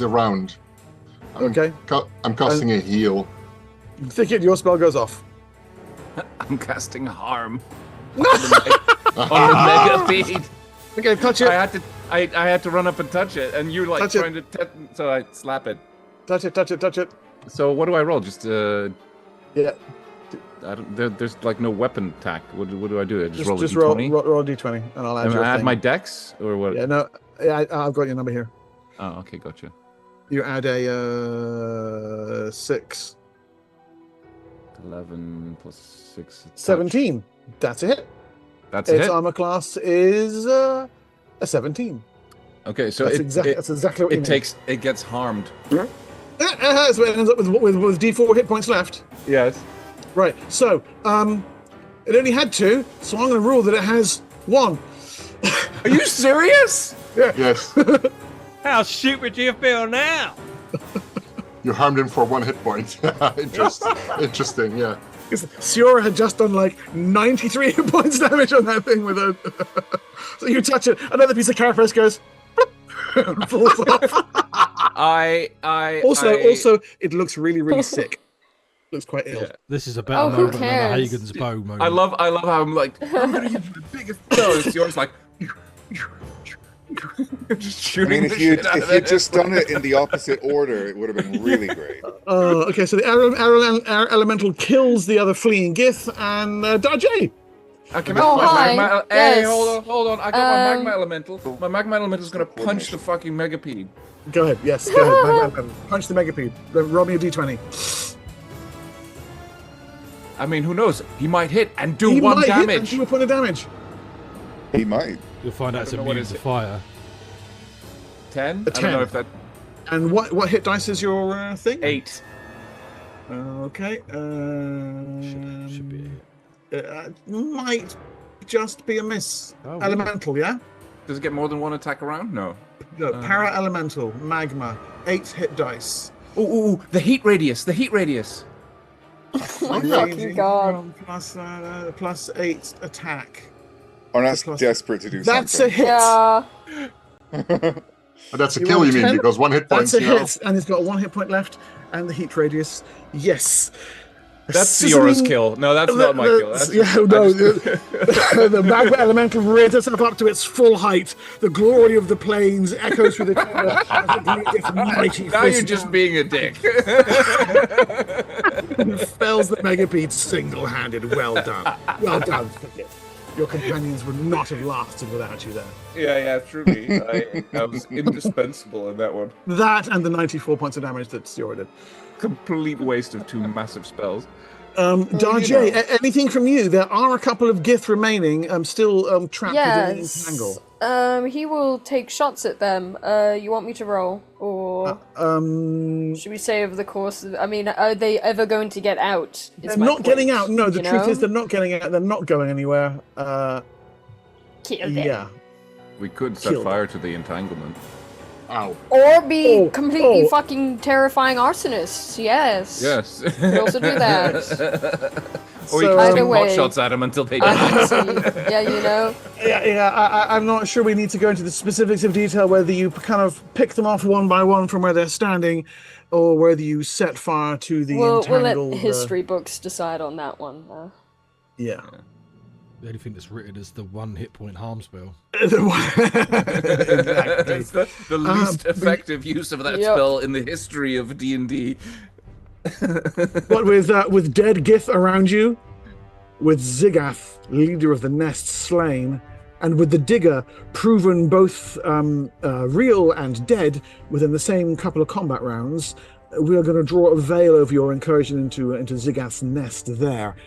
a round. Okay. I'm casting a heal. Think it. Your spell goes off. I'm casting harm on the megapede. Okay, touch it. I had to run up and touch it, and you're like Touch it. trying to, so I slap it. Touch it. Touch it. Touch it. So what do I roll? Just Yeah. I don't, there's like no weapon attack. What do I do? I just roll a Just d20? roll a d20, and I'll add And your I add thing. my dex or what? Yeah, no, yeah, I've got your number here. Oh, okay, gotcha. You add a 6. 11 plus 6. 17. That's a hit. That's a Its hit. armor class is a 17. Okay, so That's exactly what you need. It gets harmed. So it ends up with D4 hit points left. Yes. Right. So it only had 2, so I'm going to rule that it has 1. Are you serious? Yeah. Yes. How stupid do you feel now? You harmed him for 1 hit point. Interesting, yeah. Siora had just done like 93 hit points damage on that thing with her. So you touch it, another piece of carapace goes and falls off. Also, it looks really, really sick. Looks quite ill. Yeah. This is a better Oh, who moment than the cares? Hagen's bow moment. I love how I'm like, I'm gonna use the biggest no, it's yours like just I shooting mean, the if you'd shit out of if you'd just done it in the opposite order, it would have been really great. Okay, so the arrow elemental kills the other fleeing Gith and Dajay. Okay, Oh, hi. Hey, Yes. hold on. I got my magma elemental. My magma elemental is gonna punch the fucking megapede. Go ahead, yes, go ahead. Punch the megapede. Roll me a d20. I mean, who knows? He might hit and do He one might hit and damage. do a point of damage. He might. You'll find out it's don't know what immune is to it. fire. 10? A I don't know 10. if that And what hit dice is your thing? 8. Okay. Should be. Might just be a miss. Oh, really? Elemental, yeah? Does it get more than 1 attack around? No. No, para elemental, magma, 8 hit dice. Ooh, the heat radius. Oh my fucking god. Plus 8 attack. Arnat's Plus- desperate to do That's a something. hit. Yeah. But that's a You kill, want you mean, 10? because 1 hit point. That's a hit, and it's got 1 hit point left, and the heat radius. Yes. That's Siora's kill. No, that's not my kill. That's The magma elemental rears itself up to its full height. The glory of the plains echoes through the corner as the great mighty Now you're fist just being a dick. fells the megapede single-handed. Well done. Well done. Your companions would not have lasted without you there. Yeah, truly. I was indispensable in that one. That and the 94 points of damage that Siora did. Complete waste of 2 massive spells. Darjay, anything from you? There are a couple of Gith remaining, still trapped within the Yes. entangle. He will take shots at them. You want me to roll? Or should we say over the course of... I mean, are they ever going to get out? They're not getting out. No, the truth is that they're not getting out. They're not going anywhere. Kill them. Yeah. We could set Kill fire to the entanglement. Ow. Or be Oh, completely oh. fucking terrifying arsonists. Yes. Yes. We could also do that. Or you So, can Either shoot way, pot shots at them until they I die. can see. Yeah, you know. I'm not sure we need to go into the specifics of detail, whether you kind of pick them off one by one from where they're standing, or whether you set fire to the We'll entangled... let history books decide on that one. Yeah. The only thing that's written is the 1 hit point harm spell. Exactly. It's the least but- effective use of that Yep. spell in the history of D&D. But with dead Gith around you, with Zigath, leader of the Nest, slain, and with the Digger proven both real and dead within the same couple of combat rounds, we are going to draw a veil over your incursion into Zigath's Nest there.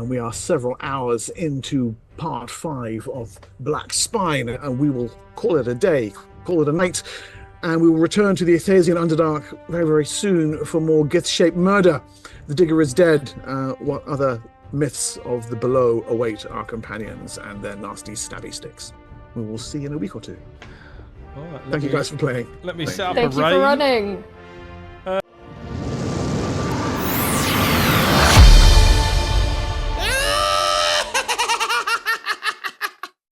We are several hours into part 5 of Black Spine, and we will call it a day, call it a night. and we will return to the Athasian Underdark very, very soon for more Gith-shaped murder. The Digger is dead. What other myths of the below await our companions and their nasty stabby sticks? We will see in a week or two. All right, Thank you guys for playing. Let me set up Thank a you raid. for running.